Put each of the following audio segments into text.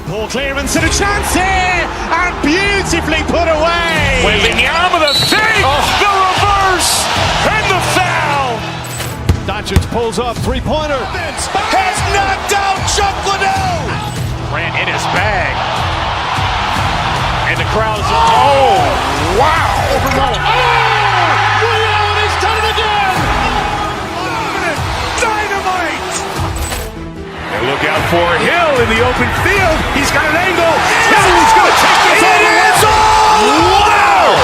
Poor clearance and a chance here, and beautifully put away. Waving the arm of the feet, the reverse, and the foul. Doncic pulls up, three-pointer. Has knocked out Chuck Liddell. Grant in his bag. And the crowd's, oh, wow. He's done it again. Dynamite. And look out for Hill in the open field. He's got an angle. He's going to take this all the way. Wow!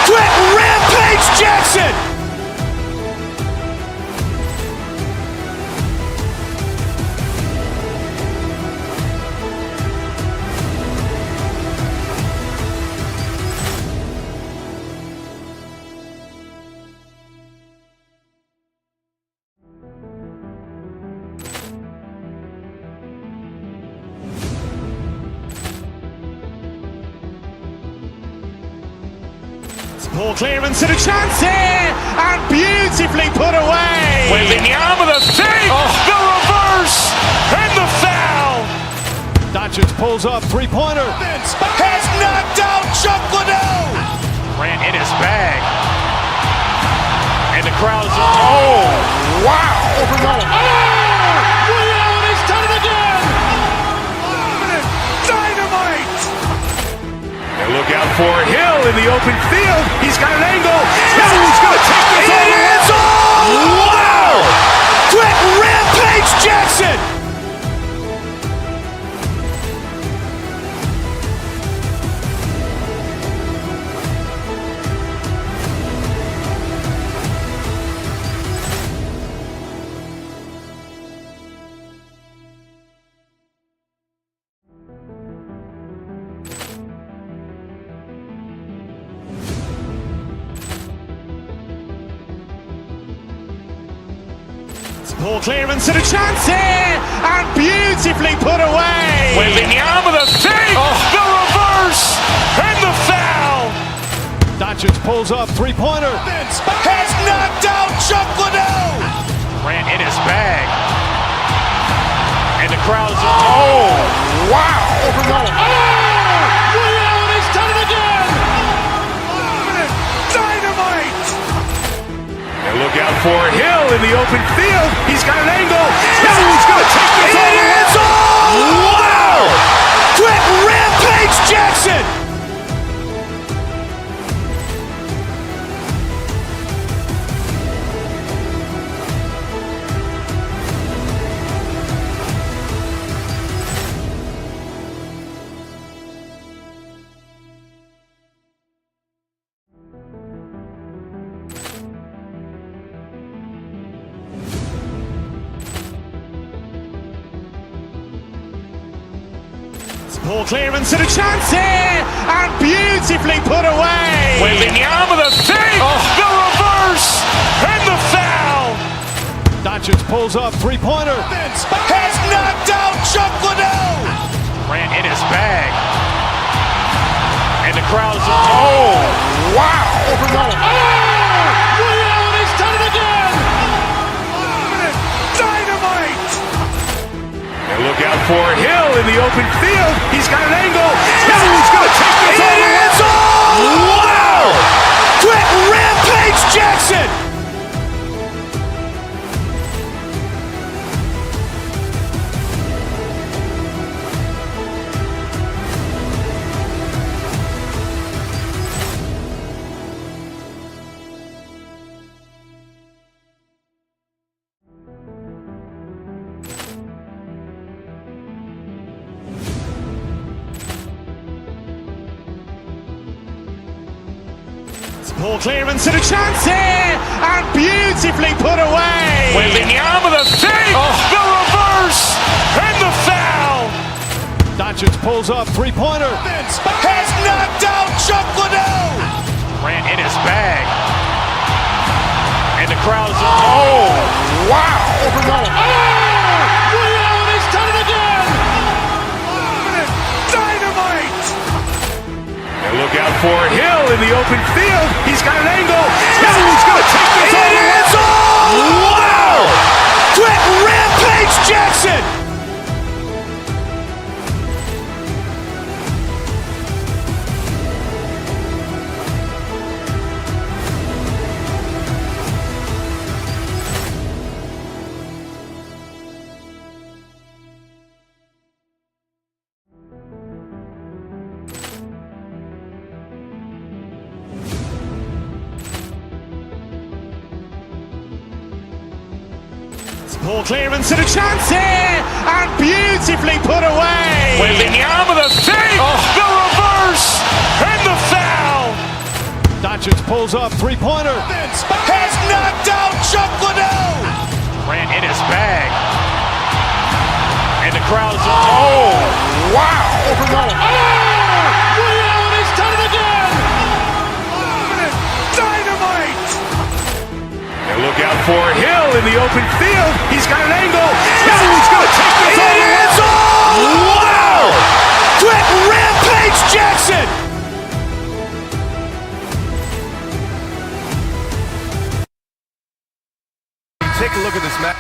Quick Rampage Jackson. Poor clearance and a chance here, and beautifully put away. Waving the arm of the feet, the reverse, and the foul. Doncic pulls up, three-pointer. Has knocked out Chuck Liddell. Grant in his bag. And the crowd's, oh, wow. He's done it again. Dynamite. And look out for Hill in the open field. He's got an angle. He's going to take this all the way. Wow! Quick Rampage Jackson. Poor clearance and a chance here, and beautifully put away. Waving the arm of the feet, the reverse, and the foul. Doncic pulls up, three-pointer. Has knocked out Chuck Liddell. Grant in his bag. And the crowd's, oh, wow. He's done it again. Dynamite. And look out for Hill in the open field. He's got an angle. He's going to take this all the way. Wow! Quick Rampage Jackson. Poor clearance and a chance here, and beautifully put away. Waving the arm of the feet, the reverse, and the foul. Doncic pulls up, three-pointer. Has knocked out Chuck Liddell. Grant in his bag. And the crowd's, oh, wow. He's done it again. Dynamite. And look out for Hill in the open field. He's got an angle. He's going to take this all the way. Wow! Quick Rampage Jackson. Poor clearance and a chance here, and beautifully put away. Waving the arm of the feet, the reverse, and the foul. Doncic pulls up, three-pointer. Has knocked out Chuck Liddell. Grant in his bag. And the crowd's, oh, wow. He's done it again. Dynamite. And look out for Hill in the open field. He's got an angle. He's going to take this all the way. Wow! Quick Rampage Jackson. Ball clearance and a chance here, and beautifully put away. Wembanyama with a fake, the reverse, and the foul. Doncic pulls up, three-pointer. Has knocked out Chuck Liddell. Ran in his bag. And the crowd is, oh, wow. He's done it again. Dynamite. And look out for Hill in the open field. He's got an angle. Hill's going to take this all the way. Wow. Quick Rampage Jackson. Take a look at this match.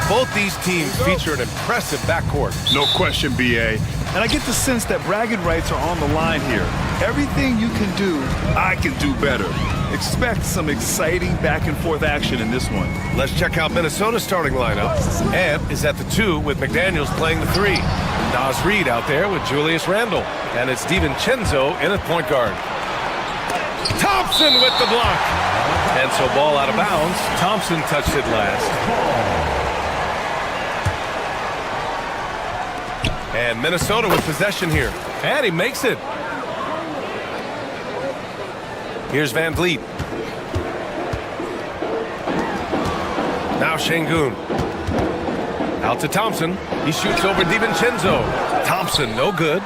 Both these teams feature an impressive backcourt. No question, BA. And I get the sense that bragging rights are on the line here. Everything you can do, I can do better. Expect some exciting back and forth action in this one. Let's check out Minnesota's starting lineup. Ant is at the 2 with McDaniels playing the 3. Nas Reed out there with Julius Randle. And it's DiVincenzo in at point guard. Thompson with the block. And so ball out of bounds. Thompson touched it last. And Minnesota with possession here. And he makes it. Here's Van Vliet. Now Şengün. Out to Thompson. He shoots over DiVincenzo. Thompson, no good.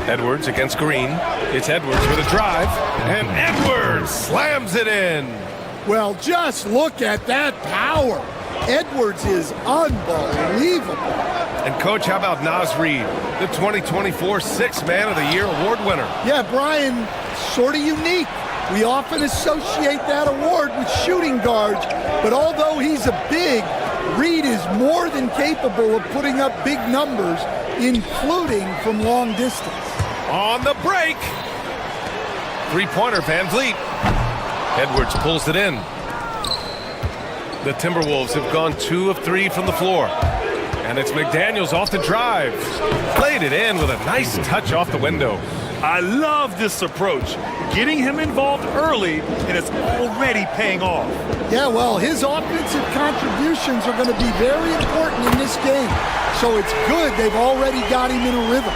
Edwards against Green. It's Edwards with a drive. And Edwards slams it in. Well, just look at that power. Edwards is unbelievable. And coach, how about Nas Reed, the 2024 Sixth Man of the Year award winner? Yeah, Brian, sort of unique. We often associate that award with shooting guards, but although he's a big, Reed is more than capable of putting up big numbers, including from long distance. On the break. Three-pointer, Van Vliet. Edwards pulls it in. The Timberwolves have gone 2 of 3 from the floor. And it's McDaniels off the drive. Played it in with a nice touch off the window. I love this approach. Getting him involved early, and it's already paying off. Yeah, well, his offensive contributions are going to be very important in this game. So it's good they've already got him in a rhythm.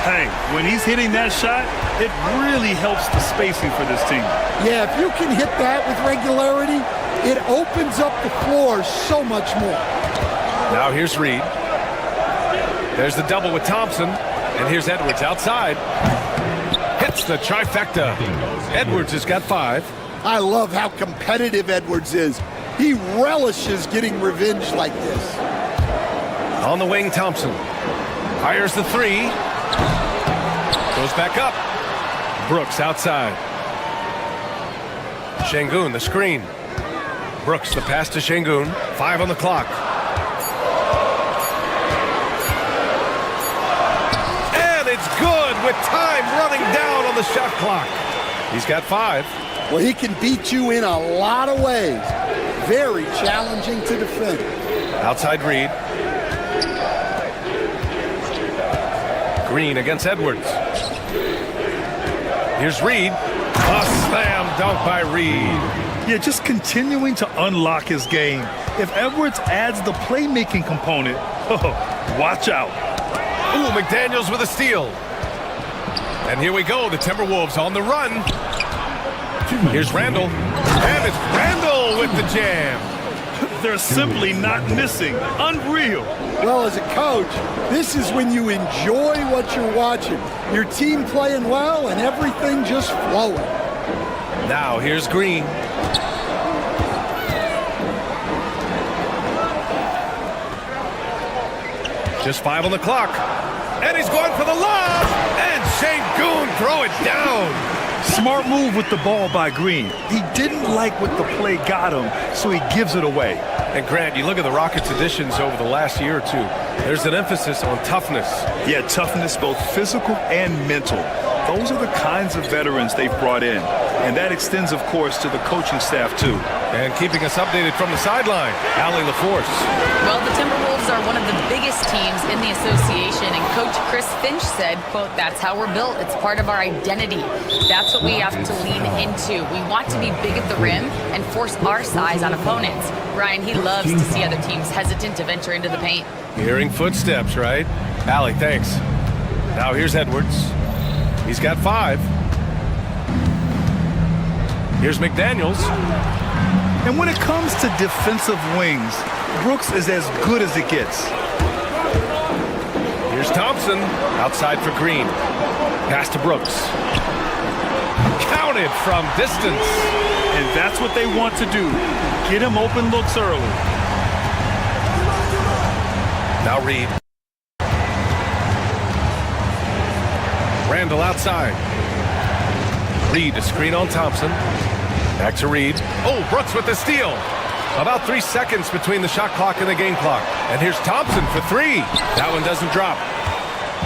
Hey, when he's hitting that shot, it really helps the spacing for this team. Yeah, if you can hit that with regularity, it opens up the floor so much more. Now here's Reed. There's the double with Thompson. And here's Edwards outside. Hits the trifecta. Edwards has got 5. I love how competitive Edwards is. He relishes getting revenge like this. On the wing, Thompson. Fires the 3. Goes back up. Brooks outside. Şengün, the screen. Brooks, the pass to Şengün. 5 on the clock. And it's good with time running down on the shot clock. He's got 5. Well, he can beat you in a lot of ways. Very challenging to defend. Outside Reed. Green against Edwards. Here's Reed. A slam dunk by Reed. Yeah, just continuing to unlock his game. If Edwards adds the playmaking component, watch out. Ooh, McDaniels with a steal. And here we go, the Timberwolves on the run. Here's Randle. And it's Randle with the jam. They're simply not missing. Unreal. Well, as a coach, this is when you enjoy what you're watching. Your team playing well and everything just flowing. Now here's Green. Just 5 on the clock. And he's going for the lob. And Şengün throw it down. Smart move with the ball by Green. He didn't like what the play got him, so he gives it away. And Grant, you look at the Rockets' additions over the last year or two. There's an emphasis on toughness. Yeah, toughness, both physical and mental. Those are the kinds of veterans they've brought in. And that extends, of course, to the coaching staff, too. And keeping us updated from the sideline, Allie LaForce. Well, the Timberwolves are one of the biggest teams in the association, and Coach Chris Finch said, quote, "That's how we're built. It's part of our identity. That's what we have to lean into. We want to be big at the rim and force our size on opponents." Ryan, he loves to see other teams hesitant to venture into the paint. Hearing footsteps, right? Allie, thanks. Now here's Edwards. He's got 5. Here's McDaniels. And when it comes to defensive wings, Brooks is as good as it gets. Here's Thompson, outside for Green. Pass to Brooks. Counted from distance. And that's what they want to do. Get him open looks early. Now Reed. Randall outside. Reed to screen on Thompson. Back to Reed. Oh, Brooks with the steal. About 3 seconds between the shot clock and the game clock. And here's Thompson for 3. That one doesn't drop.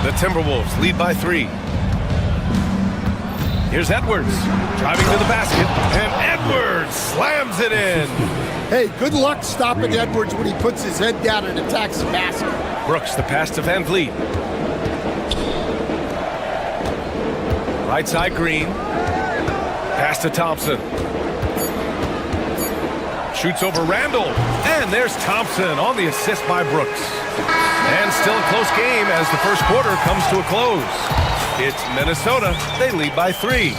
The Timberwolves lead by 3. Here's Edwards driving to the basket. And Edwards slams it in. Hey, good luck stopping Edwards when he puts his head down and attacks the basket. Brooks, the pass to Van Vliet. Right side, Green. Pass to Thompson. Shoots over Randall. And there's Thompson on the assist by Brooks. And still a close game as the first quarter comes to a close. It's Minnesota. They lead by 3.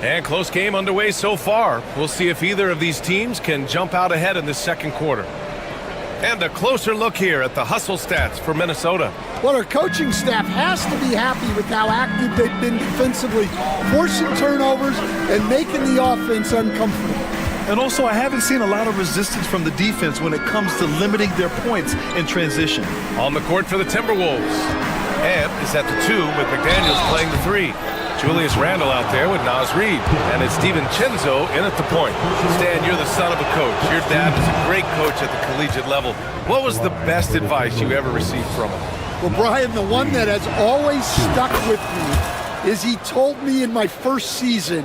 And close game underway so far. We'll see if either of these teams can jump out ahead in the second quarter. And a closer look here at the hustle stats for Minnesota. Well, our coaching staff has to be happy with how active they've been defensively, forcing turnovers and making the offense uncomfortable. And also, I haven't seen a lot of resistance from the defense when it comes to limiting their points in transition. On the court for the Timberwolves. Ebb is at the 2 with McDaniels playing the 3. Julius Randle out there with Naz Reid. And it's DiVincenzo in at the point. Stan, you're the son of a coach. Your dad was a great coach at the collegiate level. What was the best advice you ever received from him? Well, Brian, the one that has always stuck with me is he told me in my first season,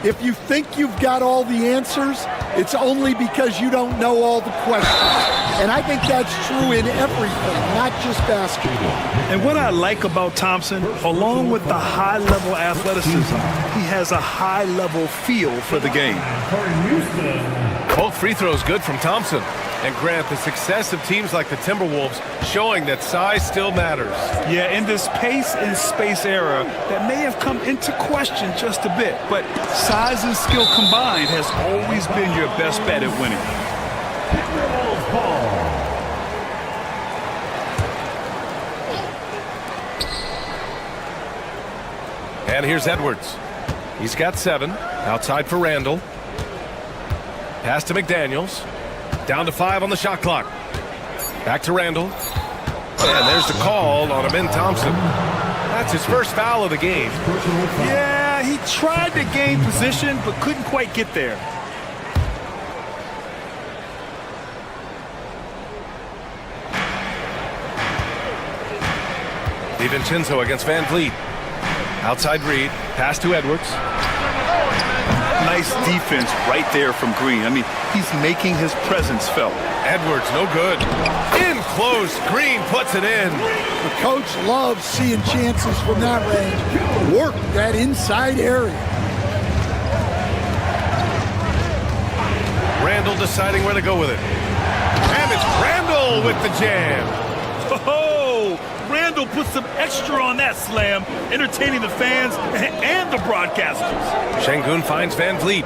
if you think you've got all the answers, it's only because you don't know all the questions. And I think that's true in everything, not just basketball. And what I like about Thompson, along with the high-level athleticism, he has a high-level feel for the game. Both free throws good from Thompson. And Grant, the success of teams like the Timberwolves showing that size still matters. Yeah, in this pace and space era, that may have come into question just a bit, but size and skill combined has always been your best bet at winning. And here's Edwards. He's got 7. Outside for Randall. Pass to McDaniels. Down to 5 on the shot clock. Back to Randall. And there's the call on Amin Thompson. That's his first foul of the game. Yeah, he tried to gain position, but couldn't quite get there. DiVincenzo against Van Vliet. Outside Reed. Pass to Edwards. Nice defense right there from Green. I mean, he's making his presence felt. Edwards, no good. In close. Green puts it in. The coach loves seeing chances from that range. Work that inside area. Randall deciding where to go with it. And it's Randall with the jam. Oh, Randall put some extra on that slam, entertaining the fans and the broadcasters. Şengün finds Van Vliet.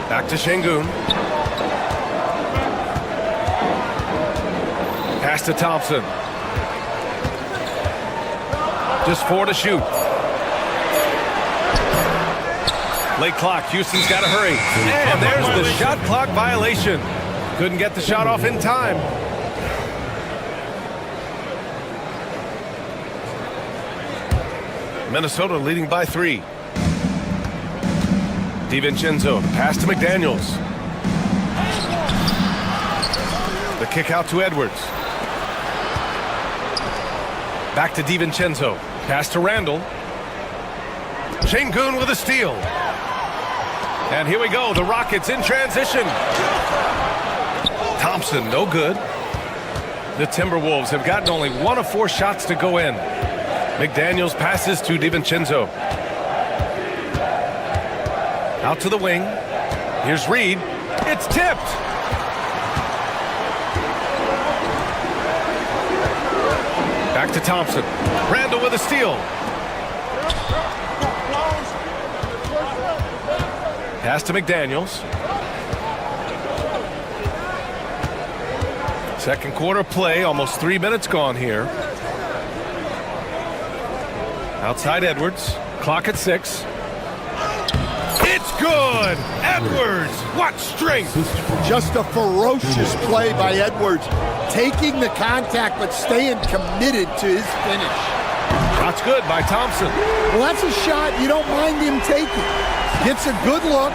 Back to Şengün. Pass to Thompson. Just 4 to shoot. Late clock. Houston's got to hurry. And there's the shot clock violation. Couldn't get the shot off in time. Minnesota leading by 3. DiVincenzo, pass to McDaniels. kick out to Edwards. Back to DiVincenzo. Pass to Randall. Şengün with a steal. And here we go. The Rockets in transition. Thompson, no good. The Timberwolves have gotten only 1 of 4 shots to go in. McDaniels passes to DiVincenzo. Out to the wing. Here's Reed. It's tipped. Back to Thompson. Randall with a steal. Pass to McDaniels. Second quarter play, almost 3 minutes gone here. Outside Edwards. Clock at 6. It's good! Edwards! What strength! Just a ferocious play by Edwards. Taking the contact, but staying committed to his finish. Shot's good by Thompson. Well, that's a shot you don't mind him taking. Gets a good look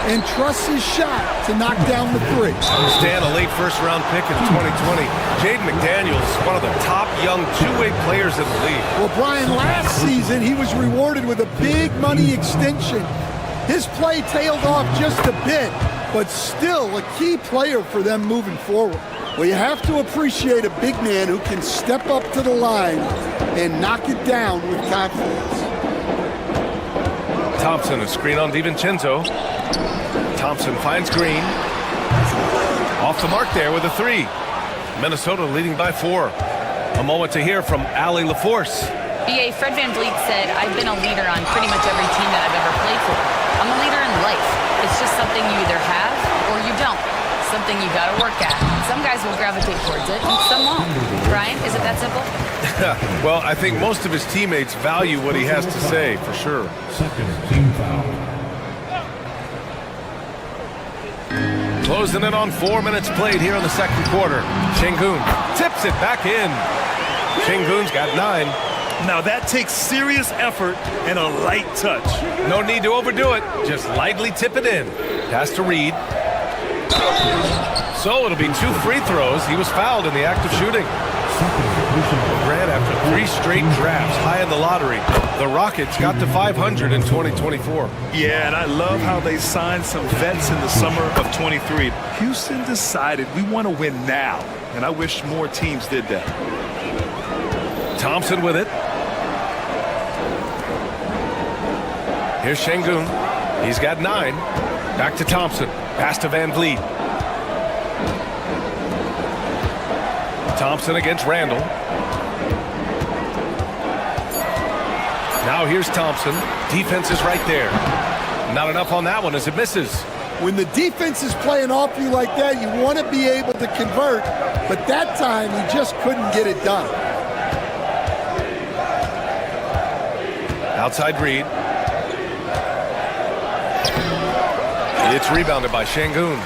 and trusts his shot to knock down the 3. Stan, a late first-round pick in 2020. Jaden McDaniels, one of the top young two-way players in the league. Well, Brian, last season he was rewarded with a big money extension. His play tailed off just a bit, but still a key player for them moving forward. Well, you have to appreciate a big man who can step up to the line and knock it down with confidence. Thompson, a screen on DiVincenzo. Thompson finds Green. Off the mark there with a 3. Minnesota leading by 4. A moment to hear from Allie LaForce. BA, Fred VanVleet said, I've been a leader on pretty much every team that I've ever played for. I'm a leader in life. It's just something you either have or you don't. Something you got to work at. Some guys will gravitate towards it and some won't. Brian, is it that simple? Well, I think most of his teammates value what he has to say, for sure. Second team foul. Closing in on 4 minutes played here in the second quarter. Şengün tips it back in. Şengün's got 9. Now that takes serious effort and a light touch. No need to overdo it. Just lightly tip it in. Pass to Reed. So it'll be 2 free throws. He was fouled in the act of shooting. Grant, after 3 straight drafts high in the lottery, the Rockets got to 500 in 2024. Yeah, and I love how they signed some vets in the summer of 23. Houston decided we want to win now, and I wish more teams did that. Thompson with it. Here's Şengün. He's got 9. Back to Thompson. Pass to VanVleet. Thompson against Randall. Now here's Thompson. Defense is right there. Not enough on that one as it misses. When the defense is playing off you like that, you want to be able to convert, but that time he just couldn't get it done. Outside Reed. It's rebounded by Şengün.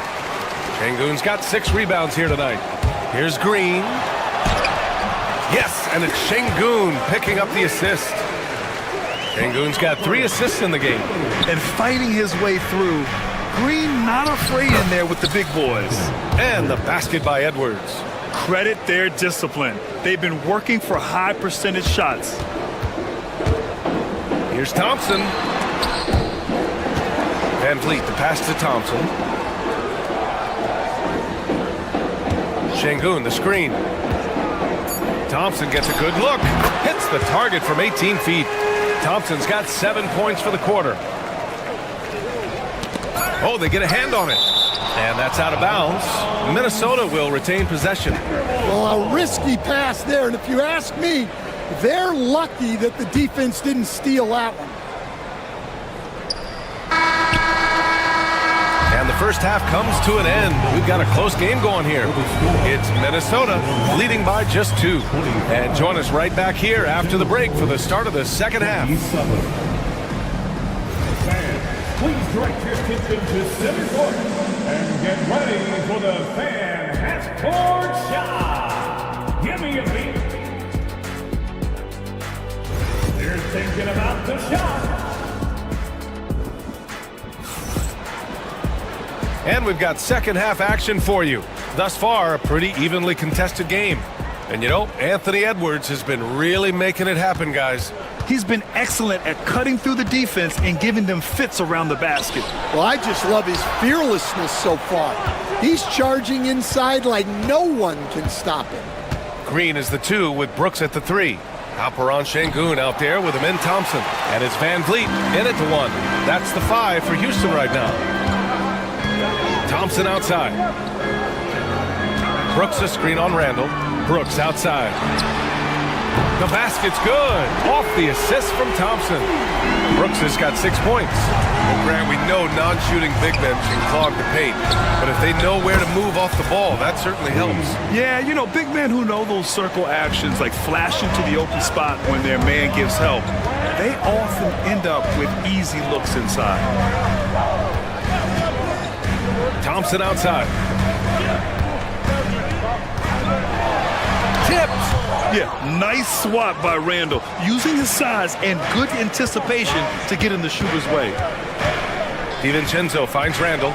Şengün's got 6 rebounds here tonight. Here's Green. Yes, and it's Şengün picking up the assist. Şengün's got 3 assists in the game. And fighting his way through. Green not afraid in there with the big boys. And the basket by Edwards. Credit their discipline. They've been working for high percentage shots. Here's Thompson. VanVleet, the pass to Thompson. Şengün, the screen. Thompson gets a good look. Hits the target from 18 feet. Thompson's got 7 points for the quarter. Oh, they get a hand on it. And that's out of bounds. Minnesota will retain possession. Well, a risky pass there, and if you ask me, they're lucky that the defense didn't steal that one. And the first half comes to an end. We've got a close game going here. It's Minnesota leading by just 2. And join us right back here after the break for the start of the second half. Please direct your attention to center court and get ready for the fan half-court shot. Give me a beat. You're thinking about the shot. And we've got second half action for you. Thus far, a pretty evenly contested game. And you know, Anthony Edwards has been really making it happen, guys. He's been excellent at cutting through the defense and giving them fits around the basket. Well, I just love his fearlessness so far. He's charging inside like no one can stop him. Green is the 2 with Brooks at the 3. Alperon Şengün out there with Amin Thompson. And it's Van Vliet in at the 1. That's the 5 for Houston right now. Thompson outside. Brooks a screen on Randall. Brooks outside. The basket's good. Off the assist from Thompson. Brooks has got 6 points. Well, Grant, we know non-shooting big men can clog the paint. But if they know where to move off the ball, that certainly helps. Yeah, you know, big men who know those circle actions, like flashing to the open spot when their man gives help, they often end up with easy looks inside. Thompson outside. Tipped. Yeah, nice swat by Randall, using his size and good anticipation to get in the shooter's way. DiVincenzo finds Randall.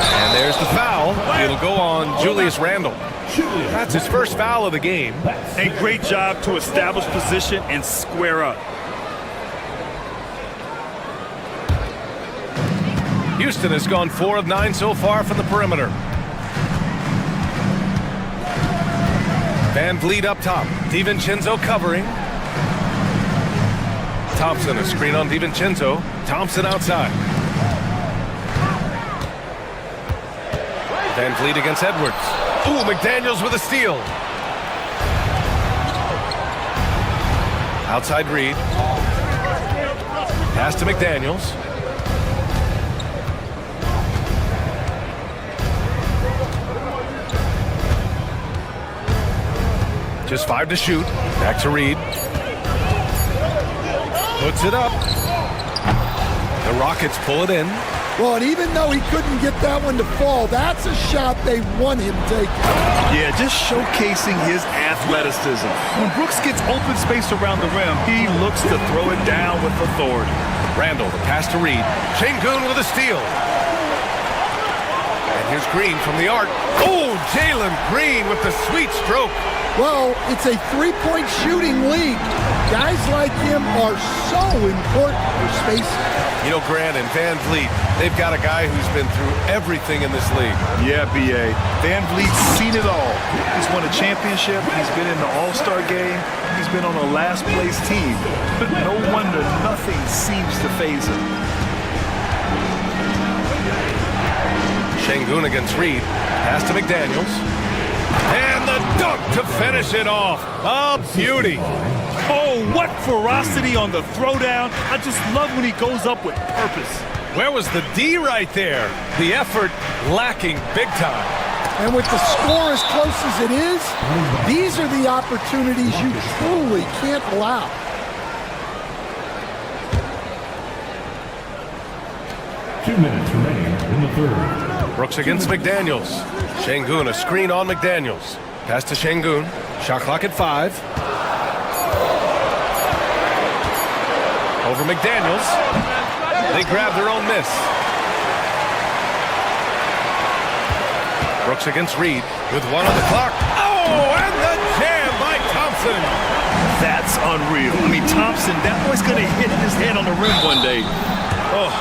And there's the foul. It'll go on Julius Randall. That's his first foul of the game. A great job to establish position and square up. Houston has gone 4 of 9 so far from the perimeter. Van Vliet up top. DiVincenzo covering. Thompson a screen on DiVincenzo. Thompson outside. Van Vliet against Edwards. Ooh, McDaniels with a steal. Outside Reed. Pass to McDaniels. Just 5 to shoot. Back to Reed. Puts it up. The Rockets pull it in. Well, and even though he couldn't get that one to fall, that's a shot they want him taking. Yeah, just showcasing his athleticism. When Brooks gets open space around the rim, he looks to throw it down with authority. Randall, the pass to Reed. Şengün with a steal. And here's Green from the arc. Oh, Jalen Green with the sweet stroke. Well, it's a three-point shooting league. Guys like him are so important for spacing. You know, Grant and Van Vliet, they've got a guy who's been through everything in this league. Yeah, B.A. Van Vliet's seen it all. He's won a championship. He's been in the All-Star game. He's been on a last-place team. No wonder nothing seems to faze him. Şengün against Reed. Pass to McDaniels. And the dunk to finish it off. A beauty. Oh, what ferocity on the throwdown. I just love when he goes up with purpose. Where was the D right there? The effort lacking big time. And with the score as close as it is, these are the opportunities you truly can't allow. Two minutes remaining in the third. Brooks against McDaniels. Şengün, a screen on McDaniels. Pass to Şengün. Shot clock at 5. Over McDaniels. They grab their own miss. Brooks against Reed with 1 on the clock. Oh, and the jam by Thompson. That's unreal. I mean, Thompson, that boy's going to hit his head on the rim one day. Oh,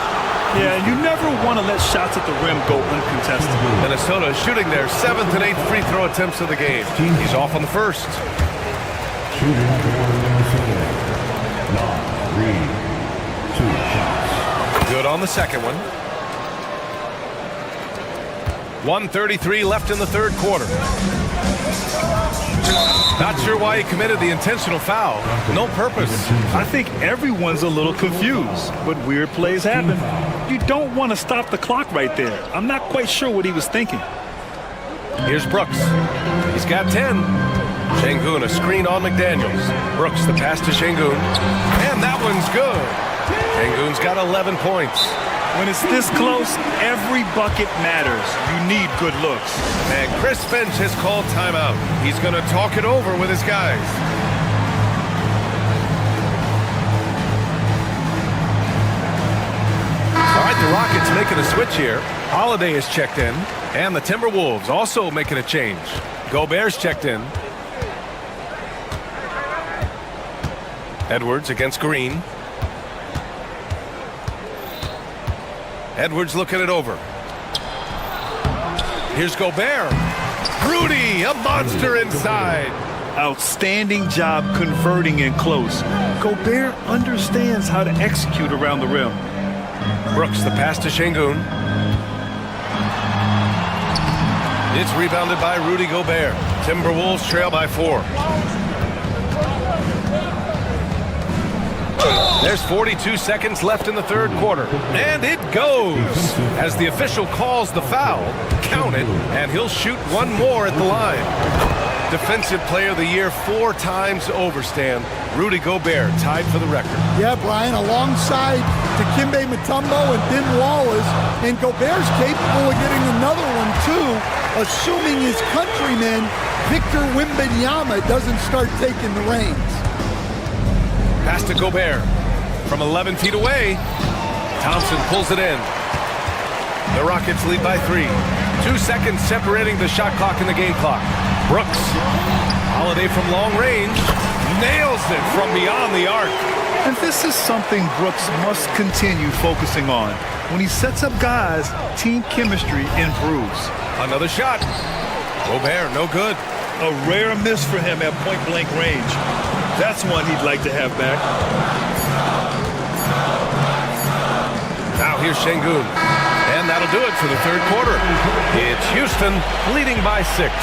yeah, you never want to let shots at the rim go uncontested. Minnesota shooting their 7th and 8th free throw attempts of the game. He's off on the first. Shooting for Minnesota. Reed. 2 shots. Good on the second one. 1:33 left in the third quarter. Not sure why he committed the intentional foul. No purpose. I think everyone's a little confused, but weird plays happen. You don't want to stop the clock right there. I'm not quite sure what he was thinking. Here's Brooks. He's got 10. Şengün, a screen on McDaniels. Brooks, the pass to Şengün. And that one's good. Şengün's got 11 points. When it's this close, every bucket matters. You need good looks. And Chris Finch has called timeout. He's going to talk it over with his guys. All right, the Rockets making a switch here. Holiday is checked in. And the Timberwolves also making a change. Gobert's checked in. Edwards against Green. Edwards looking it over. Here's Gobert. Rudy, a monster inside. Outstanding job converting in close. Gobert understands how to execute around the rim. Brooks, the pass to Şengün. It's rebounded by Rudy Gobert. Timberwolves trail by 4. There's 42 seconds left in the third quarter. And it goes! As the official calls the foul, count it, and he'll shoot one more at the line. Defensive Player of the Year 4 times over, Stan. Rudy Gobert tied for the record. Yeah, Brian, alongside Dikembe Mutombo and Ben Wallace, and Gobert's capable of getting another one, too, assuming his countryman, Victor Wembanyama, doesn't start taking the reins. Pass to Gobert. From 11 feet away, Thompson pulls it in. The Rockets lead by 3. 2 seconds separating the shot clock and the game clock. Brooks. Holiday from long range. Nails it from beyond the arc. And this is something Brooks must continue focusing on. When he sets up guys, team chemistry improves. Another shot. Gobert, no good. A rare miss for him at point-blank range. That's one he'd like to have back. Now here's Şengün. And that'll do it for the third quarter. It's Houston leading by 6.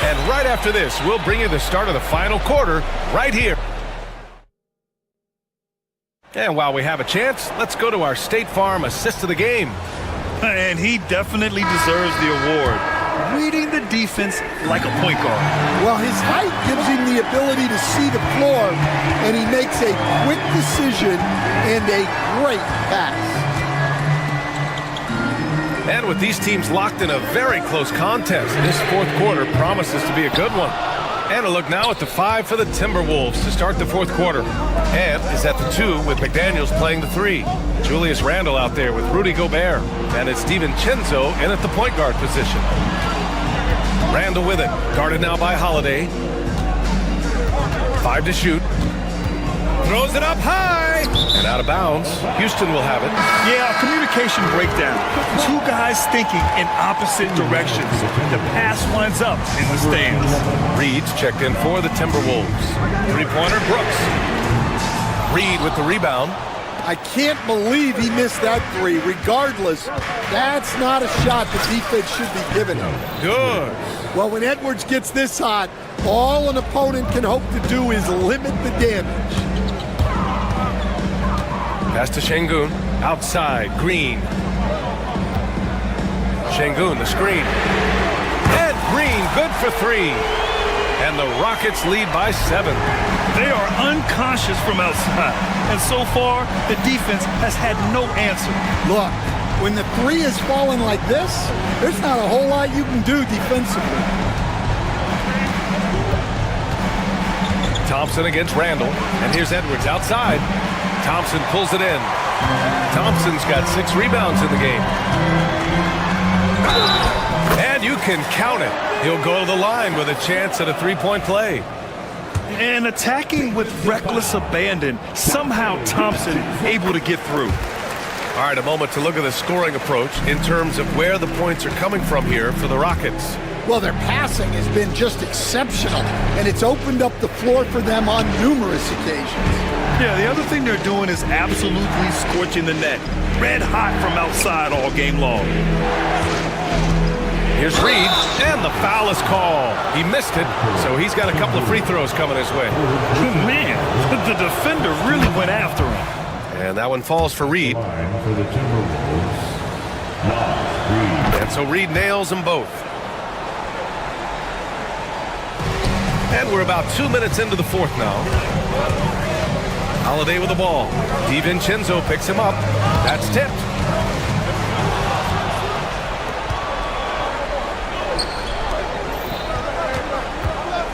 And right after this, we'll bring you the start of the final quarter right here. And while we have a chance, let's go to our State Farm assist of the game. And he definitely deserves the award. Reading the defense like a point guard. Well, his height gives him the ability to see the floor, and he makes a quick decision and a great pass. And with these teams locked in a very close contest, this fourth quarter promises to be a good one. And a look now at the 5 for the Timberwolves to start the fourth quarter. Ant is at the 2 with McDaniels playing the 3. Julius Randle out there with Rudy Gobert. And it's DiVincenzo in at the point guard position. Randle with it, guarded now by Holiday. 5 to shoot. Throws it up high and out of bounds. Houston will have it. Yeah, communication breakdown. 2 guys thinking in opposite directions. The pass winds up in the stands. Reed's checked in for the Timberwolves. 3-pointer Brooks. Reed with the rebound. I can't believe he missed that 3. Regardless, that's not a shot the defense should be giving him. Good. Well, when Edwards gets this hot, all an opponent can hope to do is limit the damage. Pass to Şengün. Outside, Green. Şengün, the screen. And Green, good for 3. And the Rockets lead by 7. They are unconscious from outside. And so far, the defense has had no answer. Look, when the 3 is falling like this, there's not a whole lot you can do defensively. Thompson against Randle. And here's Edwards outside. Thompson pulls it in. Thompson's got 6 rebounds in the game. And you can count it. He'll go to the line with a chance at a 3-point play. And attacking with reckless abandon, somehow Thompson able to get through. All right, a moment to look at the scoring approach in terms of where the points are coming from here for the Rockets. Well, their passing has been just exceptional, and it's opened up the floor for them on numerous occasions. Yeah, the other thing they're doing is absolutely scorching the net. Red hot from outside all game long. Here's Reed, and the foul is called. He missed it, so he's got a couple of free throws coming his way. Man, the defender really went after him. And that one falls for Reed. For the Timberwolves, And so Reed nails them both. And we're about 2 minutes into the fourth now. Holiday with the ball. DiVincenzo picks him up. That's tipped.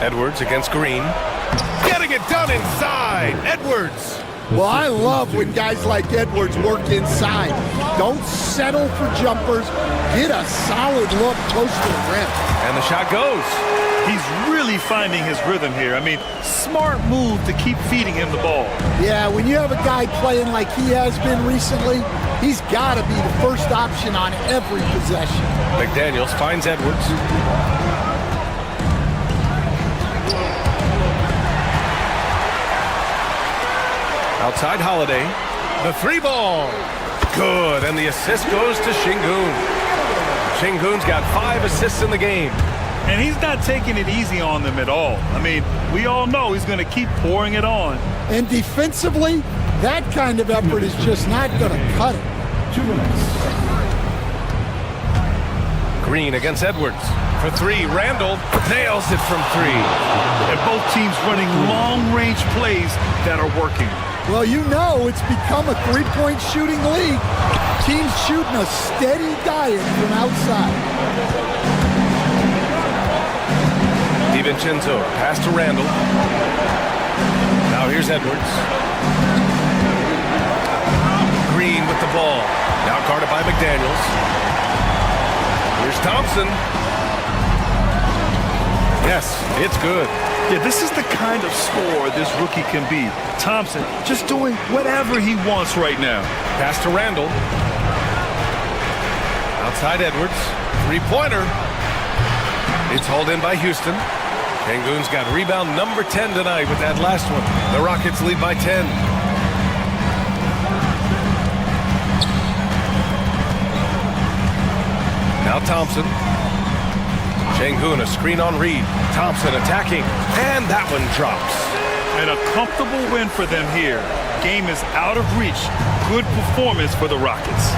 Edwards against Green. Getting it done inside. Edwards. Well, I love when guys like Edwards work inside. Don't settle for jumpers. Get a solid look close to the rim. And the shot goes. He's really finding his rhythm here. I mean, smart move to keep feeding him the ball. Yeah, when you have a guy playing like he has been recently, he's got to be the first option on every possession. McDaniels finds Edwards. Outside Holiday. The three ball. Good, and the assist goes to Şengün. Şengün's got 5 assists in the game. And he's not taking it easy on them at all. I mean, we all know he's going to keep pouring it on. And defensively, that kind of effort is just not going to cut it. 2 minutes. Green against Edwards. For 3, Randall nails it from 3. And both teams running long-range plays that are working. Well, you know it's become a three-point shooting league. Teams shooting a steady diet from outside. DiVincenzo, pass to Randall. Now here's Edwards. Green with the ball. Now guarded by McDaniels. Here's Thompson. Yes, it's good. Yeah, this is the kind of scorer this rookie can be. Thompson just doing whatever he wants right now. Pass to Randall. Outside Edwards. Three-pointer. It's hauled in by Houston. Şengün's got rebound number 10 tonight with that last one. The Rockets lead by 10. Now Thompson. Şengün, a screen on Reed. Thompson attacking, and that one drops. And a comfortable win for them here. Game is out of reach. Good performance for the Rockets.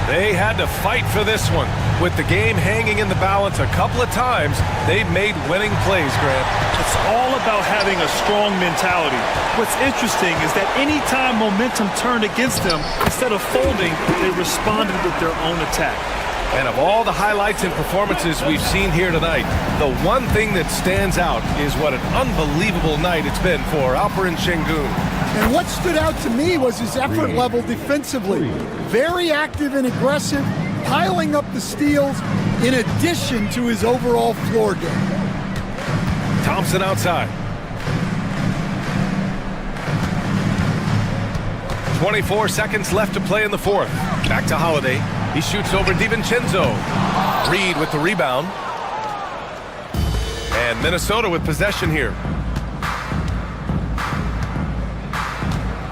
They had to fight for this one. With the game hanging in the balance a couple of times, they've made winning plays, Grant. It's all about having a strong mentality. What's interesting is that anytime momentum turned against them, instead of folding, they responded with their own attack. And of all the highlights and performances we've seen here tonight, the one thing that stands out is what an unbelievable night it's been for Alperen Şengün. And what stood out to me was his effort level defensively. Very active and aggressive, piling up the steals in addition to his overall floor game. Thompson outside. 24 seconds left to play in the fourth. Back to Holiday. He shoots over DiVincenzo. Reed with the rebound. And Minnesota with possession here.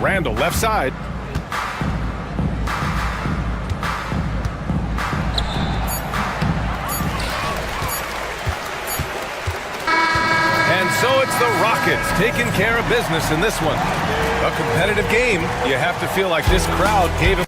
Randall, left side. And so it's the Rockets taking care of business in this one. A competitive game. You have to feel like this crowd gave him.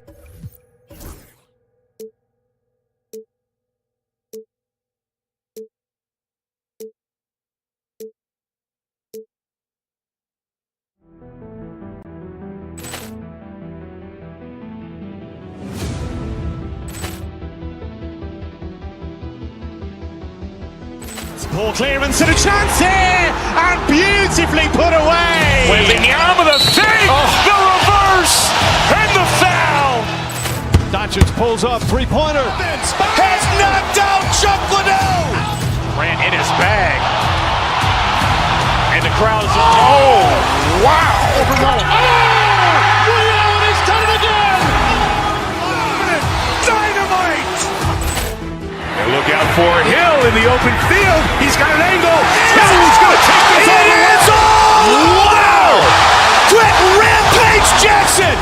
Poor clearance and a chance here, and beautifully put away. Wembanyama the fake, the reverse, and the foul. Doncic pulls up, three-pointer. Has knocked out Chuck Liddell. Ran in his bag. And the crowd is, oh, wow. He's done it again. Dynamite. And look out for Hill in the open field. He's got an angle. He's going to take this all the way. Wow! Brett Rampage Jackson.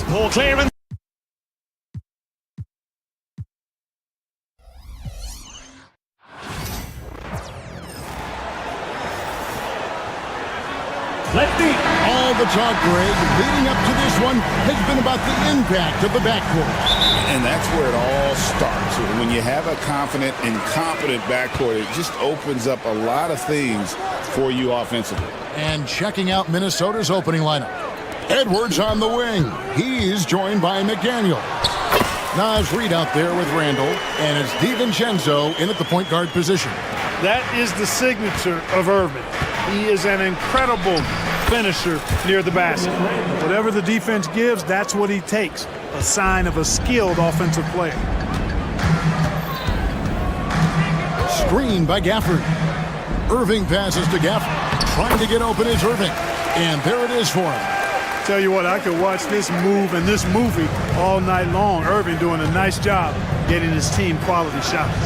Poor clearance. Lefty. All the talk, Greg, leading up to this one has been about the impact of the backcourt. And that's where it all starts. When you have a confident and competent backcourt, it just opens up a lot of things for you offensively. And checking out Minnesota's opening lineup. Edwards on the wing. He's joined by McDaniel. Nas Reed out there with Randall, and it's DiVincenzo in at the point guard position. That is the signature of Irving. He is an incredible finisher near the basket. Whatever the defense gives, that's what he takes. A sign of a skilled offensive player. Screen by Gafford. Irving passes to Gafford. Trying to get open is Irving. And there it is for him. Tell you what, I could watch this move and this movie all night long. Irving doing a nice job getting his team quality shots.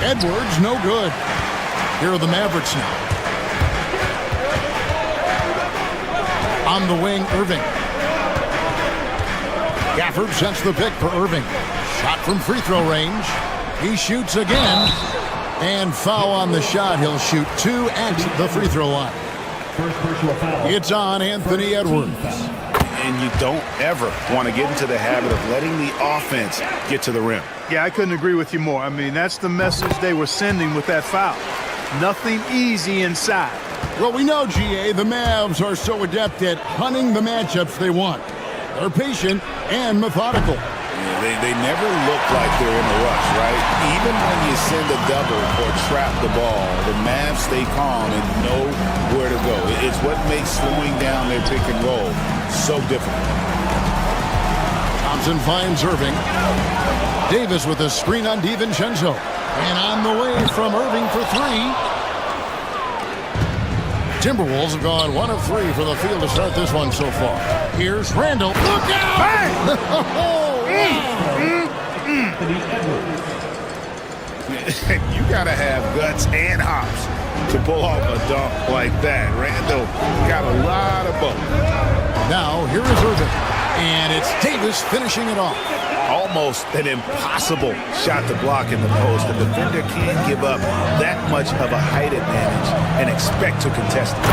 Edwards, no good. Here are the Mavericks now. On the wing, Irving. Gafford sets the pick for Irving. Shot from free throw range. He shoots again. And foul on the shot. He'll shoot 2 at the free throw line. It's on Anthony Edwards. And you don't ever want to get into the habit of letting the offense get to the rim. Yeah, I couldn't agree with you more. I mean, that's the message they were sending with that foul. Nothing easy inside. Well, we know, GA, the Mavs are so adept at hunting the matchups they want. They're patient and methodical. Yeah, they never look like they're in a rush, right? Even when you send a double or trap the ball, the Mavs stay calm and know where to go. It's what makes slowing down their pick and roll so difficult. Thompson finds Irving. Davis with a screen on DiVincenzo. And on the way from Irving for 3. Timberwolves have gone 1 of 3 for the field to start this one so far. Here's Randall. Look out! You got to have guts and hops to pull off a dunk like that. Randall got a lot of both. Now, here is Irving. And it's Davis finishing it off. Almost an impossible shot to block in the post. The defender can't give up that much of a height advantage and expect to contest it.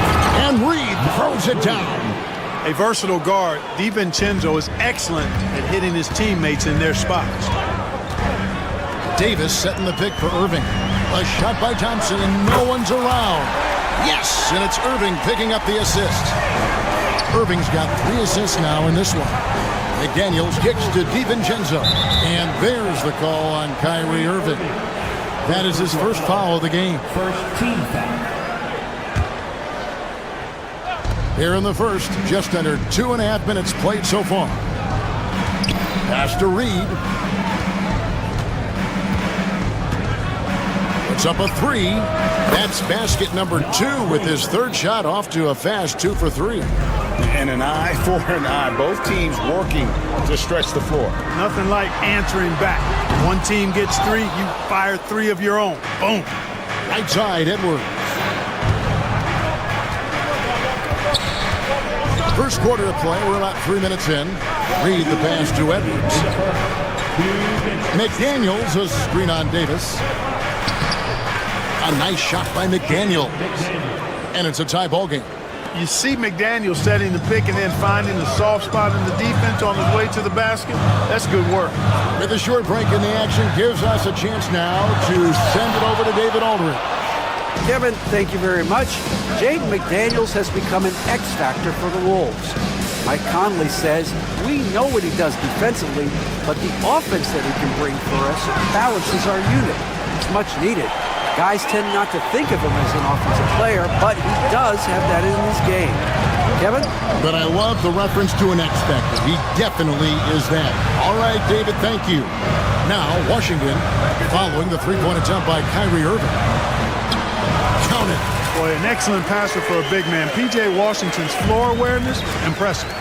And Reed throws it down. A versatile guard, DiVincenzo is excellent at hitting his teammates in their spots. Davis setting the pick for Irving. A shot by Thompson, and no one's around. Yes, and it's Irving picking up the assist. Irving's got 3 assists now in this one. McDaniels kicks to DiVincenzo. And there's the call on Kyrie Irving. That is his first foul of the game. First team foul. Here in the first, just under 2.5 minutes played so far. Pass to Reed. It's up a 3. That's basket number 2 with his 3rd shot off to a fast 2 for 3. And an eye for an eye. Both teams working to stretch the floor. Nothing like answering back. One team gets 3, you fire 3 of your own. Boom. Right side, Edwards. First quarter of play, we're about 3 minutes in. Reed the pass to Edwards. McDaniels, a screen on Davis. A nice shot by McDaniels. And it's a tie ball game. You see McDaniel setting the pick and then finding the soft spot in the defense on his way to the basket. That's good work. With a short break in the action, gives us a chance now to send it over to David Aldridge. Kevin, thank you very much. Jaden McDaniels has become an X factor for the Wolves. Mike Conley says, we know what he does defensively, but the offense that he can bring for us balances our unit. It's much needed. Guys tend not to think of him as an offensive player, but he does have that in his game. Kevin? But I love the reference to an X factor. He definitely is that. All right, David, thank you. Now, Washington, following the three-point attempt by Kyrie Irving. Count it. Boy, an excellent passer for a big man. P.J. Washington's floor awareness, impressive.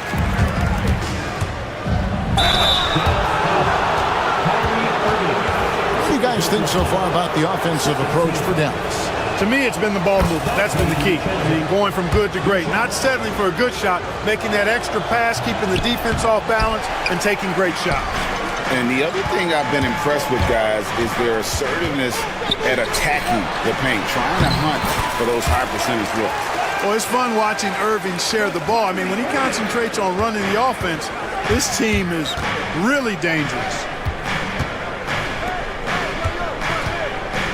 What do you guys think so far about the offensive approach for Dallas? To me, it's been the ball movement. That's been the key. I mean, going from good to great. Not settling for a good shot, making that extra pass, keeping the defense off balance, and taking great shots. And the other thing I've been impressed with, guys, is their assertiveness at attacking the paint, trying to hunt for those high percentage looks. Well, it's fun watching Irving share the ball. I mean, when he concentrates on running the offense, this team is really dangerous.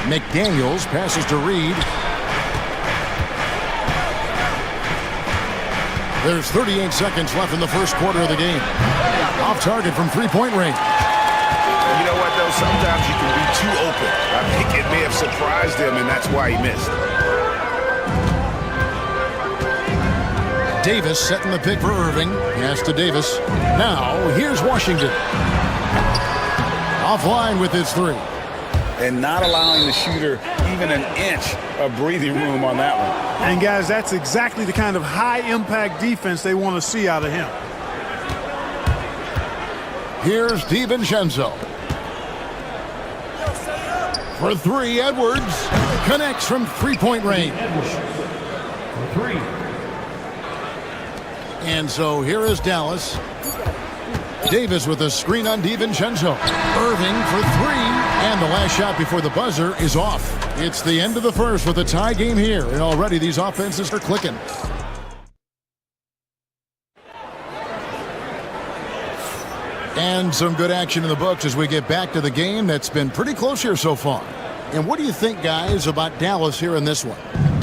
McDaniels passes to Reed. There's 38 seconds left in the first quarter of the game. Off target from three-point range. You know what, though? Sometimes you can be too open. I think it may have surprised him, and that's why he missed. Davis setting the pick for Irving. Pass to Davis. Now, here's Washington. Offline with his three. And not allowing the shooter even an inch of breathing room on that one. And, guys, that's exactly the kind of high-impact defense they want to see out of him. Here's DiVincenzo. For three, Edwards connects from three-point range. And so here is Dallas. Davis with a screen on DiVincenzo. Irving for three. And the last shot before the buzzer is off. It's the end of the first with a tie game here. And already these offenses are clicking. And some good action in the books as we get back to the game that's been pretty close here so far. And what do you think, guys, about Dallas here in this one?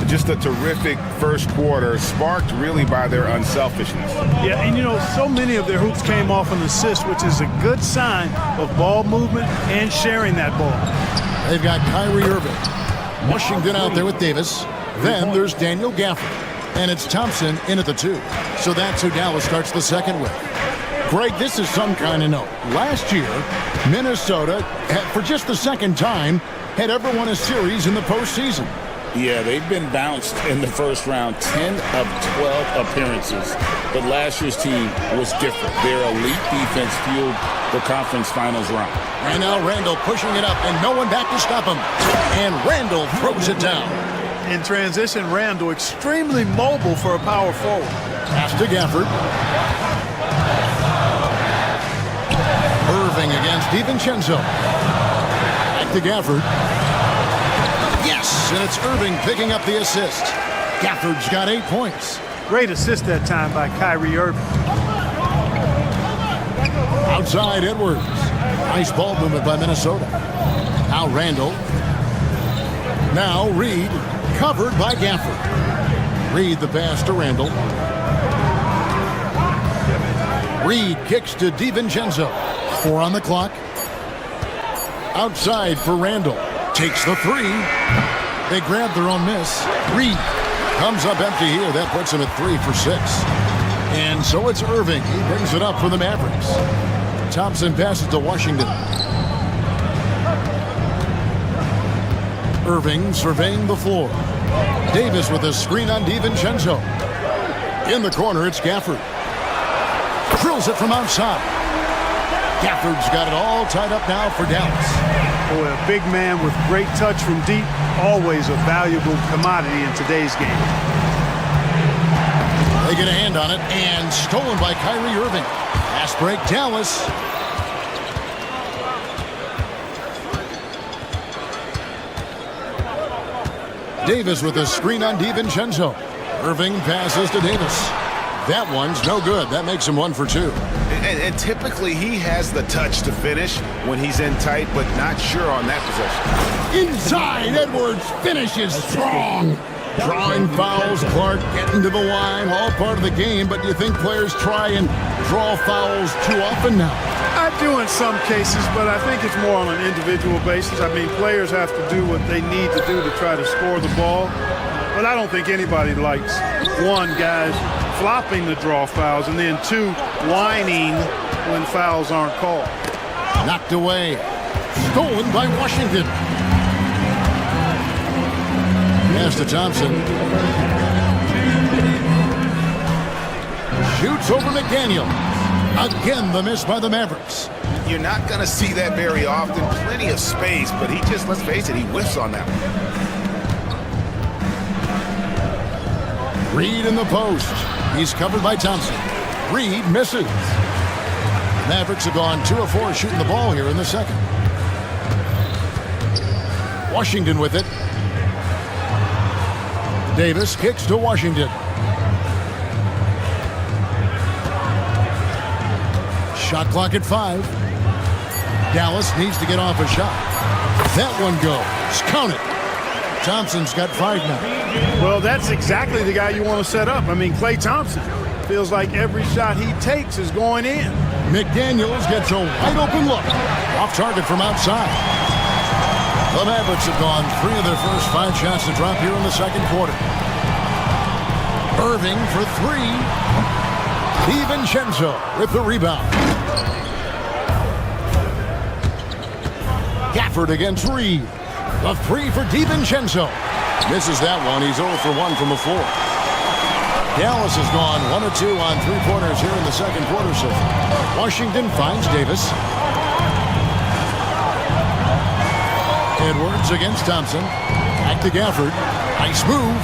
Just a terrific first quarter, sparked really by their unselfishness. Yeah, and you know, so many of their hoops came off an assist, which is a good sign of ball movement and sharing that ball. They've got Kyrie Irving. Washington out there with Davis. Then there's Daniel Gafford. And it's Thompson in at the two. So that's who Dallas starts the second with. Greg, this is some kind of note. Last year, Minnesota, for just the second time, had ever won a series in the postseason. Yeah, they've been bounced in the first round, 10 of 12 appearances. But last year's team was different. Their elite defense fueled the conference finals round. And now Randall pushing it up, and no one back to stop him. And Randall throws it down. In transition, Randall extremely mobile for a power forward. Pass to Gafford. Irving against DiVincenzo. Back to Gafford. Yes, and it's Irving picking up the assist. Gafford's got 8 points. Great assist that time by Kyrie Irving. Outside Edwards. Nice ball movement by Minnesota. Now Randall. Now Reed. Covered by Gafford. Reed the pass to Randall. Reed kicks to DiVincenzo. 4 on the clock. Outside for Randall. Takes the three. They grab their own miss. Reed comes up empty here. That puts him at 3 for 6. And so it's Irving. He brings it up for the Mavericks. Thompson passes to Washington. Irving surveying the floor. Davis with a screen on DiVincenzo. In the corner, it's Gafford. Drills it from outside. Gafford's got it all tied up now for Dallas. Boy, a big man with great touch from deep, always a valuable commodity in today's game. They get a hand on it, and stolen by Kyrie Irving. Fast break, Dallas. Davis with a screen on DiVincenzo. Irving passes to Davis. That one's no good. That makes him 1 for 2. And typically he has the touch to finish when he's in tight, but not sure on that possession. Inside, Edwards finishes strong. Drawing fouls, Clark getting to the line, all part of the game, but do you think players try and draw fouls too often now? I do in some cases, but I think it's more on an individual basis. I mean, players have to do what they need to do to try to score the ball. But I don't think anybody likes, 1, guys flopping the draw fouls, and then 2, whining when fouls aren't called. Knocked away. Stolen by Washington. Pass to Thompson. Shoots over McDaniel. Again, the miss by the Mavericks. You're not going to see that very often. Plenty of space, but he just, let's face it, he whiffs on that one. Reed in the post. He's covered by Thompson. Reed misses. The Mavericks have gone 2 of 4 shooting the ball here in the second. Washington with it. Davis kicks to Washington. Shot clock at 5. Dallas needs to get off a shot. That one goes. Count it. Thompson's got 5 now. Well, that's exactly the guy you want to set up. I mean, Klay Thompson feels like every shot he takes is going in. McDaniels gets a wide open look. Off target from outside. The Mavericks have gone 3 of their first 5 shots to drop here in the second quarter. Irving for 3. DiVincenzo with the rebound. Gafford against Reed. The 3 for DiVincenzo. Misses that one. He's 0 for 1 from the floor. Dallas has gone 1 or 2 on 3-pointers here in the second quarter so far. Washington finds Davis. Edwards against Thompson. Back to Gafford. Nice move.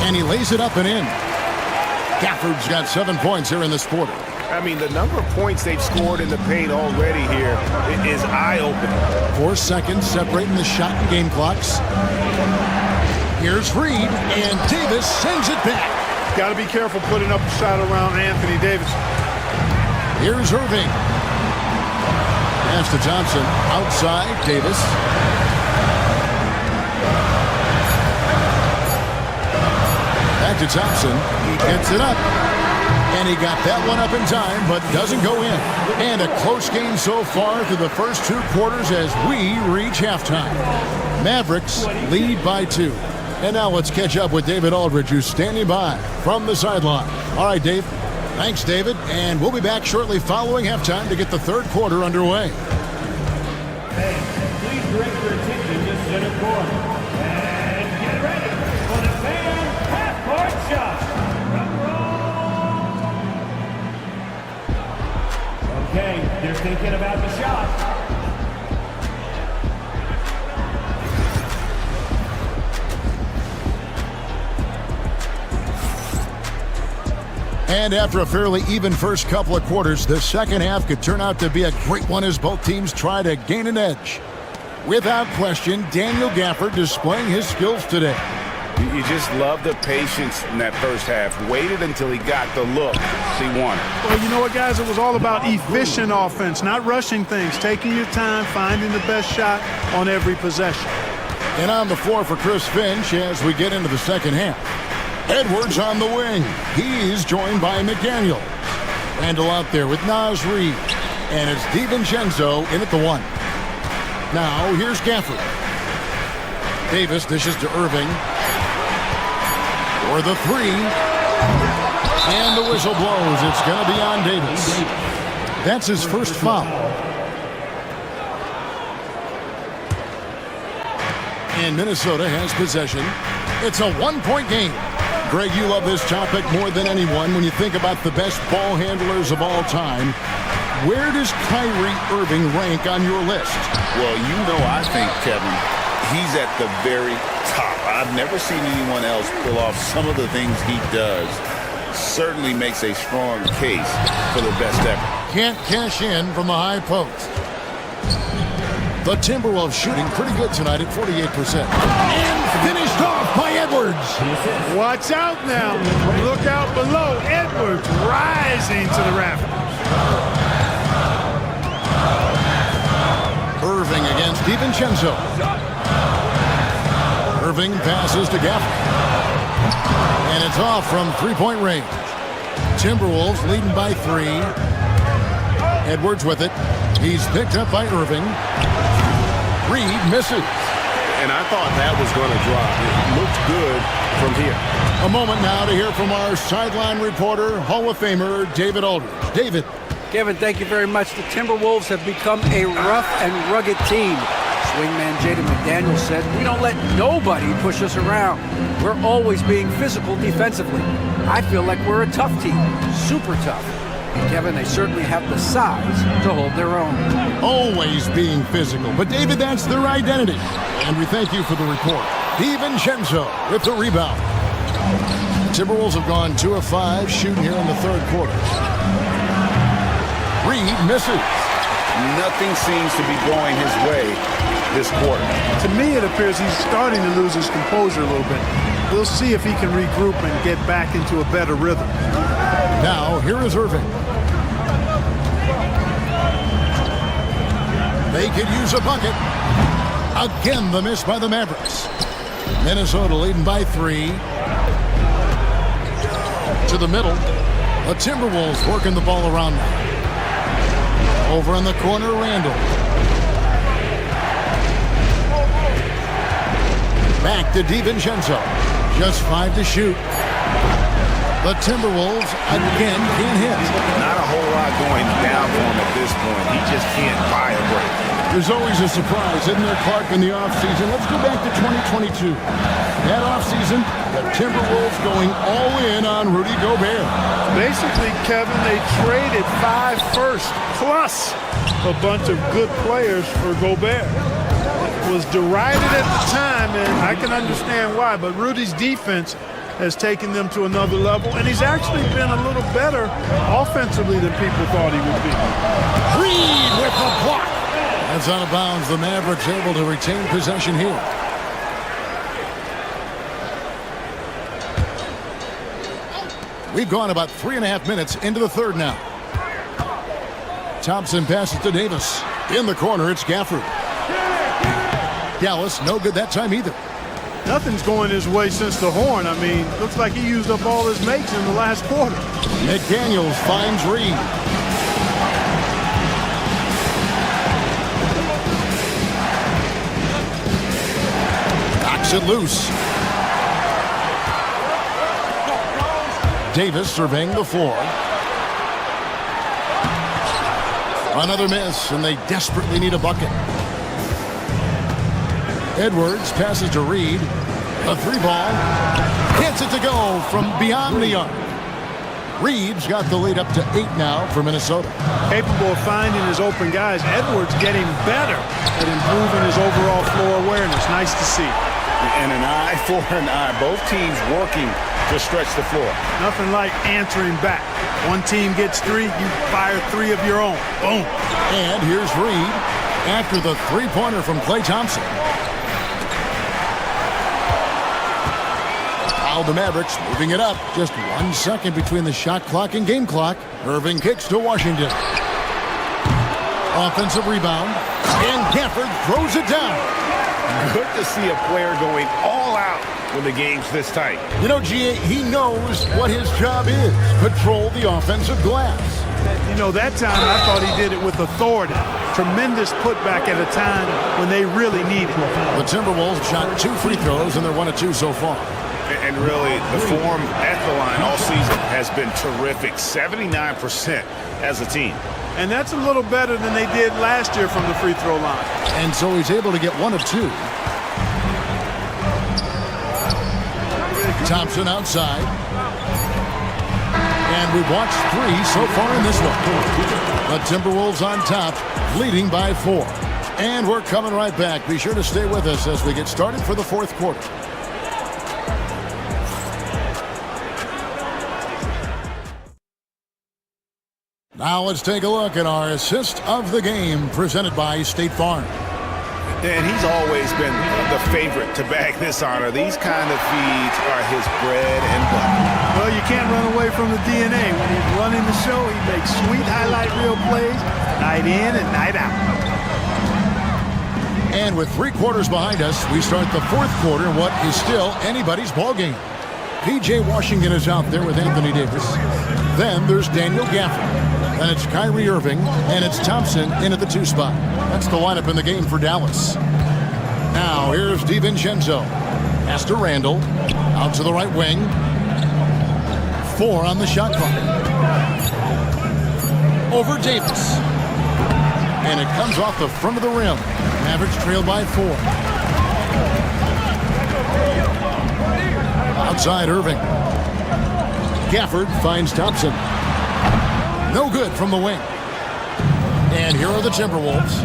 And he lays it up and in. Gafford's got 7 points here in this quarter. I mean, the number of points they've scored in the paint already here is eye-opening. 4 seconds separating the shot and game clocks. Here's Reed, and Davis sends it back. Got to be careful putting up a shot around Anthony Davis. Here's Irving. Pass to Thompson. Outside, Davis. Back to Thompson. He gets it up. And he got that one up in time, but doesn't go in. And a close game so far through the first 2 quarters as we reach halftime. Mavericks lead by 2. And now let's catch up with David Aldridge, who's standing by from the sideline. All right, Dave. Thanks, David. And we'll be back shortly following halftime to get the third quarter underway. Fans, please direct your attention to center court. And get ready for the fan half-court shot. Okay, they're thinking about the shot. And after a fairly even first couple of quarters, the second half could turn out to be a great one as both teams try to gain an edge. Without question, Daniel Gafford displaying his skills today. You just love the patience in that first half. Waited until he got the look he wanted. Well, you know what, guys? It was all about efficient offense, not rushing things, taking your time, finding the best shot on every possession. And on the floor for Chris Finch as we get into the second half. Edwards on the wing. He's joined by McDaniel. Randall out there with Naz Reid. And it's DiVincenzo in at the 1. Now, here's Gafford. Davis dishes to Irving. For the 3. And the whistle blows. It's going to be on Davis. That's his first foul. And Minnesota has possession. It's a 1-point game. Greg, you love this topic more than anyone when you think about the best ball handlers of all time. Where does Kyrie Irving rank on your list? Well, I think, Kevin, he's at the very top. I've never seen anyone else pull off some of the things he does. Certainly makes a strong case for the best ever. Can't cash in from the high post. The Timberwolves shooting pretty good tonight at 48%. And finished off by Edwards. Watch out now. Look out below. Edwards rising to the rafters. Irving against DiVincenzo. Irving passes to Gafford. And it's off from 3-point range. Timberwolves leading by 3. Edwards with it. He's picked up by Irving. Reed misses. And I thought that was going to drop. It looked good from here. A moment now to hear from our sideline reporter, Hall of Famer David Aldridge. David. Kevin, thank you very much. The Timberwolves have become a rough and rugged team. Swingman Jaden McDaniels said, "We don't let nobody push us around. We're always being physical defensively. I feel like we're a tough team, super tough." And Kevin, they certainly have the size to hold their own. Always being physical. But David, that's their identity. And we thank you for the report. DiVincenzo with the rebound. The Timberwolves have gone 2 of 5 shooting here in the third quarter. Reed misses. Nothing seems to be going his way this quarter. To me, it appears he's starting to lose his composure a little bit. We'll see if he can regroup and get back into a better rhythm. Now, here is Irving. They could use a bucket. Again, the miss by the Mavericks. Minnesota leading by 3. To the middle. The Timberwolves working the ball around now. Over in the corner, Randall. Back to DiVincenzo. Just 5 to shoot. The Timberwolves again can't hit. Not a whole lot going down for him at this point. He just can't buy a break. There's always a surprise, isn't there, Clark, in the offseason? Let's go back to 2022. That offseason, the Timberwolves going all in on Rudy Gobert. Basically, Kevin, they traded 5 firsts plus a bunch of good players for Gobert. It was derided at the time, and I can understand why, but Rudy's defense has taken them to another level, and he's actually been a little better offensively than people thought he would be. Reed with the block. That's out of bounds. The Mavericks able to retain possession here. We've gone about 3.5 minutes into the third now. Thompson passes to Davis. In the corner, it's Gafford. Dallas, no good that time either. Nothing's going his way since the horn. I mean, looks like he used up all his makes in the last quarter. McDaniels finds Reed. Knocks it loose. Davis surveying the floor. Another miss, and they desperately need a bucket. Edwards passes to Reed. A 3-ball. Gets it to go from beyond the arc. Reed's got the lead up to 8 now for Minnesota. Capable of finding his open guys. Edwards getting better at improving his overall floor awareness. Nice to see. And an eye for an eye. Both teams working to stretch the floor. Nothing like answering back. One team gets 3, you fire 3 of your own. Boom. And here's Reed after the 3-pointer from Klay Thompson. The Mavericks moving it up. Just 1 second between the shot clock and game clock. Irving kicks to Washington. Offensive rebound. And Gafford throws it down. Good to see a player going all out when the game's this tight. You know, G.A., he knows what his job is. Patrol the offensive glass. You know, that time I thought he did it with authority. Tremendous putback at a time when they really need it. The Timberwolves shot 2 free throws, and they're 1 of 2 so far. And really, the form at the line all season has been terrific. 79% as a team. And that's a little better than they did last year from the free throw line. And so he's able to get 1 of 2. Thompson outside. And we've watched 3 so far in this one. The Timberwolves on top, leading by 4. And we're coming right back. Be sure to stay with us as we get started for the 4th quarter. Now let's take a look at our assist of the game presented by State Farm. And he's always been the favorite to bag this honor. These kind of feeds are his bread and butter. Well, you can't run away from the DNA. When he's running the show, he makes sweet highlight reel plays night in and night out. And with 3 quarters behind us, we start the 4th quarter in what is still anybody's ball game. P.J. Washington is out there with Anthony Davis. Then there's Daniel Gafford. Then it's Kyrie Irving, and it's Thompson in at the 2 spot. That's the lineup in the game for Dallas. Now here's DiVincenzo. Pass to Randall. Out to the right wing. 4 on the shot clock. Over Davis. And it comes off the front of the rim. Mavericks trail by 4. Outside Irving. Gafford finds Thompson. No good from the wing. And here are the Timberwolves.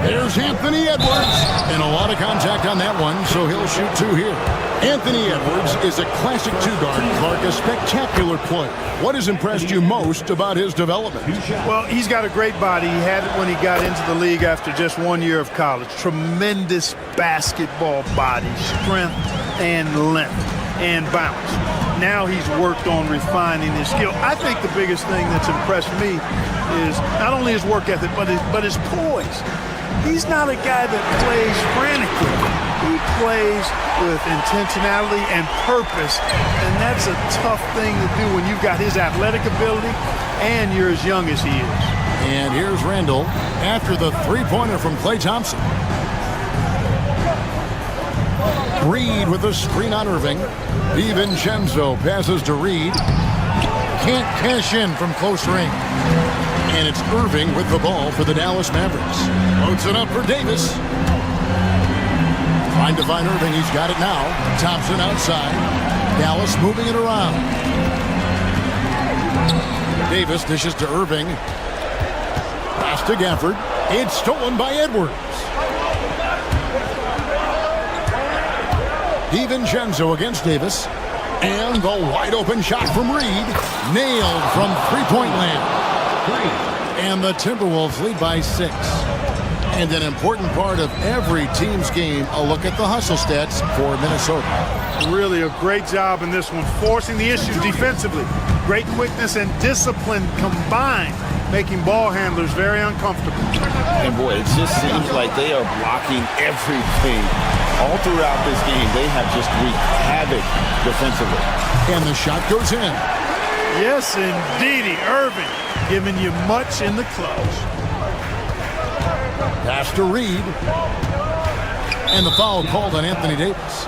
There's Anthony Edwards. And a lot of contact on that one, so he'll shoot 2 here. Anthony Edwards is a classic 2-guard, Clark, a spectacular player. What has impressed you most about his development? Well, he's got a great body. He had it when he got into the league after just 1 year of college. Tremendous basketball body, strength, and length and bounce. Now he's worked on refining his skill. I think the biggest thing that's impressed me is not only his work ethic, but his poise. He's not a guy that plays frantically. He plays with intentionality and purpose, and that's a tough thing to do when you've got his athletic ability and you're as young as he is. And here's Randall after the three-pointer from Klay Thompson. Reed with the screen on Irving. DiVincenzo passes to Reed. Can't cash in from close range. And it's Irving with the ball for the Dallas Mavericks. Loads it up for Davis. Trying to find Irving. He's got it now. Thompson outside. Dallas moving it around. Davis dishes to Irving. Pass to Gafford. It's stolen by Edwards. DiVincenzo against Davis. And the wide open shot from Reed. Nailed from three-point land. And the Timberwolves lead by 6. And an important part of every team's game, a look at the hustle stats for Minnesota. Really a great job in this one, forcing the issue defensively. Great quickness and discipline combined, making ball handlers very uncomfortable. And boy, it just seems like they are blocking everything. All throughout this game, they have just wreaked havoc defensively. And the shot goes in. Yes, indeedy. Irving giving you much in the close. Pass to Reed. And the foul called on Anthony Davis.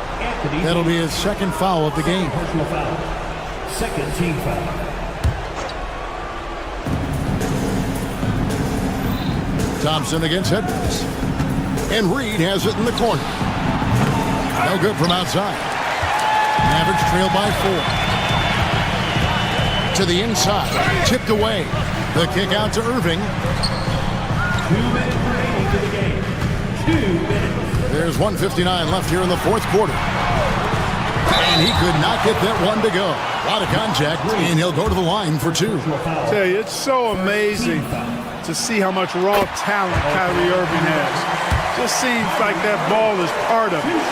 That'll be his second foul of the game. Personal foul. Second team foul. Thompson against Edwards. And Reed has it in the corner. No good from outside. Mavericks trail by 4. To the inside. Tipped away. The kick out to Irving. 2 minutes remaining to the game. 2 minutes. There's 1:59 left here in the fourth quarter. And he could not get that one to go. A lot of contact, and he'll go to the line for 2. I tell you, it's so amazing to see how much raw talent Kyrie Irving has. Just seems like that ball is part of it.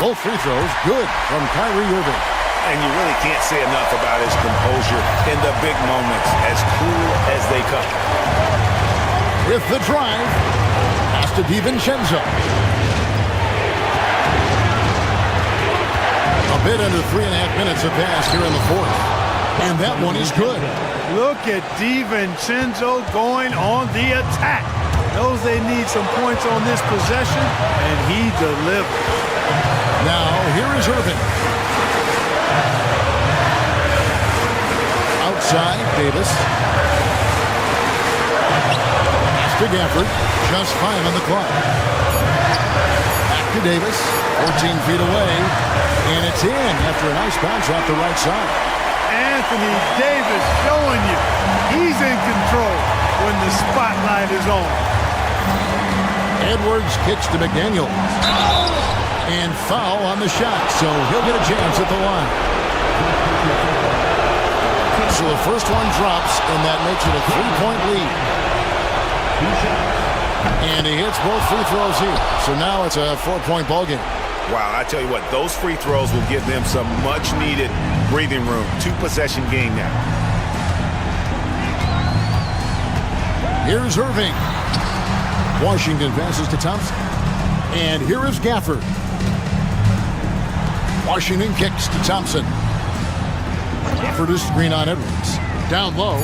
Both free throws good from Kyrie Irving. And you really can't say enough about his composure in the big moments, as cool as they come. With the drive, pass to DiVincenzo. A bit under 3.5 minutes have passed here in the fourth. And that one is good. Look at DiVincenzo going on the attack. Knows they need some points on this possession, and he delivers. Now, here is Irving. Outside, Davis. Pass to Gafford. Just 5 on the clock. Back to Davis. 14 feet away. And it's in after a nice bounce off the right side. Anthony Davis showing you he's in control when the spotlight is on. Edwards kicks to McDaniel. And foul on the shot, so he'll get a chance at the line. So the first one drops, and that makes it a 3-point lead. And he hits both free throws here. So now it's a 4-point ball game. Wow, I tell you what, those free throws will give them some much-needed breathing room. 2-possession game now. Here's Irving. Washington passes to Thompson. And here is Gafford. Washington kicks to Thompson. Gafford is screen on Edwards. Down low.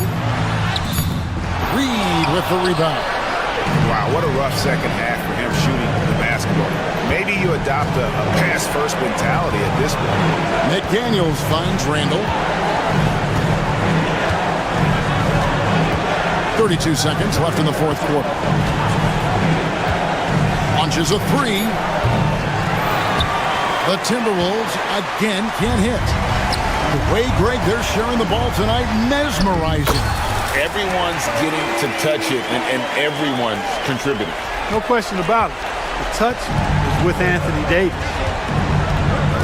Reed with the rebound. Wow, what a rough second half for him shooting the basketball. Maybe you adopt a pass-first mentality at this point. McDaniels finds Randall. 32 seconds left in the fourth quarter. Launches a 3. The Timberwolves again can't hit. The way, Greg, they're sharing the ball tonight, mesmerizing. Everyone's getting to touch it, and everyone's contributing. No question about it. The touch is with Anthony Davis.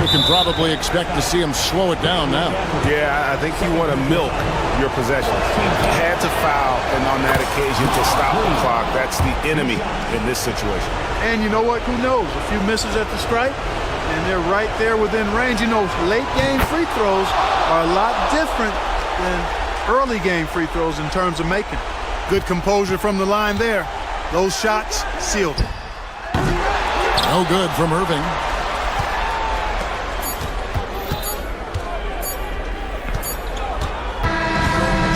We can probably expect to see him slow it down now. Yeah, I think you want to milk your possessions. Had to foul, and on that occasion to stop the clock. That's the enemy in this situation. And you know what? Who knows? A few misses at the stripe, and they're right there within range. You know, late game free throws are a lot different than early game free throws in terms of making. Good composure from the line there. Those shots sealed it. No good from Irving.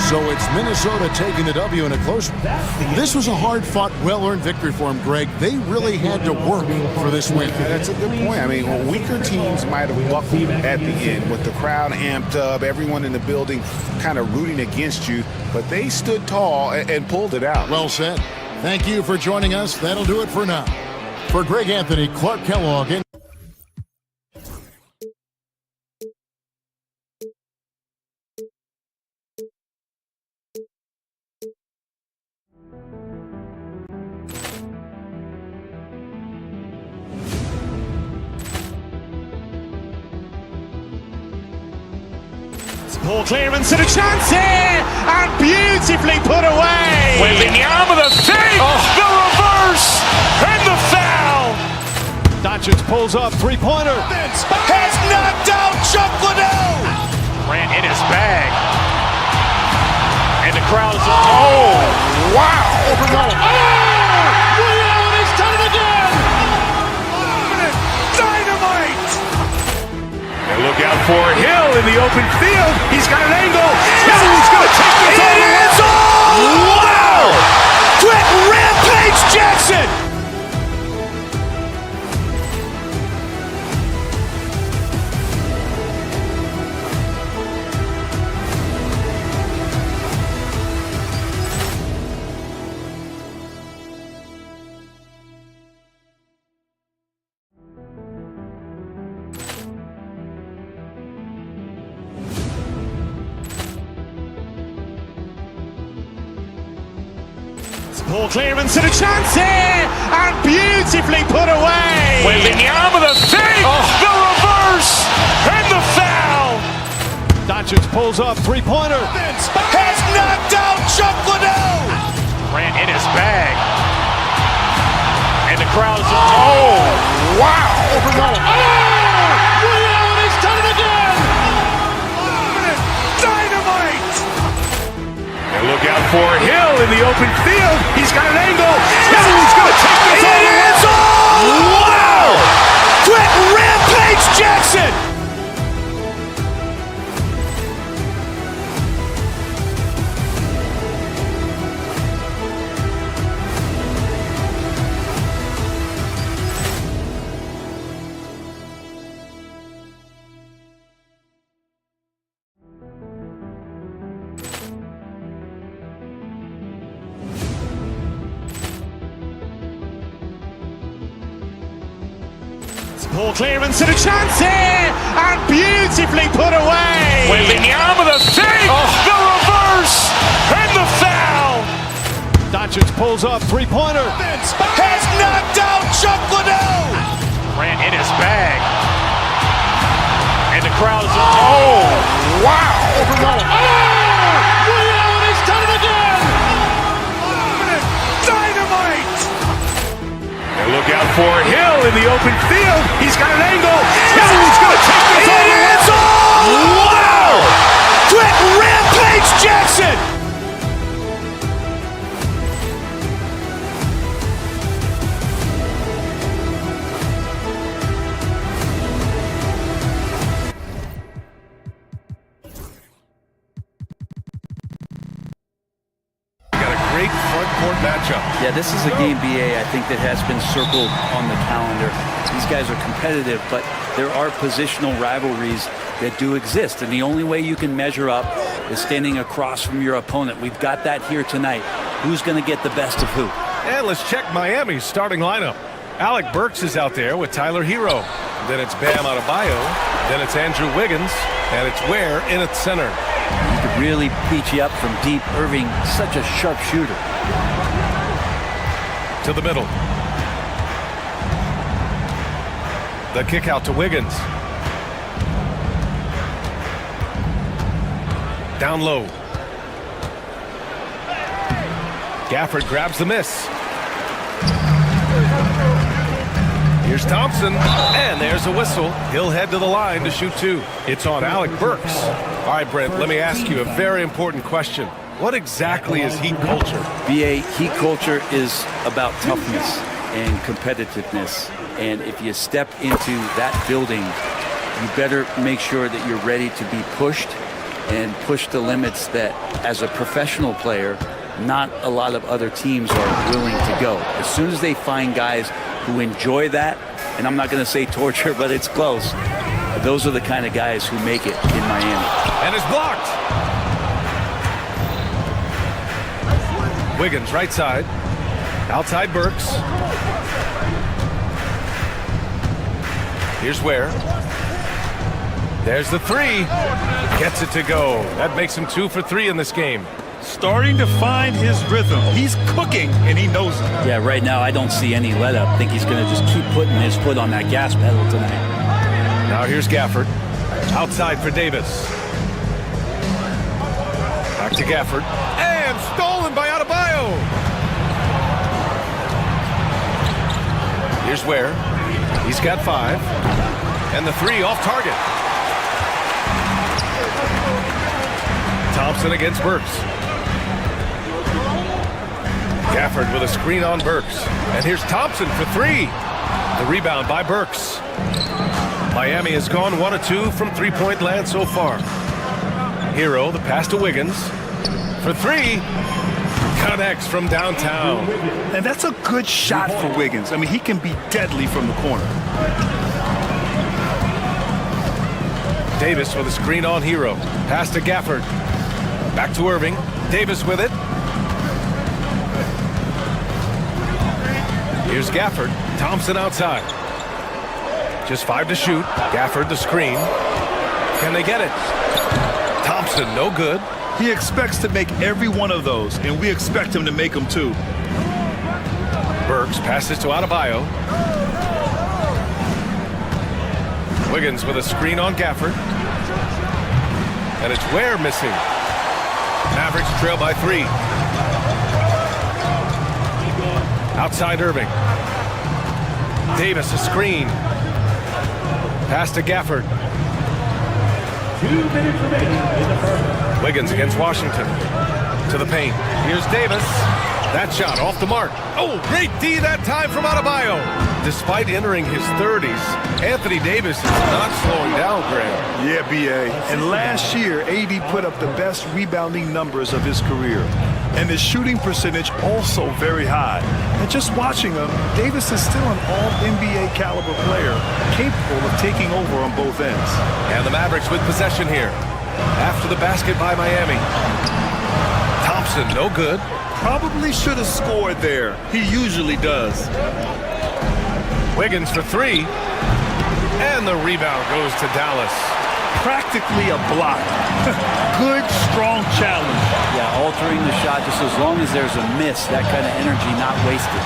So it's Minnesota taking the W in a close one. This was a hard-fought, well-earned victory for them, Greg. They really had to work for this win. That's a good point. I mean, weaker teams might have buckled at the end with the crowd amped up, everyone in the building kind of rooting against you, but they stood tall and pulled it out. Well said. Thank you for joining us. That'll do it for now. For Greg Anthony, Clark Kellogg, and Poor clearance and a chance here, and beautifully put away. Wembanyama the fake, the reverse, and the foul. Doncic pulls up, three-pointer. Has knocked out Chuck Liddell. Ran in his bag. And the crowd is, oh, wow. He's done it again. Dynamite. And look out for Hill in the open field. He's got an angle. Hill's going to take this all the way. Wow! Brett Rampage Jackson. Poor clearance and a chance here, and beautifully put away. Wembanyama the fake, the reverse, and the foul. Doncic pulls up, three-pointer. Has knocked out Chuck Liddell. Ran in his bag. And the crowd is, oh, wow. He's done it again. Dynamite. And look out for Hill in the open field. He's got an angle. Hill's going to take this all the way. Wow! Brett Rampage Jackson. Poor clearance and a chance here, and beautifully put away. Wembanyama the fake, the reverse, and the foul. Doncic pulls up, three-pointer. Has knocked out Chuck Liddell. Ran in his bag. And the crowd is, oh, wow. He's done it again. Dynamite. And look out for Hill in the open field. He's got an angle. Hill's going to take this all the way. Wow! Brett Rampage Jackson. Great front court matchup. Yeah, this is a game, BA, I think that has been circled on the calendar. These guys are competitive, but there are positional rivalries that do exist, and the only way you can measure up is standing across from your opponent. We've got that here tonight. Who's going to get the best of who? And let's check Miami's starting lineup. Alec Burks is out there with Tyler Hero. Then it's Bam Adebayo. Then it's Andrew Wiggins. And it's Ware in at center. He could really beat you up from deep. Irving, such a sharp shooter. To the middle. The kick out to Wiggins. Down low. Gafford grabs the miss. Here's Thompson, and there's a whistle. He'll head to the line to shoot 2. It's on Alec Burks. All right, Brent, let me ask you a very important question. What exactly is Heat culture? BA, Heat culture is about toughness and competitiveness. And if you step into that building, you better make sure that you're ready to be pushed and push the limits that, as a professional player, not a lot of other teams are willing to go. As soon as they find guys who enjoy that, and I'm not going to say torture, but it's close, those are the kind of guys who make it in Miami. And it's blocked. Wiggins, right side. Outside Burks. Here's Ware. There's the 3. Gets it to go. That makes him 2 for 3 in this game. Starting to find his rhythm. He's cooking, and he knows it. Yeah, right now I don't see any let up. I think he's going to just keep putting his foot on that gas pedal tonight. Now here's Gafford. Outside for Davis. Back to Gafford. And stolen by Adebayo. Here's Ware. He's got 5. And the 3 off target. Thompson against Burks. Gafford with a screen on Burks. And here's Thompson for 3. The rebound by Burks. Miami has gone 1 of 2 from three-point land so far. Hero, the pass to Wiggins. For 3. Connects from downtown. And that's a good shot for Wiggins. I mean, he can be deadly from the corner. Davis with a screen on Hero. Pass to Gafford. Back to Irving. Davis with it. Here's Gafford. Thompson outside. Just 5 to shoot. Gafford the screen. Can they get it? Thompson, no good. He expects to make every one of those, and we expect him to make them too. Burks passes to Adebayo. Wiggins with a screen on Gafford. And it's Ware missing. Mavericks trail by 3. Outside Irving. Davis a screen. Pass to Gafford. 2 minutes remaining in the first. Wiggins against Washington. To the paint. Here's Davis. That shot off the mark. Oh, great D that time from Adebayo. Despite entering his 30s, Anthony Davis is not slowing down, Graham. Yeah, B.A. And last year, AD put up the best rebounding numbers of his career. And his shooting percentage also very high. And just watching him, Davis is still an all-NBA caliber player, capable of taking over on both ends. And the Mavericks with possession here. After the basket by Miami. Thompson, no good. Probably should have scored there. He usually does. Wiggins for 3. And the rebound goes to Dallas. Practically a block. Good, strong challenge. Yeah, altering the shot just as long as there's a miss, that kind of energy not wasted.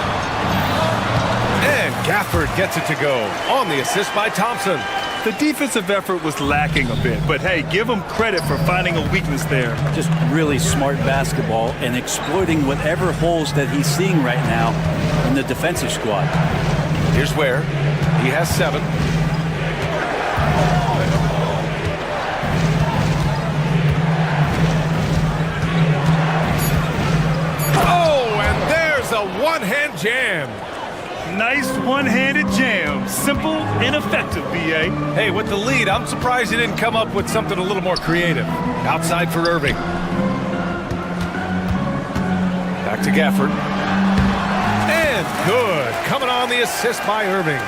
And Gafford gets it to go on the assist by Thompson. The defensive effort was lacking a bit, but hey, give him credit for finding a weakness there. Just really smart basketball and exploiting whatever holes that he's seeing right now in the defensive squad. Here's Ware. He has 7. Oh, and there's a one-hand jam. Nice one-handed jam. Simple and effective, B.A. Hey, with the lead, I'm surprised he didn't come up with something a little more creative. Outside for Irving. Back to Gafford. And good. Coming on the assist by Irving.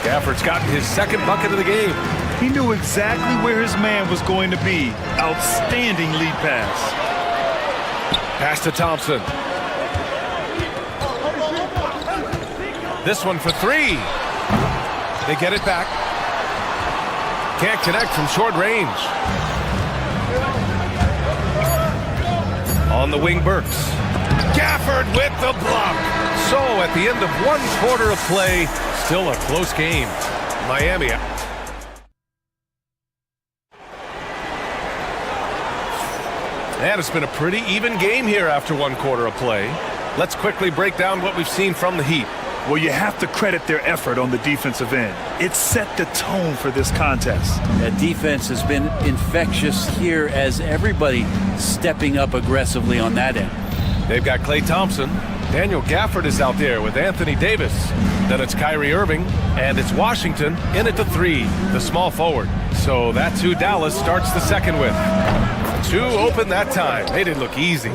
Gafford's gotten his 2nd bucket of the game. He knew exactly where his man was going to be. Outstanding lead pass. Pass to Thompson. This one for 3. They get it back. Can't connect from short range. On the wing, Burks. Gafford with the block. So at the end of 1 quarter of play, still a close game. Miami. And it's been a pretty even game here after 1 quarter of play. Let's quickly break down what we've seen from the Heat. Well, you have to credit their effort on the defensive end. It set the tone for this contest. That defense has been infectious here as everybody stepping up aggressively on that end. They've got Klay Thompson. Daniel Gafford is out there with Anthony Davis. Then it's Kyrie Irving, and it's Washington in at the 3, the small forward. So that's who Dallas starts the second with. 2 open that time. They didn't look easy.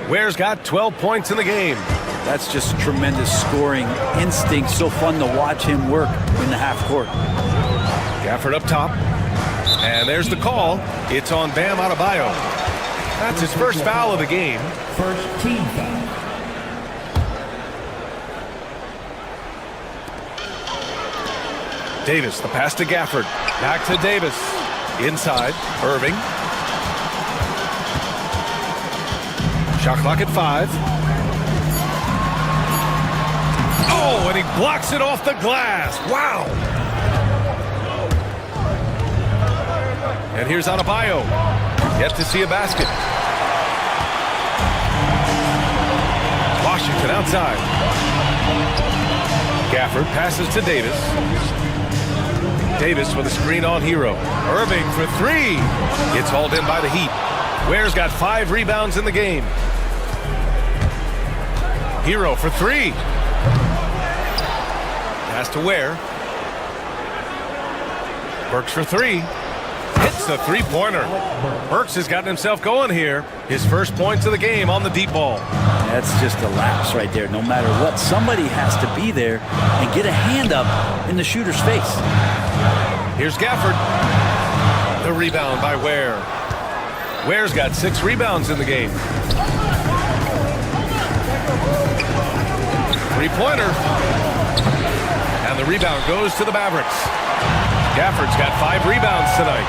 Ware's got 12 points in the game. That's just tremendous scoring instinct. So fun to watch him work in the half court. Gafford up top. And there's the call. It's on Bam Adebayo. That's his first foul of the game. First team foul. Davis, the pass to Gafford. Back to Davis. Inside, Irving. Shot clock at 5. Oh, and he blocks it off the glass. Wow. And here's Adebayo. Yet to see a basket. Washington outside. Gafford passes to Davis. Davis with a screen on Hero. Irving for 3. It's hauled in by the Heat. Ware's got 5 rebounds in the game. Hero for 3. Pass to Ware. Burks for 3. Hits the 3-pointer. Burks has gotten himself going here. His first points of the game on the deep ball. That's just a lapse right there. No matter what, somebody has to be there and get a hand up in the shooter's face. Here's Gafford. The rebound by Ware. Ware's got 6 rebounds in the game. 3-pointer. And the rebound goes to the Mavericks. Gafford's got 5 rebounds tonight.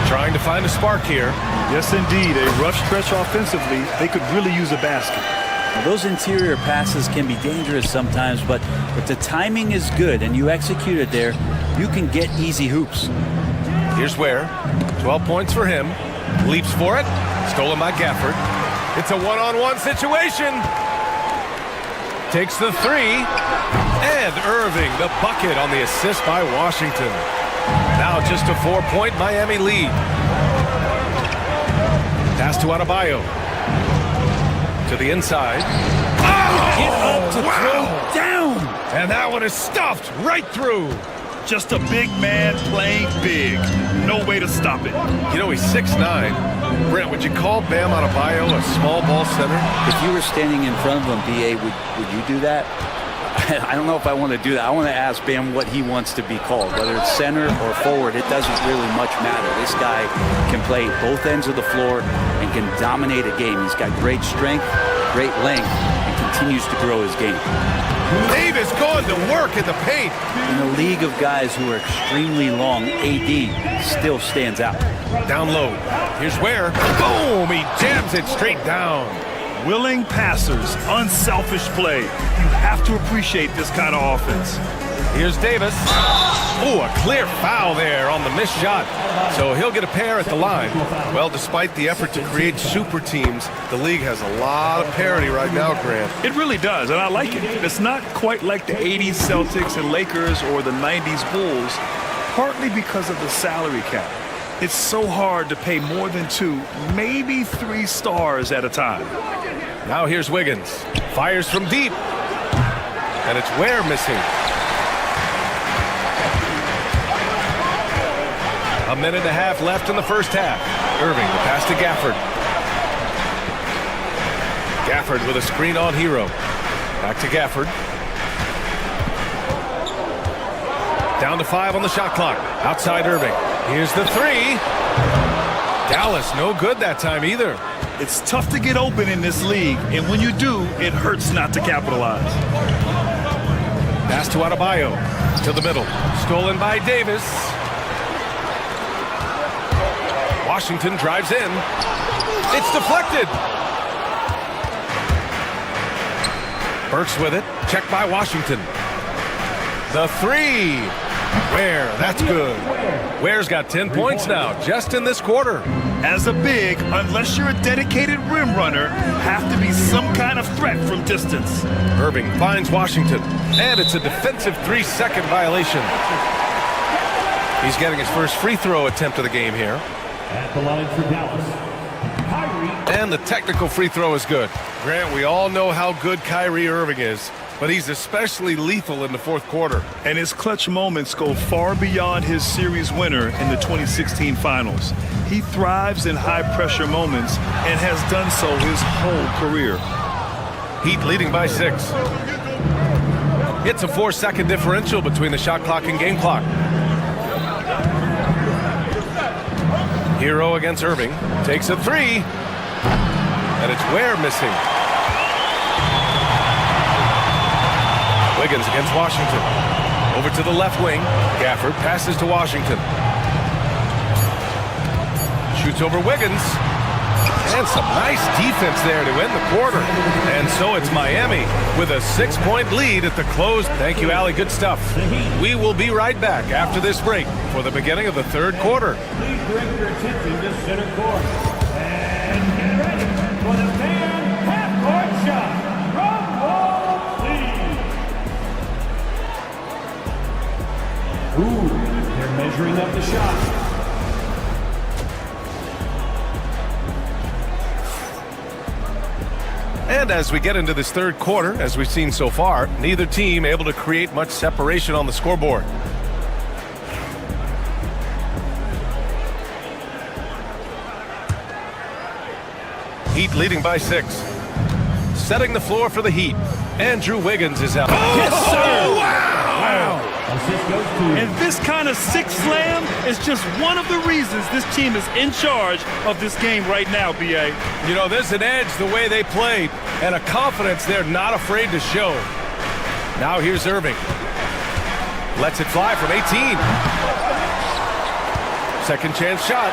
Trying to find a spark here. Yes, indeed. A rough stretch offensively. They could really use a basket. Those interior passes can be dangerous sometimes, but if the timing is good and you execute it there, you can get easy hoops. Here's Ware. 12 points for him. Leaps for it. Stolen by Gafford. It's a one-on-one situation. Takes the 3. And Irving, the bucket on the assist by Washington. Now just a 4-point Miami lead. Pass to Adebayo. To the inside. Oh! Get up to throw down. And that one is stuffed right through. Just a big man playing big. No way to stop it. You know, he's 6'9". Brent, would you call Bam Adebayo a small ball center? If you were standing in front of him, B.A., would you do that? I don't know if I want to do that. I want to ask Bam what he wants to be called, whether it's center or forward. It doesn't really much matter. This guy can play both ends of the floor and can dominate a game. He's got great strength, great length, and continues to grow his game. Davis going to work in the paint. In a league of guys who are extremely long, AD still stands out. Down low. Here's Ware. Boom! He jams it straight down. Willing passers, unselfish play. You have to appreciate this kind of offense. Here's Davis. Oh, a clear foul there on the missed shot. So he'll get a pair at the line. Well, despite the effort to create super teams, the league has a lot of parity right now, Grant. It really does, and I like it. It's not quite like the 80s Celtics and Lakers or the 90s Bulls, partly because of the salary cap. It's so hard to pay more than 2, maybe 3 stars at a time. Now here's Wiggins. Fires from deep. And it's Ware missing. A minute and a half left in the first half. Irving, the pass to Gafford. Gafford with a screen on Hero. Back to Gafford. Down to 5 on the shot clock. Outside Irving. Here's the 3. Dallas, no good that time either. It's tough to get open in this league, and when you do, it hurts not to capitalize. Pass to Adebayo. To the middle. Stolen by Davis. Washington drives in. It's deflected. Burks with it. Checked by Washington. The 3. Ware, that's good. Ware's got 10 points now, just in this quarter. As a big, unless you're a dedicated rim runner, have to be some kind of threat from distance. Irving finds Washington, and it's a defensive 3-second violation. He's getting his first free throw attempt of the game here. At the line for Dallas, Kyrie. And the technical free throw is good. Grant, we all know how good Kyrie Irving is, but he's especially lethal in the fourth quarter. And his clutch moments go far beyond his series winner in the 2016 finals. He thrives in high-pressure moments and has done so his whole career. Heat leading by 6. It's a 4-second differential between the shot clock and game clock. Hero against Irving. Takes a 3. And it's Ware missing. Wiggins against Washington. Over to the left wing. Gafford passes to Washington. Shoots over Wiggins. And some nice defense there to end the quarter. And so it's Miami with a 6-point lead at the close. Thank you, Allie. Good stuff. We will be right back after this break for the beginning of the third quarter. Please direct your attention to center court. And get ready for the fan half-court shot from Wall, please. Ooh, they're measuring up the shot. And as we get into this third quarter, as we've seen so far, neither team able to create much separation on the scoreboard. Heat leading by 6. Setting the floor for the Heat. Andrew Wiggins is out. Yes, sir! Wow! And this kind of six slam is just one of the reasons this team is in charge of this game right now, B.A. You know, there's an edge the way they play and a confidence they're not afraid to show. Now here's Irving. Lets it fly from 18. Second chance shot.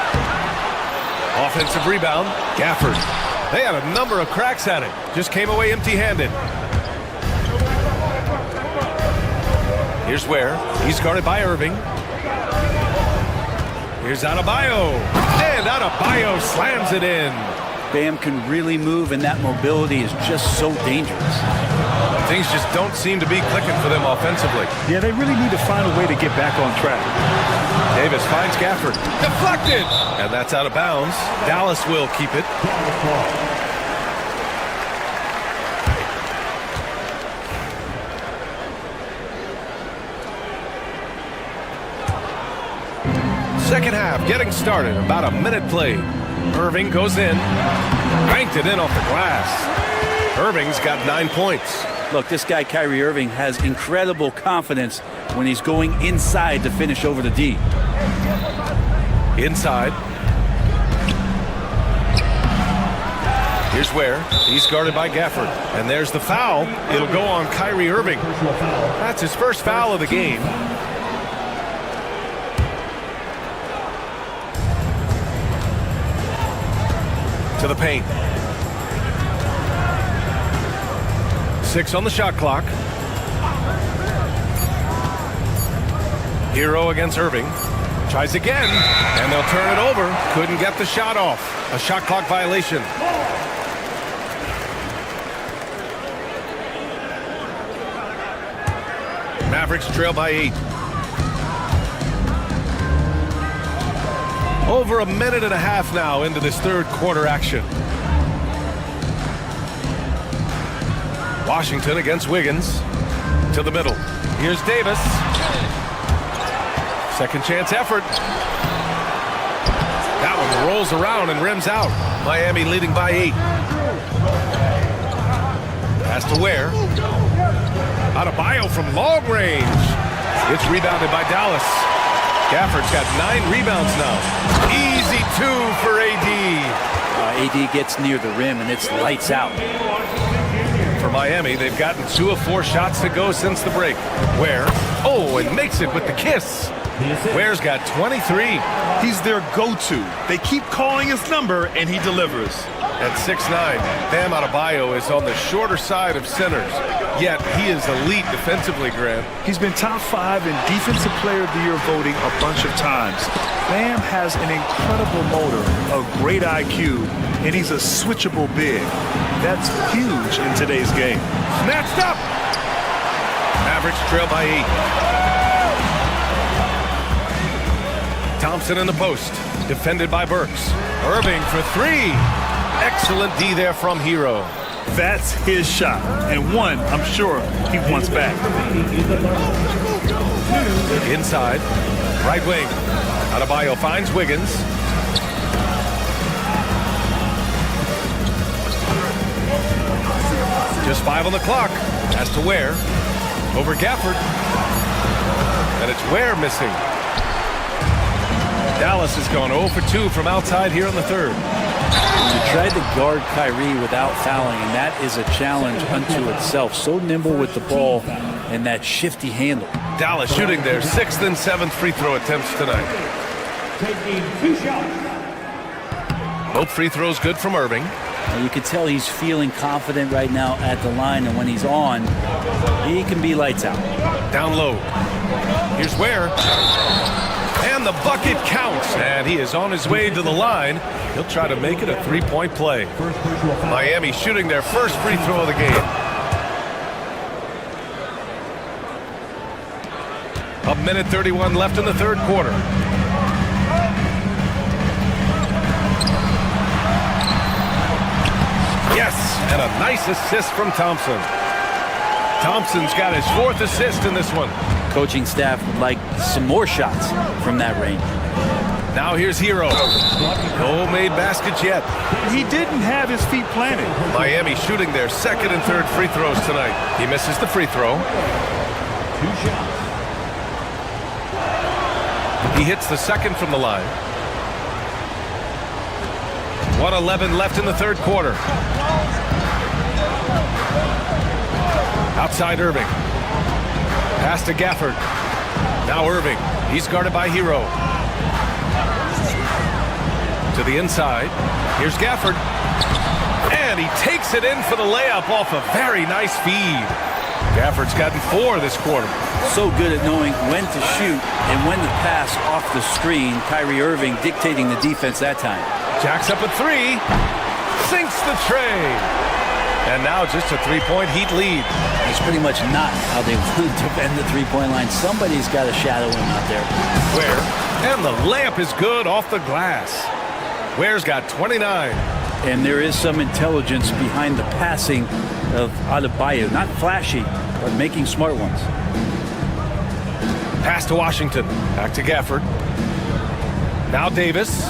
Offensive rebound. Gafford. They had a number of cracks at it. Just came away empty-handed. Here's Ware. He's guarded by Irving. Here's Adebayo. And Adebayo slams it in. Bam can really move, and that mobility is just so dangerous. Things just don't seem to be clicking for them offensively. Yeah, they really need to find a way to get back on track. Davis finds Gafford. Deflected! And that's out of bounds. Dallas will keep it. Second half getting started. About a minute played. Irving goes in. Banked it in off the glass. Irving's got 9 points. Look, this guy, Kyrie Irving, has incredible confidence when he's going inside to finish over the D. Inside. Here's Ware. He's guarded by Gafford. And there's the foul. It'll go on Kyrie Irving. That's his first foul of the game. To the paint. 6 on the shot clock. Hero against Irving. Tries again, and they'll turn it over. Couldn't get the shot off. A shot clock violation. Mavericks trail by 8. Over a minute and a half now into this third quarter action. Washington against Wiggins. To the middle. Here's Davis. Second chance effort. That one rolls around and rims out. Miami leading by 8. Pass to Ware. Adebayo from long range. It's rebounded by Dallas. Gafford's got 9 rebounds now. Easy 2 for AD. AD gets near the rim, and it's lights out. For Miami, they've gotten 2 of 4 shots to go since the break. Ware, and makes it with the kiss. Ware's got 23. He's their go-to. They keep calling his number, and he delivers. At 6'9", Bam Adebayo is on the shorter side of centers, yet he is elite defensively, Grant. He's been top 5 in Defensive Player of the Year voting a bunch of times. Bam has an incredible motor, a great IQ, and he's a switchable big. That's huge in today's game. Snatched up! Mavericks trail by 8. Thompson in the post, defended by Burks. Irving for 3. Excellent D there from Hero. That's his shot, and one I'm sure he wants back. Inside, right wing. Adebayo finds Wiggins. Just 5 on the clock. As to Ware. Over Gafford. And it's Ware missing. Dallas has gone 0 for 2 from outside here in the third. He tried to guard Kyrie without fouling, and that is a challenge unto itself. So nimble with the ball and that shifty handle. Dallas shooting their 6th and 7th free throw attempts tonight. Taking 2 shots. Both free throws good from Irving. And you can tell he's feeling confident right now at the line, and when he's on, he can be lights out. Down low. Here's Ware. And the bucket counts. And he is on his way to the line. He'll try to make it a 3-point play. Miami shooting their first free throw of the game. A minute 31 left in the third quarter. Yes, and a nice assist from Thompson. Thompson's got his 4th assist in this one. Coaching staff would like some more shots from that range. Now here's Hero. No made baskets yet. He didn't have his feet planted. Miami shooting their 2nd and 3rd free throws tonight. He misses the free throw. 2 shots. He hits the 2nd from the line. 1:11 left in the third quarter. Outside Irving. Pass to Gafford. Now Irving. He's guarded by Hero. To the inside. Here's Gafford. And he takes it in for the layup off a very nice feed. Gafford's gotten 4 this quarter. So good at knowing when to shoot and when to pass off the screen. Kyrie Irving dictating the defense that time. Jacks up a 3. Sinks the tray. And now just a 3-point Heat lead. That's pretty much not how they want to defend the three-point line. Somebody's got to shadow him out there. Ware. And the layup is good off the glass. Ware's got 29. And there is some intelligence behind the passing of Adebayo. Not flashy, but making smart ones. Pass to Washington. Back to Gafford. Now Davis.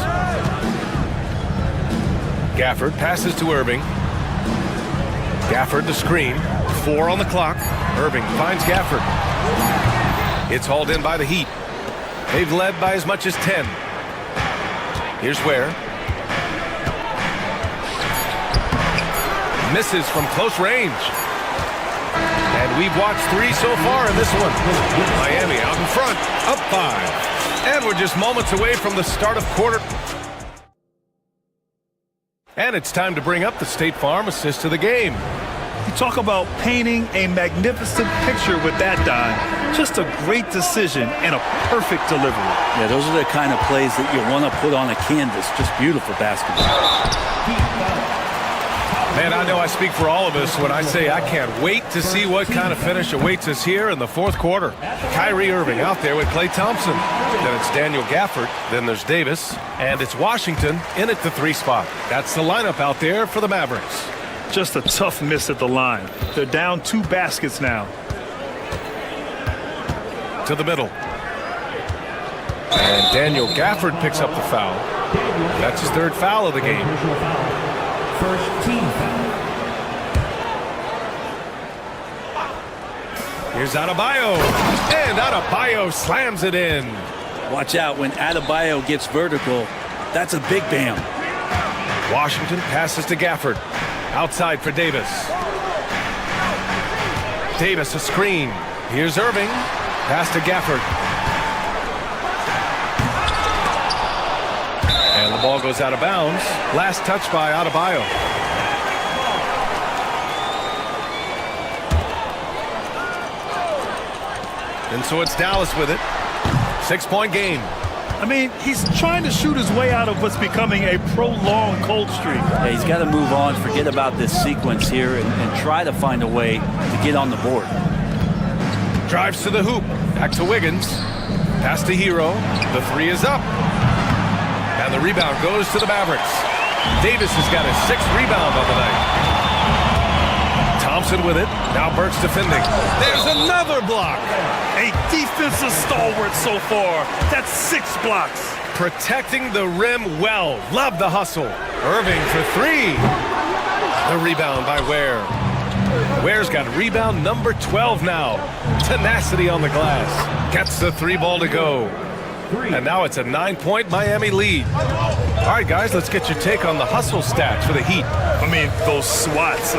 Gafford passes to Irving. Gafford the screen. 4 on the clock. Irving finds Gafford. It's hauled in by the Heat. They've led by as much as 10. Here's Ware. Misses from close range. And we've watched 3 so far in this one. Miami out in front, up 5. And we're just moments away from the start of quarter. And it's time to bring up the State Farm assist of the game. You talk about painting a magnificent picture with that dime. Just a great decision and a perfect delivery. Yeah, those are the kind of plays that you want to put on a canvas. Just beautiful basketball. Man, I know I speak for all of us when I say I can't wait to see what kind of finish awaits us here in the fourth quarter. Kyrie Irving out there with Klay Thompson. Then it's Daniel Gafford. Then there's Davis. And it's Washington in at the 3 spot. That's the lineup out there for the Mavericks. Just a tough miss at the line. They're down 2 baskets now. To the middle. And Daniel Gafford picks up the foul. That's his 3rd foul of the game. First team foul. Here's Adebayo. And Adebayo slams it in. Watch out when Adebayo gets vertical. That's a big bam. Washington passes to Gafford. Outside for Davis. Davis a screen. Here's Irving. Pass to Gafford. And ball goes out of bounds. Last touch by Adebayo. And so it's Dallas with it. 6-point game. I mean, he's trying to shoot his way out of what's becoming a prolonged cold streak. Yeah, he's got to move on, forget about this sequence here, and try to find a way to get on the board. Drives to the hoop. Back to Wiggins. Pass to Hero. The three is up. And the rebound goes to the Mavericks. Davis has got his 6th rebound on the night. Thompson with it. Now Burks defending. There's another block. A defensive stalwart so far. That's 6 blocks. Protecting the rim well. Love the hustle. Irving for 3. The rebound by Ware. Ware's got rebound number 12 now. Tenacity on the glass. Gets the 3 ball to go. And now it's a 9-point Miami lead. All right, guys, let's get your take on the hustle stats for the Heat. I mean, those swats,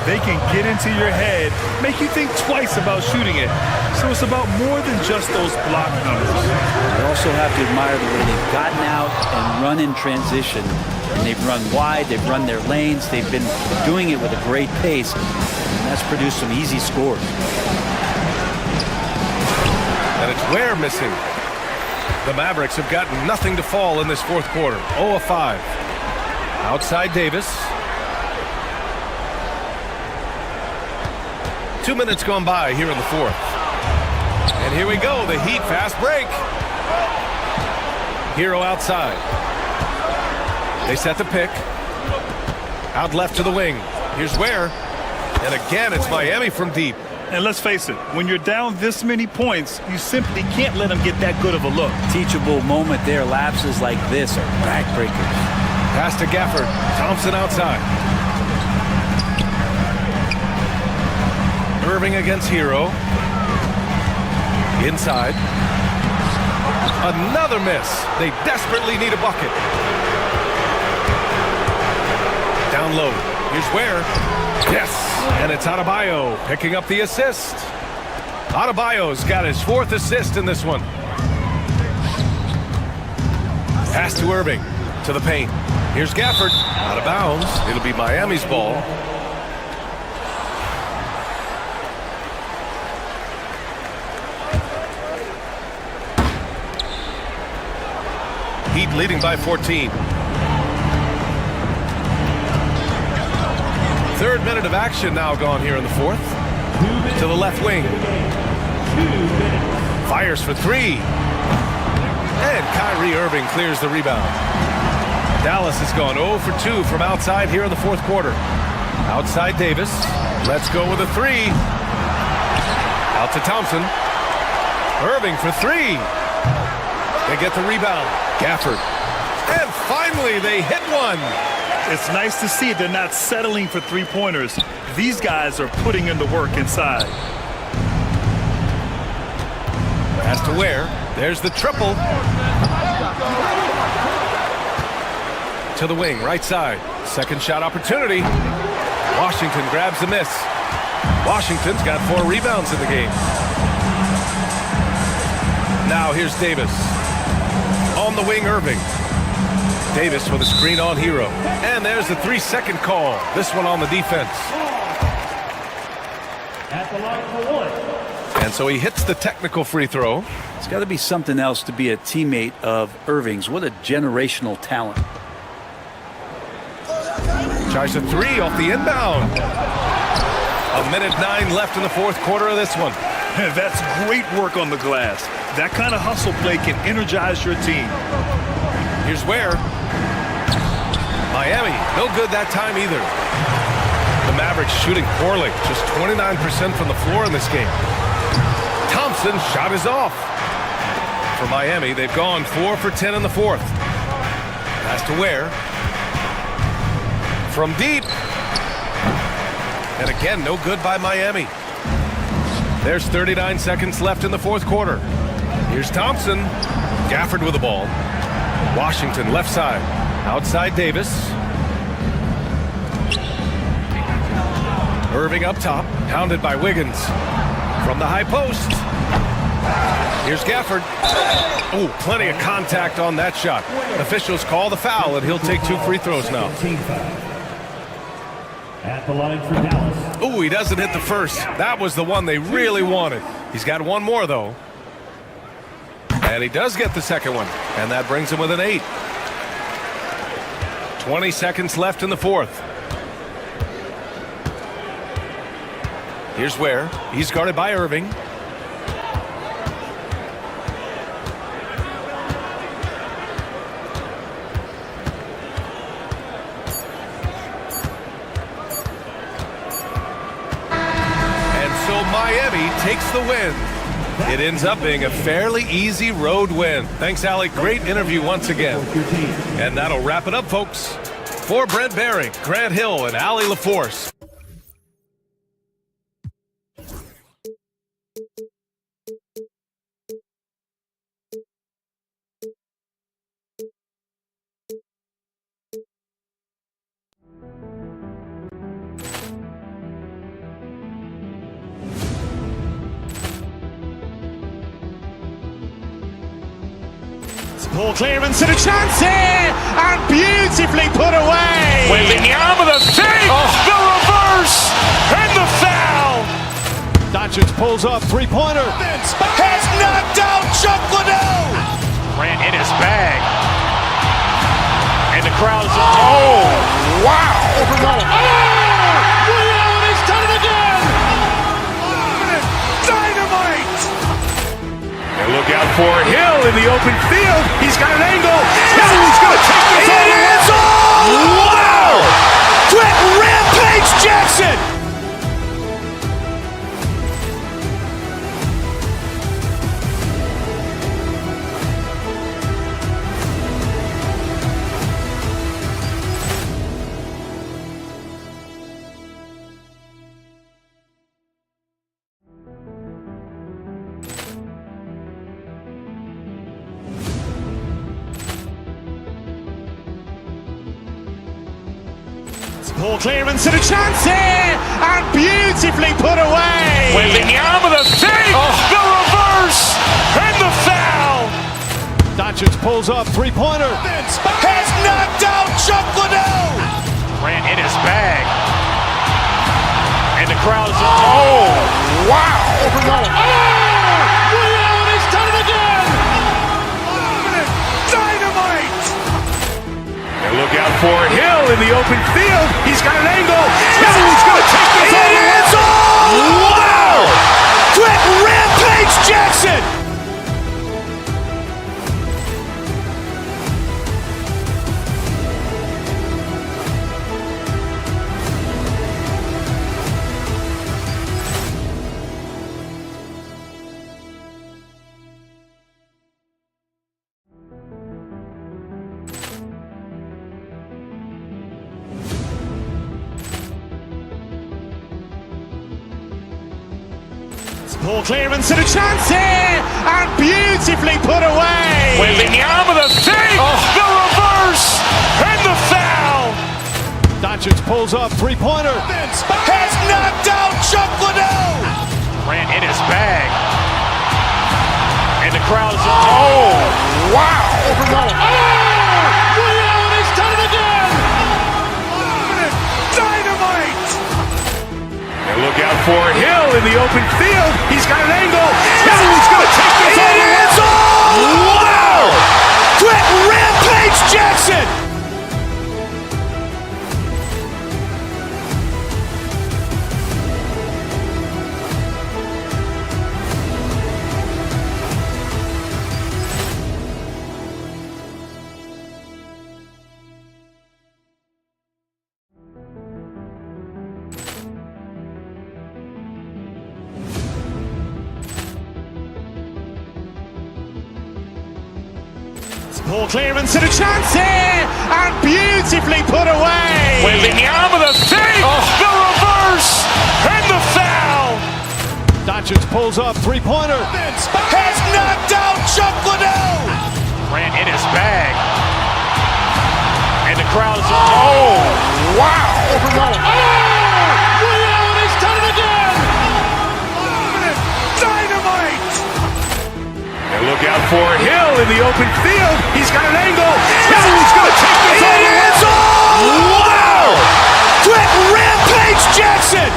they can get into your head, make you think twice about shooting it. So it's about more than just those block numbers. You also have to admire the way they've gotten out and run in transition. And they've run wide, they've run their lanes, they've been doing it with a great pace. And that's produced some easy scores. And it's Ware missing. The Mavericks have gotten nothing to fall in this 4th quarter. 0 of 5. Outside Davis. 2 minutes gone by here in the 4th. And here we go, the Heat fast break. Hero outside. They set the pick. Out left to the wing. Here's Ware. And again, it's Miami from deep. And let's face it, when you're down this many points, you simply can't let them get that good of a look. Teachable moment there. Lapses like this are backbreakers. Pass to Gafford. Thompson outside. Irving against Hero. Inside. Another miss. They desperately need a bucket. Down low. Here's Ware. Yes, and it's Adebayo picking up the assist. Adebayo's got his 4th assist in this one. Pass to Irving, to the paint. Here's Gafford, out of bounds. It'll be Miami's ball. Heat leading by 14. 3rd minute of action now gone here in the 4th. To the left wing. Fires for 3. And Kyrie Irving clears the rebound. Dallas has gone 0 for 2 from outside here in the 4th quarter. Outside Davis. Let's go with a 3. Out to Thompson. Irving for 3. They get the rebound. Gafford. And finally they hit one. It's nice to see they're not settling for 3-pointers. These guys are putting in the work inside. Pass to Ware. There's the triple. To the wing, right side. Second shot opportunity. Washington grabs the miss. Washington's got 4 rebounds in the game. Now here's Davis. On the wing, Irving. Davis with a screen on Hero. And there's the 3-second call. This one on the defense. At the line for 1. And so he hits the technical free throw. It's got to be something else to be a teammate of Irving's. What a generational talent. Tries a 3 off the inbound. 1:09 left in the 4th quarter of this one. That's great work on the glass. That kind of hustle play can energize your team. Here's Ware. Miami, no good that time either. The Mavericks shooting poorly, just 29% from the floor in this game. Thompson shot is off. For Miami, they've gone 4 for 10 in the 4th. Pass to Ware. From deep. And again, no good by Miami. There's 39 seconds left in the 4th quarter. Here's Thompson. Gafford with the ball. Washington left side. Outside Davis. Irving up top. Pounded by Wiggins. From the high post. Here's Gafford. Oh, plenty of contact on that shot. Officials call the foul, and he'll take 2 free throws now. At the line for Dallas. Oh, he doesn't hit the first. That was the one they really wanted. He's got one more, though. And he does get the second one, and that brings him with an 8. 20 seconds left in the fourth. Here's Ware. He's guarded by Irving. Miami takes the win. It ends up being a fairly easy road win. Thanks, Allie. Great interview once again. And that'll wrap it up, folks. For Brent Baring, Grant Hill, and Allie LaForce. Ball clearance and a chance here, and beautifully put away. Wembanyama the fake, the reverse, and the foul. Doncic pulls up, three-pointer. Has knocked out Chuck Liddell. Grant in his bag. And the crowd is, oh, wow. Allen has done it again. Dynamite. And look out for Hill in the open field. He's got an angle. He's going to take this all the way. Wow. Quick Rampage Jackson. Ball clearance and a chance here, and beautifully put away. Wembanyama the fake, the reverse, and the foul. Doncic pulls up, three-pointer. Has knocked out Chuck Liddell. Grant in his bag. And the crowd is, oh, wow. Allen has done it again. Dynamite. And look out for Hill in the open field. He's got an angle. He's going to take this all the way. Wow. Quick Rampage Jackson. Ball clearance and a chance here, and beautifully put away. Wembanyama the fake, the reverse, and the foul. Doncic pulls up, three-pointer. Has knocked out Chuck Liddell. Grant in his bag. And the crowd is, oh, wow. Allen has done it again. Dynamite. And look out for Hill in the open field. He's got an angle. He's going to take this all the way. Wow. Quick Rampage Jackson. Ball clearance and a chance here, and beautifully put away. Wembanyama the fake, the reverse, and the foul. Doncic pulls up, three-pointer. Has knocked out Chuck Liddell. Grant in his bag. And the crowd is, oh, wow. Allen has done it again. Dynamite. out for Hill in the open field. He's got an angle. Hill's going to take this all the way. Wow! Threat Rampage Jackson!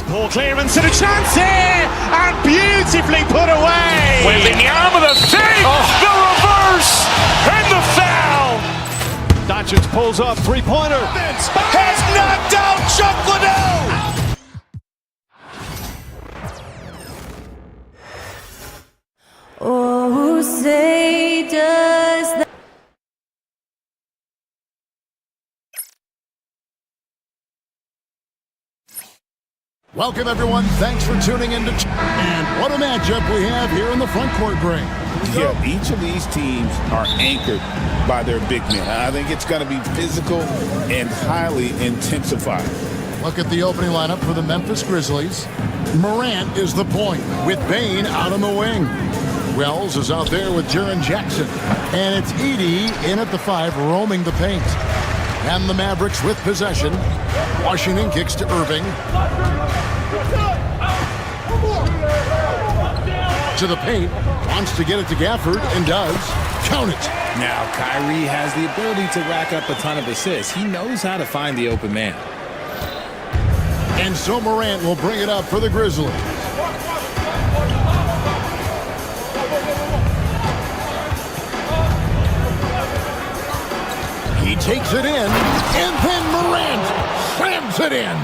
Poor clearance and a chance here, and beautifully put away. Wembanyama the fake, the reverse, and the foul. Doncic pulls up, three-pointer. Has knocked out Chuck Liddell. Oh, say does that. Welcome, everyone. Thanks for tuning in to... And what a matchup we have here in the front court, Greg. Yeah, each of these teams are anchored by their big men. I think it's going to be physical and highly intensified. Look at the opening lineup for the Memphis Grizzlies. Morant is the point, with Bane out on the wing. Wells is out there with Jaren Jackson. And it's Edey in at the 5, roaming the paint. And the Mavericks with possession. Washington kicks to Irving. To the paint, wants to get it to Gafford, and does. Count it. Now, Kyrie has the ability to rack up a ton of assists. He knows how to find the open man. And so Morant will bring it up for the Grizzlies. He takes it in, and then Morant slams it in.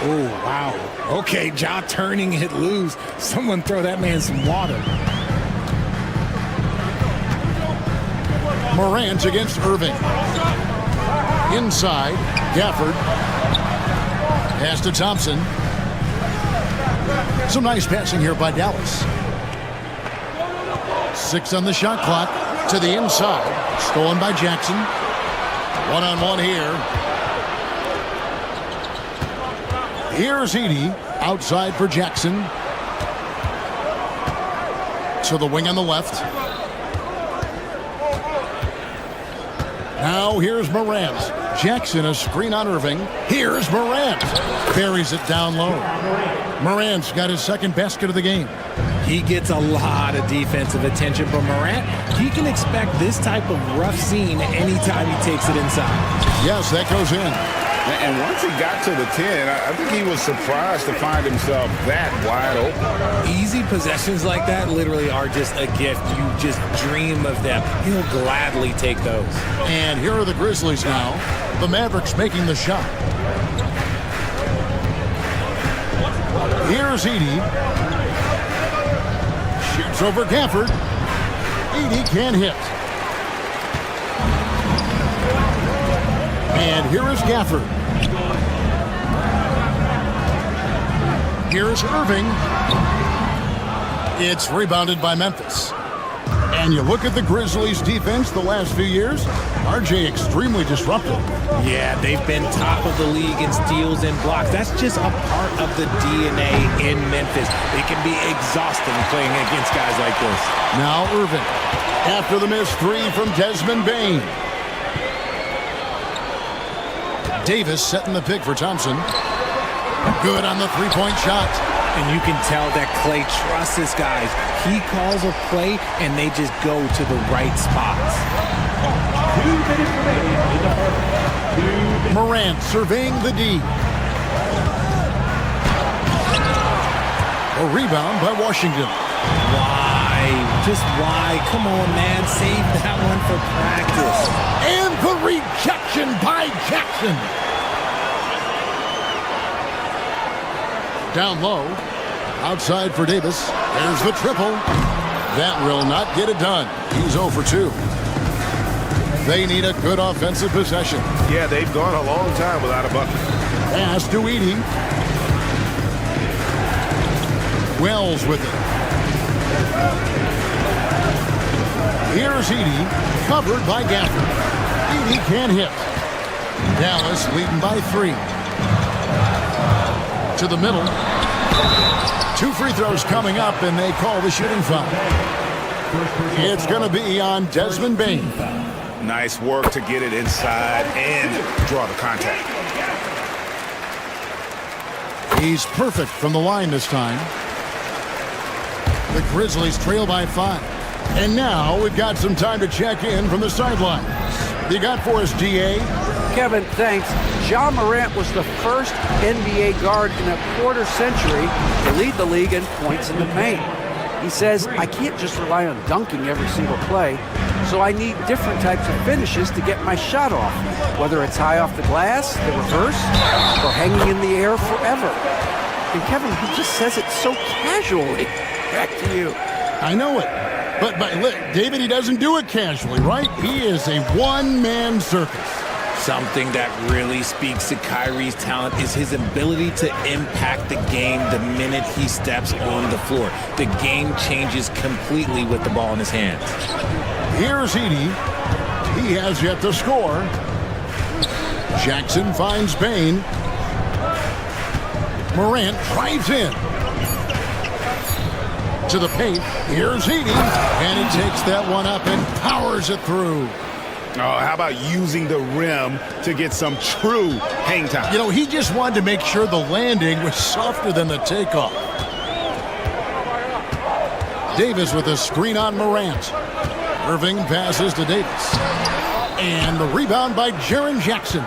Oh, wow. Okay, Ja turning it loose. Someone throw that man some water. Morant against Irving. Inside, Gafford. Pass to Thompson. Some nice passing here by Dallas. 6 on the shot clock. To the inside. Stolen by Jackson. One-on-one here. Here's Edey. Outside for Jackson. To the wing on the left. Now here's Morant. Jackson a screen on Irving. Here's Morant. Buries it down low. Morant's got his second basket of the game. He gets a lot of defensive attention from Morant. He can expect this type of rough scene anytime he takes it inside. Yes, that goes in. And once he got to the 10, I think he was surprised to find himself that wide open. Easy possessions like that literally are just a gift. You just dream of them. He'll gladly take those. And here are the Grizzlies now. The Mavericks making the shot. Here's Edey. Shoots over Gafford. Edey can't hit. And here is Gafford. Here's Irving. It's rebounded by Memphis. And you look at the Grizzlies' defense the last few years, RJ extremely disruptive. Yeah, they've been top of the league in steals and blocks. That's just a part of the DNA in Memphis. It can be exhausting playing against guys like this. Now Irving. After the missed 3 from Desmond Bane. Davis setting the pick for Thompson. Good on the three-point shot. And you can tell that Klay trusts his guys. He calls a play, and they just go to the right spots. 2 minutes remaining in the first. Morant surveying the D. A rebound by Washington. Why? Just why? Come on, man. Save that one for practice. And the rejection by Jackson. Down low. Outside for Davis. There's the triple. That will not get it done. He's 0 for 2. They need a good offensive possession. Yeah, they've gone a long time without a bucket. Pass to Edey. Wells with it. Here's Edey, covered by Gafford. Edey can't hit. Dallas leading by 3. To the middle. 2 free throws coming up, and they call the shooting foul. It's going to be on Desmond Bane. Nice work to get it inside and draw the contact. He's perfect from the line this time. The Grizzlies trail by 5. And now we've got some time to check in from the sidelines. You got for us, DA? Kevin, thanks. Ja Morant was the first NBA guard in a quarter century to lead the league in points in the paint. He says, I can't just rely on dunking every single play, so I need different types of finishes to get my shot off, whether it's high off the glass, the reverse, or hanging in the air forever. And Kevin, he just says it so casually. Back to you. I know it. But David, he doesn't do it casually, right? He is a one-man circus. Something that really speaks to Kyrie's talent is his ability to impact the game the minute he steps on the floor. The game changes completely with the ball in his hands. Here's Edey. He has yet to score. Jackson finds Bane. Morant drives in. To the paint. Here's Edey. And he takes that one up and powers it through. Oh, how about using the rim to get some true hang time? You know, he just wanted to make sure the landing was softer than the takeoff. Davis with a screen on Morant. Irving passes to Davis. And the rebound by Jaren Jackson.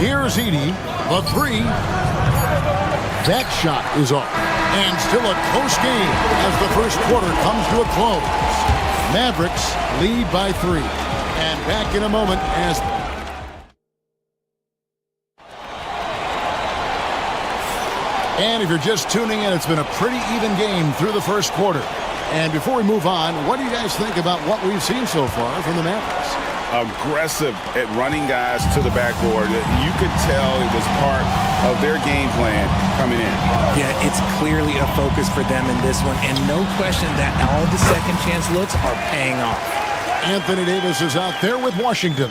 Here's Edey. The 3. That shot is off. And still a close game as the first quarter comes to a close. Mavericks lead by 3. And back in a moment as... And if you're just tuning in, it's been a pretty even game through the first quarter. And before we move on, what do you guys think about what we've seen so far from the Mavericks? Aggressive at running guys to the backboard. You could tell it was part of their game plan coming in. Yeah, it's clearly a focus for them in this one, and no question that all the second chance looks are paying off. Anthony Davis is out there with Washington.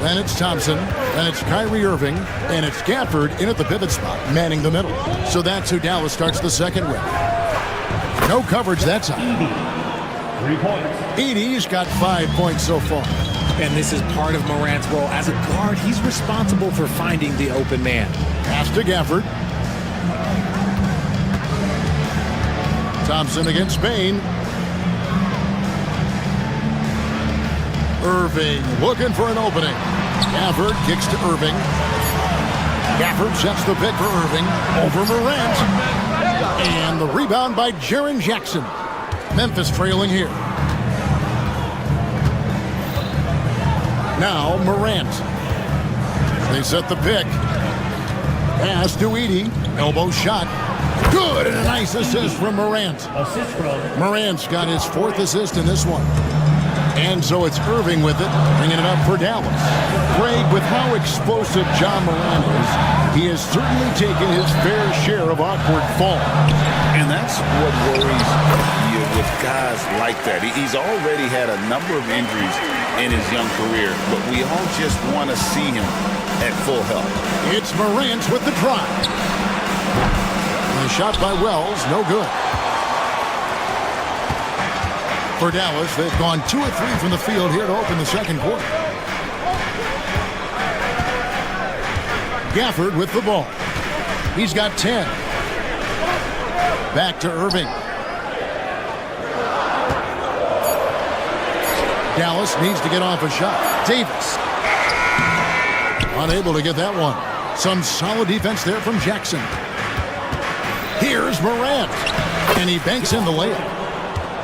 Then it's Thompson, then it's Kyrie Irving, and it's Gafford in at the pivot spot, manning the middle. So that's who Dallas starts the second with. No coverage that time. 3 points. Edey's got 5 points so far. And this is part of Morant's role. As a guard, he's responsible for finding the open man. Pass to Gafford. Thompson against Bane. Irving looking for an opening. Gafford kicks to Irving. Gafford sets the pick for Irving. Over Morant. And the rebound by Jaren Jackson. Memphis trailing here. Now Morant. They set the pick. Pass to Edey. Elbow shot. Good, and a nice assist from Morant. Morant's got his 4th assist in this one. And so it's Irving with it, bringing it up for Dallas. Greg, with how explosive Ja Morant is, he has certainly taken his fair share of awkward falls. And that's what worries you with guys like that. He's already had a number of injuries in his young career, but we all just want to see him at full health. It's Morant with the drive. The shot by Wells, no good. For Dallas, they've gone 2 of 3 from the field here to open the second quarter. Gafford with the ball. He's got 10. Back to Irving. Dallas needs to get off a shot. Davis. Unable to get that one. Some solid defense there from Jackson. Here's Morant. And he banks in the layup.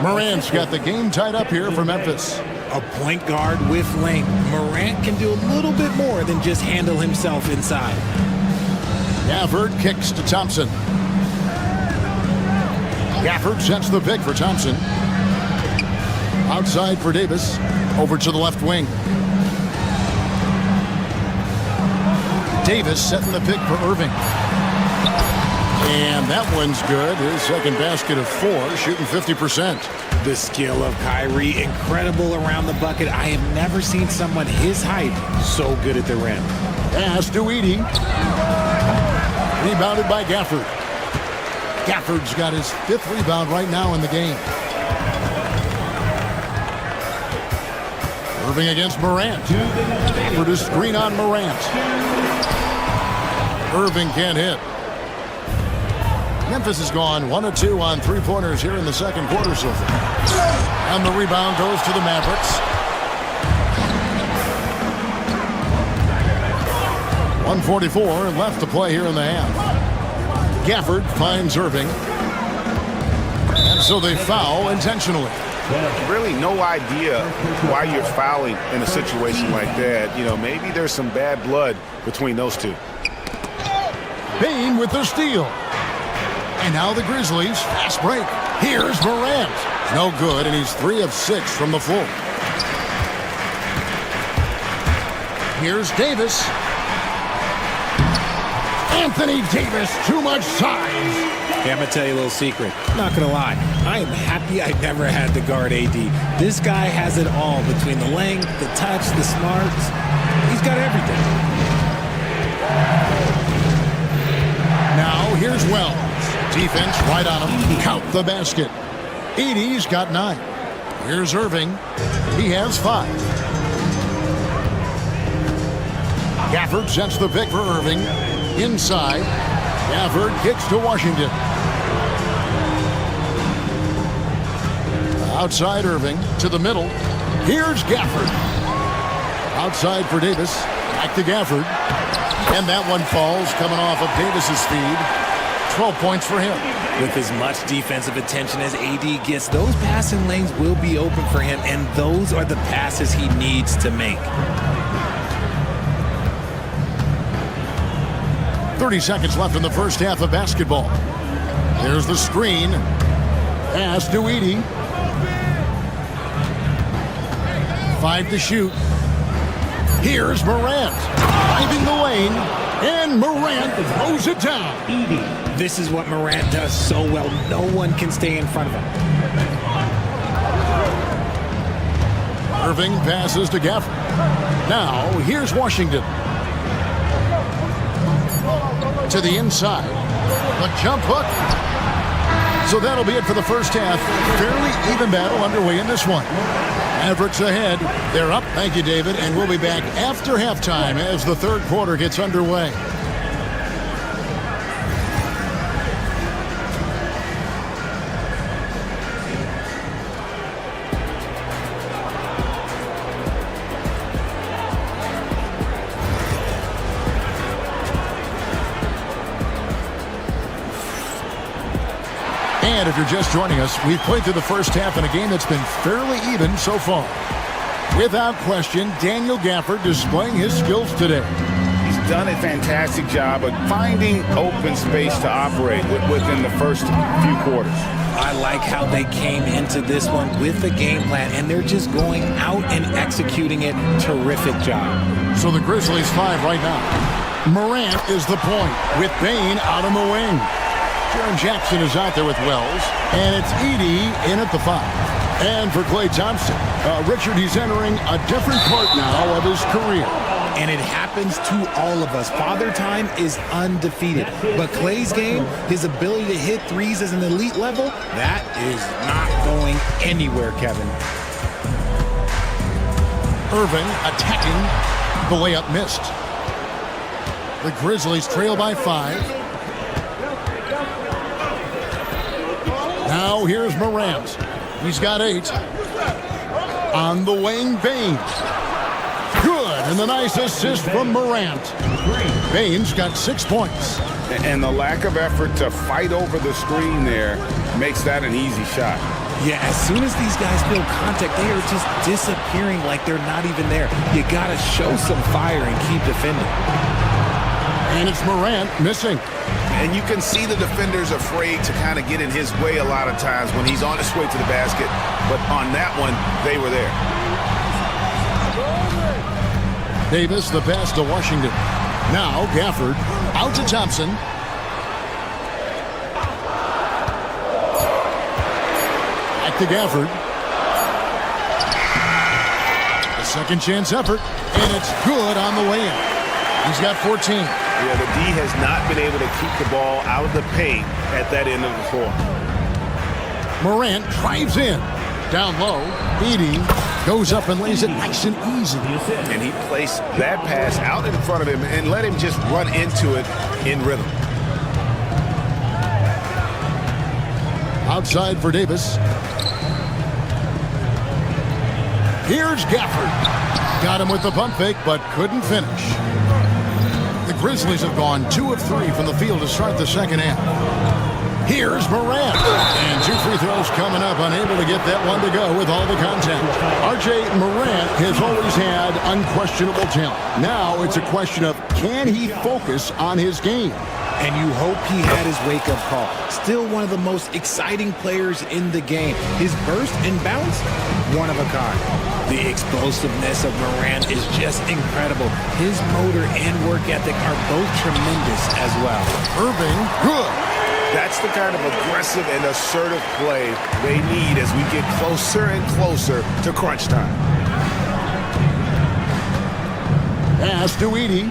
Morant's got the game tied up here for Memphis. A point guard with length. Morant can do a little bit more than just handle himself inside. Gafford kicks to Thompson. Gafford sets the pick for Thompson. Outside for Davis. Over to the left wing. Davis setting the pick for Irving. And that one's good. His second basket of 4, shooting 50%. The skill of Kyrie, incredible around the bucket. I have never seen someone his height so good at the rim. Pass to Edey. Rebounded by Gafford. Gafford's got his 5th rebound right now in the game. Irving against Morant. Gafford is screen on Morant. Irving can't hit. Memphis has gone 1 of 2 on 3-pointers here in the second quarter so far. And the rebound goes to the Mavericks. 1:44 left to play here in the half. Gafford finds Irving. And so they foul intentionally. Really no idea why you're fouling in a situation like that. You know, maybe there's some bad blood between those two. Bane with the steal. And now the Grizzlies, fast break. Here's Morant. No good, and he's 3 of 6 from the floor. Here's Davis. Anthony Davis, too much size. Hey, I'm going to tell you a little secret. I'm not going to lie. I am happy I never had to guard AD. This guy has it all between the length, the touch, the smarts. He's got everything. Now here's Wells. Defense right on him. Count the basket. Edey's got 9. Here's Irving. He has 5. Gafford sets the pick for Irving. Inside. Gafford kicks to Washington. Outside Irving to the middle. Here's Gafford. Outside for Davis. Back to Gafford. And that one falls coming off of Davis's feed. 12 points for him. With as much defensive attention as AD gets, those passing lanes will be open for him, and those are the passes he needs to make. 30 seconds left in the first half of basketball. There's the screen. Pass to Edey. 5 to shoot. Here's Morant. Finding the lane. And Morant throws it down. This is what Morant does so well. No one can stay in front of him. Irving passes to Gafford. Now, here's Washington. To the inside. The jump hook. So that'll be it for the first half. Fairly even battle underway in this one. Mavericks ahead. They're up. Thank you, David. And we'll be back after halftime as the third quarter gets underway. And if you're just joining us, we've played through the first half in a game that's been fairly even so far. Without question, Daniel Gafford displaying his skills today. He's done a fantastic job of finding open space to operate within the first few quarters. I like how they came into this one with a game plan, and they're just going out and executing it. Terrific job. So the Grizzlies 5 right now. Morant is the point with Bane out on the wing. Jaren Jackson is out there with Wells, and it's Edey in at the 5. And for Klay Thompson, Richard, he's entering a different part now of his career. And it happens to all of us. Father Time is undefeated. But Klay's game, his ability to hit threes as an elite level, that is not going anywhere, Kevin. Irving attacking. The layup missed. The Grizzlies trail by 5. Now here's Morant. He's got 8. On the wing, Bane. Good, and the nice assist from Morant. Bane's got 6 points. And the lack of effort to fight over the screen there makes that an easy shot. Yeah, as soon as these guys feel contact, they are just disappearing like they're not even there. You got to show some fire and keep defending. And it's Morant missing. And you can see the defenders afraid to kind of get in his way a lot of times when he's on his way to the basket. But on that one, they were there. Davis, the pass to Washington. Now Gafford out to Thompson. Back to Gafford. A second chance effort, and it's good on the way in. He's got 14. Yeah, the D has not been able to keep the ball out of the paint at that end of the floor. Morant drives in. Down low, Edey goes up and lays it nice and easy. And he placed that pass out in front of him and let him just run into it in rhythm. Outside for Davis. Here's Gafford. Got him with the pump fake, but couldn't finish. The Grizzlies have gone 2 of 3 from the field to start the second half. Here's Morant. And 2 free throws coming up, unable to get that one to go with all the contact. R.J. Morant has always had unquestionable talent. Now it's a question of, can he focus on his game? And you hope he had his wake-up call. Still one of the most exciting players in the game. His burst and bounce, one of a kind. The explosiveness of Morant is just incredible. His motor and work ethic are both tremendous as well. Irving, good. That's the kind of aggressive and assertive play they need as we get closer and closer to crunch time. Pass to Edey.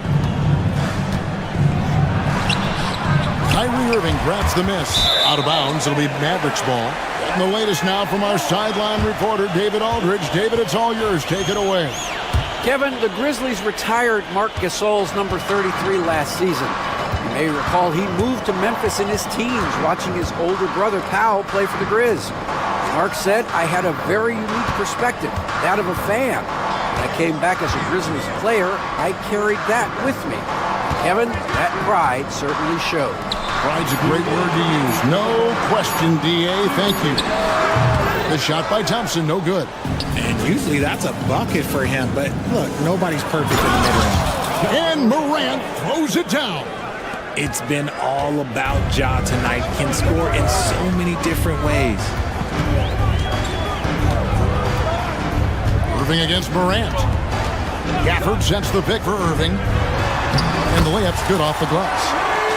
Kyrie Irving grabs the miss. Out of bounds, it'll be Mavericks ball. And the latest now from our sideline reporter, David Aldridge. David, it's all yours. Take it away. Kevin, the Grizzlies retired Marc Gasol's number 33 last season. You may recall he moved to Memphis in his teens, watching his older brother Powell play for the Grizz. Mark said, I had a very unique perspective, that of a fan. When I came back as a Grizzlies player, I carried that with me. Kevin, that pride certainly showed. Pride's a great word to use. No question, D.A. Thank you. The shot by Thompson, no good. And usually that's a bucket for him, but look, nobody's perfect in the mid-range. And Morant throws it down. It's been all about Ja tonight. Can score in so many different ways. Irving against Morant. Gafford sets the pick for Irving. And the layup's good off the glass.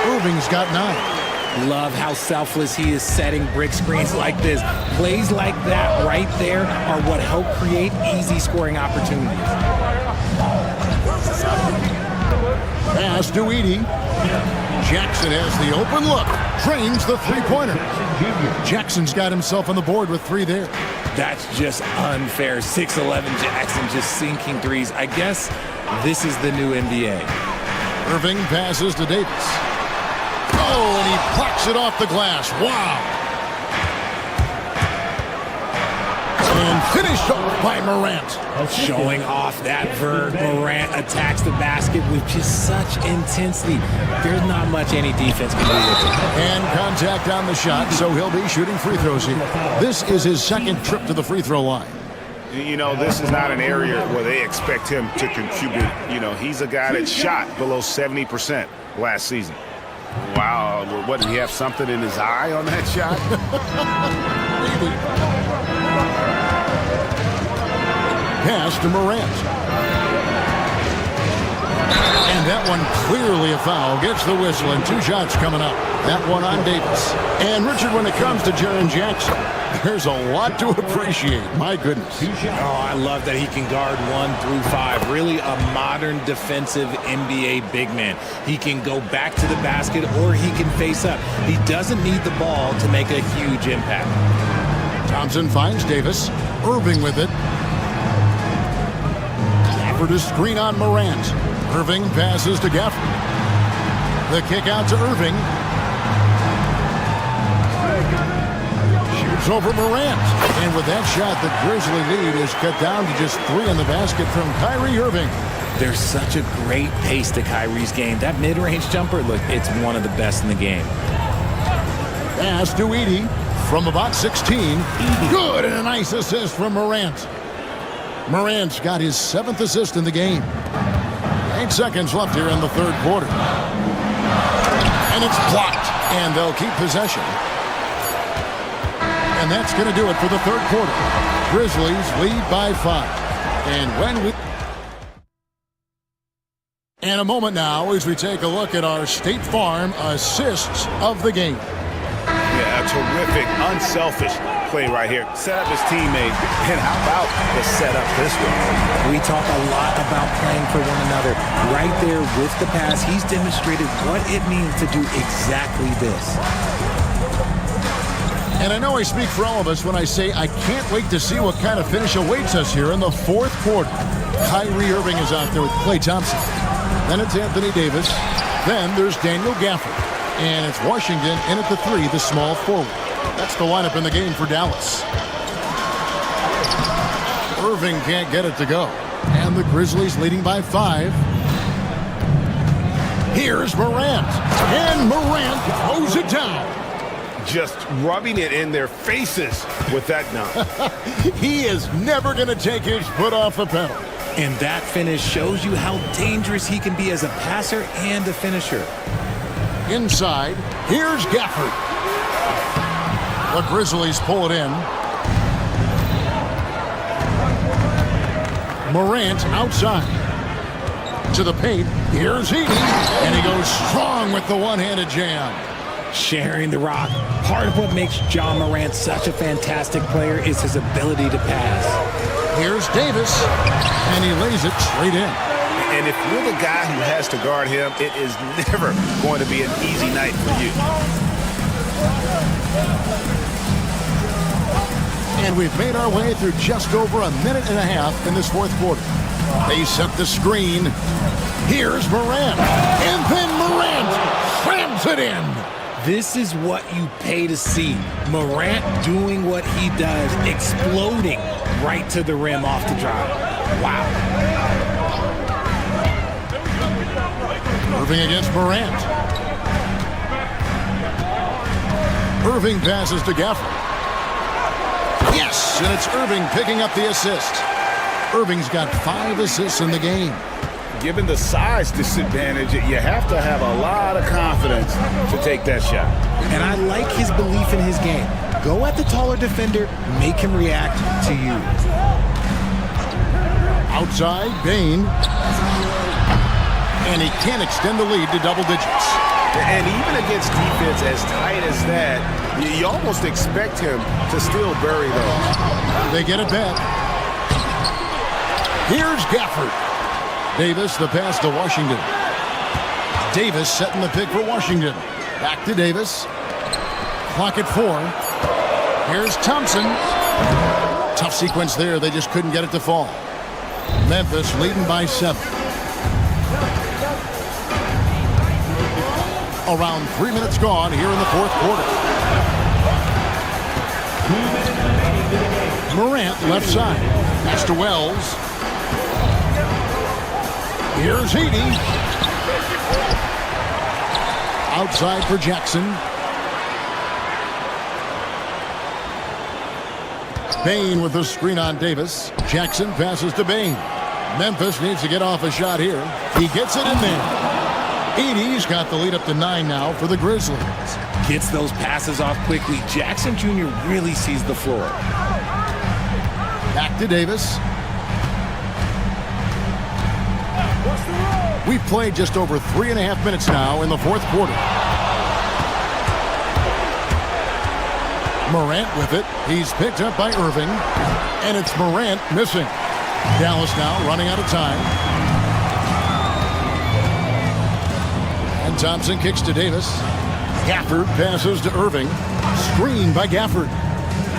Irving's got 9. Love how selfless he is setting brick screens like this. Plays like that right there are what help create easy scoring opportunities. Pass to Edey. Jackson has the open look. Drains the three-pointer. Jackson's got himself on the board with 3 there. That's just unfair. 6'11" Jackson just sinking threes. I guess this is the new NBA. Irving passes to Davis. Oh, and he plucks it off the glass. Wow. And finished off by Morant. Showing off that verb. Morant attacks the basket with just such intensity. There's not much any defense can do with it. And contact on the shot, so he'll be shooting free throws here. This is his second trip to the free throw line. You know, this is not an area where they expect him to contribute. You know, he's a guy that shot below 70% last season. Wow, what, did he have something in his eye on that shot? Pass to Morant. And that one clearly a foul. Gets the whistle and 2 shots coming up. That one on Davis. And Richard, when it comes to Jaren Jackson, there's a lot to appreciate. My goodness. Oh, I love that he can guard 1 through 5. Really a modern defensive NBA big man. He can go back to the basket or he can face up. He doesn't need the ball to make a huge impact. Thompson finds Davis. Irving with it. Gafford is screen on Morant. Irving passes to Gafford. The kick out to Irving. Shoots over Morant. And with that shot, the Grizzly lead is cut down to just 3 in the basket from Kyrie Irving. There's such a great pace to Kyrie's game. That mid-range jumper, look, it's one of the best in the game. Pass to Edey from about 16. Good, and a nice assist from Morant. Morant's got his 7th assist in the game. 8 seconds left here in the 3rd quarter. And it's blocked, and they'll keep possession. And that's going to do it for the 3rd quarter. Grizzlies lead by 5. And a moment now as we take a look at our State Farm assists of the game. Yeah, a terrific, unselfish play right here. Set up his teammate, and how about the setup this one? We talk a lot about playing for one another. Right there with the pass, he's demonstrated what it means to do exactly this. And I know I speak for all of us when I say I can't wait to see what kind of finish awaits us here in the fourth quarter. Kyrie Irving is out there with Klay Thompson. Then it's Anthony Davis. Then there's Daniel Gafford. And it's Washington in at the 3, the small forward. That's the lineup in the game for Dallas. Irving can't get it to go. And the Grizzlies leading by 5. Here's Morant. And Morant throws it down. Just rubbing it in their faces with that dunk. He is never going to take his foot off the pedal. And that finish shows you how dangerous he can be as a passer and a finisher. Inside, here's Gafford. The Grizzlies pull it in. Morant outside. To the paint, here's Edey. And he goes strong with the one-handed jam. Sharing the rock. Part of what makes John Morant such a fantastic player is his ability to pass. Here's Davis, and he lays it straight in. And if you're the guy who has to guard him, it is never going to be an easy night for you. And we've made our way through just over a minute and a half in this fourth quarter. They set the screen. Here's Morant. And then Morant slams it in. This is what you pay to see. Morant doing what he does, exploding right to the rim off the drive. Wow. Irving against Morant. Irving passes to Gafford. Yes, and it's Irving picking up the assist. Irving's got 5 assists in the game. Given the size disadvantage, you have to have a lot of confidence to take that shot. And I like his belief in his game. Go at the taller defender, make him react to you. Outside, Bane. And he can't extend the lead to double digits. And even against defense as tight as that, you almost expect him to still bury those. They get it back. Here's Gafford. Davis, the pass to Washington. Davis setting the pick for Washington. Back to Davis. Clock at 4. Here's Thompson. Tough sequence there. They just couldn't get it to fall. Memphis leading by 7. Around 3 minutes gone here in the fourth quarter. Morant left side. Pass to Wells. Here's Edey. Outside for Jackson. Bane with the screen on Davis. Jackson passes to Bane. Memphis needs to get off a shot here. He gets it in there. Edey's got the lead up to 9 now for the Grizzlies. Gets those passes off quickly. Jackson Jr. really sees the floor. Back to Davis. We've played just over 3.5 minutes now in the fourth quarter. Morant with it. He's picked up by Irving. And it's Morant missing. Dallas now running out of time. And Thompson kicks to Davis. Gafford passes to Irving. Screen by Gafford.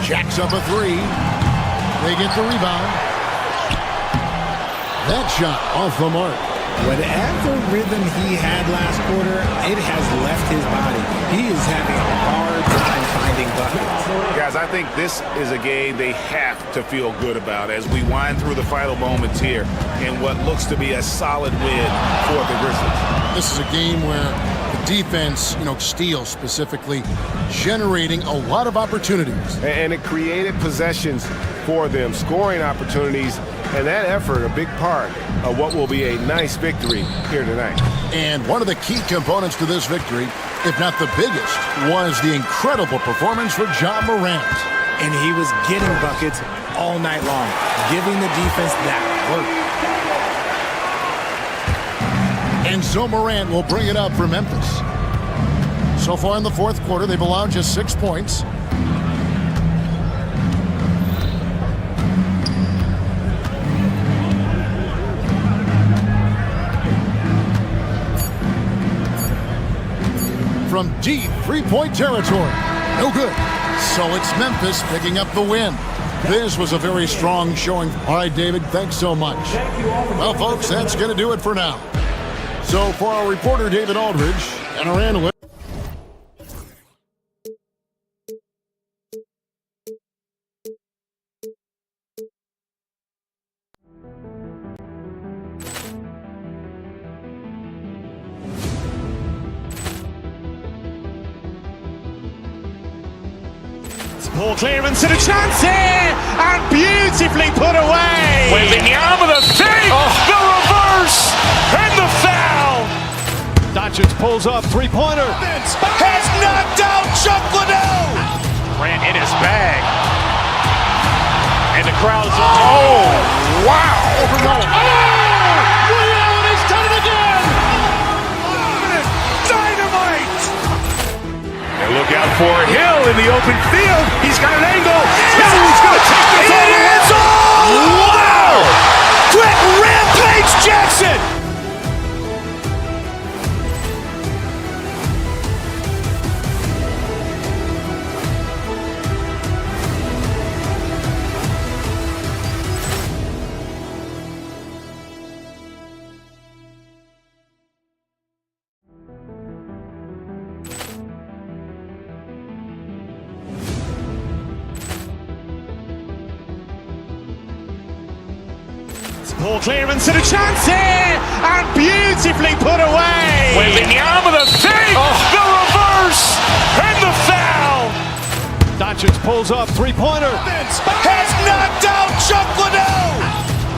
Jacks up a 3. They get the rebound. That shot off the mark. Whatever rhythm he had last quarter, it has left his body. He is having a hard time finding buckets. Guys, I think this is a game they have to feel good about as we wind through the final moments here in what looks to be a solid win for the Grizzlies. This is a game where the defense, steals specifically, generating a lot of opportunities. And it created possessions for them, scoring opportunities, and that effort a big part of what will be a nice victory here tonight. And one of the key components to this victory, if not the biggest, was the incredible performance for John Morant. And he was getting buckets all night long, giving the defense that work. And so Morant will bring it up for Memphis. So far in the fourth quarter, they've allowed just 6 points. from deep three-point territory. No good. So it's Memphis picking up the win. This was a very strong showing. All right, David, thanks so much. Well, folks, that's going to do it for now. So for our reporter, David Aldridge, and our analyst, Poor clearance and a chance here, and beautifully put away. Wembanyama the fake, the reverse, and the foul. Doncic pulls up, three-pointer. Has knocked out Chuck Liddell. Ran in his bag. And the crowd is, oh, wow. Ray Allen has done it again. Dynamite. And look out for Hill in the open field. He's got an angle. Hill's going to take this all the way. Wow! Quick Rampage Jackson. Poor clearance and a chance here, and beautifully put away. Wembanyama the fake, the reverse, and the foul. Doncic pulls up, three-pointer. Has knocked out Chuck Liddell.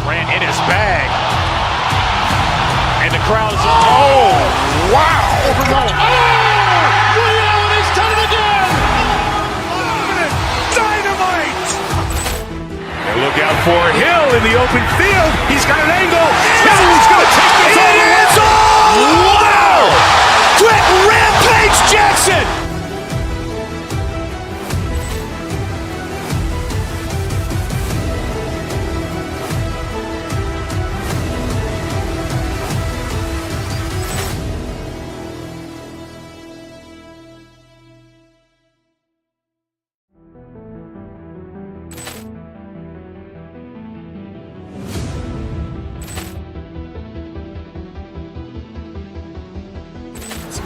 Ran in his bag. And the crowd is, oh, wow. Ray Allen has done it again. Dynamite. And look out for Hill in the open field. He's got an angle. Hill's going to take this all the way. Wow. Quick Rampage Jackson.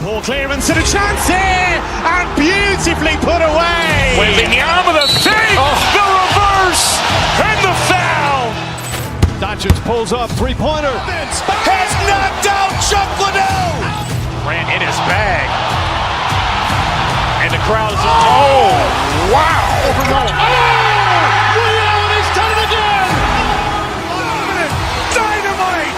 Poor clearance and a chance here, and beautifully put away. Wembanyama the fake, the reverse, and the foul. Doncic pulls up, three-pointer. Has knocked out Chuck Liddell. Ran in his bag. And the crowd is, oh, wow. Ray Allen has done it again. Dynamite.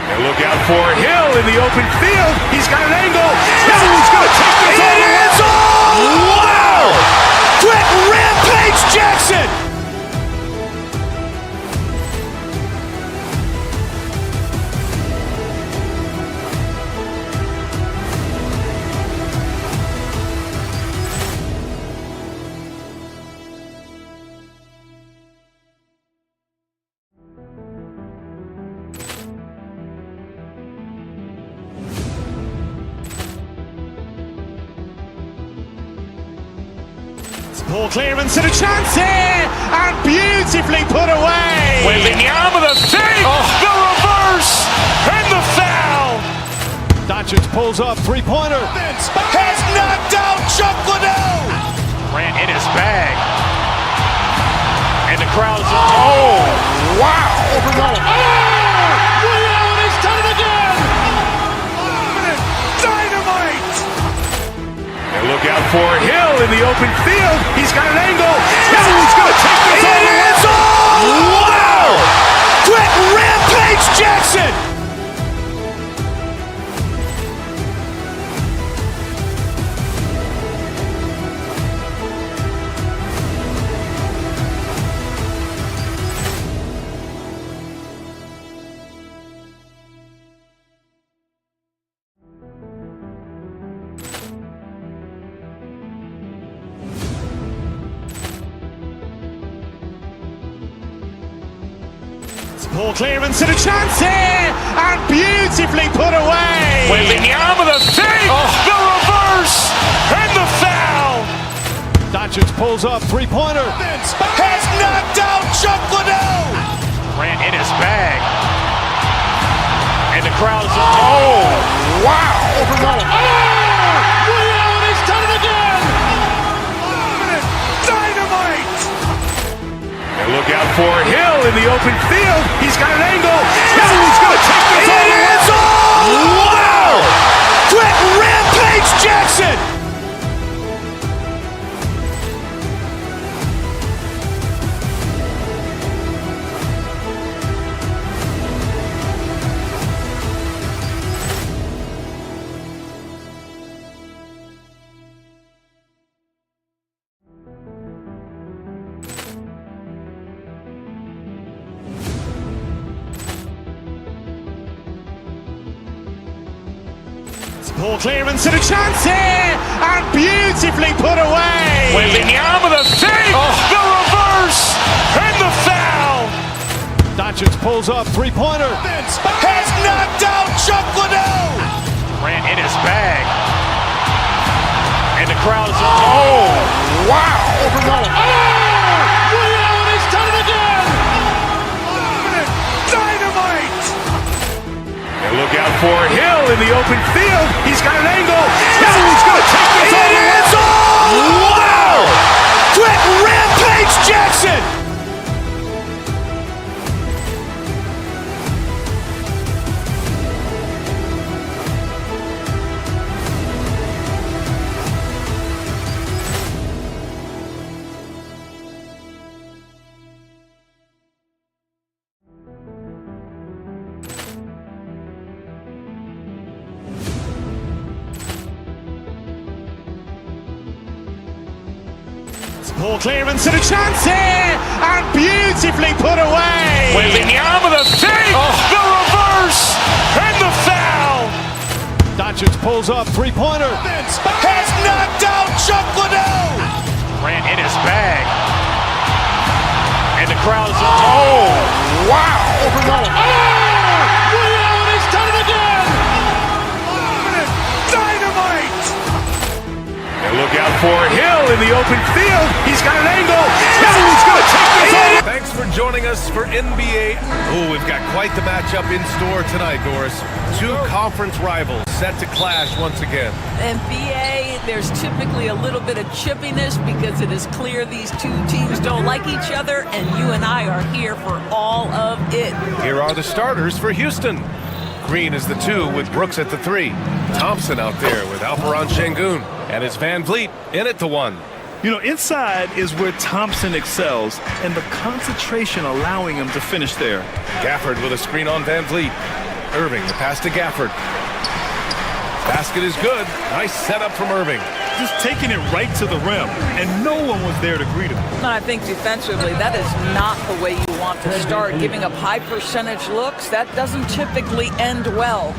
And look out for Hill in the open field. He's got an angle. Hill's going to take this all the way. Wow. Quick Rampage Jackson. Poor clearance and a chance here, and beautifully put away. Wembanyama the fake, the reverse, and the foul. Doncic pulls up, three-pointer. Has knocked out Chuck Liddell. Ran in his bag. And the crowd is, oh, wow. Ray Allen has done it again. Dynamite. And look out for Hill in the open field. He's got an angle. Hill's going to take this all the way. Wow. Quick Rampage Jackson. Poor clearance and a chance here, and beautifully beautifully put away. Wembanyama the fake, the reverse, and the foul. Doncic pulls up, three-pointer. Has knocked out Chuck Liddell. Grant in his bag. And the crowd is... Oh, wow. He's done it again. Dynamite. And look out for Hill in the open field. He's got an angle. Hill's going to take this all the way. Wow. Quick Rampage Jackson. Ball clearance and a chance here, and beautifully put away. Wembanyama the fake, the reverse, and the foul. Doncic pulls up, three-pointer. Has knocked out Chuck Liddell. Grant in his bag. And the crowd is... Oh, wow. He's done it again. Dynamite. And look out for Hill in the open field. He's got an angle. Hill's going to take this all the way. Wow. Quick Rampage Jackson. Ball clearance and a chance here, and beautifully put away. Wembanyama the fake, the reverse, and the foul. Doncic pulls up, three-pointer. Has knocked out Chuck Liddell. Grant in his bag. And the crowd is... Oh, wow. He's done it again. Dynamite. And look out for Hill in the open field. He's got an angle. Hill's going to take this all. Thanks for joining us for NBA. Oh, we've got quite the matchup in store tonight, Doris. Two conference rivals set to clash once again. NBA, there's typically a little bit of chippiness because it is clear these two teams don't like each other, and you and I are here for all of it. Here are the starters for Houston. Green is the 2 with Brooks at the 3. Thompson out there with Alperon Şengün. And it's Van Vliet in at the 1. You know, inside is where Thompson excels, and the concentration allowing him to finish there. Gafford with a screen on Van Vliet. Irving, the pass to Gafford. Basket is good. Nice setup from Irving. Just taking it right to the rim, and no one was there to greet him. I think defensively, that is not the way you want to start. Giving up high percentage looks, that doesn't typically end well.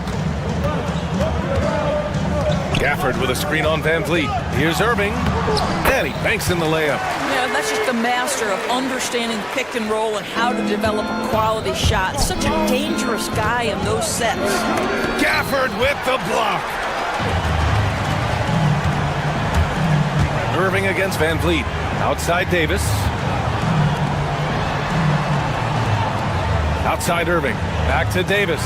Gafford with a screen on Van Vliet. Here's Irving. And he banks in the layup. Yeah, that's just the master of understanding pick and roll and how to develop a quality shot. Such a dangerous guy in those sets. Gafford with the block. Irving against Van Vliet. Outside Davis. Outside Irving. Back to Davis.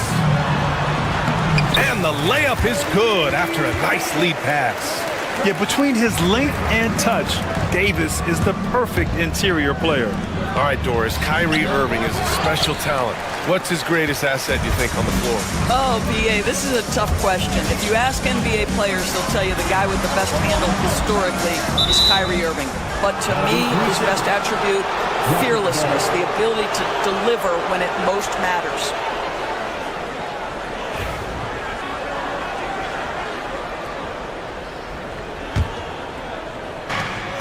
And the layup is good after a nice lead pass. Yeah, between his length and touch, Davis is the perfect interior player. All right, Doris, Kyrie Irving is a special talent. What's his greatest asset, you think, on the floor? Oh, BA, this is a tough question. If you ask NBA players, they'll tell you the guy with the best handle historically is Kyrie Irving. But to me, his best attribute, fearlessness, the ability to deliver when it most matters.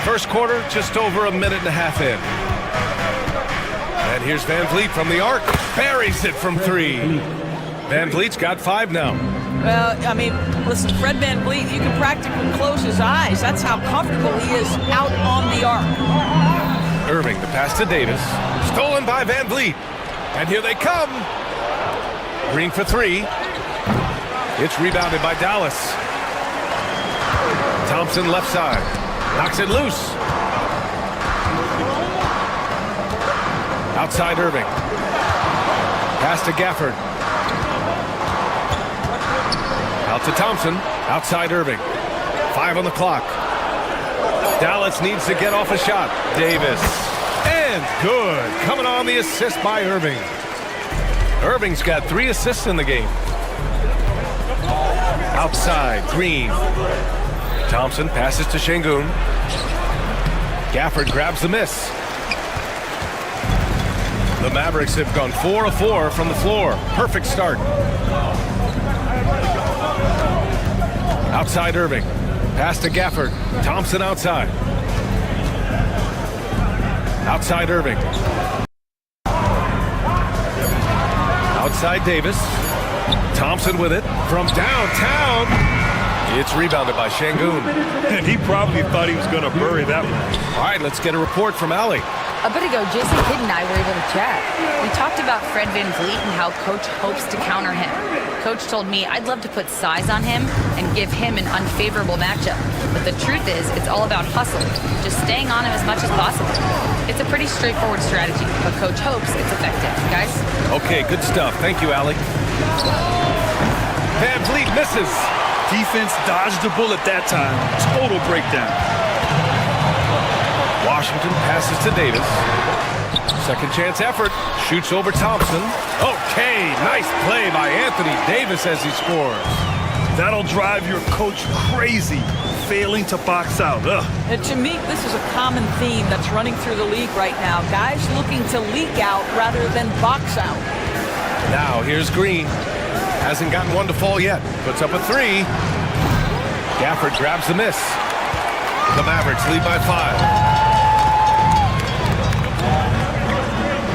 First quarter, just over a minute and a half in. And here's Van Vliet from the arc. Buries it from 3. Van Vliet's got 5 now. Well, I mean, listen, Fred Van Vliet, you can practically close his eyes. That's how comfortable he is out on the arc. Irving, the pass to Davis. Stolen by Van Vliet. And here they come. Green for three. It's rebounded by Dallas. Thompson left side. Knocks it loose. Outside Irving. Pass to Gafford. Out to Thompson. Outside Irving. 5 on the clock. Dallas needs to get off a shot. Davis. And good. Coming on the assist by Irving. Irving's got 3 assists in the game. Outside, Green. Thompson passes to Şengün. Gafford grabs the miss. The Mavericks have gone 4 of 4 from the floor. Perfect start. Outside Irving. Pass to Gafford. Thompson outside. Outside Irving. Outside Davis. Thompson with it from downtown. It's rebounded by Şengün. And he probably thought he was going to bury that one. All right, let's get a report from Allie. A bit ago, Jason Kidd and I were able to chat. We talked about Fred VanVleet and how Coach hopes to counter him. Coach told me I'd love to put size on him and give him an unfavorable matchup. But the truth is, it's all about hustle, just staying on him as much as possible. It's a pretty straightforward strategy, but Coach hopes it's effective. Guys? Okay, good stuff. Thank you, Allie. VanVleet misses. Defense dodged the bullet that time. Total breakdown. Washington passes to Davis. Second chance effort. Shoots over Thompson. Okay, nice play by Anthony Davis as he scores. That'll drive your coach crazy, failing to box out. And to me, this is a common theme that's running through the league right now. Guys looking to leak out rather than box out. Now here's Green. Hasn't gotten one to fall yet. Puts up a 3. Gafford grabs the miss. The Mavericks lead by 5.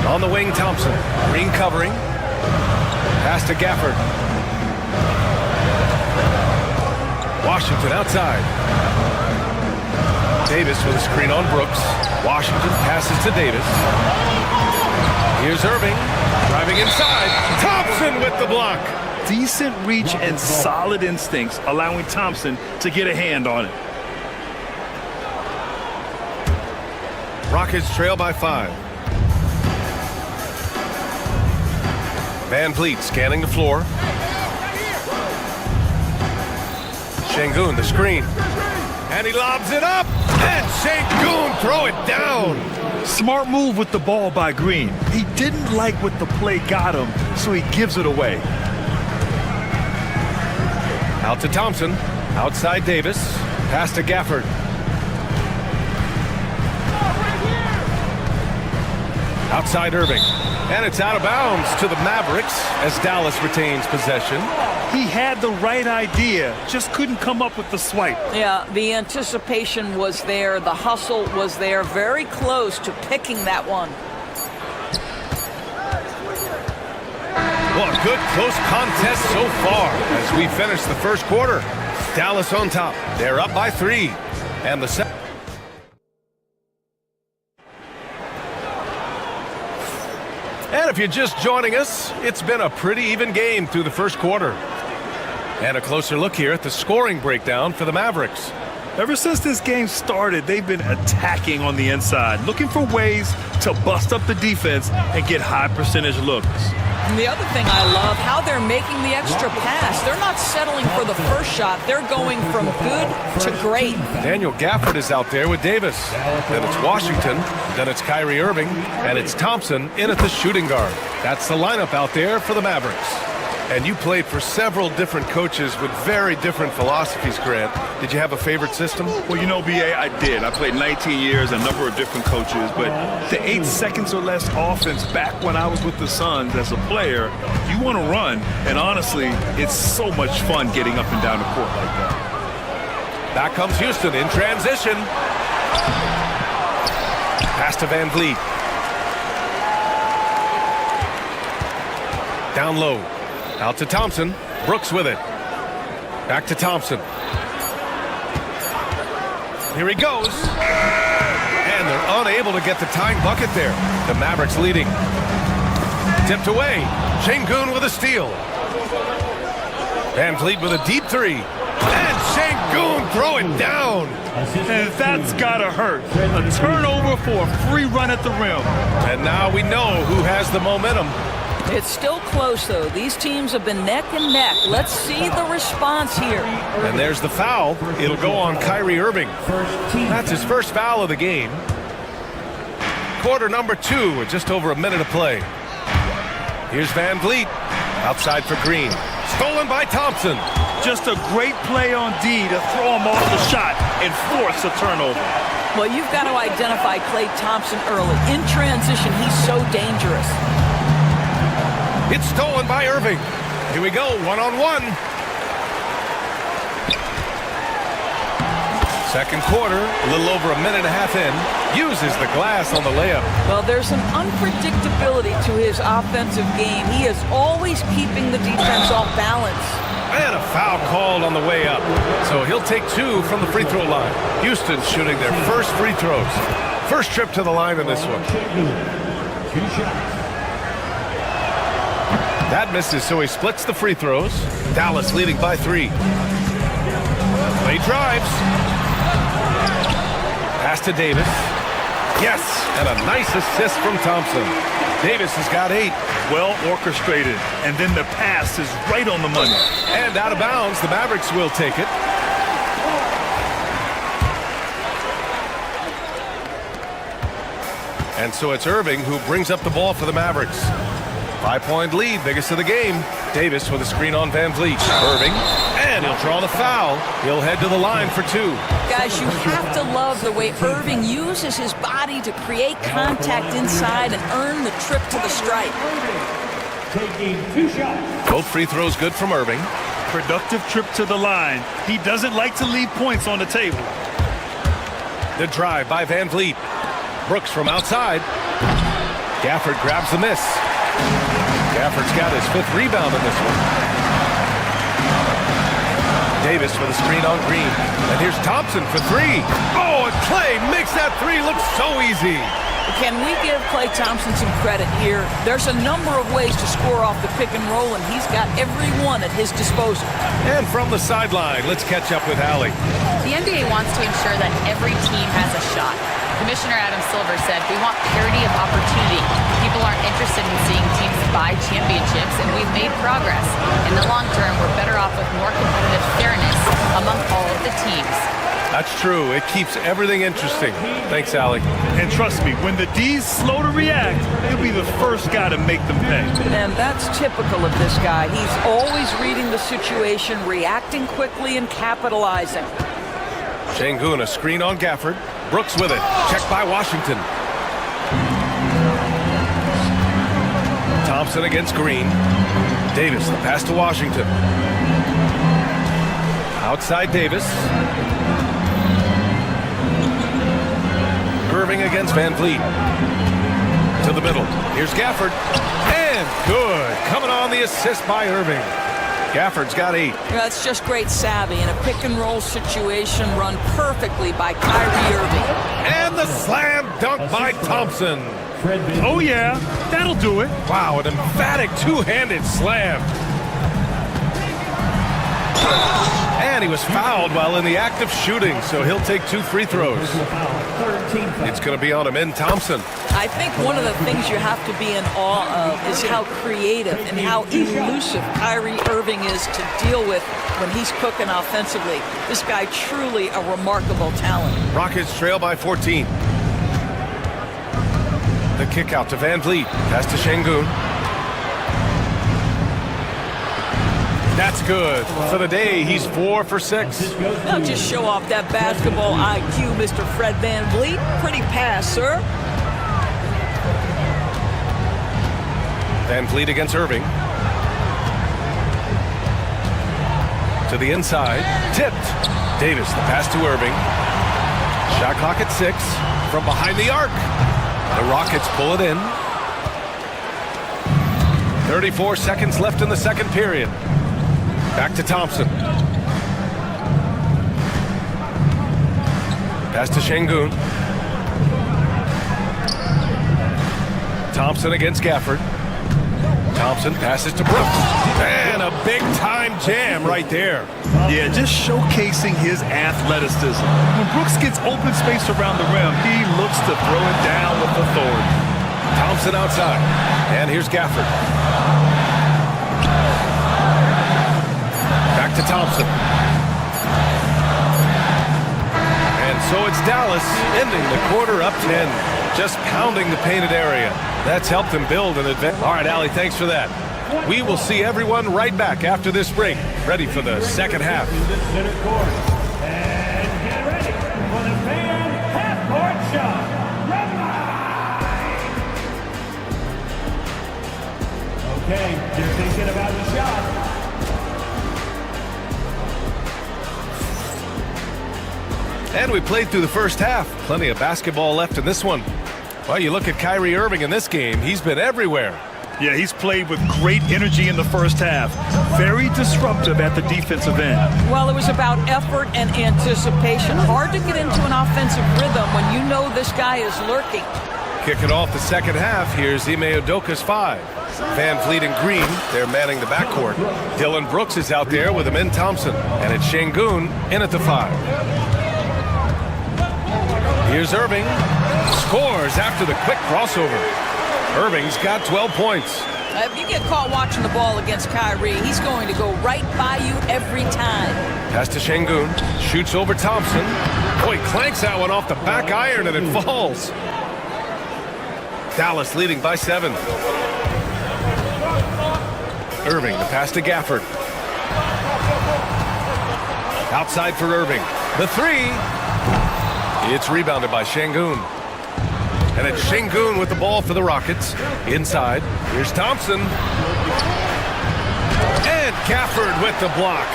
On the wing, Thompson. Green covering. Pass to Gafford. Washington outside. Davis with a screen on Brooks. Washington passes to Davis. Here's Irving. Driving inside. Thompson with the block. Decent reach and solid instincts, allowing Thompson to get a hand on it. Rockets trail by 5. VanVleet scanning the floor. Şengün the screen. And he lobs it up. And Şengün throw it down. Smart move with the ball by Green. He didn't like what the play got him, so he gives it away. Out to Thompson. Outside Davis. Pass to Gafford. Outside Irving. And it's out of bounds to the Mavericks as Dallas retains possession. He had the right idea, just couldn't come up with the swipe. Yeah, the anticipation was there. The hustle was there. Very close to picking that one. Well, a good close contest so far as we finish the first quarter. Dallas on top. They're up by 3. And the second. And if you're just joining us, it's been a pretty even game through the first quarter. And a closer look here at the scoring breakdown for the Mavericks. Ever since this game started, they've been attacking on the inside, looking for ways to bust up the defense and get high percentage looks. And the other thing I love, how they're making the extra pass. They're not settling for the first shot. They're going from good to great. Daniel Gafford is out there with Davis. Then it's Washington. Then it's Kyrie Irving. And it's Thompson in at the shooting guard. That's the lineup out there for the Mavericks. And you played for several different coaches with very different philosophies, Grant. Did you have a favorite system? Well, you know, B.A., I did. I played 19 years, a number of different coaches, but the 8 seconds or less offense back when I was with the Suns as a player, you want to run, and honestly, it's so much fun getting up and down the court like that. Back comes Houston in transition. Pass to VanVleet. Down low. Out to Thompson. Brooks with it. Back to Thompson. Here he goes. And they're unable to get the tying bucket there. The Mavericks leading. Tipped away. Şengün with a steal. Van Vliet with a deep three. And Şengün throw it down. And that's gotta hurt. A turnover for a free run at the rim. And now we know who has the momentum. It's still close, though. These teams have been neck and neck. Let's see the response here. And there's the foul. It'll go on Kyrie Irving. That's his first foul of the game. Quarter number 2 with just over a minute of play. Here's Van Vliet. Outside for Green. Stolen by Thompson. Just a great play on D to throw him off the shot and force a turnover. Well, you've got to identify Klay Thompson early. In transition, he's so dangerous. It's stolen by Irving. Here we go, one-on-one. Second quarter, a little over a minute and a half in. Uses the glass on the layup. Well, there's an unpredictability to his offensive game. He is always keeping the defense off balance. And a foul called on the way up. So he'll take 2 from the free throw line. Houston's shooting their first free throws. First trip to the line in this one. That misses, so he splits the free throws. Dallas leading by 3. Clay drives. Pass to Davis. Yes, and a nice assist from Thompson. Davis has got 8. Well orchestrated, and then the pass is right on the money. And out of bounds, the Mavericks will take it. And so it's Irving who brings up the ball for the Mavericks. 5-point lead, biggest of the game. Davis with a screen on Van Vliet. Irving, and he'll draw the foul. He'll head to the line for 2. Guys, you have to love the way Irving uses his body to create contact inside and earn the trip to the stripe. Taking 2 shots. Both free throws good from Irving. Productive trip to the line. He doesn't like to leave points on the table. The drive by Van Vliet. Brooks from outside. Gafford grabs the miss. Gafford's got his 5th rebound in this one. Davis with a screen on Green. And here's Thompson for 3. Oh, and Klay makes that 3 look so easy. Can we give Klay Thompson some credit here? There's a number of ways to score off the pick and roll, and he's got every one at his disposal. And from the sideline, let's catch up with Allie. The NBA wants to ensure that every team has a shot. Commissioner Adam Silver said, we want parity of opportunity. People aren't interested in seeing teams buy championships, and we've made progress. In the long term, we're better off with more competitive fairness among all of the teams. That's true. It keeps everything interesting. Thanks, Allie. And trust me, when the D's slow to react, he'll be the first guy to make them pay. And that's typical of this guy. He's always reading the situation, reacting quickly, and capitalizing. Şengün, a screen on Gafford. Brooks with it. Checked by Washington. Thompson against Green. Davis, the pass to Washington. Outside Davis. Irving against Van Vliet. To the middle. Here's Gafford. And good. Coming on the assist by Irving. Gafford's got 8. That's just great savvy in a pick-and-roll situation run perfectly by Kyrie Irving. And the slam dunk by Thompson. Oh, yeah. That'll do it. Wow, an emphatic two-handed slam. And he was fouled while in the act of shooting, so he'll take 2 free throws. It's going to be on him in Thompson. I think one of the things you have to be in awe of is how creative and how elusive Kyrie Irving is to deal with when he's cooking offensively. This guy truly a remarkable talent. Rockets trail by 14. The kick out to Van Vliet. Pass to Şengün. That's good. For the day, he's 4 for 6. Now just show off that basketball IQ, Mr. Fred Van Vliet. Pretty pass, sir. Van Vliet against Irving. To the inside. Tipped. Davis, the pass to Irving. Shot clock at 6. From behind the arc. The Rockets pull it in. 34 seconds left in the second period. Back to Thompson. Pass to Şengün. Thompson against Gafford. Thompson passes to Brooks. And a big-time jam right there. Yeah, just showcasing his athleticism. When Brooks gets open space around the rim, he looks to throw it down with authority. Thompson outside. And here's Gafford. Back to Thompson. And so it's Dallas ending the quarter up 10. Just pounding the painted area. That's helped them build an advantage. All right, Allie, thanks for that. We will see everyone right back after this break. Ready for the second half. And get ready for the fan half-court shot. Okay, you're thinking about the shot. And we played through the first half. Plenty of basketball left in this one. Well, you look at Kyrie Irving in this game. He's been everywhere. Yeah, he's played with great energy in the first half. Very disruptive at the defensive end. Well, it was about effort and anticipation. Hard to get into an offensive rhythm when you know this guy is lurking. Kicking off the second half, here's Ime Udoka's 5. Van Vliet and Green, they're manning the backcourt. Dylan Brooks is out there with Amin Thompson. And it's Şengün in at the 5. Here's Irving. Scores after the quick crossover. Irving's got 12 points. If you get caught watching the ball against Kyrie, he's going to go right by you every time. Pass to Şengün. Shoots over Thompson. Boy, clanks that one off the back iron and it falls. Dallas leading by 7. Irving, the pass to Gafford. Outside for Irving. The 3. It's rebounded by Şengün. And it's Şengün with the ball for the Rockets. Inside, here's Thompson. And Gafford with the block.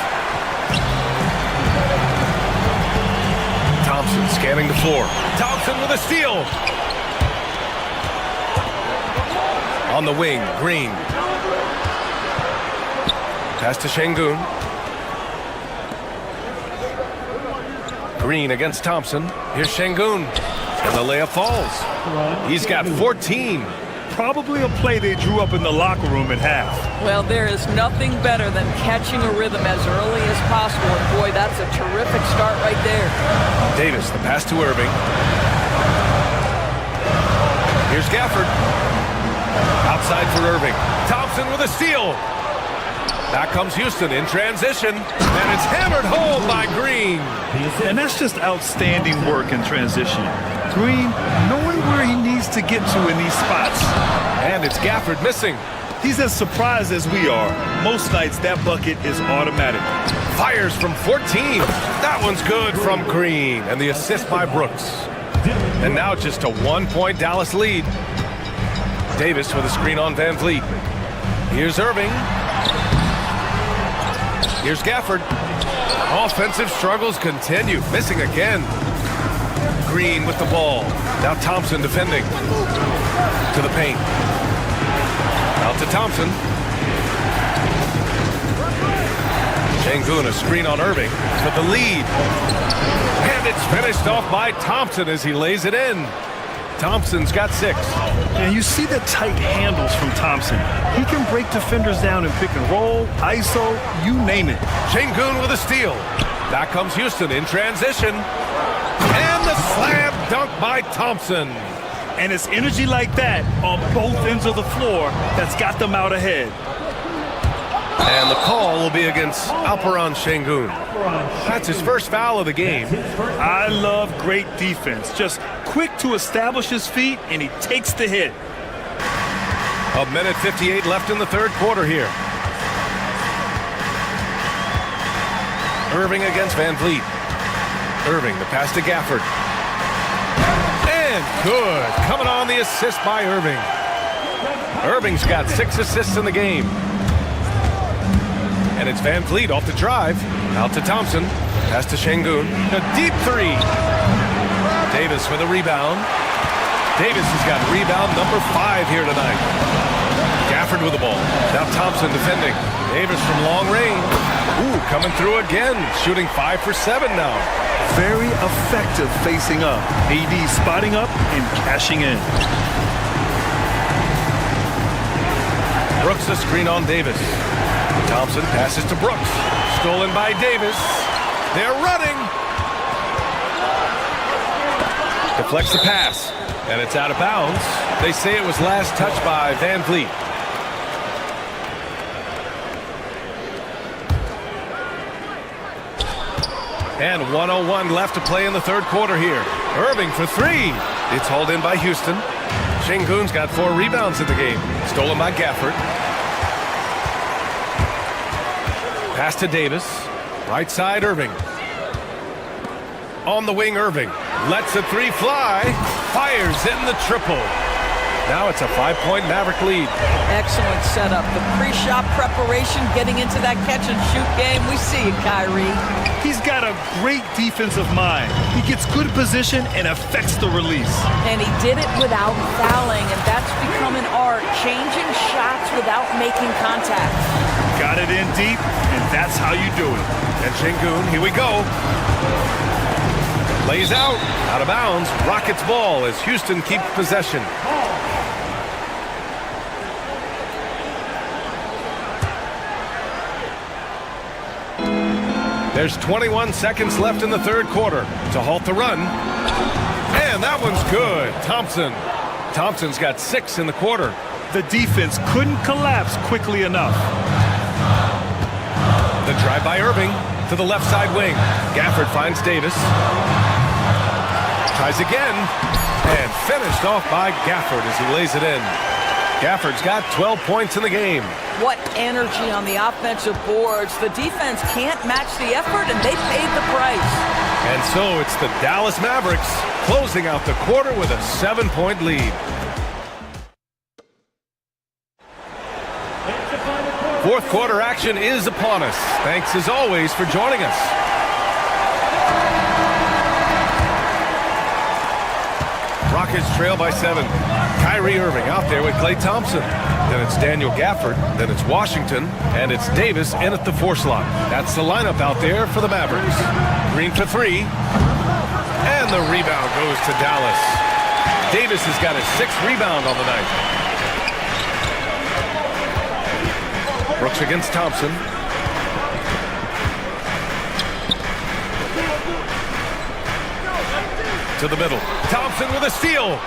Thompson scanning the floor. Thompson with a steal. On the wing, Green. Pass to Şengün. Green against Thompson. Here's Şengün. And the layup falls. He's got 14. Probably a play they drew up in the locker room at half. Well, there is nothing better than catching a rhythm as early as possible. And boy, that's a terrific start right there. Davis, the pass to Irving. Here's Gafford. Outside for Irving. Thompson with a steal. Back comes Houston in transition. And it's hammered home by Green. And that's just outstanding work in transition. Green, knowing where he needs to get to in these spots. And it's Gafford missing. He's as surprised as we are. Most nights, that bucket is automatic. Fires from 14. That one's good from Green. And the assist by Brooks. And now just a 1-point Dallas lead. Davis with a screen on Van Vliet. Here's Irving. Here's Gafford. Offensive struggles continue. Missing again. Green with the ball. Now Thompson defending. To the paint. Out to Thompson. Şengün, a screen on Irving for the lead. And it's finished off by Thompson as he lays it in. Thompson's got 6. And you see the tight handles from Thompson. He can break defenders down in pick and roll, ISO, you name it. Şengün with a steal. Back comes Houston in transition. And the slam dunk by Thompson. And it's energy like that on both ends of the floor that's got them out ahead. And the call will be against Alperen Şengün. That's his first foul of the game. I love great defense. Just quick to establish his feet, and he takes the hit. 1:58 left in the third quarter here. Irving against Van Vliet. Irving, the pass to Gafford. And good. Coming on the assist by Irving. Irving's got 6 assists in the game. And it's Van Vliet off the drive. Out to Thompson. Pass to Şengün. A deep 3. Davis with a rebound. Davis has got rebound number 5 here tonight. Gafford with the ball. Now Thompson defending. Davis from long range. Ooh, coming through again. Shooting 5 for 7 now. Very effective facing up. AD spotting up and cashing in. Brooks a screen on Davis. Thompson passes to Brooks. Stolen by Davis. They're running. Deflects the pass. And it's out of bounds. They say it was last touched by Van Vliet. And 1:01 left to play in the third quarter here. Irving for three. It's hauled in by Houston. Şengün's got 4 rebounds in the game. Stolen by Gafford. Pass to Davis. Right side, Irving. On the wing, Irving. Lets a three fly. Fires in the triple. Now it's a 5-point Maverick lead. Excellent setup. The pre-shot preparation, getting into that catch-and-shoot game. We see you, Kyrie. He's got a great defensive mind. He gets good position and affects the release. And he did it without fouling, and that's become an art, changing shots without making contact. Got it in deep, and that's how you do it. And Şengün, here we go. Lays out of bounds. Rockets ball as Houston keeps possession. There's 21 seconds left in the third quarter to halt the run. And that one's good. Thompson's got 6 in the quarter. The defense couldn't collapse quickly enough. The drive by Irving to the left side wing. Gafford finds Davis. Tries again. And finished off by Gafford as he lays it in. Gafford's got 12 points in the game. What energy on the offensive boards. The defense can't match the effort, and they paid the price. And so it's the Dallas Mavericks closing out the quarter with a 7-point lead. Fourth quarter action is upon us. Thanks as always for joining us. Rockets trail by 7. Kyrie Irving out there with Klay Thompson. Then it's Daniel Gafford. Then it's Washington. And it's Davis in at the 4 slot. That's the lineup out there for the Mavericks. Green for 3. And the rebound goes to Dallas. Davis has got his 6th rebound on the night. Brooks against Thompson. To the middle. Thompson with a steal.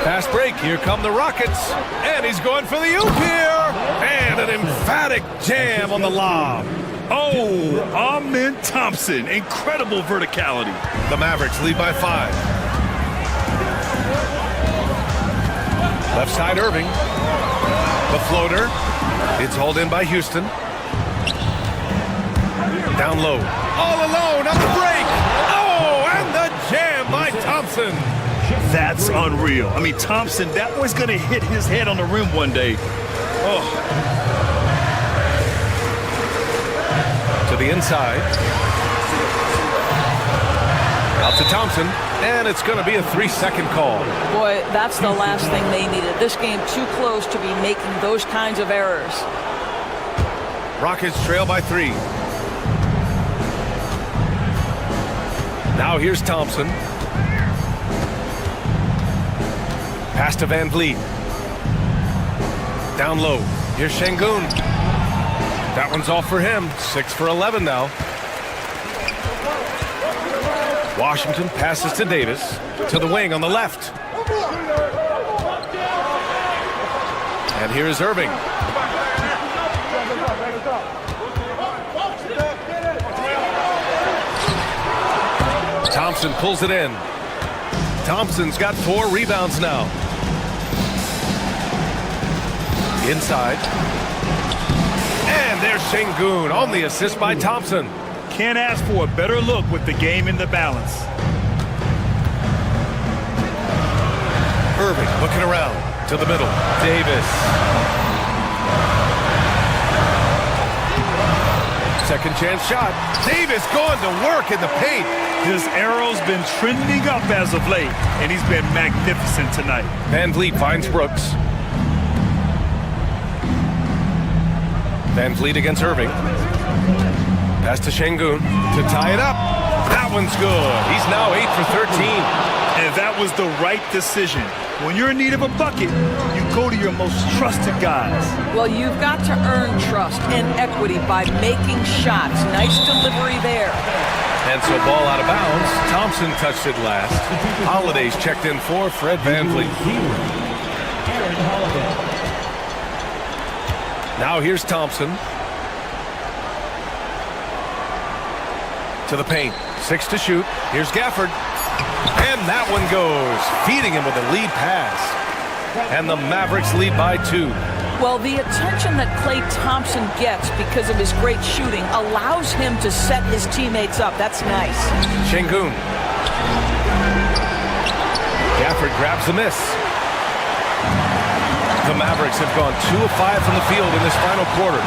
Fast break. Here come the Rockets. And he's going for the oop here. And an emphatic jam on the lob. Oh, Amen Thompson. Incredible verticality. The Mavericks lead by 5. Left side, Irving. The floater. It's hauled in by Houston. Down low. All alone on the break. Oh, and the jam by Thompson. That's unreal. I mean, Thompson, that was going to hit his head on the rim one day. Oh. To the inside. Out to Thompson. And it's going to be a 3-second call. Boy, that's the last thing they needed. This game too close to be making those kinds of errors. Rockets trail by 3. Now here's Thompson. Pass to Van Vliet. Down low. Here's Şengün. That one's off for him. 6 for 11 now. Washington passes to Davis. To the wing on the left. And here's Irving. Thompson pulls it in. Thompson's got 4 rebounds now. Inside. And there's Şengün on the assist by Thompson. Can't ask for a better look with the game in the balance. Irving looking around to the middle. Davis. Second chance shot. Davis going to work in the paint. His arrow's been trending up as of late, and he's been magnificent tonight. Van Vliet finds Brooks. Van Vliet against Irving. Pass to Şengün to tie it up. That one's good. He's now 8 for 13. And Yeah, that was the right decision. When you're in need of a bucket, you go to your most trusted guys. Well, you've got to earn trust and equity by making shots. Nice delivery there. And so ball out of bounds. Thompson touched it last. Holiday's checked in for Fred VanVleet. Now here's Thompson. To the paint. 6 to shoot. Here's Gafford. And that one goes. Feeding him with a lead pass. And the Mavericks lead by 2. Well, the attention that Klay Thompson gets because of his great shooting allows him to set his teammates up. That's nice. Şengün. Gafford grabs the miss. The Mavericks have gone 2 of 5 from the field in this final quarter.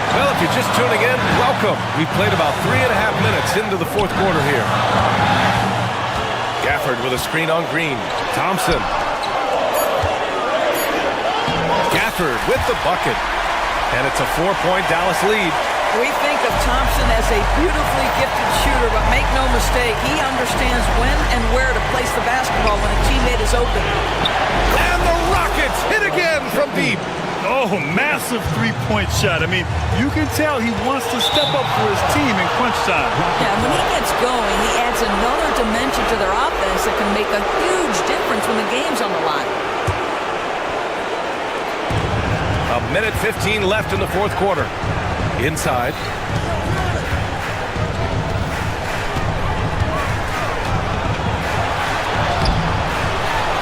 Well, if you're just tuning in, welcome. We've played about 3.5 minutes into the fourth quarter here. Gafford with a screen on Green. Thompson. Gafford with the bucket. And it's a 4-point Dallas lead. We think of Thompson as a beautifully gifted shooter, but make no mistake, he understands when and where to place the basketball when a teammate is open. And the Rockets hit again from deep. Oh, massive three-point shot. I mean, you can tell he wants to step up for his team in crunch time. Yeah, when he gets going, he adds another dimension to their offense that can make a huge difference when the game's on the line. A minute 15 left in the fourth quarter. Inside.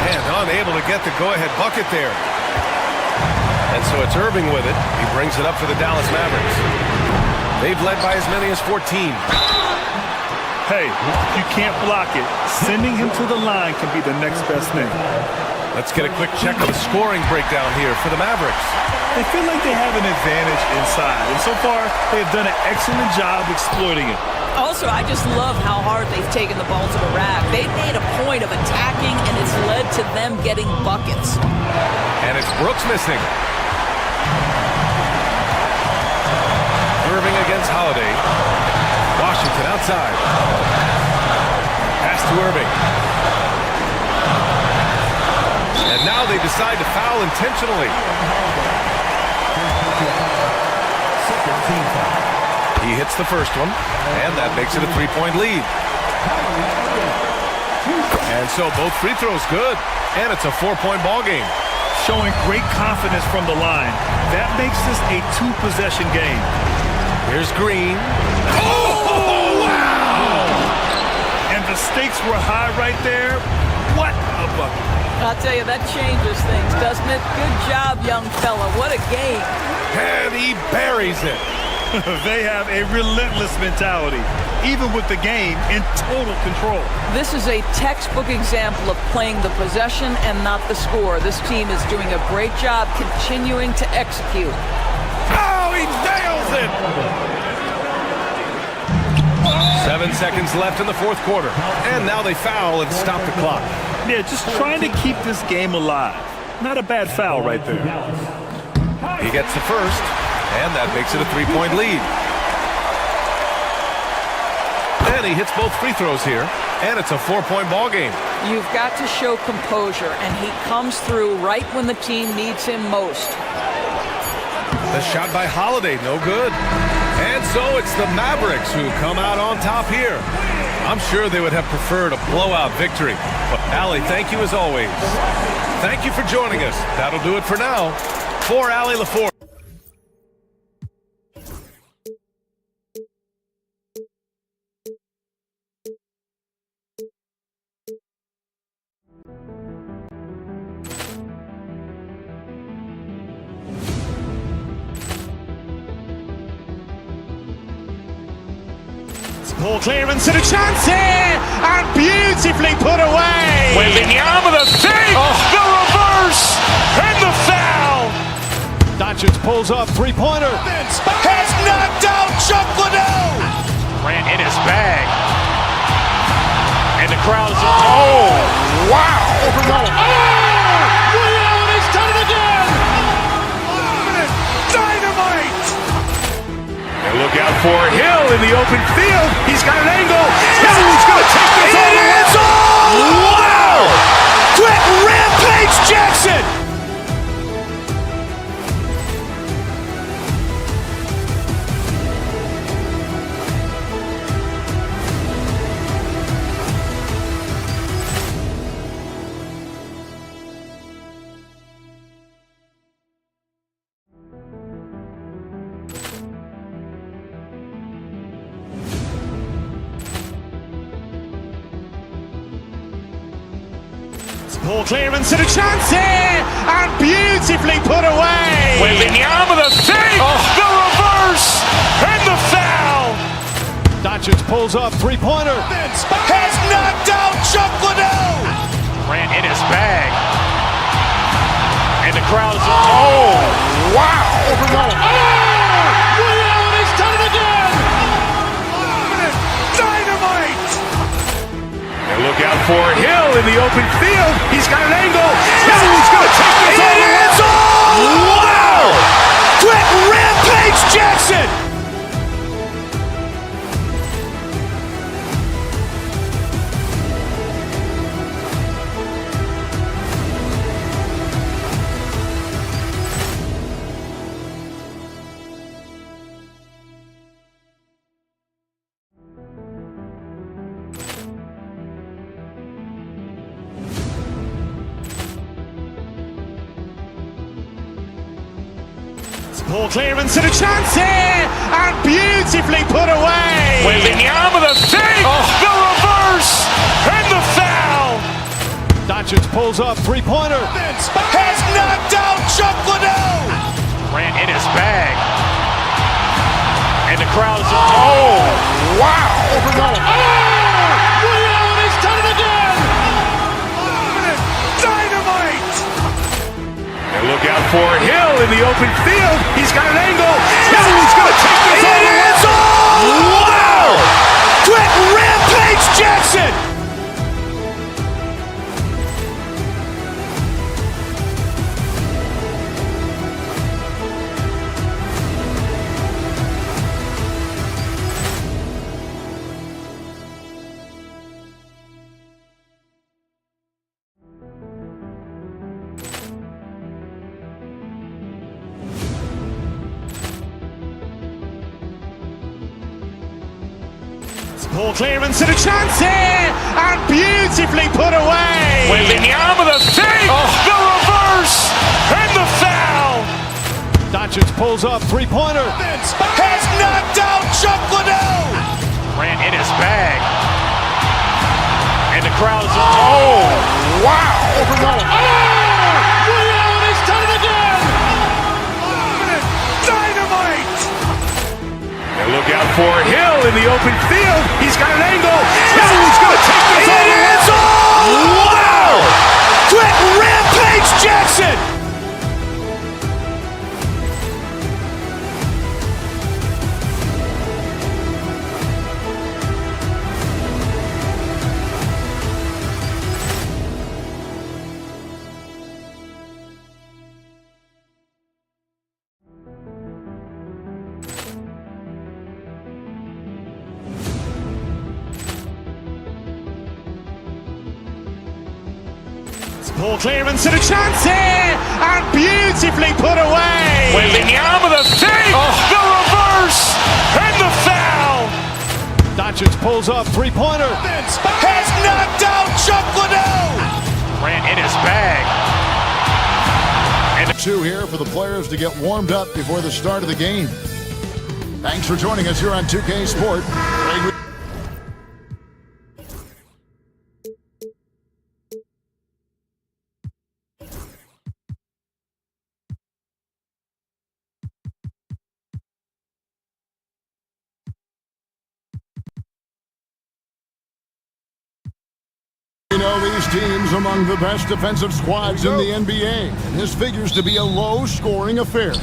And unable to get the go-ahead bucket there. And so it's Irving with it. He brings it up for the Dallas Mavericks. They've led by as many as 14. Hey, you can't block it. Sending him to the line can be the next best thing. Let's get a quick check of the scoring breakdown here for the Mavericks. They feel like they have an advantage inside, and so far they have done an excellent job exploiting it. Also, I just love how hard they've taken the ball to the rack. They've made a point of attacking, and it's led to them getting buckets. And it's Brooks missing. Irving against Holiday. Washington outside. Pass to Irving. And now they decide to foul intentionally. He hits the first one, and that makes it a 3-point lead. And so both free throws good, and it's a 4-point ball game. Showing great confidence from the line. That makes this a 2-possession game. Here's Green. Oh, wow! And the stakes were high right there. What a bucket. I'll tell you, that changes things, doesn't it? Good job, young fella. What a game. And he buries it. They have a relentless mentality, even with the game in total control. This is a textbook example of playing the possession and not the score. This team is doing a great job continuing to execute. Oh, he nails it! 7 seconds left in the fourth quarter. And now they foul and stop the clock. Yeah, just trying to keep this game alive. Not a bad foul right there. He gets the first, and that makes it a 3-point lead. And he hits both free throws here, and it's a 4-point ball game. You've got to show composure, and he comes through right when the team needs him most. The shot by Holiday, no good. And so it's the Mavericks who come out on top here. I'm sure they would have preferred a blowout victory. But Allie, thank you as always. Thank you for joining us. That'll do it for now. For Allie LaForge. Ball clearance and a chance here, and beautifully put away. Wembanyama the save, the reverse, and the foul. Doncic pulls up, three-pointer. Has knocked out Chuck Liddell. Ran in his bag. And the crowd is, oh, wow. Oh, Allen has done it again. Dynamite. And look out for Hill in the the open field. He's got an angle. He's going to take this all the way. Wow! Quick Rampage Jackson! Poor clearance and a chance here, and beautifully put away. Wembanyama the save, the reverse, and the foul. Doncic pulls up, three-pointer. Has knocked out Chuck Liddell. Grant in his bag, and the crowd is wow! He's done it again. Dynamite! And look out for Hill in the open field. He's got an angle. He's going to take this all the way. Wow! Quick Rampage Jackson! Poor clearance and a chance here, and beautifully put away. Wembanyama the save, the reverse, and the foul. Doncic pulls up, three-pointer. Has knocked out Chuck Liddell. Grant in his bag, and the crowd is wow! He's done it again. Dynamite! And look out for Hill in the open field. He's got an angle. He's going to take this all the way. Wow! Quick Rampage Jackson! Poor clearance and a chance here, and beautifully put away. Wembanyama the save, the reverse, and the foul. Doncic pulls up, three-pointer. Has knocked out Chuck Liddell. Grant in his bag, and the crowd is wow! He's done it again. Dynamite! And look out for Hill in the open field. He's got an angle. He's going to take this all the way. Wow! Quick Rampage Jackson! Poor clearance and a chance here, and beautifully put away. Wembanyama the save, the reverse, and the foul. Doncic pulls up, three-pointer. Has knocked out Chuck Liddell. Grant in his bag, and Two here for the players to get warmed up before the start of the game. Thanks for joining us here on 2K Sport. You know, these teams among the best defensive squads in the NBA. This figures to be a low-scoring affair.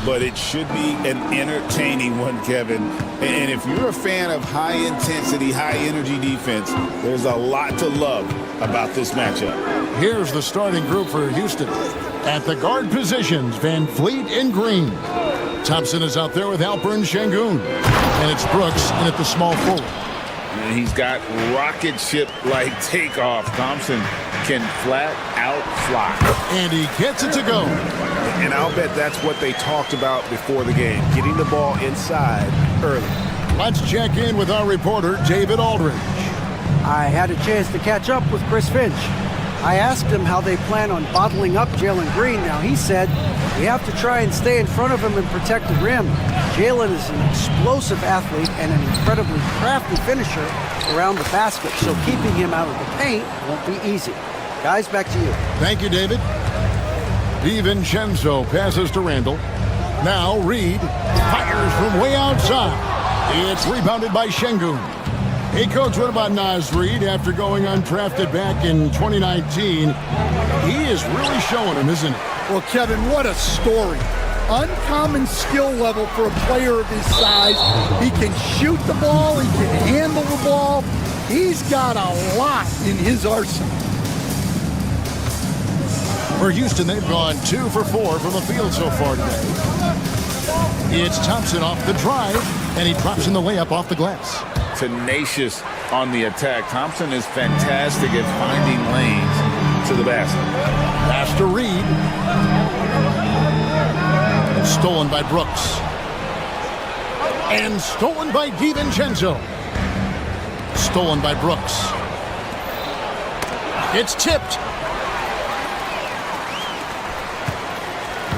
But it should be an entertaining one, Kevin. And if you're a fan of high-intensity, high-energy defense, there's a lot to love about this matchup. Here's the starting group for Houston. At the guard positions, Van Fleet and Green. Thompson is out there with Alpern Şengün. And it's Brooks in at the small forward. And he's got rocket ship-like takeoff. Thompson can flat out fly. And he gets it to go. And I'll bet that's what they talked about before the game, getting the ball inside early. Let's check in with our reporter, David Aldridge. I had a chance to catch up with Chris Finch. I asked him how they plan on bottling up Jalen Green. Now, he said, we have to try and stay in front of him and protect the rim. Jalen is an explosive athlete and an incredibly crafty finisher around the basket, so keeping him out of the paint won't be easy. Guys, back to you. Thank you, David. DiVincenzo passes to Randall. Now Reed fires from way outside. It's rebounded by Şengün. Hey, Coach, what about Naz Reid after going undrafted back in 2019? He is really showing him, isn't he? Well, Kevin, what a story. Uncommon skill level for a player of his size. He can shoot the ball. He can handle the ball. He's got a lot in his arsenal. For Houston, they've gone 2 for 4 from the field so far today. It's Thompson off the drive, and he drops in the layup off the glass. Tenacious on the attack. Thompson is fantastic at finding lanes to the basket. Pass to Reed. Stolen by Brooks. And stolen by DiVincenzo. Stolen by Brooks. It's tipped.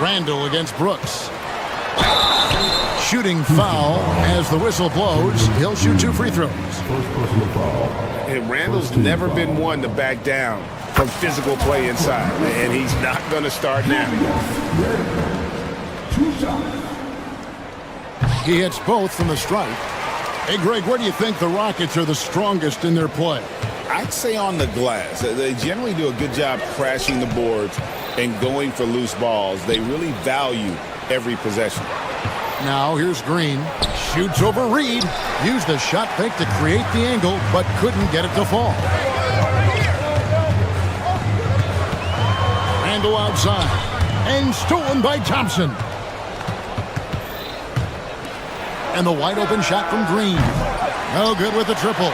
Randall against Brooks. Shooting foul as the whistle blows. He'll shoot 2 free throws. And Randall's never been one to back down from physical play inside, and he's not going to start now. He hits both from the stripe. Hey, Greg, where do you think the Rockets are the strongest in their play? I'd say on the glass. They generally do a good job crashing the boards and going for loose balls. They really value every possession. Now here's Green. Shoots over Reed. Used the shot fake to create the angle, but couldn't get it to fall. Randall outside. And stolen by Thompson. And the wide open shot from Green. No good with the triple.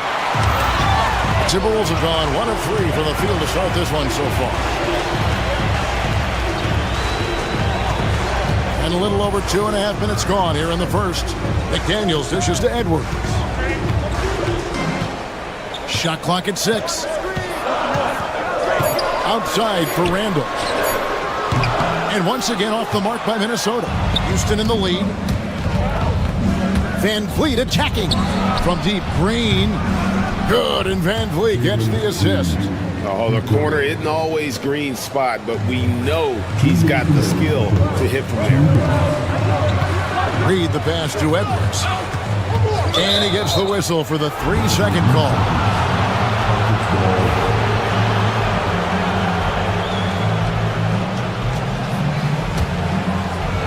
Timberwolves have gone 1 of 3 from the field to start this one so far. And a little over 2.5 minutes gone here in the first. McDaniels dishes to Edwards. Shot clock at 6. Outside for Randall. And once again off the mark by Minnesota. Houston in the lead. Van Vliet attacking from deep. Green. Good, and Van Vliet gets the assist. Oh, the corner isn't always Green's spot, but we know he's got the skill to hit from there. Reed the pass to Edwards. And he gets the whistle for the 3-second call.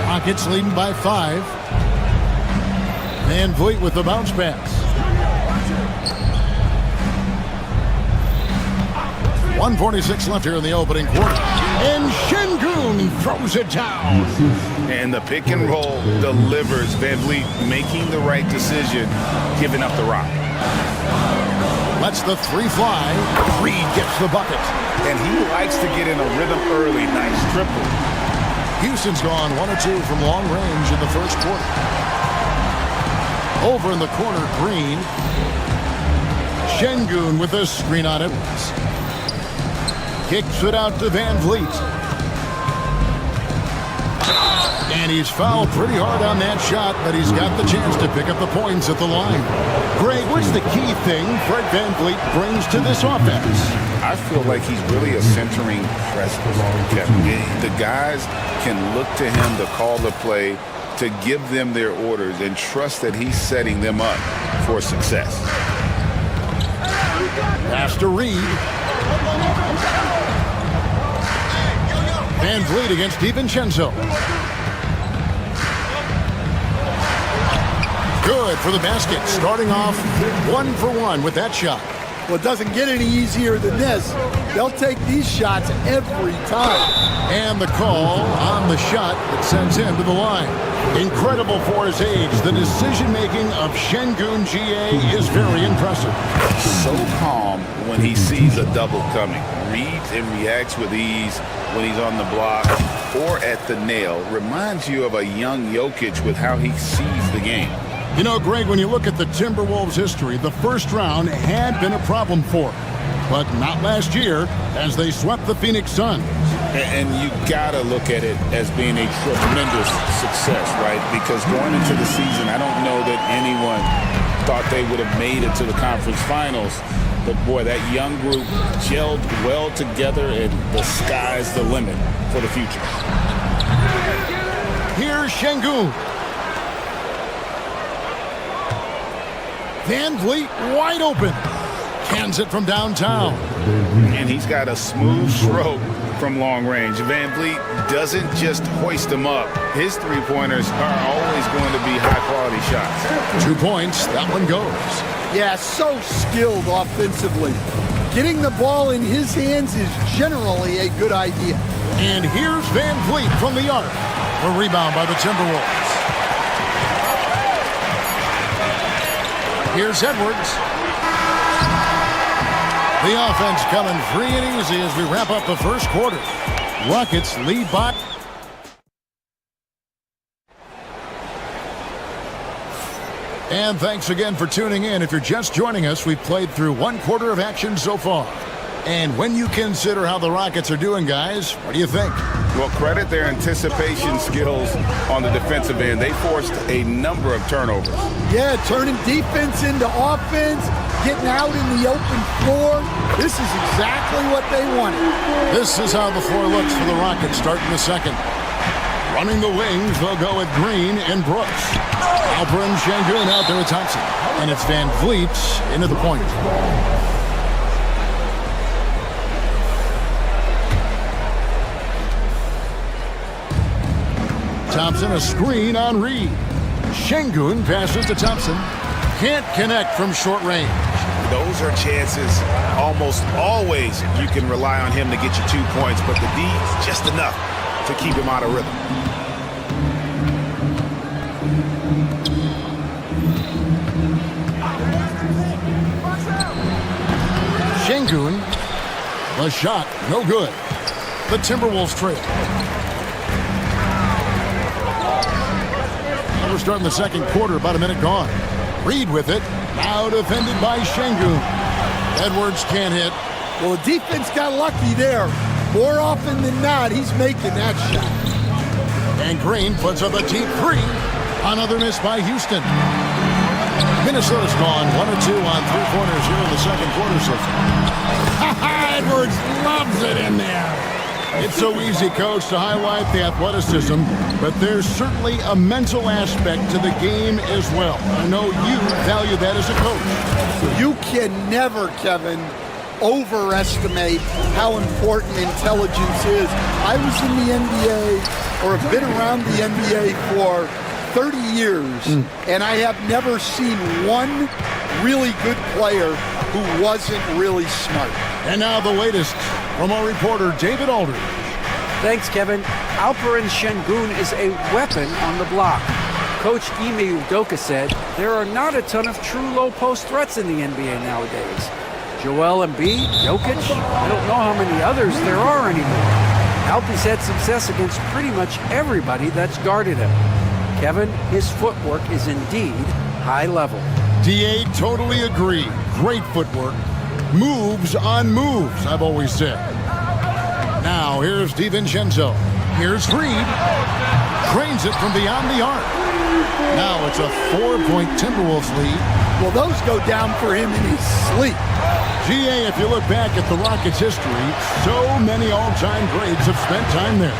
Rockets leading by 5. Van Vliet with the bounce pass. 1:46 left here in the opening quarter. And Şengün throws it down. And the pick and roll delivers. Van Vliet making the right decision, giving up the rock. Lets the 3 fly. Reed gets the bucket. And he likes to get in a rhythm early. Nice triple. Houston's gone 1 of 2 from long range in the first quarter. Over in the corner, Green. Şengün with a screen on Edwards. Kicks it out to Van Vliet. And he's fouled pretty hard on that shot, but he's got the chance to pick up the points at the line. Greg, what's the key thing Fred Van Vliet brings to this offense? I feel like he's really a centering presence, Kevin. The guys can look to him to call the play, to give them their orders, and trust that he's setting them up for success. Pass to Reed. Van Vliet against DiVincenzo. Good for the basket. Starting off 1 for 1 with that shot. Well, it doesn't get any easier than this. They'll take these shots every time. And the call on the shot that sends him to the line. Incredible for his age. The decision-making of Şengün GA is very impressive. So calm when he sees a double coming. Reads and reacts with ease when he's on the block or at the nail. Reminds you of a young Jokic with how he sees the game. You know, Greg, when you look at the Timberwolves' history, the first round had been a problem for them. But not last year, as they swept the Phoenix Suns. And you got to look at it as being a tremendous success, right? Because going into the season, I don't know that anyone thought they would have made it to the conference finals. But, boy, that young group gelled well together, and the sky's the limit for the future. Here's Şengün. Van Vliet wide open. Cans it from downtown. And he's got a smooth stroke from long range. Van Vliet doesn't just hoist them up. His three-pointers are always going to be high-quality shots. 2 points. That one goes. Yeah, so skilled offensively. Getting the ball in his hands is generally a good idea. And here's Van Vliet from the arc. A rebound by the Timberwolves. Here's Edwards. The offense coming free and easy as we wrap up the first quarter. Rockets lead by. And thanks again for tuning in. If you're just joining us, we've played through one quarter of action so far. And when you consider how the Rockets are doing, guys, what do you think? Well, credit their anticipation skills on the defensive end. They forced a number of turnovers. Yeah, turning defense into offense, getting out in the open floor. This is exactly what they wanted. This is how the floor looks for the Rockets starting the second. Running the wings, they'll go with Green and Brooks. Alperen Şengün out there with Thompson. And it's Van Vliet into the point. Thompson, a screen on Reed. Şengün passes to Thompson. Can't connect from short range. Those are chances almost always you can rely on him to get you 2 points, but the D is just enough to keep him out of rhythm. Şengün, the shot, no good. The Timberwolves trail. We're starting the second quarter, about a minute gone. Reed with it, now defended by Şengün. Edwards can't hit. Well, the defense got lucky there. More often than not, he's making that shot. And Green puts up a deep three. Another miss by Houston. Minnesota's gone 1 or 2 on three-pointers here in the second quarter so far. Edwards loves it in there. It's so easy, Coach, to highlight the athleticism, but there's certainly a mental aspect to the game as well. I know you value that as a coach. You can never, Kevin, overestimate how important intelligence is. I was in the NBA, or have been around the NBA for 30 years, and I have never seen one really good player who wasn't really smart. And now the latest from our reporter, David Aldridge. Thanks, Kevin. Alperen Şengün is a weapon on the block. Coach Ime Udoka said there are not a ton of true low-post threats in the NBA nowadays. Joel Embiid, Jokic, I don't know how many others there are anymore. Alpy's had success against pretty much everybody that's guarded him. Kevin, his footwork is indeed high level. DA, totally agree. Great footwork. Moves on moves, I've always said. Now, here's DiVincenzo. Here's Reed. Trains it from beyond the arc. Now it's a 4-point Timberwolves lead. Well, those go down for him in his sleep. GA, if you look back at the Rockets' history, so many all-time greats have spent time there.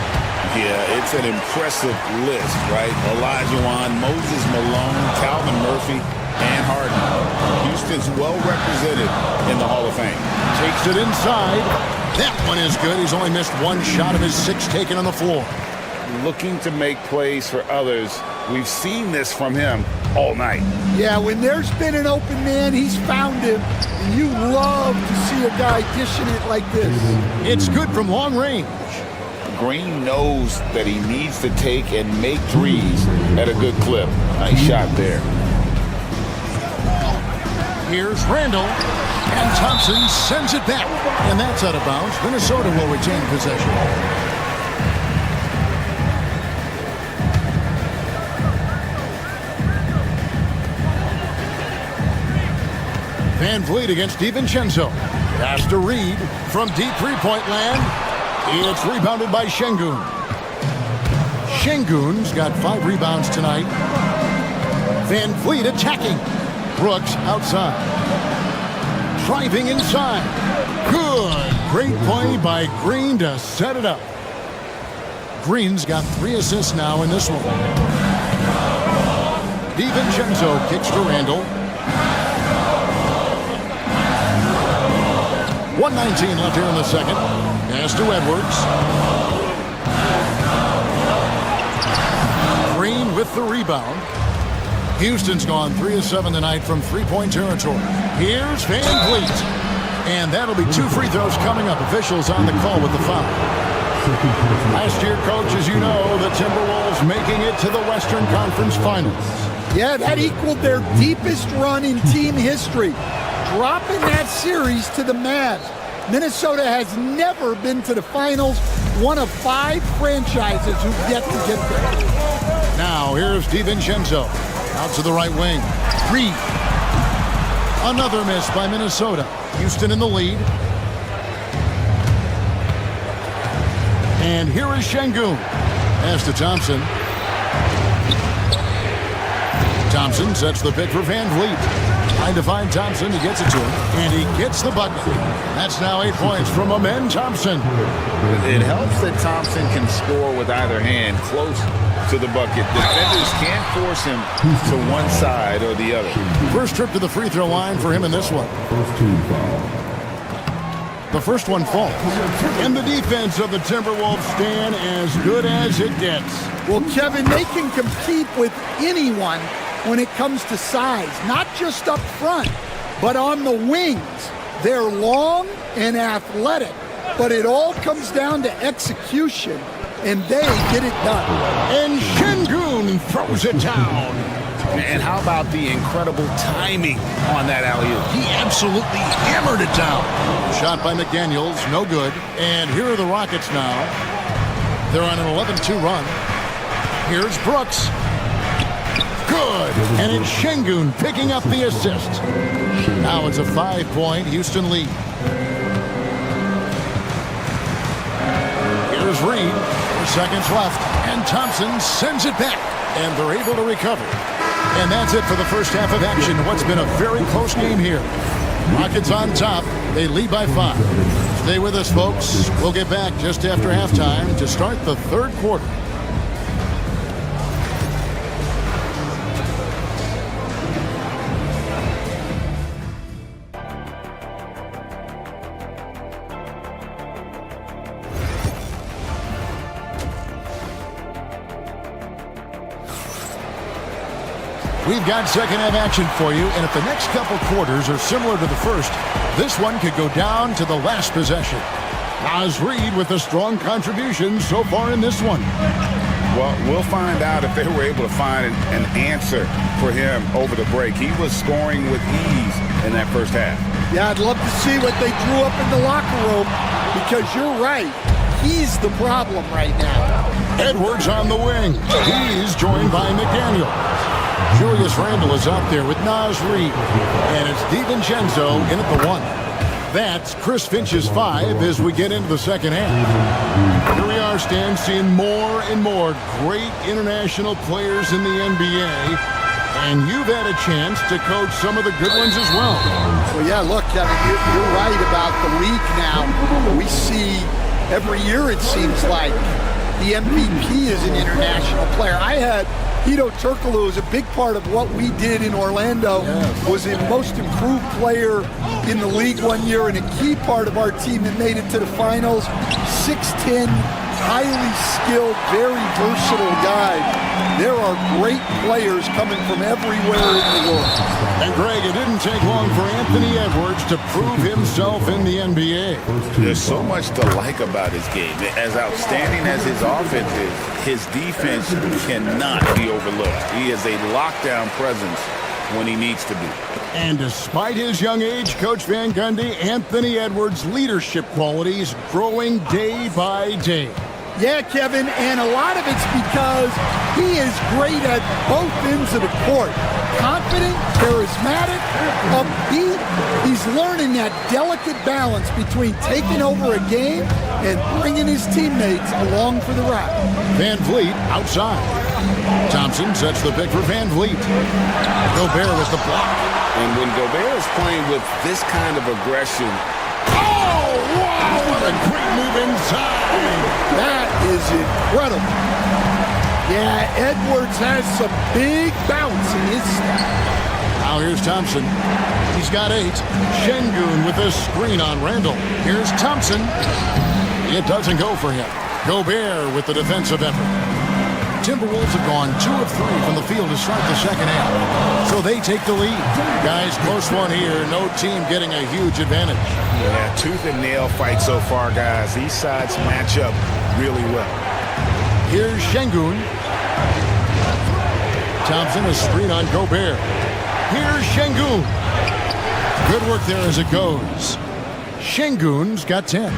Yeah, it's an impressive list, right? Olajuwon, Moses Malone, Calvin Murphy, and Harden. Houston's well represented in the Hall of Fame. Takes it inside. That one is good. He's only missed one shot of his 6 taken on the floor. Looking to make plays for others. We've seen this from him all night. Yeah, when there's been an open man, he's found him. And you love to see a guy dishing it like this. It's good from long range. Green knows that he needs to take and make threes at a good clip. Nice shot there. Here's Randall, and Thompson sends it back. And that's out of bounds. Minnesota will retain possession. Van Vliet against DiVincenzo. Pass to Reed from deep three-point land. It's rebounded by Şengün. Şengün's got 5 rebounds tonight. Van Vliet attacking. Brooks outside. Driving inside. Good. Great play by Green to set it up. Green's got 3 assists now in this one. DiVincenzo kicks to Randall. 1:19 left here in the second. Pass to Edwards. Green with the rebound. Houston's gone 3 of 7 tonight from three-point territory. Here's Van Vliet. And that'll be 2 free throws coming up. Officials on the call with the foul. Last year, Coach, as you know, the Timberwolves making it to the Western Conference Finals. Yeah, that equaled their deepest run in team history, dropping that series to the Mavs. Minnesota has never been to the finals, one of 5 franchises who've yet to get there. Now, here's DiVincenzo. Out to the right wing. Reed. Another miss by Minnesota. Houston in the lead. And here is Şengün. Pass to Thompson. Thompson sets the pick for Van Vliet. Trying to find Thompson. He gets it to him. And he gets the bucket. That's now 8 points from Amen Thompson. It helps that Thompson can score with either hand close to the bucket. Defenders can't force him to one side or the other. First trip to the free throw line for him in this one. The first one falls. And the defense of the Timberwolves stand as good as it gets. Well, Kevin, they can compete with anyone when it comes to size, not just up front, but on the wings. They're long and athletic, but it all comes down to execution, and they get it done. And Şengün throws it down. And how about the incredible timing on that alley-oop? He absolutely hammered it down. Shot by McDaniels, no good. And here are the Rockets now. They're on an 11-2 run. Here's Brooks. Good. And it's Şengün picking up the assist. Now it's a 5-point Houston lead. Here's Reed. 4 seconds left. And Thompson sends it back. And they're able to recover. And that's it for the first half of action. What's been a very close game here. Rockets on top. They lead by 5. Stay with us, folks. We'll get back just after halftime to start the third quarter. We've got second half action for you, and if the next couple quarters are similar to the first, this one could go down to the last possession. Naz Reid with a strong contribution so far in this one. Well, we'll find out if they were able to find an answer for him over the break. He was scoring with ease in that first half. Yeah, I'd love to see what they drew up in the locker room, because you're right. He's the problem right now. Edwards on the wing. He's joined by McDaniel. Julius Randle is out there with Naz Reid. And it's DiVincenzo in at the 1. That's Chris Finch's 5 as we get into the second half. Here we are, Stan, seeing more and more great international players in the NBA. And you've had a chance to coach some of the good ones as well. Well, yeah, look, Kevin, you're right about the league now. We see every year, it seems like, the MVP is an international player. I had Hedo Turkoglu was a big part of what we did in Orlando, was a most improved player in the league one year and a key part of our team that made it to the finals. 6'10", highly skilled, very versatile guy. There are great players coming from everywhere in the world. And Greg, it didn't take long for Anthony Edwards to prove himself in the NBA. There's so much to like about his game. As outstanding as his offense is, his defense cannot be overlooked. He is a lockdown presence when he needs to be. And despite his young age, Coach Van Gundy, Anthony Edwards' leadership qualities growing day by day. Yeah, Kevin, and a lot of it's because he is great at both ends of the court. Confident, charismatic, upbeat. He's learning that delicate balance between taking over a game and bringing his teammates along for the ride. Van Vliet outside. Thompson sets the pick for Van Vliet. Gobert with the block. And when Gobert is playing with this kind of aggression, oh, wow, what a great move inside. That is incredible. Yeah, Edwards has some big bounce in his step. Now here's Thompson. He's got 8. Şengün with a screen on Randall. Here's Thompson. It doesn't go for him. Gobert with the defensive effort. Timberwolves have gone 2 of 3 from the field to start the second half. So they take the lead. Guys, close one here. No team getting a huge advantage. Yeah, tooth and nail fight so far, guys. These sides match up really well. Here's Şengün. Thompson, a screen on Gobert. Here's Şengün. Good work there as it goes. Şengün's got 10.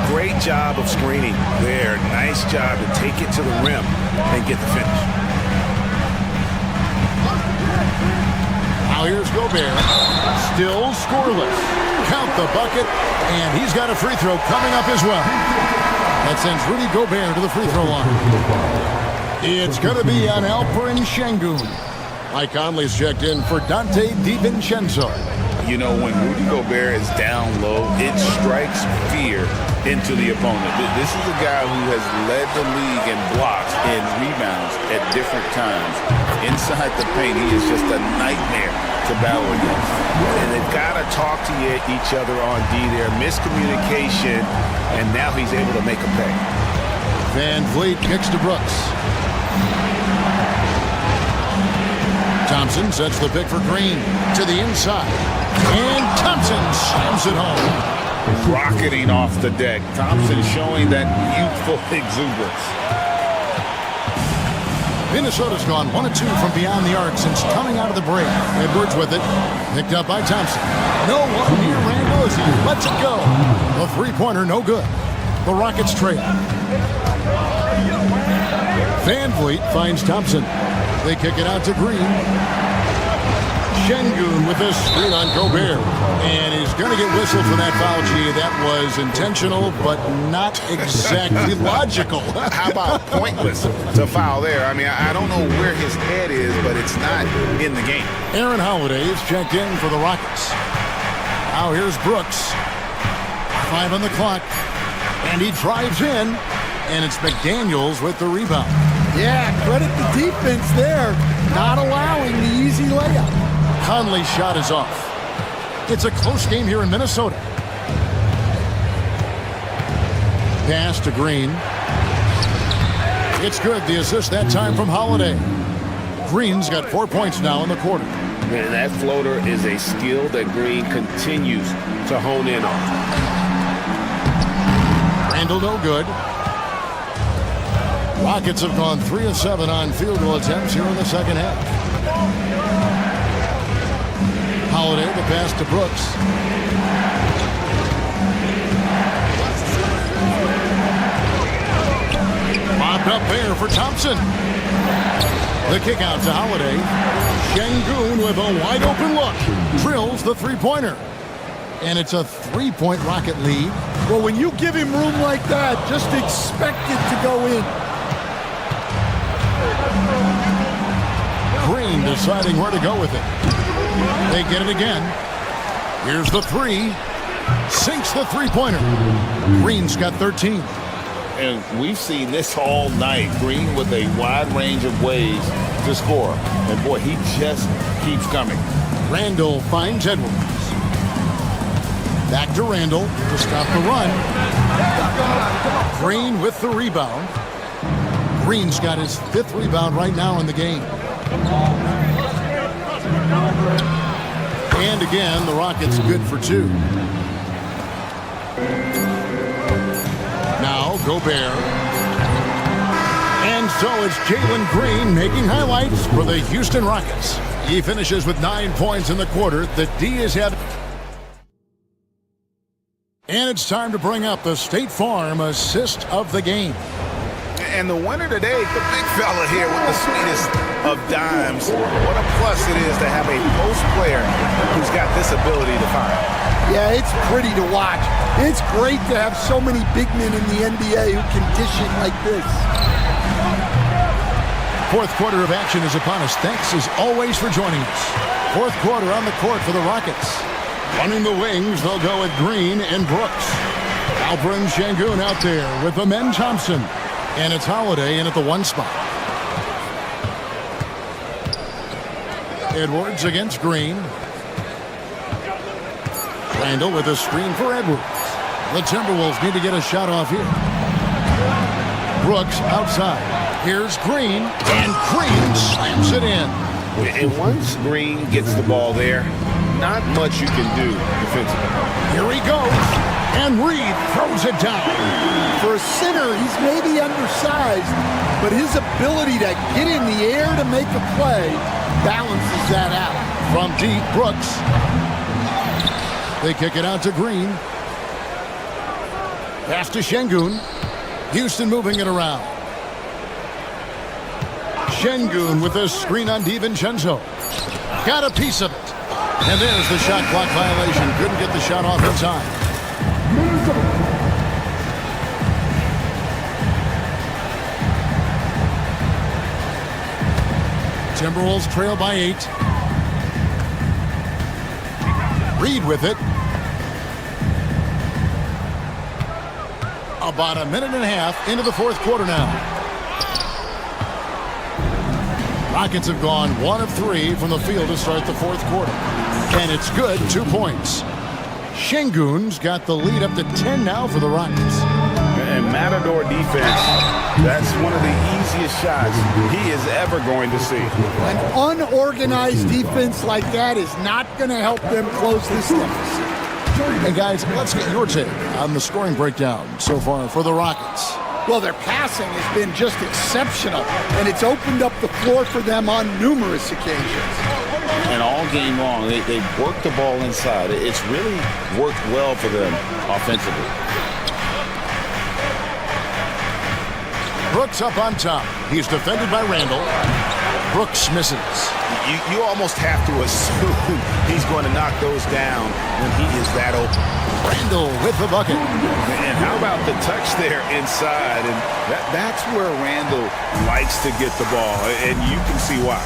Great job of screening there. Nice job to take it to the rim and get the finish. Now here's Gobert. Still scoreless. Count the bucket, and he's got a free throw coming up as well. That sends Rudy Gobert to the free throw line. It's going to be on Alperen Şengün. Mike Conley's checked in for Dante DiVincenzo. You know, when Rudy Gobert is down low, it strikes fear into the opponent. This is a guy who has led the league in blocks and rebounds at different times. Inside the paint, he is just a nightmare to battle against. And they've got to talk to each other on D there. Miscommunication, and now he's able to make a pay. Van Vliet kicks to Brooks. Thompson sets the pick for Green to the inside. And Thompson slams it home. Rocketing off the deck. Thompson showing that youthful exuberance. Minnesota's gone 1 of 2 from beyond the arc since coming out of the break. Edwards with it. Picked up by Thompson. No one near Randall as he lets it go. The three-pointer no good. The Rockets trail. Van Vliet finds Thompson. They kick it out to Green. Şengün with a screen on Gobert. And he's going to get whistled for that foul, G. That was intentional, but not exactly logical. How about pointless to foul there? I mean, I don't know where his head is, but it's not in the game. Aaron Holiday is checked in for the Rockets. Now here's Brooks. 5 on the clock. And he drives in. And it's McDaniels with the rebound. Yeah, credit the defense there, not allowing the easy layup. Conley's shot is off. It's a close game here in Minnesota. Pass to Green. It's good. The assist that time from Holiday. Green's got 4 points now in the quarter. Man, that floater is a skill that Green continues to hone in on. Randall no good. Rockets have gone 3 of 7 on field goal attempts here in the second half. Holiday, the pass to Brooks. Bobbed up there for Thompson. The kick out to Holiday. Şengün with a wide open look. Drills the three-pointer. And it's a 3-point Rocket lead. Well, when you give him room like that, just expect it to go in. Green deciding where to go with it. They get it again. Here's the 3. Sinks the three-pointer. Green's got 13. And we've seen this all night. Green with a wide range of ways to score. And boy, he just keeps coming. Randall finds Edwards. Back to Randall to stop the run. Green with the rebound. Green's got his 5th rebound right now in the game. And again, the Rockets good for 2. Now Gobert. And so it's Jalen Green making highlights for the Houston Rockets. He finishes with 9 points in the quarter. The D has had... And it's time to bring up the State Farm assist of the game. And the winner today, the big fella here with the sweetest of dimes. What a plus it is to have a post player who's got this ability to find. Yeah, it's pretty to watch. It's great to have so many big men in the NBA who can dish it like this. 4th quarter of action is upon us. Thanks as always for joining us. 4th quarter on the court for the Rockets. Running the wings, they'll go with Green and Brooks. Alperen Şengün out there with Amen Thompson. And it's Holiday in at the 1 spot. Edwards against Green. Randall with a screen for Edwards. The Timberwolves need to get a shot off here. Brooks outside. Here's Green, and Green slams it in. And once Green gets the ball there, not much you can do defensively. Here he goes, and Reed throws it down. For a center, he's maybe undersized, but his ability to get in the air to make a play balances that out. From deep, Brooks. They kick it out to Green. Pass to Şengün. Houston moving it around. Şengün with a screen on DiVincenzo. Got a piece of it. And there's the shot clock violation. Couldn't get the shot off in time. Timberwolves trail by 8. Reed with it. About a minute and a half into the 4th quarter now. Rockets have gone 1 of 3 from the field to start the 4th quarter. And it's good, 2 points. Şengün's got the lead up to 10 now for the Rockets. And Matador defense, that's one of the easiest shots he is ever going to see. An unorganized defense like that is not going to help them close this deficit. And guys, let's get your take on the scoring breakdown so far for the Rockets. Well, their passing has been just exceptional, and it's opened up the floor for them on numerous occasions. And all game long, they worked the ball inside. It's really worked well for them offensively. Brooks up on top. He's defended by Randall. Brooks misses. You almost have to assume he's going to knock those down when he is that open. Randall with the bucket. And how about the touch there inside? And that's where Randall likes to get the ball, and you can see why.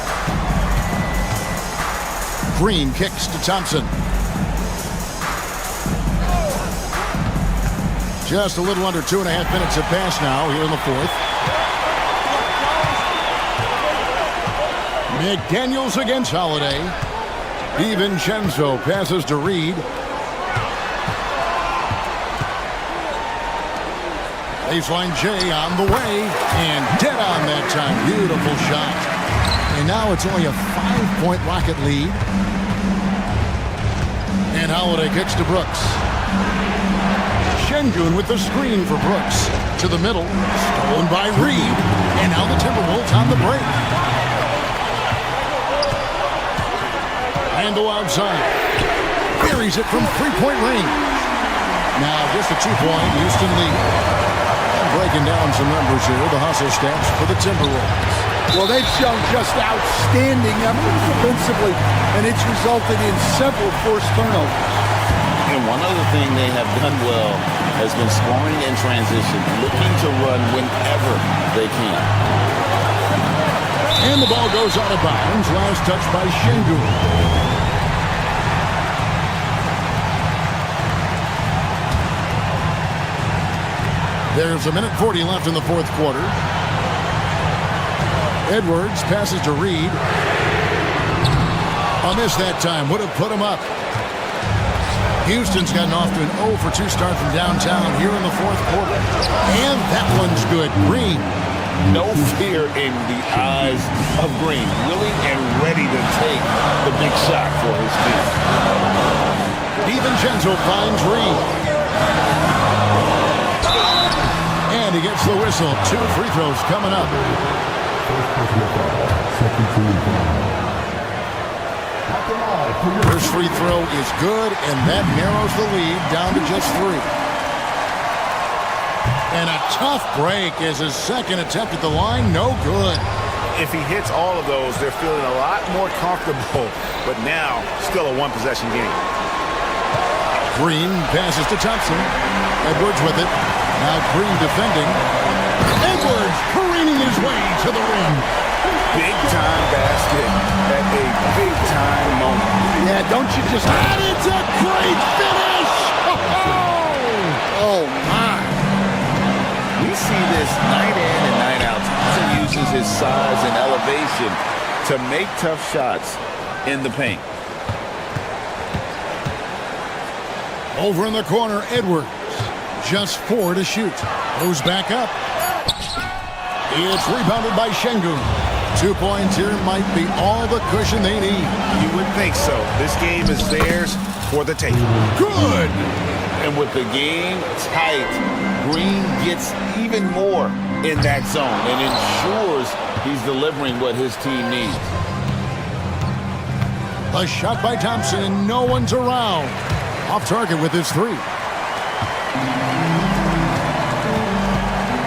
Green kicks to Thompson. Just a little under 2.5 minutes have passed now here in the 4th. McDaniels against Holiday. DiVincenzo passes to Reed. Baseline J on the way. And dead on that time. Beautiful shot. And now it's only a 5-point Rocket lead. And Holiday kicks to Brooks. Şengün with the screen for Brooks. To the middle. Stolen by Reed. And now the Timberwolves on the break. Randall outside. Buries it from 3-point range. Now just a 2-point Houston lead. Breaking down some numbers here. The hustle stats for the Timberwolves. Well, they've shown just outstanding effort defensively, and it's resulted in several forced turnovers. And one other thing they have done well has been scoring in transition, looking to run whenever they can. And the ball goes out of bounds. Last touch by Şengün. There's 1:40 left in the 4th quarter. Edwards passes to Reed. A miss that time. Would have put him up. Houston's gotten off to an 0 for 2 start from downtown here in the fourth quarter. And that one's good. Green. No fear in the eyes of Green. Willing and ready to take the big shot for his team. DiVincenzo finds Reed. And he gets the whistle. 2 free throws coming up. First free throw is good, and that narrows the lead down to just 3. And a tough break as his second attempt at the line, no good. If he hits all of those, they're feeling a lot more comfortable. But now, still a one-possession game. Green passes to Thompson. Edwards with it. Now Green defending. Edwards careening his way to the rim. Big-time basket at a big-time moment. Yeah, don't you just... And it's a great finish! Oh, my. We see this night in and night out. Thompson uses his size and elevation to make tough shots in the paint. Over in the corner, Edwards. Just 4 to shoot. Goes back up. It's rebounded by Şengün. 2 points here might be all the cushion they need. You would think so. This game is theirs for the taking. Good! And with the game tight, Green gets even more in that zone and ensures he's delivering what his team needs. A shot by Thompson, and no one's around. Off target with his 3.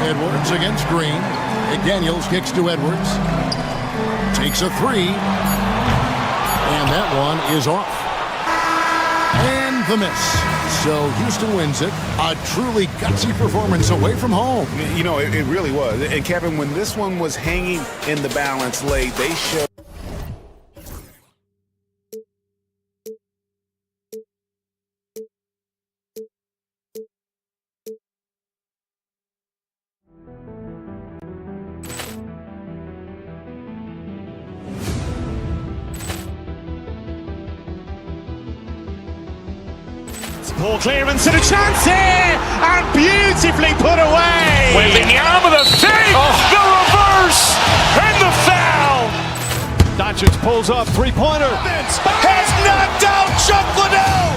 Edwards against Green. McDaniels kicks to Edwards. Takes a 3. And that one is off. And the miss. So Houston wins it. A truly gutsy performance away from home. You know, it really was. And Kevin, when this one was hanging in the balance late, they showed. Ball clearance and a chance here, and beautifully put away. Wembanyama with a save, the reverse, and the foul. Doncic pulls up, 3-pointer. Has knocked out Chuck Liddell.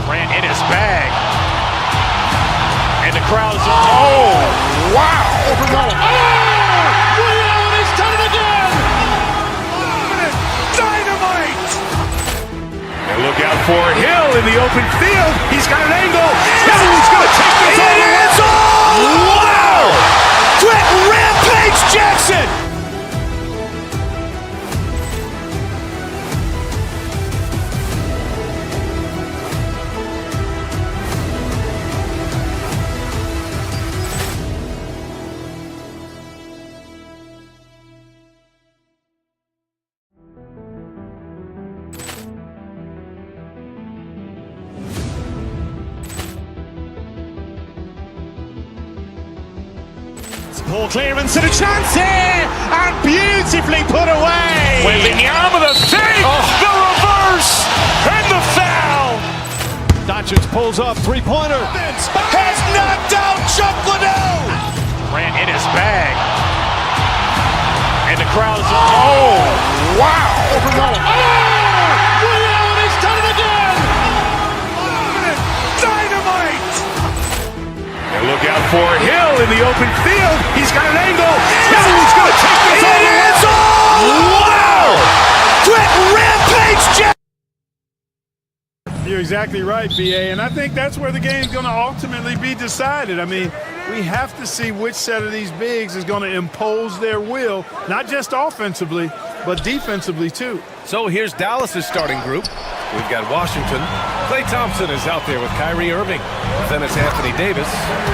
Ran in his bag. And the crowd's, oh, wow. Overrun. Leon has done it again. Dynamite. And look out for Hill in the open field. He's got an angle. Hill's going to take this all the way. Wow. Quick rampage Jackson. Ball clearance and a chance here, and beautifully put away. Wembanyama with a save, the reverse, and the foul. Doncic pulls up, 3-pointer. Has knocked out Chuck Liddell. Ran in his bag. And the crowd's, oh, wow. Overrun. Leon has done it again. Dynamite. And look out for Hill in the open field. He's got an angle. Hill's going to take this all the way. Wow. Quick rampage Jackson. You're exactly right, BA, and I think that's where the game's going to ultimately be decided. I mean, we have to see which set of these bigs is going to impose their will, not just offensively, but defensively too. So here's Dallas's starting group. We've got Washington. Klay Thompson is out there with Kyrie Irving. Then it's Anthony Davis,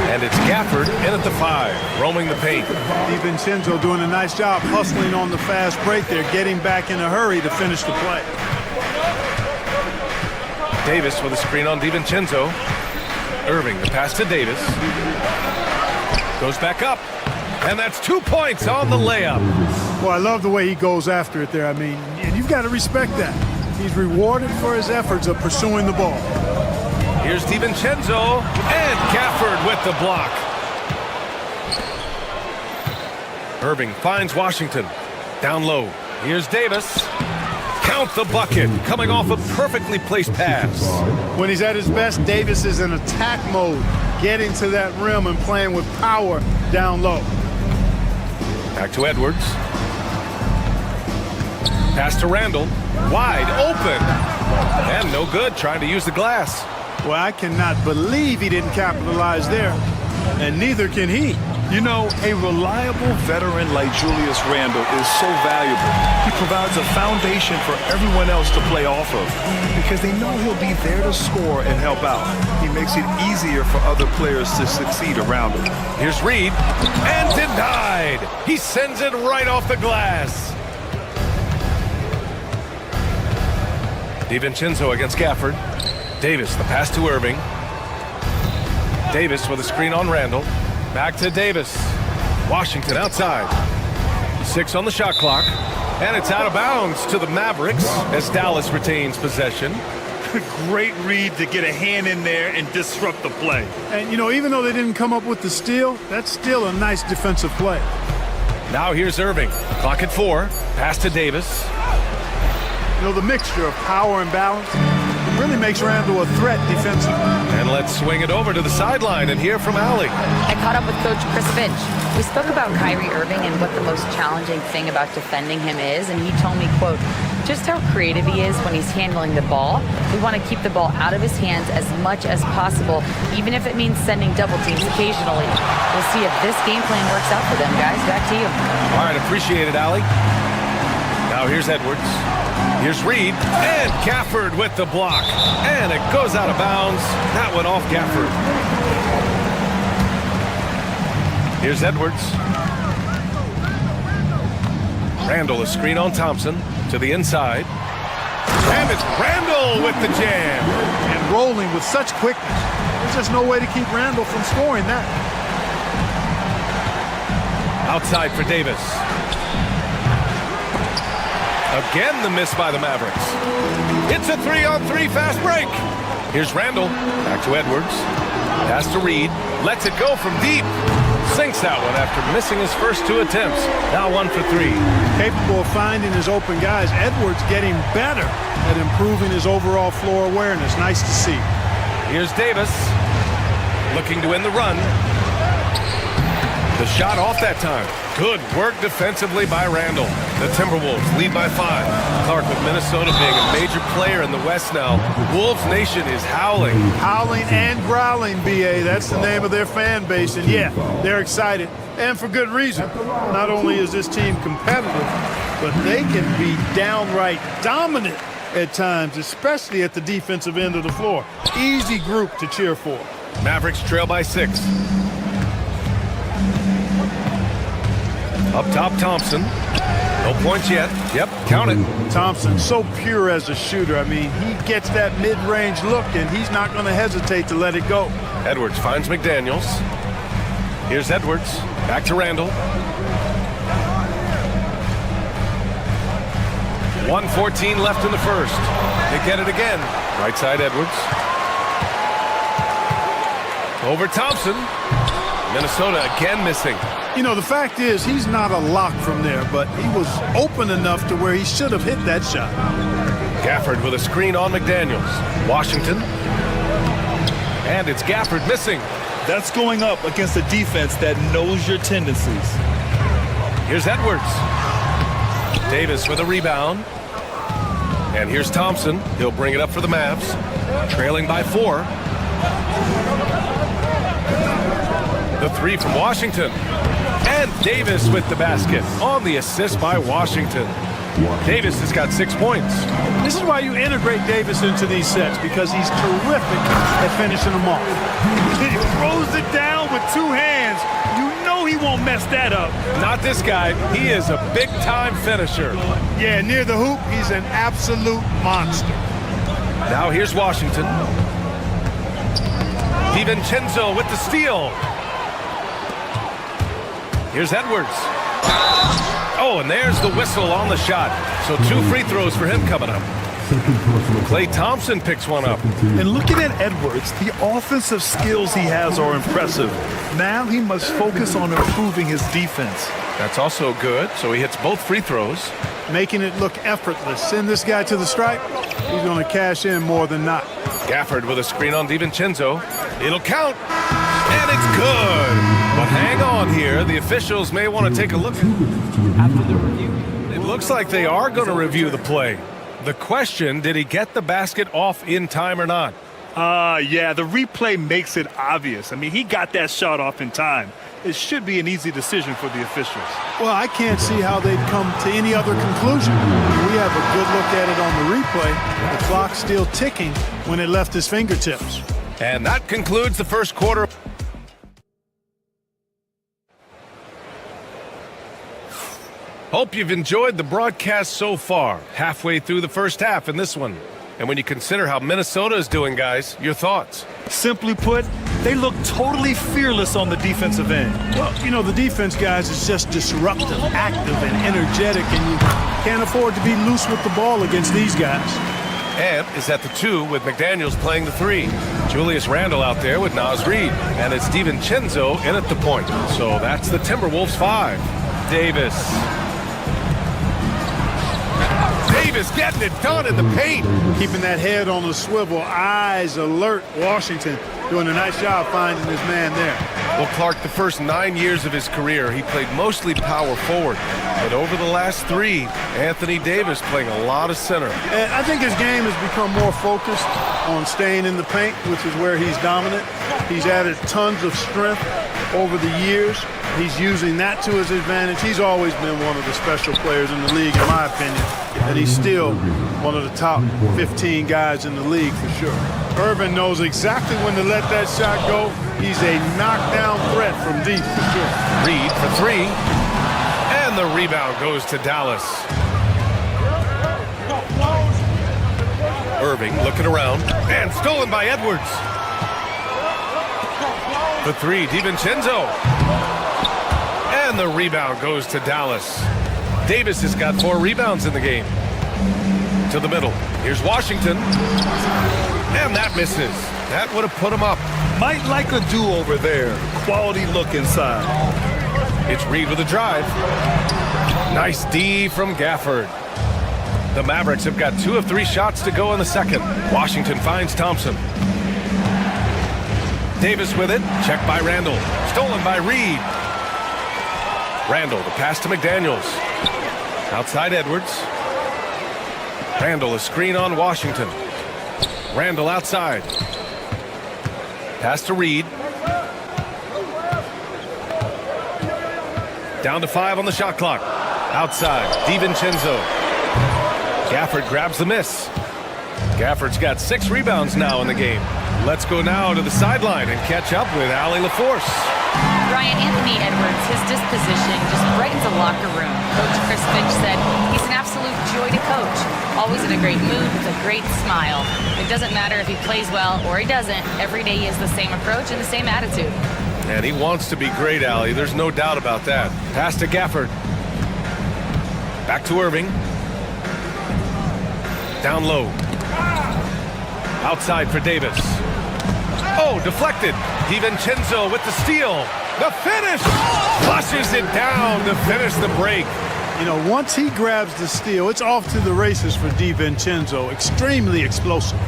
and it's Gafford in at the 5, roaming the paint. DiVincenzo doing a nice job hustling on the fast break there, getting back in a hurry to finish the play. Davis with a screen on DiVincenzo. Irving, the pass to Davis. Goes back up. And that's 2 points on the layup. Well, I love the way he goes after it there. I mean, and you've got to respect that. He's rewarded for his efforts of pursuing the ball. Here's DiVincenzo, and Gafford with the block. Irving finds Washington. Down low. Here's Davis. Count the bucket, coming off a perfectly placed pass. When he's at his best, Davis is in attack mode, getting to that rim and playing with power down low. Back to Edwards. Pass to Randall. Wide open. And no good, trying to use the glass. Well, I cannot believe he didn't capitalize there, and neither can he. You know, a reliable veteran like Julius Randle is so valuable. He provides a foundation for everyone else to play off of because they know he'll be there to score and help out. He makes it easier for other players to succeed around him. Here's Reed, and denied. He sends it right off the glass. DiVincenzo against Gafford. Davis, the pass to Irving. Davis with a screen on Randall. Back to Davis. Washington outside. 6 on the shot clock. And it's out of bounds to the Mavericks as Dallas retains possession. Great read to get a hand in there and disrupt the play. And, you know, even though they didn't come up with the steal, that's still a nice defensive play. Now here's Irving. Clock at 4. Pass to Davis. You know, the mixture of power and balance really makes Randall a threat defensively. And let's swing it over to the sideline and hear from Allie. I caught up with Coach Chris Finch. We spoke about Kyrie Irving and what the most challenging thing about defending him is, and he told me, quote, just how creative he is when he's handling the ball. We want to keep the ball out of his hands as much as possible, even if it means sending double teams occasionally. We'll see if this game plan works out for them, guys. Back to you. All right, appreciate it, Allie. Now here's Edwards. Here's Reed, and Gafford with the block. And it goes out of bounds. That went off Gafford. Here's Edwards. Randall, a screen on Thompson to the inside. And it's Randall with the jam. And rolling with such quickness. There's just no way to keep Randall from scoring that. Outside for Davis. Again, the miss by the Mavericks. It's a 3-on-3 fast break. Here's Randall. Back to Edwards. Pass to Reed. Lets it go from deep. Sinks that one after missing his first 2 attempts. Now 1 for 3. Capable of finding his open guys. Edwards getting better at improving his overall floor awareness. Nice to see. Here's Davis. Looking to win the run. The shot off that time. Good work defensively by Randall. The Timberwolves lead by 5. Clark with Minnesota being a major player in the West now. Wolves Nation is howling. Howling and growling, BA. That's the name of their fan base. And yeah, they're excited. And for good reason. Not only is this team competitive, but they can be downright dominant at times, especially at the defensive end of the floor. Easy group to cheer for. Mavericks trail by 6. Up top, Thompson. No points yet. Yep, count it. Thompson, so pure as a shooter. I mean, he gets that mid-range look, and he's not going to hesitate to let it go. Edwards finds McDaniels. Here's Edwards. Back to Randall. 1:14 left in the first. They get it again. Right side, Edwards. Over Thompson. Minnesota again missing. You know, the fact is he's not a lock from there, but he was open enough to where he should have hit that shot. Gafford with a screen on McDaniels. Washington. And it's Gafford missing. That's going up against a defense that knows your tendencies. Here's Edwards. Davis with a rebound. And here's Thompson. He'll bring it up for the Mavs. Trailing by 4. The 3 from Washington. And Davis with the basket on the assist by Washington. Davis has got 6 points. This is why you integrate Davis into these sets, because he's terrific at finishing them off. He throws it down with 2 hands. You know he won't mess that up. Not this guy. He is a big-time finisher. Yeah, near the hoop, he's an absolute monster. Now here's Washington. DiVincenzo with the steal. Here's Edwards. Oh, and there's the whistle on the shot. So 2 free throws for him coming up. Klay Thompson picks one up. And looking at Edwards, the offensive skills he has are impressive. Now he must focus on improving his defense. That's also good, so he hits both free throws. Making it look effortless. Send this guy to the stripe, he's going to cash in more than not. Gafford with a screen on DiVincenzo. It'll count, and it's good. But hang on here. The officials may want to take a look. After the review, It looks like they are going to review the play. The question, did he get the basket off in time or not? Yeah, the replay makes it obvious. I mean, he got that shot off in time. It should be an easy decision for the officials. Well, I can't see how they'd come to any other conclusion. We have a good look at it on the replay. The clock's still ticking when it left his fingertips. And that concludes the first quarter. Hope you've enjoyed the broadcast so far. Halfway through the first half in this one. And when you consider how Minnesota is doing, guys, your thoughts? Simply put, they look totally fearless on the defensive end. Well, you know, the defense, guys, is just disruptive, active, and energetic, and you can't afford to be loose with the ball against these guys. Amp is at the 2 with McDaniels playing the 3. Julius Randle out there with Naz Reid. And it's DiVincenzo in at the point. So that's the Timberwolves 5. Davis getting it done in the paint. Keeping that head on the swivel, eyes alert. Washington doing a nice job finding his man there. Well, Clark, the first 9 years of his career, he played mostly power forward. But over the last 3, Anthony Davis playing a lot of center. And I think his game has become more focused on staying in the paint, which is where he's dominant. He's added tons of strength over the years. He's using that to his advantage. He's always been one of the special players in the league, in my opinion. And he's still one of the top 15 guys in the league for sure. Irvin knows exactly when to let that shot go. He's a knockdown threat from deep for sure. Reid for 3. And the rebound goes to Dallas. Irving looking around. And stolen by Edwards. The 3, DiVincenzo. And the rebound goes to Dallas. Davis has got 4 rebounds in the game. To the middle. Here's Washington. And that misses. That would have put him up. Might like a do-over there. Quality look inside. It's Reid with a drive. Nice D from Gafford. The Mavericks have got 2 of 3 shots to go in the second. Washington finds Thompson. Davis with it. Checked by Randle. Stolen by Reid. Randle, the pass to McDaniels. Outside Edwards. Randle, a screen on Washington. Randle outside. Pass to Reid. Down to 5 on the shot clock. Outside, DiVincenzo. Gafford grabs the miss. Gafford's got 6 rebounds now in the game. Let's go now to the sideline and catch up with Allie LaForce. Ryan, Anthony Edwards, his disposition just brightens a locker room. Coach Chris Finch said he's an absolute joy to coach. Always in a great mood with a great smile. It doesn't matter if he plays well or he doesn't. Every day he has the same approach and the same attitude. And he wants to be great, Allie. There's no doubt about that. Pass to Gafford. Back to Irving. Down low. Outside for Davis. Oh, deflected. DiVincenzo with the steal. The finish! Flushes it down to finish the break. You know, once he grabs the steal, it's off to the races for DiVincenzo. Extremely explosive.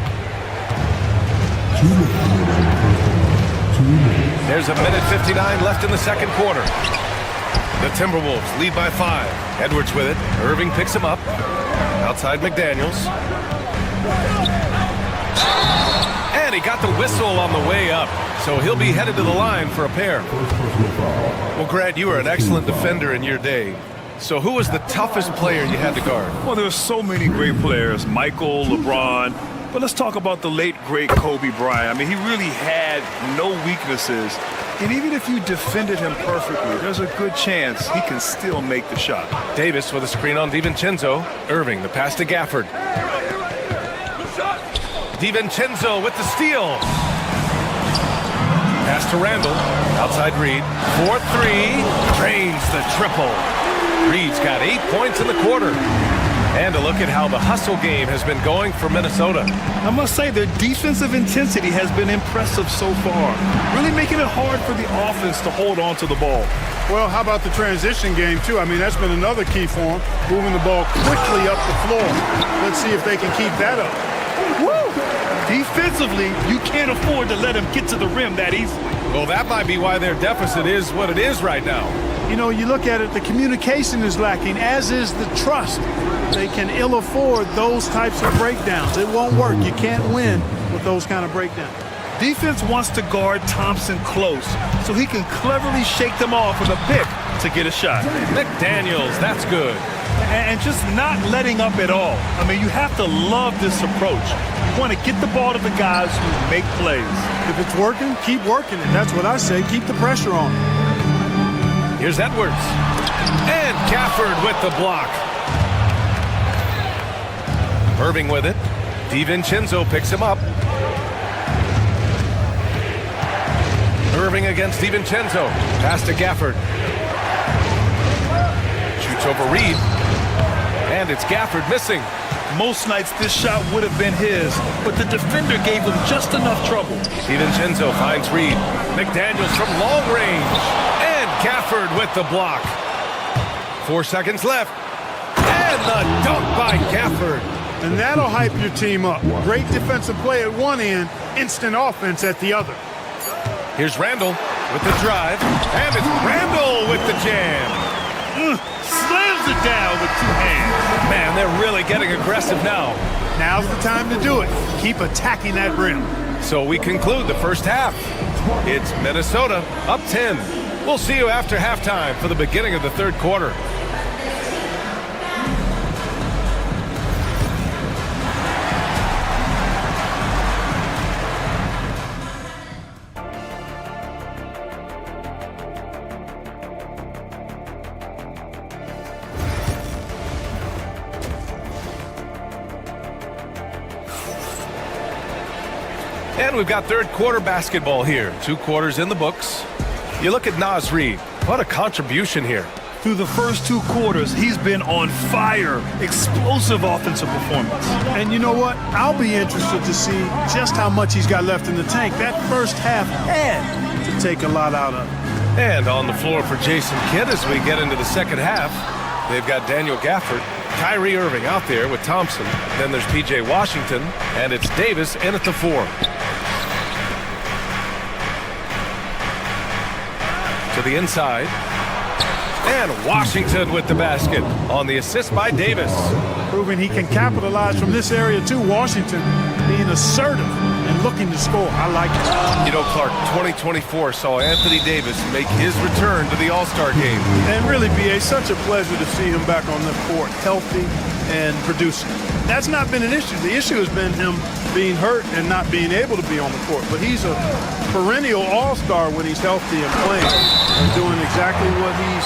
There's a minute 59 left in the second quarter. The Timberwolves lead by 5. Edwards with it. Irving picks him up. Outside McDaniels. And he got the whistle on the way up. So he'll be headed to the line for a pair. Well, Grant, you were an excellent defender in your day. So who was the toughest player you had to guard? Well, there were so many great players. Michael, LeBron. But let's talk about the late, great Kobe Bryant. I mean, he really had no weaknesses. And even if you defended him perfectly, there's a good chance he can still make the shot. Davis with a screen on DiVincenzo. Irving, the pass to Gafford. DiVincenzo with the steal. Pass to Randle. Outside Reid. 4-3. Drains the triple. Reid's got 8 points in the quarter. And a look at how the hustle game has been going for Minnesota. I must say their defensive intensity has been impressive so far, really making it hard for the offense to hold on to the ball. Well, how about the transition game, too? I mean, that's been another key for them, moving the ball quickly up the floor. Let's see if they can keep that up. Woo! Defensively, you can't afford to let him get to the rim that easily. Well, that might be why their deficit is what it is right now. You know, you look at it, the communication is lacking, as is the trust. They can ill afford those types of breakdowns. It won't work. You can't win with those kind of breakdowns. Defense wants to guard Thompson close so he can cleverly shake them off with a pick to get a shot. McDaniels, that's good. And just not letting up at all. I mean, you have to love this approach. You want to get the ball to the guys who make plays. If it's working, keep working it. That's what I say. Keep the pressure on. Here's Edwards. And Gafford with the block. Irving with it. DiVincenzo picks him up. Irving against DiVincenzo. Pass to Gafford. Shoots over Reed. And it's Gafford missing. Most nights this shot would have been his, but the defender gave him just enough trouble. DiVincenzo finds Reed. McDaniels from long range. And Gafford with the block. 4 seconds left. And the dunk by Gafford. And that'll hype your team up. Great defensive play at one end, instant offense at the other. Here's Randall with the drive. And it's Randall with the jam. Slams it down with 2 hands. Man, they're really getting aggressive now. Now's the time to do it. Keep attacking that rim. So we conclude the first half. It's Minnesota up 10. We'll see you after halftime for the beginning of the third quarter. And we've got third quarter basketball here. 2 quarters in the books. You look at Naz Reid. What a contribution here. Through the first 2 quarters, he's been on fire. Explosive offensive performance. And you know what? I'll be interested to see just how much he's got left in the tank. That first half had to take a lot out of it. And on the floor for Jason Kidd as we get into the second half, they've got Daniel Gafford, Kyrie Irving out there with Thompson. Then there's P.J. Washington, and it's Davis in at the 4. To the inside. And Washington with the basket on the assist by Davis. Proving he can capitalize from this area too. Washington being assertive and looking to score. I like it. You know, Clark, 2024 saw Anthony Davis make his return to the All-Star game. And really, B.A., such a pleasure to see him back on the court, healthy and producing. That's not been an issue. The issue has been him being hurt and not being able to be on the court. But he's a perennial all-star when he's healthy and playing and doing exactly what he's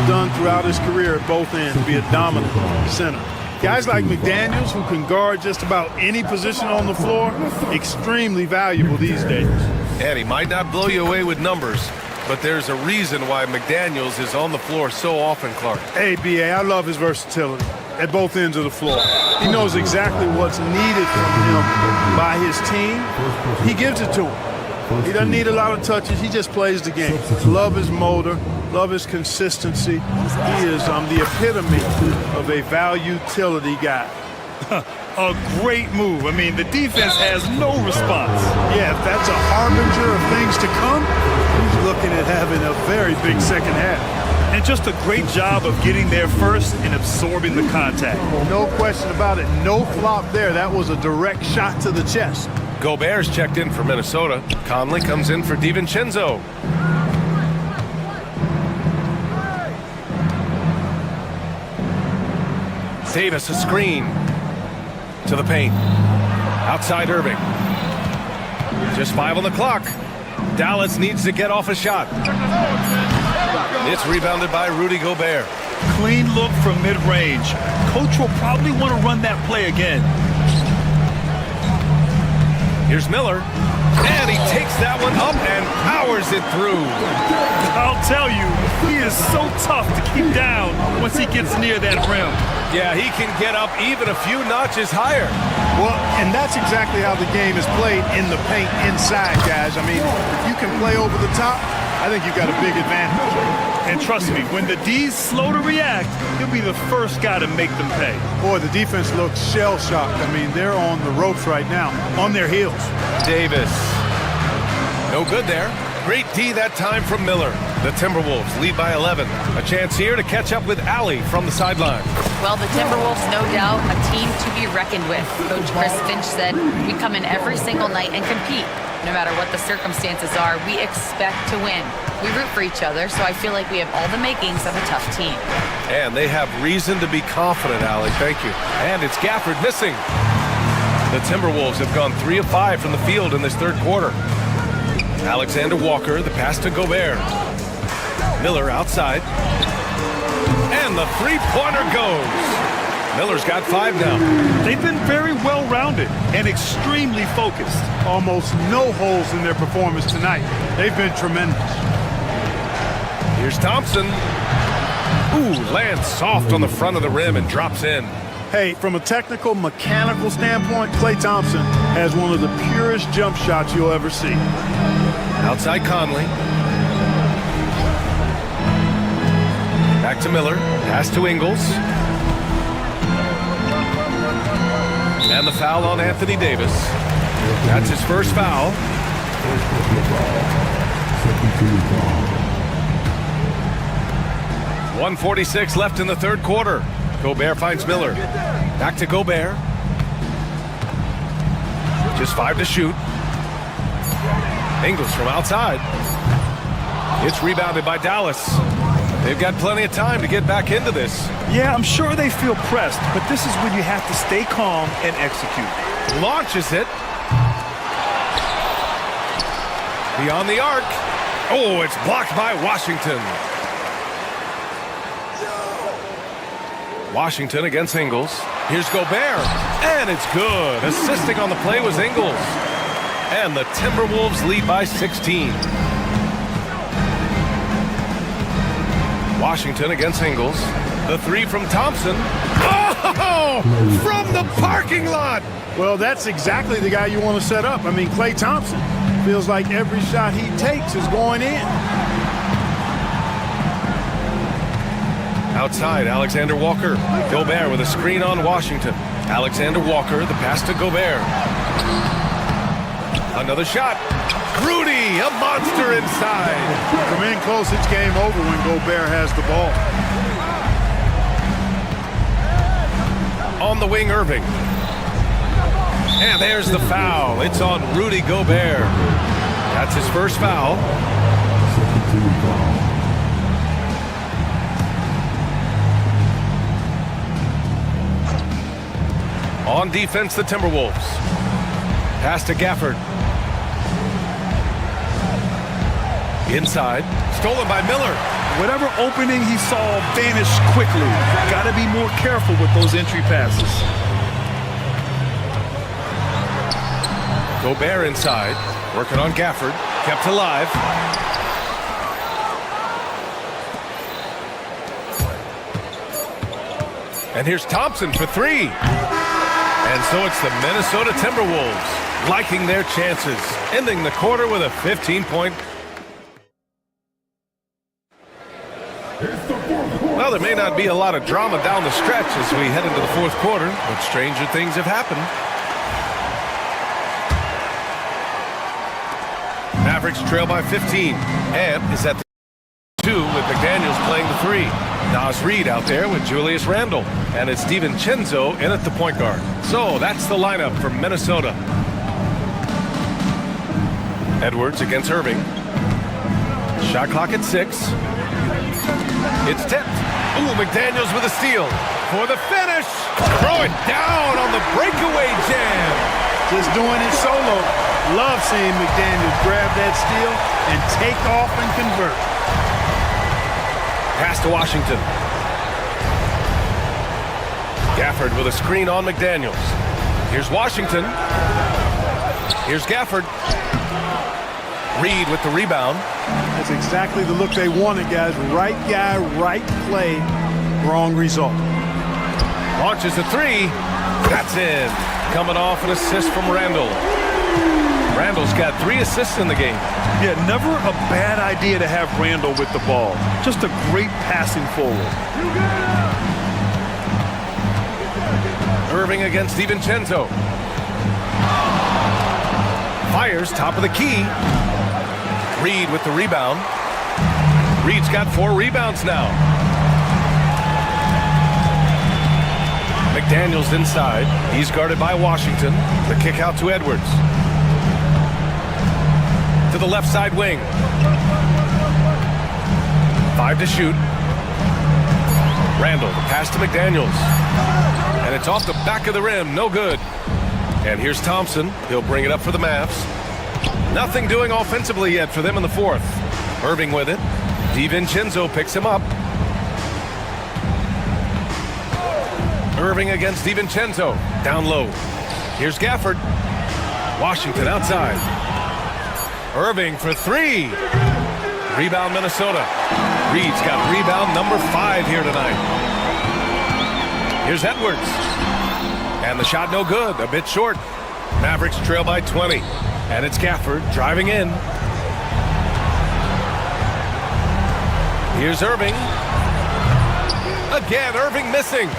done throughout his career at both ends, be a dominant center. Guys like McDaniels, who can guard just about any position on the floor, extremely valuable these days. And he might not blow you away with numbers, but there's a reason why McDaniels is on the floor so often, Clark. Hey, B.A., I love his versatility at both ends of the floor. He knows exactly what's needed from him by his team. He gives it to him. He doesn't need a lot of touches. He just plays the game. Love his motor. Love his consistency. He is the epitome of a value-utility guy. A great move. I mean, the defense has no response. Yeah, if that's a harbinger of things to come, he's looking at having a very big second half. And just a great job of getting there first and absorbing the contact. No question about it. No flop there. That was a direct shot to the chest. Gobert's checked in for Minnesota. Conley comes in for DiVincenzo. Davis a screen to the paint. Outside Irving. Just 5 on the clock. Dallas needs to get off a shot. It's rebounded by Rudy Gobert. Clean look from mid-range. Coach will probably want to run that play again. Here's Miller. And he takes that one up and powers it through. I'll tell you, he is so tough to keep down once he gets near that rim. Yeah, he can get up even a few notches higher. Well, and that's exactly how the game is played in the paint inside, guys. I mean, if you can play over the top, I think you've got a big advantage. And trust me, when the D's slow to react, he'll be the first guy to make them pay. Boy, the defense looks shell-shocked. I mean, they're on the ropes right now, on their heels. Davis. No good there. Great D that time from Miller. The Timberwolves lead by 11. A chance here to catch up with Allie from the sideline. Well, the Timberwolves, no doubt, a team to be reckoned with. Coach Chris Finch said, we come in every single night and compete. No matter what the circumstances are, we expect to win. We root for each other, so I feel like we have all the makings of a tough team. And they have reason to be confident, Allie. Thank you. And it's Gafford missing. The Timberwolves have gone 3 of 5 from the field in this third quarter. Alexander Walker, the pass to Gobert. Miller outside. And the three-pointer goes. Miller's got 5 now. They've been very well-rounded and extremely focused. Almost no holes in their performance tonight. They've been tremendous. Here's Thompson. Ooh, lands soft on the front of the rim and drops in. Hey, from a technical, mechanical standpoint, Klay Thompson has one of the purest jump shots you'll ever see. Outside Conley. Back to Miller. Pass to Ingles. And the foul on Anthony Davis. That's his first foul. .146 left in the third quarter. Gobert finds Miller. Back to Gobert. Just 5 to shoot. Ingles from outside. It's rebounded by Dallas. They've got plenty of time to get back into this. Yeah, I'm sure they feel pressed, but this is when you have to stay calm and execute. Launches it. Beyond the arc. Oh, it's blocked by Washington. Washington against Ingles. Here's Gobert. And it's good. Assisting on the play was Ingles. And the Timberwolves lead by 16. Washington against Ingles. The 3 from Thompson. Oh! From the parking lot! Well, that's exactly the guy you want to set up. I mean, Klay Thompson feels like every shot he takes is going in. Outside, Alexander Walker. Gobert with a screen on Washington. Alexander Walker, the pass to Gobert. Another shot. Rudy, a monster inside. Come in close, it's game over when Gobert has the ball. On the wing, Irving. And there's the foul. It's on Rudy Gobert. That's his first foul. On defense, the Timberwolves. Pass to Gafford. Inside. Stolen by Miller. Whatever opening he saw vanished quickly. Got to be more careful with those entry passes. Gobert inside. Working on Gafford. Kept alive. And here's Thompson for 3. And so it's the Minnesota Timberwolves liking their chances, ending the quarter with a 15-point. Well, there may not be a lot of drama down the stretch as we head into the fourth quarter, but stranger things have happened. Mavericks trail by 15. Amp is at the 2 with McDaniels playing the 3. Nas Reed out there with Julius Randle. And it's DiVincenzo in at the point guard. So that's the lineup for Minnesota. Edwards against Irving. Shot clock at 6. It's tipped. Ooh, McDaniels with a steal. For the finish. Throw it down on the breakaway jam. Just doing it solo. Love seeing McDaniels grab that steal and take off and convert. Pass to Washington. Gafford with a screen on McDaniels. Here's Washington. Here's Gafford. Reed with the rebound. That's exactly the look they wanted, guys. Right guy, right play, wrong result. Launches a three. That's in. Coming off an assist from Randall. Randall's got 3 assists in the game. Yeah, never a bad idea to have Randall with the ball. Just a great passing forward. Irving against DiVincenzo. Fires, top of the key. Reed with the rebound. Reed's got 4 rebounds now. McDaniels inside. He's guarded by Washington. The kick out to Edwards. To the left side wing. 5 to shoot. Randall, the pass to McDaniels. And it's off the back of the rim, no good. And here's Thompson. He'll bring it up for the Mavs. Nothing doing offensively yet for them in the fourth. Irving with it. DiVincenzo picks him up. Irving against DiVincenzo. Down low. Here's Gafford. Washington outside. Irving for 3. Rebound Minnesota. Reed's got rebound number 5 here tonight. Here's Edwards. And the shot no good. A bit short. Mavericks trail by 20. And it's Gafford driving in. Here's Irving. Again, Irving missing.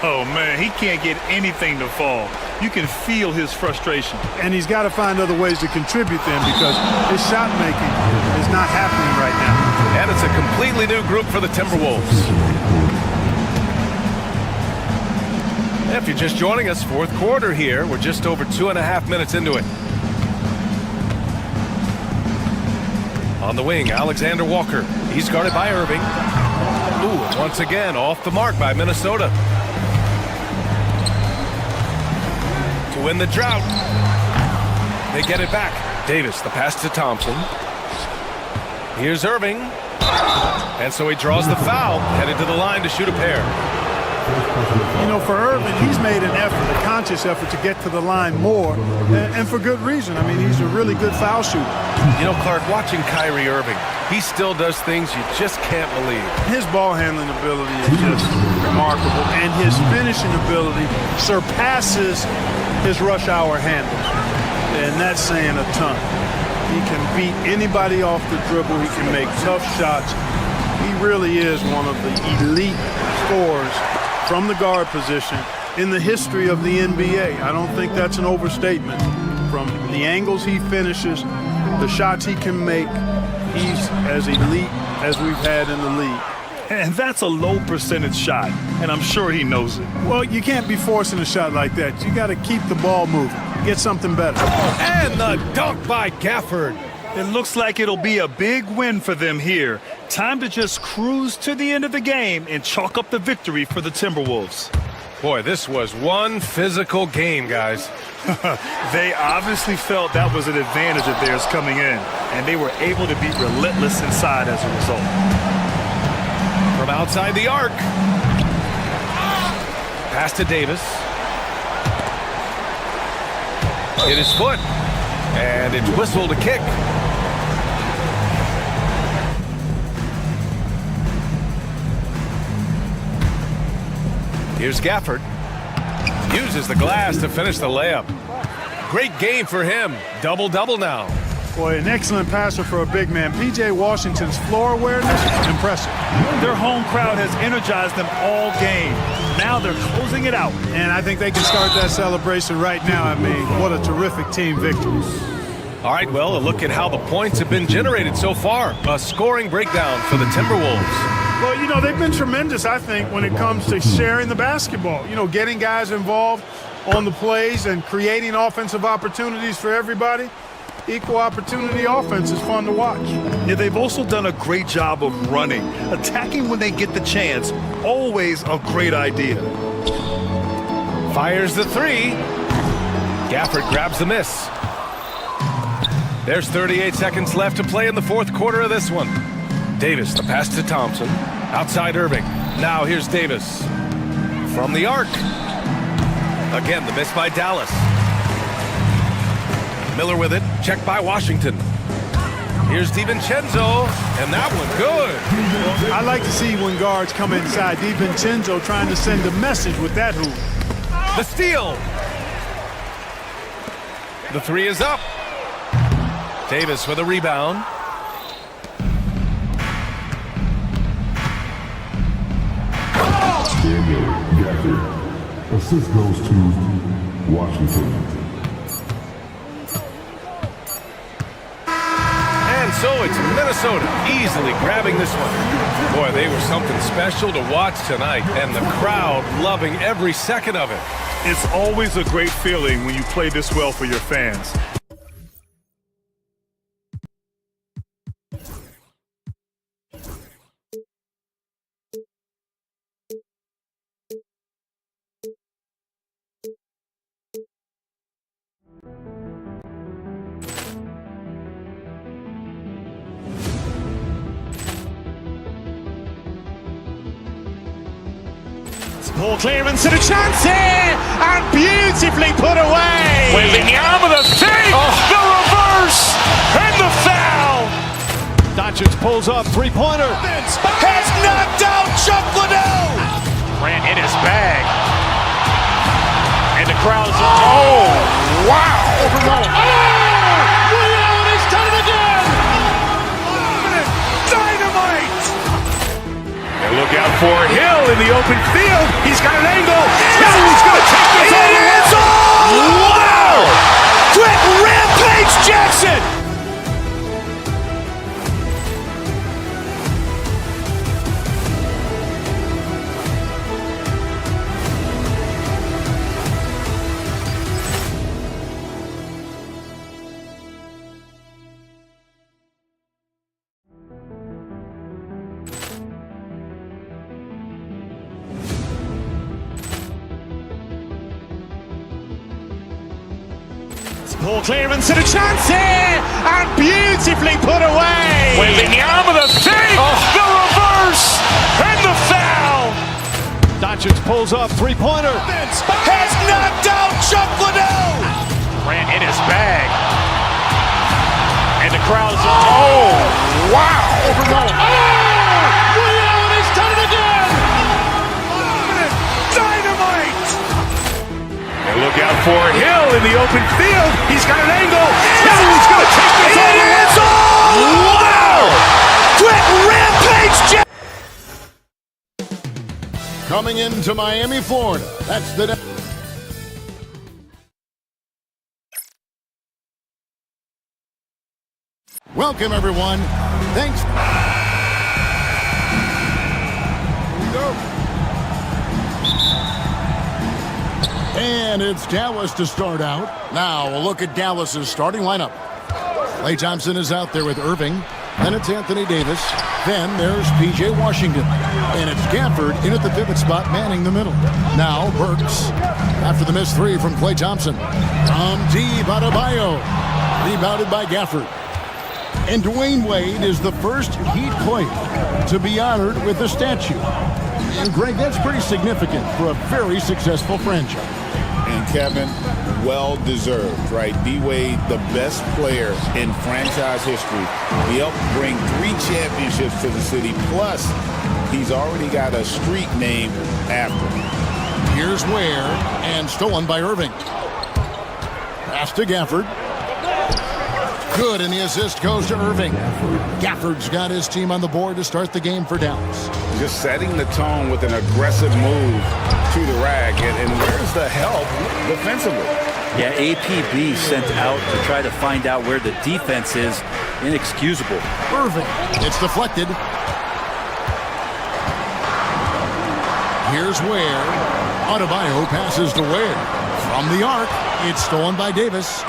Oh, man, he can't get anything to fall. You can feel his frustration. And he's got to find other ways to contribute then, because his shot making is not happening right now. And it's a completely new group for the Timberwolves. If you're just joining us, fourth quarter here. We're just over 2.5 minutes into it. On the wing, Alexander Walker. He's guarded by Irving. Ooh, and once again, off the mark by Minnesota. To win the drought. They get it back. Davis, the pass to Thompson. Here's Irving. And so he draws the foul, headed to the line to shoot a pair. You know, for Irving, he's made an effort, a conscious effort to get to the line more, and for good reason. I mean, he's a really good foul shooter. You know, Clark, watching Kyrie Irving, he still does things you just can't believe. His ball handling ability is just remarkable, and his finishing ability surpasses his rush hour handle, and that's saying a ton. He can beat anybody off the dribble. He can make tough shots. He really is one of the elite scorers from the guard position in the history of the NBA. I don't think that's an overstatement. From the angles he finishes, the shots he can make, he's as elite as we've had in the league. And that's a low percentage shot, and I'm sure he knows it. Well, you can't be forcing a shot like that. You got to keep the ball moving, get something better. And the dunk by Gafford. It looks like it'll be a big win for them here. Time to just cruise to the end of the game and chalk up the victory for the Timberwolves. Boy, this was one physical game, guys. They obviously felt that was an advantage of theirs coming in, and they were able to be relentless inside as a result. From outside the arc. Pass to Davis. Hit his foot. And it's whistled a kick. Here's Gafford. Uses the glass to finish the layup. Great game for him. Double-double now. Boy, an excellent passer for a big man. P.J. Washington's floor awareness, impressive. Their home crowd has energized them all game. Now they're closing it out. And I think they can start that celebration right now. I mean, what a terrific team victory. All right, well, a look at how the points have been generated so far. A scoring breakdown for the Timberwolves. Well, you know, they've been tremendous, I think, when it comes to sharing the basketball. You know, getting guys involved on the plays and creating offensive opportunities for everybody. Equal opportunity offense is fun to watch. Yeah, they've also done a great job of running. Attacking when they get the chance, always a great idea. Fires the three. Gafford grabs the miss. There's 38 seconds left to play in the fourth quarter of this one. Davis, the pass to Thompson. Outside Irving. Now here's Davis. From the arc. Again, the miss by Dallas. Miller with it, checked by Washington. Here's DiVincenzo, and that one good. I like to see when guards come inside. DiVincenzo trying to send a message with that hoop. The steal. The three is up. Davis with a rebound. Assist goes to Washington. And so it's Minnesota easily grabbing this one. Boy, they were something special to watch tonight, and the crowd loving every second of it. It's always a great feeling when you play this well for your fans. Poor clearance and a chance here, and beautifully put away. Wembanyama the fake, the reverse, and the foul. Doncic pulls up, three-pointer. Has knocked out Chuck Liddell. Grant in his bag. And the crowd's oh, wow. Liddell has done it again. Dynamite. And look out for Hill in the open field. He's got an angle. Hill's going to take this all the way. Wow! Quick Rampage Jackson. Poor clearance and a chance here, and beautifully put away. Wembanyama the fake, the reverse, and the foul. Doncic pulls up, three-pointer. Has knocked out Chuck Liddell. Grant in his bag. And the crowd's oh, wow. Liddell has done it again. Dynamite. And look out for Hill in the open field. He's got an angle. Hill's going to take this all the way. Wow! Quick Rampage Jackson. Coming into Miami, Florida. That's the... Welcome, everyone. Thanks. Here we go. And it's Dallas to start out. Now, a look at Dallas's starting lineup. Klay Thompson is out there with Irving. Then it's Anthony Davis. Then there's P.J. Washington. And it's Gafford in at the pivot spot, manning the middle. Now Burks after the missed three from Klay Thompson. From deep Adebayo. Rebounded by Gafford. And Dwayne Wade is the first Heat player to be honored with a statue. And Greg, that's pretty significant for a very successful franchise. And Kevin, well-deserved, right? D-Wade, the best player in franchise history. He helped bring 3 championships to the city. Plus, he's already got a street named after him. Here's Ware, and stolen by Irving. Pass to Gafford. Good, and the assist goes to Irving. Gafford's got his team on the board to start the game for Dallas. Just setting the tone with an aggressive move to the rack, and where's the help defensively? Yeah, APB sent out to try to find out where the defense is. Inexcusable. Irving, it's deflected. Here's Ware. Adebayo passes to Ware. From the arc, it's stolen by Davis.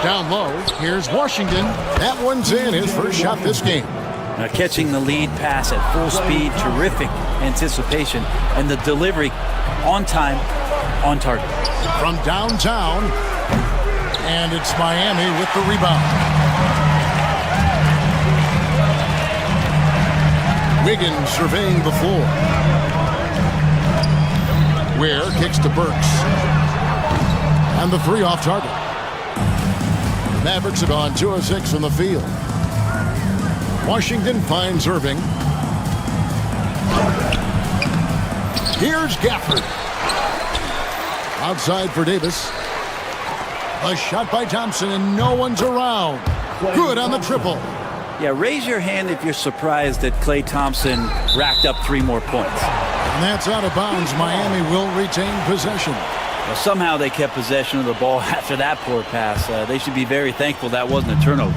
Down low, here's Washington. That one's in, his first shot this game. Now catching the lead pass at full speed, terrific anticipation, and the delivery on time, on target. From downtown, and it's Miami with the rebound. Wiggins surveying the floor. Ware kicks to Burks. And the 3 off target. Mavericks have gone 2 of 6 from the field. Washington finds Irving. Here's Gafford. Outside for Davis. A shot by Thompson, and no one's around. Good on the triple. Yeah, raise your hand if you're surprised that Klay Thompson racked up 3 more points. And that's out of bounds. Miami will retain possession. Well, somehow they kept possession of the ball after that poor pass. They should be very thankful that wasn't a turnover.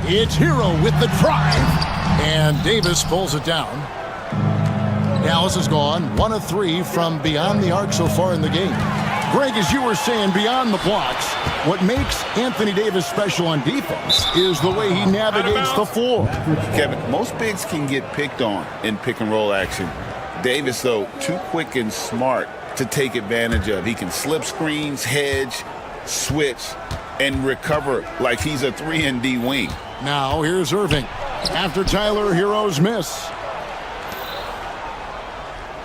It's Hero with the drive. And Davis pulls it down. Dallas has gone 1 of 3 from beyond the arc so far in the game. Greg, as you were saying, beyond the blocks, what makes Anthony Davis special on defense is the way he navigates the floor. Kevin, most bigs can get picked on in pick and roll action. Davis, though, too quick and smart to take advantage of. He can slip screens, hedge, switch, and recover like he's a 3-and-D wing. Now here's Irving after Tyler Hero's miss.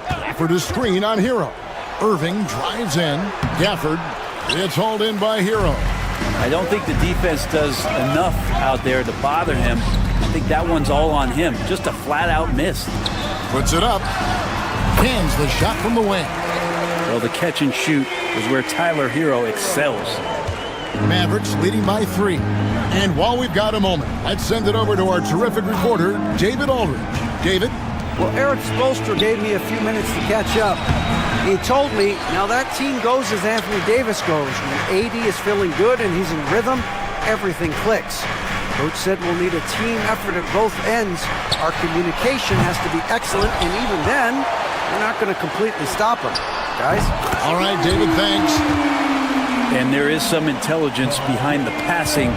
Gafford is screen on Hero. Irving drives in. Gafford, it's hauled in by Hero. I don't think the defense does enough out there to bother him. I think that one's all on him. Just a flat-out miss. Puts it up. Cans the shot from the wing. Well, the catch and shoot is where Tyler Hero excels. Mavericks leading by 3. And while we've got a moment, let's send it over to our terrific reporter, David Aldridge. David? Well, Eric Spoelstra gave me a few minutes to catch up. He told me, now that team goes as Anthony Davis goes. When AD is feeling good and he's in rhythm, everything clicks. Coach said we'll need a team effort at both ends. Our communication has to be excellent, and even then, we're not going to completely stop him. Guys? All right, David, thanks. And there is some intelligence behind the passing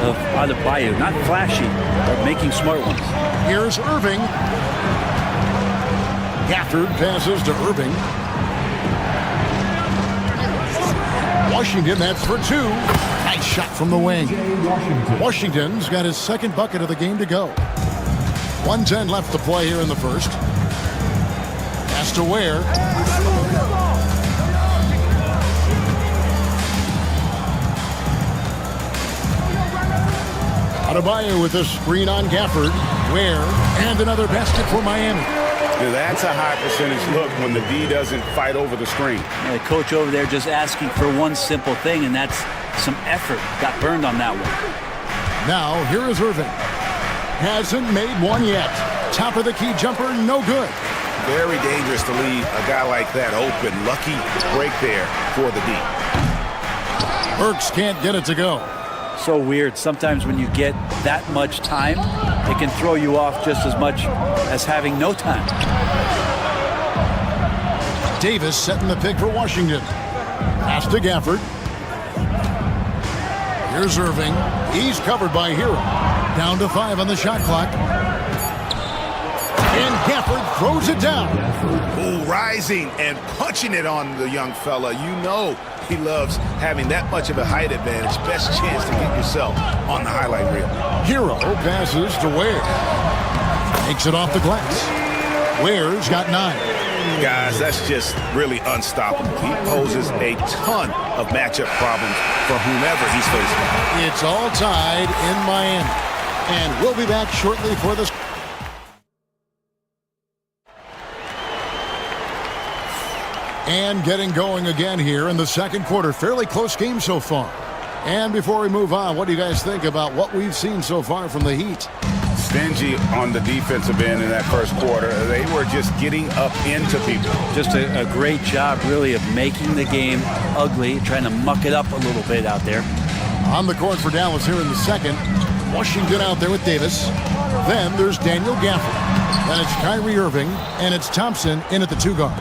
of Adebayo. Not flashy, but making smart ones. Here's Irving. Gafford passes to Irving. Washington, that's for 2. Nice shot from the wing. Washington's got his 2nd bucket of the game to go. 1:10 left to play here in the first. Pass to Ware. Adebayo with a screen on Gafford. Ware, and another basket for Miami. That's a high percentage look when the D doesn't fight over the screen. The coach over there just asking for one simple thing, and that's some effort. Got burned on that one. Now, here is Irving. Hasn't made one yet. Top of the key jumper, no good. Very dangerous to leave a guy like that open. Lucky break there for the D. Burks can't get it to go. So weird. Sometimes when you get that much time, it can throw you off just as much as having no time. Davis setting the pick for Washington. Pass to Gafford. Here's Irving. He's covered by Hero. Down to 5 on the shot clock. And Gafford throws it down. Oh, rising and punching it on the young fella. You know he loves having that much of a height advantage. Best chance to get yourself on the highlight reel. Hero passes to Ware. Takes it off the glass. Ware's got 9. Guys, that's just really unstoppable. He poses a ton of matchup problems for whomever he's facing. It's all tied in Miami. And we'll be back shortly for this. And getting going again here in the second quarter. Fairly close game so far. And before we move on, what do you guys think about what we've seen so far from the Heat? Stingy on the defensive end in that first quarter. They were just getting up into people. Just a great job, really, of making the game ugly, trying to muck it up a little bit out there. On the court for Dallas here in the second. Washington out there with Davis. Then there's Daniel Gafford. Then it's Kyrie Irving. And it's Thompson in at the 2 guard.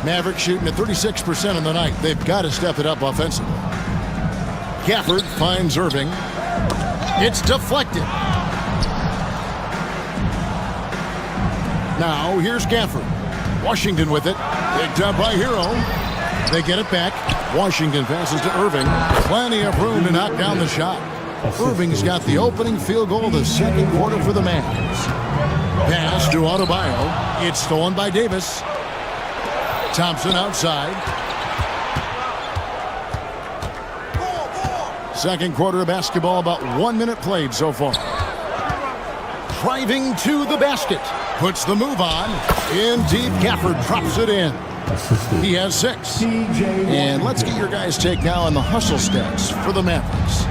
Mavericks shooting at 36% on the night. They've got to step it up offensively. Gafford finds Irving. It's deflected. Now here's Gafford. Washington with it. Picked up by Hero. They get it back. Washington passes to Irving. Plenty of room to knock down the shot. Irving's got the opening field goal of the second quarter for the Mavs. Pass to Adebayo. It's stolen by Davis. Thompson outside. Second quarter of basketball, about 1 minute played so far. Driving to the basket. Puts the move on. In deep, Gafford drops it in. He has 6. And let's get your guys' take now on the hustle stats for the Mavericks.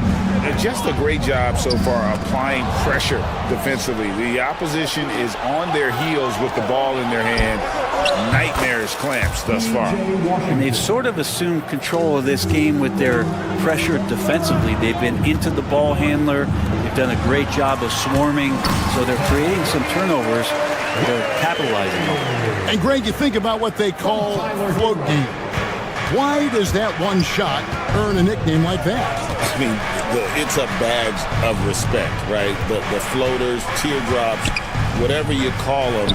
And just a great job so far applying pressure defensively. The opposition is on their heels with the ball in their hand. Nightmarish clamps thus far. And they've sort of assumed control of this game with their pressure defensively. They've been into the ball handler. They've done a great job of swarming. So they're creating some turnovers. They're capitalizing on it. And Greg, you think about what they call float game. Why does that one shot earn a nickname like that? I mean, it's a badge of respect, right? The floaters, teardrops, whatever you call them,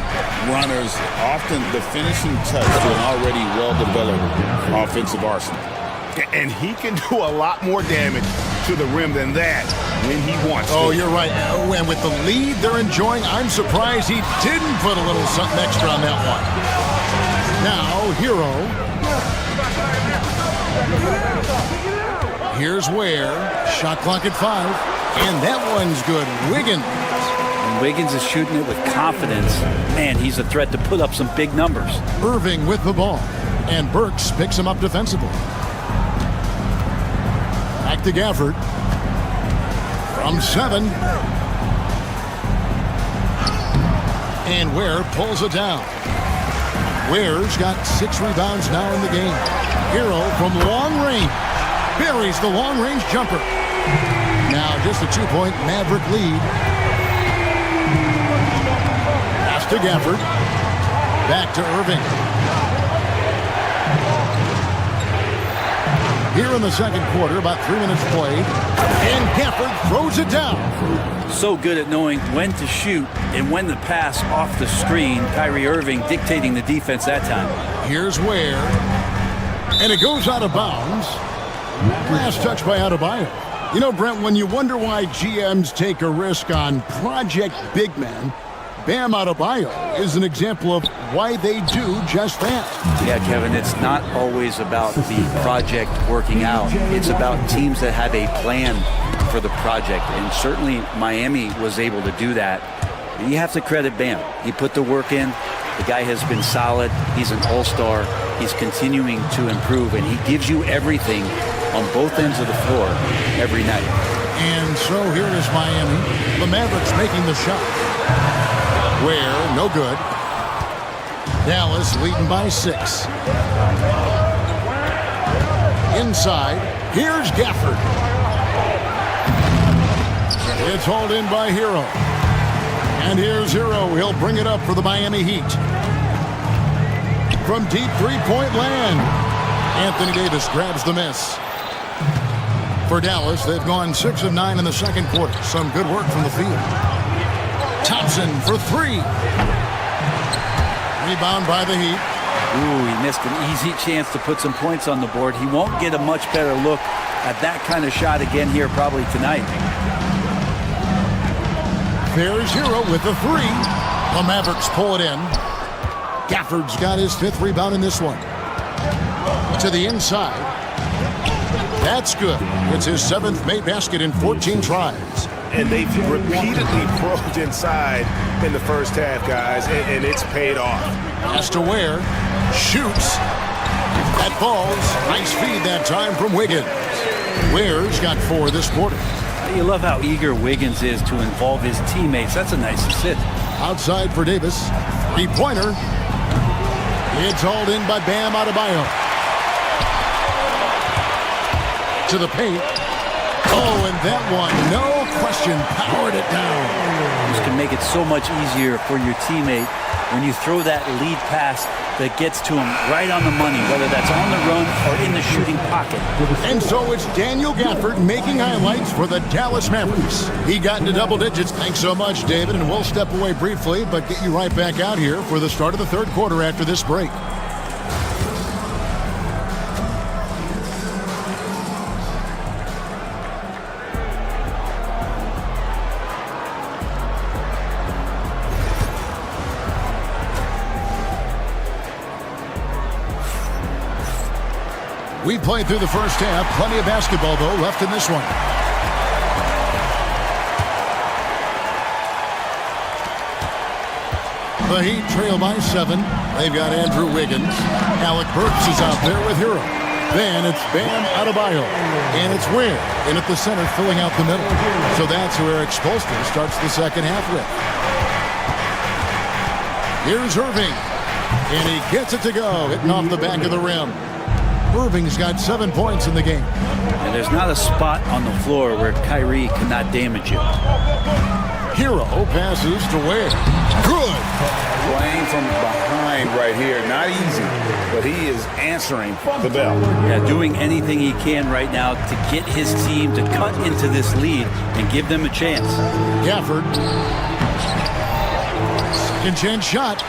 runners, often the finishing touch to an already well-developed offensive arsenal. And he can do a lot more damage to the rim than that when he wants to. Oh, you're right. And with the lead they're enjoying, I'm surprised he didn't put a little something extra on that one. Now, Hero. Here's Ware. Shot clock at 5. And that one's good. Wiggins. And Wiggins is shooting it with confidence. Man, he's a threat to put up some big numbers. Irving with the ball. And Burks picks him up defensively. Back to Gafford. From 7. And Ware pulls it down. Ware's got 6 rebounds now in the game. Hero from long range. Buries the long-range jumper. Now just a 2-point Maverick lead. Pass to Gafford. Back to Irving. Here in the second quarter, about 3 minutes played. And Gafford throws it down. So good at knowing when to shoot and when to pass off the screen. Kyrie Irving dictating the defense that time. Here's Ware. And it goes out of bounds. Last touch by Adebayo. You know, Brent, when you wonder why GMs take a risk on project big men, Bam Adebayo is an example of why they do just that. Yeah, Kevin, it's not always about the project working out. It's about teams that have a plan for the project, and certainly Miami was able to do that. And you have to credit Bam. He put the work in. The guy has been solid. He's an all-star. He's continuing to improve, and he gives you everything on both ends of the floor every night. And so here is Miami. The Mavericks making the shot. Ware, no good. Dallas leading by 6. Inside, here's Gafford. It's hauled in by Hero. And here's Hero. He'll bring it up for the Miami Heat. From deep three-point land, Anthony Davis grabs the miss. For Dallas, they've gone 6 of 9 in the second quarter. Some good work from the field. Thompson for 3. Rebound by the Heat. Ooh, he missed an easy chance to put some points on the board. He won't get a much better look at that kind of shot again here probably tonight. There's Hero with the 3. The Mavericks pull it in. Gafford's got his 5th rebound in this one. To the inside. That's good. It's his 7th made basket in 14 tries. And they've repeatedly probed inside in the first half, guys, and it's paid off. Pass to Ware. Shoots. That falls. Nice feed that time from Wiggins. Ware's got 4 this quarter. You love how eager Wiggins is to involve his teammates. That's a nice assist. Outside for Davis. 3-pointer. It's hauled in by Bam Adebayo. To the paint. Oh, and that one, no question, powered it down. This can make it so much easier for your teammate when you throw that lead pass that gets to him right on the money, whether that's on the run or in the shooting pocket. And so it's Daniel Gafford making highlights for the Dallas Mavericks. He got into double digits. Thanks so much, David, and we'll step away briefly, but get you right back out here for the start of the third quarter after this break. We've played through the first half. Plenty of basketball, though, left in this one. The Heat trail by 7. They've got Andrew Wiggins. Alec Burks is out there with Hero. Then it's Bam Adebayo. And it's Ware in at the center, filling out the middle. So that's who Eric Spoelstra starts the second half with. Here's Irving. And he gets it to go, hitting off the back of the rim. Irving's got 7 points in the game. And there's not a spot on the floor where Kyrie cannot damage you. Hero passes to Ware. Good. Playing from behind right here. Not easy, but he is answering the bell. Yeah, doing anything he can right now to get his team to cut into this lead and give them a chance. Gafford. Second chance shot.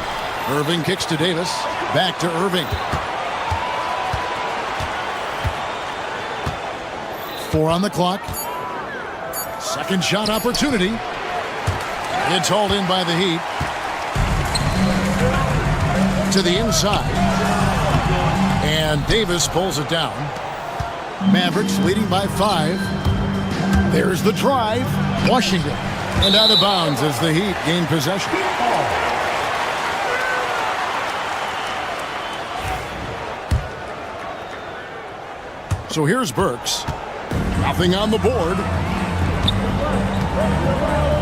Irving kicks to Davis. Back to Irving. 4 on the clock. Second shot opportunity. It's hauled in by the Heat. To the inside. And Davis pulls it down. Mavericks leading by 5. There's the drive. Washington. And out of bounds as the Heat gain possession. So here's Burks. Nothing on the board.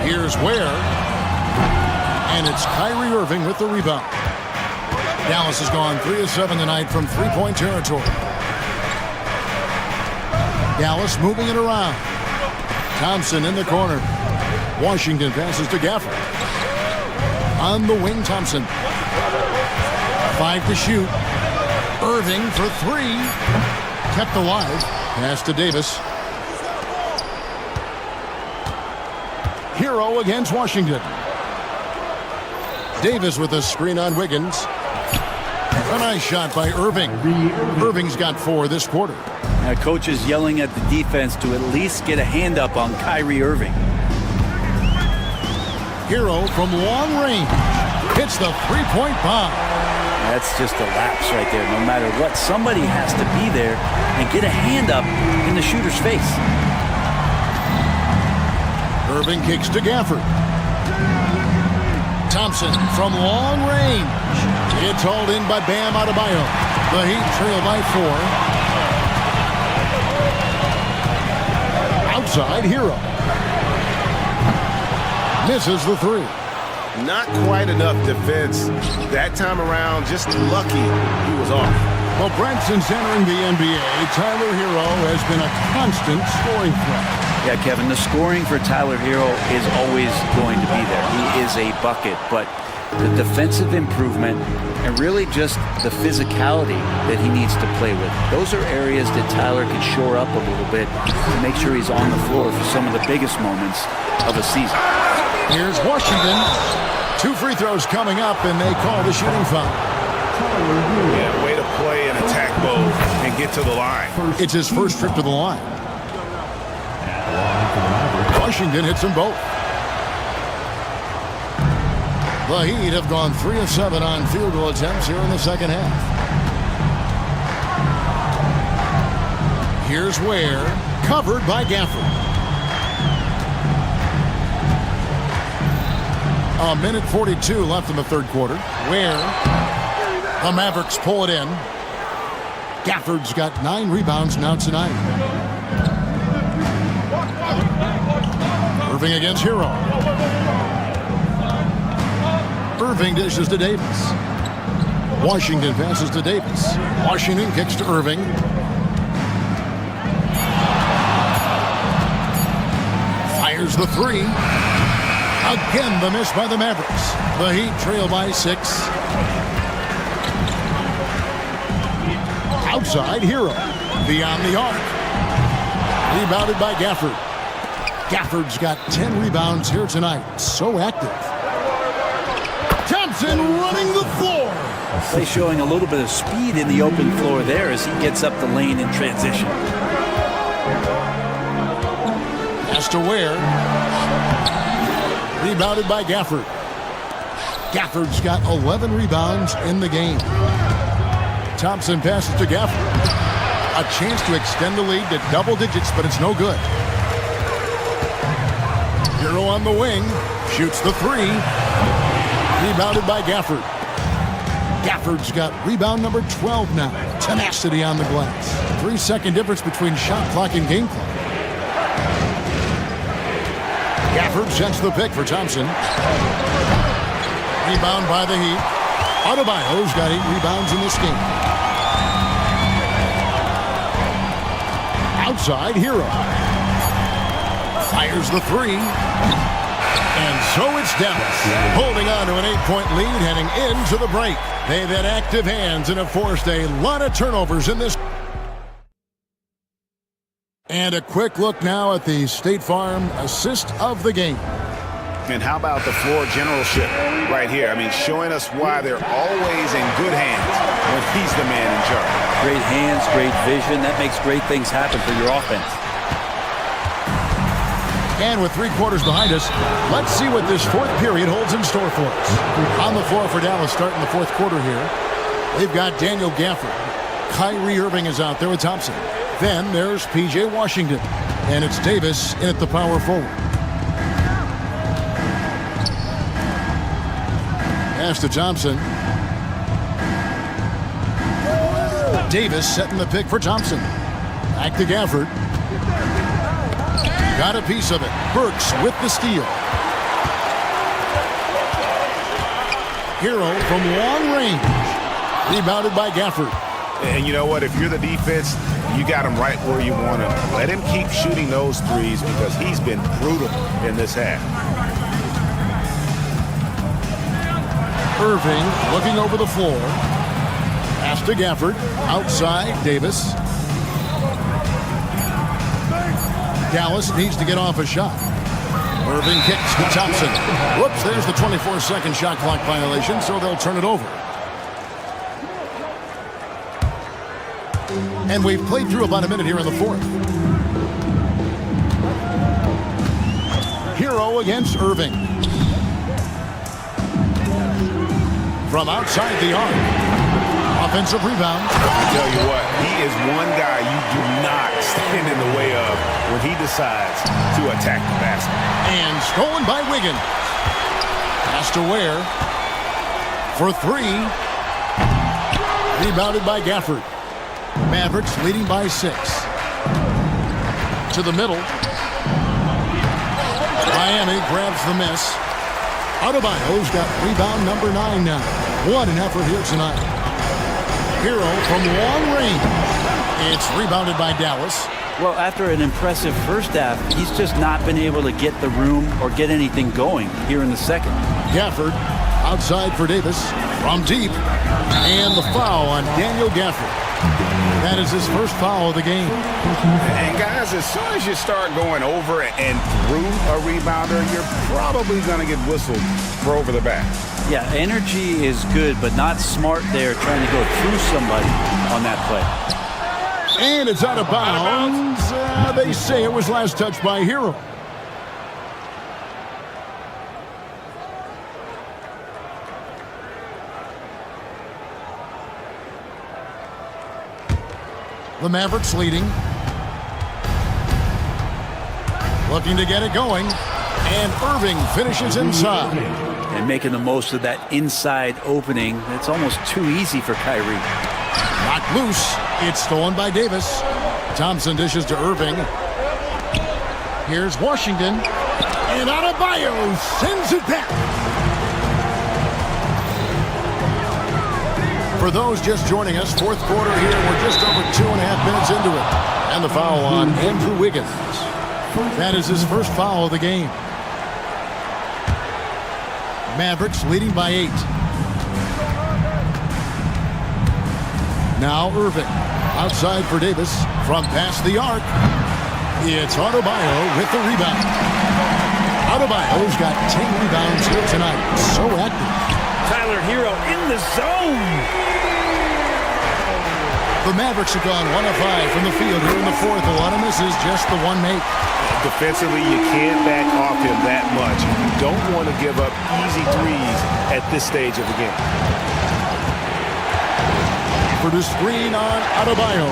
Here's Ware. And it's Kyrie Irving with the rebound. Dallas has gone 3 of 7 tonight from three-point territory. Dallas moving it around. Thompson in the corner. Washington passes to Gafford. On the wing, Thompson. 5 to shoot. Irving for 3. Kept alive. Pass to Davis. Hero against Washington. Davis with a screen on Wiggins. A nice shot by Irving. Irving's got 4 this quarter. Now, coach is yelling at the defense to at least get a hand up on Kyrie Irving. Hero from long range. Hits the three-point bomb. That's just a lapse right there. No matter what, somebody has to be there and get a hand up in the shooter's face. Irving kicks to Gafford. Thompson from long range. It's hauled in by Bam Adebayo. The Heat trail by 4. Outside, Hero. Misses the 3. Not quite enough defense that time around. Just lucky he was off. Well, Branson's entering the NBA. Tyler Hero has been a constant scoring threat. Yeah, Kevin, the scoring for Tyler Hero is always going to be there. He is a bucket, but the defensive improvement and really just the physicality that he needs to play with. Those are areas that Tyler can shore up a little bit to make sure he's on the floor for some of the biggest moments of a season. Here's Washington. 2 free throws coming up, and they call the shooting foul. Yeah, way to play in attack mode and get to the line. It's his first trip to the line. Washington hits them both. The Heat have gone 3 of 7 on field goal attempts here in the second half. Here's Ware, covered by Gafford. A minute 42 left in the third quarter. Ware, the Mavericks pull it in. Gafford's got 9 rebounds now tonight. Irving against Hero. Irving dishes to Davis. Washington passes to Davis. Washington kicks to Irving. Fires the 3. Again, the miss by the Mavericks. The Heat trail by 6. Outside, Hero. Beyond the arc. Rebounded by Gafford. Gafford's got 10 rebounds here tonight. So active. Thompson running the floor. Play showing a little bit of speed in the open floor there as he gets up the lane in transition. Pass to Ware. Rebounded by Gafford. Gafford's got 11 rebounds in the game. Thompson passes to Gafford. A chance to extend the lead to double digits, but it's no good. Hero on the wing. Shoots the three. Rebounded by Gafford. Gafford's got rebound number 12 now. Tenacity on the glass. 3-second difference between shot clock and game clock. Gafford sets the pick for Thompson. Rebound by the Heat. Adebayo's got 8 rebounds in this game. Outside, Hero. Fires the three. And so it's Dallas, holding on to an 8-point lead heading into the break. They've had active hands and have forced a lot of turnovers in this. And a quick look now at the State Farm assist of the game. And how about the floor generalship right here? I mean, showing us why they're always in good hands when he's the man in charge. Great hands, great vision. That makes great things happen for your offense. And with 3 quarters behind us, let's see what this fourth period holds in store for us. On the floor for Dallas starting the fourth quarter here. They've got Daniel Gafford. Kyrie Irving is out there with Thompson. Then there's P.J. Washington. And it's Davis in at the power forward. Pass to Thompson. Davis setting the pick for Thompson. Back to Gafford. Got a piece of it. Burks with the steal. Hero from long range. Rebounded by Gafford. And you know what? If you're the defense, you got him right where you want him. Let him keep shooting those threes because he's been brutal in this half. Irving looking over the floor. Pass to Gafford. Outside, Davis. Dallas needs to get off a shot. Irving kicks to Thompson. Whoops, there's the 24-second shot clock violation, so they'll turn it over. And we've played through about a minute here in the fourth. Hero against Irving. From outside the arc. Offensive rebound. I tell you what, he is one guy you do not stand in the way of when he decides to attack the basket. And stolen by Wiggins. Pass to Ware. For 3. Rebounded by Gafford. Mavericks leading by 6. To the middle. Miami grabs the miss. Adebayo's got rebound number 9 now. What an effort here tonight. Hero from long range. It's rebounded by Dallas. Well, after an impressive first half, he's just not been able to get the room or get anything going here in the second. Gafford outside for Davis from deep. And the foul on Daniel Gafford. That is his first foul of the game. And guys, as soon as you start going over and through a rebounder, you're probably going to get whistled for over the back. Yeah, energy is good, but not smart there trying to go through somebody on that play. And it's out of bounds. They say it was last touched by Hero. The Mavericks leading. Looking to get it going. And Irving finishes inside. And making the most of that inside opening. It's almost too easy for Kyrie. Knocked loose. It's stolen by Davis. Thompson dishes to Irving. Here's Washington. And Adebayo sends it back. For those just joining us, fourth quarter here. We're just over 2.5 minutes into it. And the foul on Andrew Wiggins. That is his first foul of the game. Mavericks leading by 8. Now Irving. Outside for Davis. From past the arc. It's Adebayo with the rebound. Adebayo's got 10 rebounds here tonight. So active. Tyler Hero in the zone. The Mavericks have gone 1 of 5 from the field here in the fourth. A lot of misses, just the one make. Defensively, you can't back off him that much. You don't want to give up easy threes at this stage of the game. For the screen on Adebayo.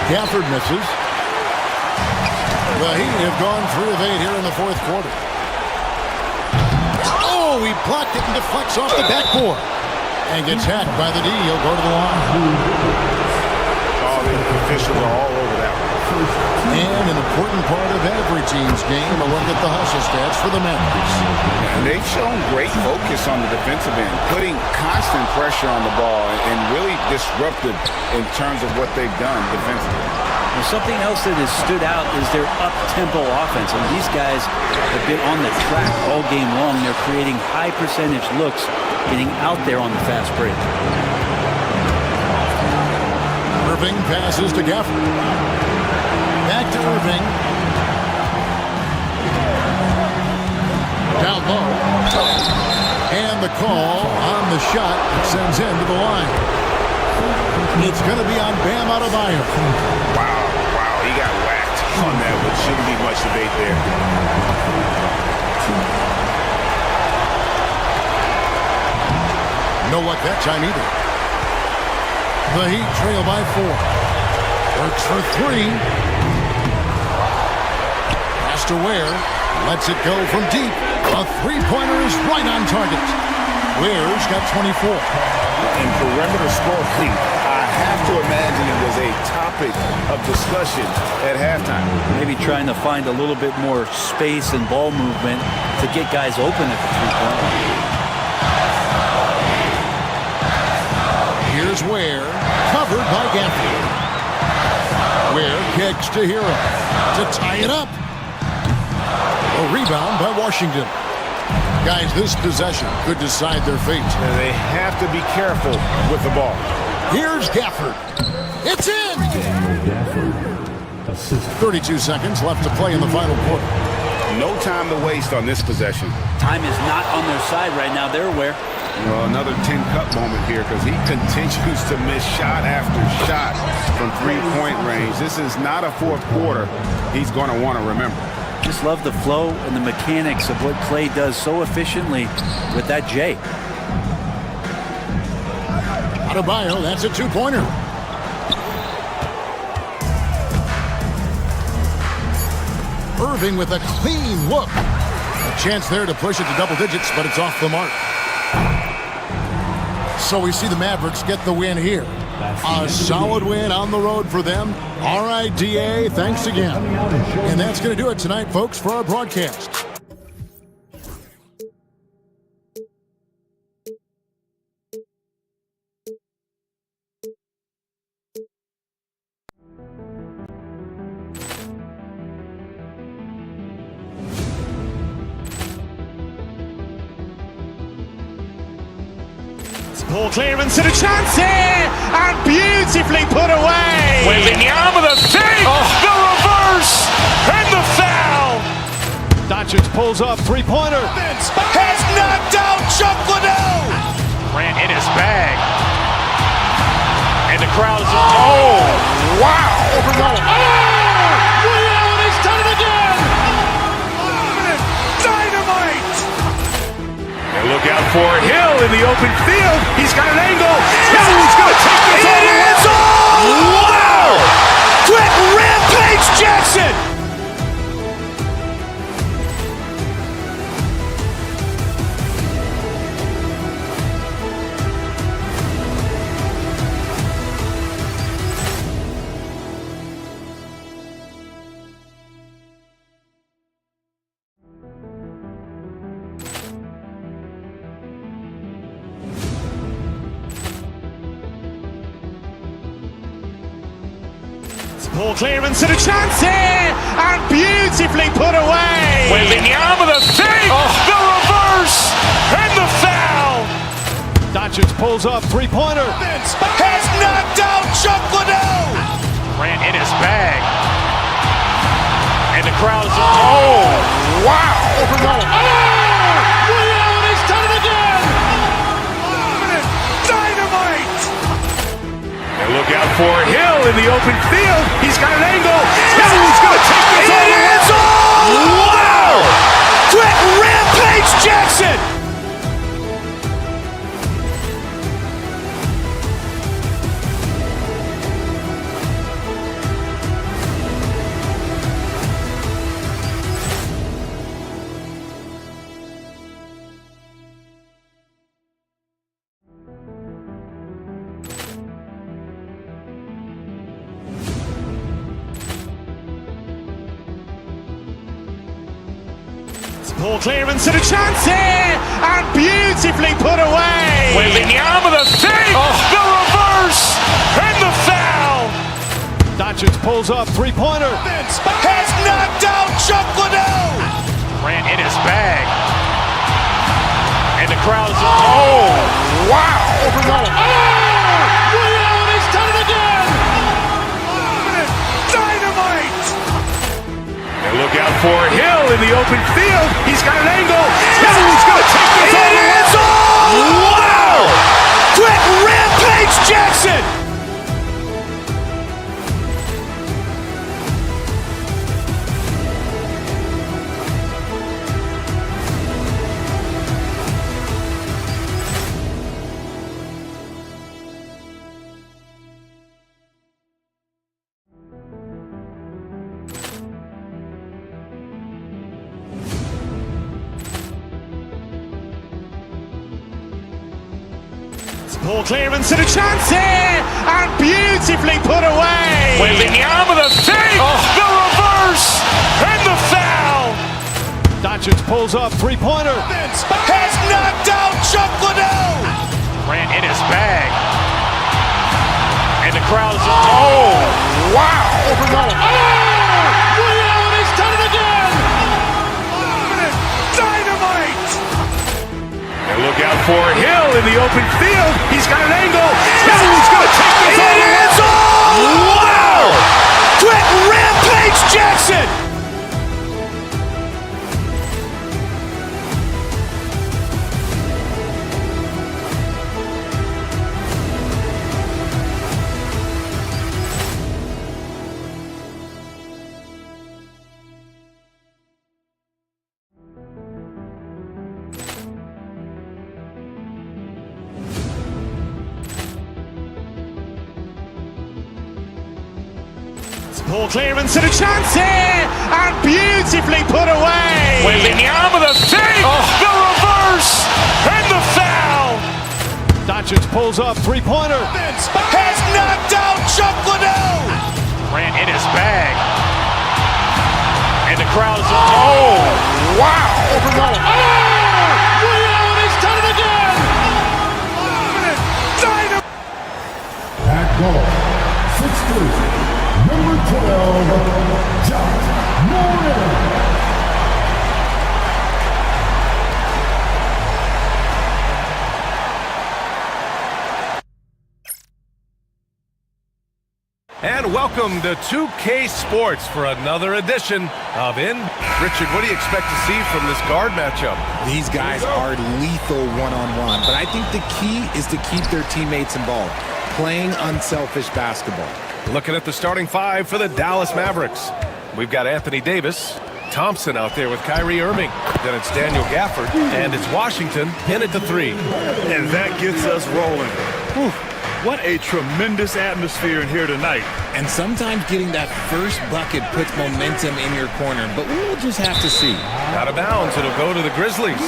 Gafford misses. The Heat have gone 3 of 8 here in the fourth quarter. Oh, he blocked it and deflects off the backboard. And gets hacked by the D. He'll go to the line. Oh, the officials are all over that one. And an important part of every team's game, a look at the hustle stats for the Mavericks. And they've shown great focus on the defensive end, putting constant pressure on the ball and really disruptive in terms of what they've done defensively. And something else that has stood out is their up-tempo offense. And these guys have been on the track all game long. They're creating high-percentage looks, getting out there on the fast break. Irving passes to Gafford. Back to Irving. Down low. And the call on the shot that sends him to the line. It's going to be on Bam Adebayo. Wow, he got whacked on that, but shouldn't be much debate there. No luck that time either. The Heat trail by 4. Works for 3. Pass to Ware. Lets it go from deep. A three-pointer is right on target. Ware's got 24. In perimeter scoring, I have to imagine it was a topic of discussion at halftime. Maybe trying to find a little bit more space and ball movement to get guys open at the three-point. Here's Ware, covered by Gafford. Ware kicks to Hero to tie it up. A rebound by Washington. Guys, this possession could decide their fate. And they have to be careful with the ball. Here's Gafford. It's in! 32 seconds left to play in the final quarter. No time to waste on this possession. Time is not on their side right now. They're aware. Well, another tin cup moment here because he continues to miss shot after shot from three-point range. This is not a fourth quarter he's going to want to remember. Just love the flow and the mechanics of what Klay does so efficiently with that J. Adebayo, that's a two-pointer. Irving with a clean look. A chance there to push it to double digits, but it's off the mark. So we see the Mavericks get the win here. A solid win on the road for them. All right, DA, thanks again. And that's going to do it tonight, folks, for our broadcast. Ball clearance and a chance here, and beautifully put away. Wembanyama the fake, the reverse, and the foul. Doncic pulls up, three-pointer. Has knocked out Chuck Liddell. Ran in his bag. And the crowd is, oh, wow. He's done it again. Dynamite. And look out for Hill in the open field. He's got an angle. Hill's going to take this all the way. Wow! Quick Rampage Jackson. Ball clearance and a chance here, and beautifully put away. Wembanyama the fake, the reverse, and the foul. Doncic pulls up, three-pointer. Has knocked out Chuck Liddell. Ran in his bag. And the crowd is, oh, wow. He's done it again. Dynamite. And look out for Hill in the open field. He's got an angle. Hill's going to take this all the way. Wow! Quick Rampage Jackson. Poor clearance and a chance here, and beautifully put away. Wembanyama the save, the reverse, and the foul. Doncic pulls up, three-pointer. Has knocked out Chuck Liddell. Grant in his bag. And the crowd's, oh, wow. Ray Allen has done it again. Dynamite. And look out for Hill in the open field. He's got an angle. Hill's going to take this all the way. Wow. Quick rampage Jackson. Poor clearance and a chance here, and beautifully put away. Wembanyama the save, the reverse, and the foul. Doncic pulls up, three-pointer. Has knocked out Chuck Liddell. Grant in his bag. And the crowd's, oh, wow. Ray Allen has done it again. Dynamite. And look out for Hill in the open field. He's got an angle. Hill's going to take this all the way. Wow. Quick rampage Jackson. Poor clearance and a chance here, and beautifully put away. Wembanyama the save, the reverse, and the foul. Doncic pulls up, three-pointer. Has knocked out Chuck Liddell. Grant in his bag. And the crowd's, oh, wow. Ray Allen has done it again. Dynamite. At goal, 6'3", number 12, John Moran. And welcome to 2K Sports for another edition of In. Richard, what do you expect to see from this guard matchup? These guys are lethal one-on-one, but I think the key is to keep their teammates involved, playing unselfish basketball. Looking at the starting five for the Dallas Mavericks. We've got Anthony Davis, Thompson out there with Kyrie Irving. Then it's Daniel Gafford, and it's Washington in at the three. And that gets us rolling. Whew. What a tremendous atmosphere in here tonight. And sometimes getting that first bucket puts momentum in your corner, but we'll just have to see. Out of bounds, it'll go to the Grizzlies.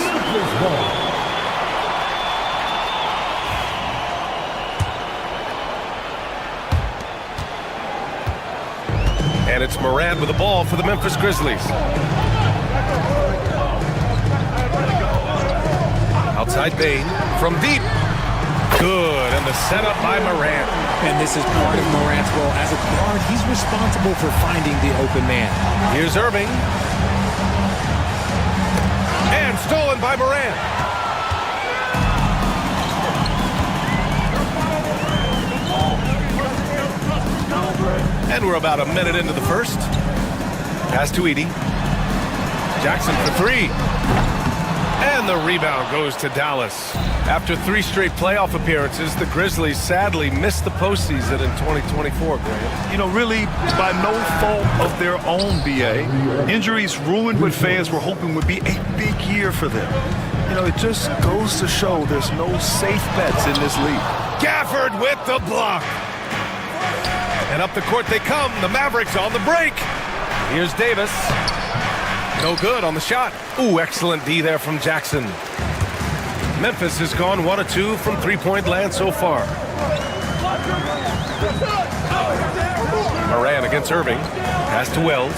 And it's Morant with the ball for the Memphis Grizzlies. Outside Bane from deep. Good, and the setup by Morant. And this is part of Morant's role. As a guard, he's responsible for finding the open man. Here's Irving. And stolen by Morant. And we're about a minute into the first. Pass to Edey. Jackson for three. And the rebound goes to Dallas. After 3 straight playoff appearances, the Grizzlies sadly missed the postseason in 2024, Graham. You know, really by no fault of their own, BA. Injuries ruined what fans were hoping would be a big year for them. You know, it just goes to show there's no safe bets in this league. Gafford with the block. And up the court they come. The Mavericks on the break. Here's Davis. No good on the shot. Ooh, excellent D there from Jackson. Memphis has gone 1 of 2 from three-point land so far. Morant against Irving. Pass to Wells.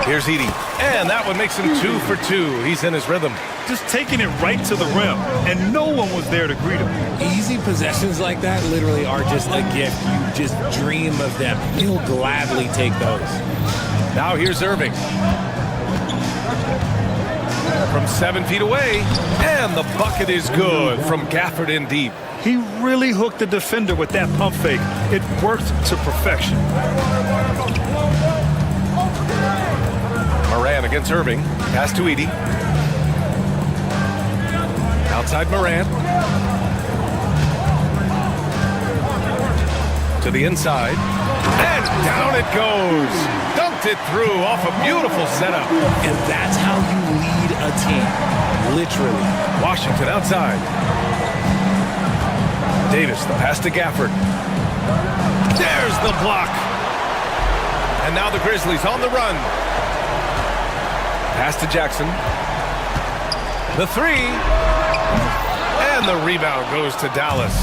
Here's Edey. And that one makes him 2 for 2. He's in his rhythm. Just taking it right to the rim, and no one was there to greet him. Easy possessions like that literally are just a gift. You just dream of them. He'll gladly take those. Now here's Irving. From 7 feet away, and the bucket is good from Gafford in deep. He really hooked the defender with that pump fake. It worked to perfection. Moran against Irving. Pass to Edey. Outside Moran. To the inside. And down it goes. Dunked it through off a beautiful setup. And that's how you lead a team. Literally. Washington outside. Davis, the pass to Gafford. There's the block. And now the Grizzlies on the run. Pass to Jackson. The three. And the rebound goes to Dallas.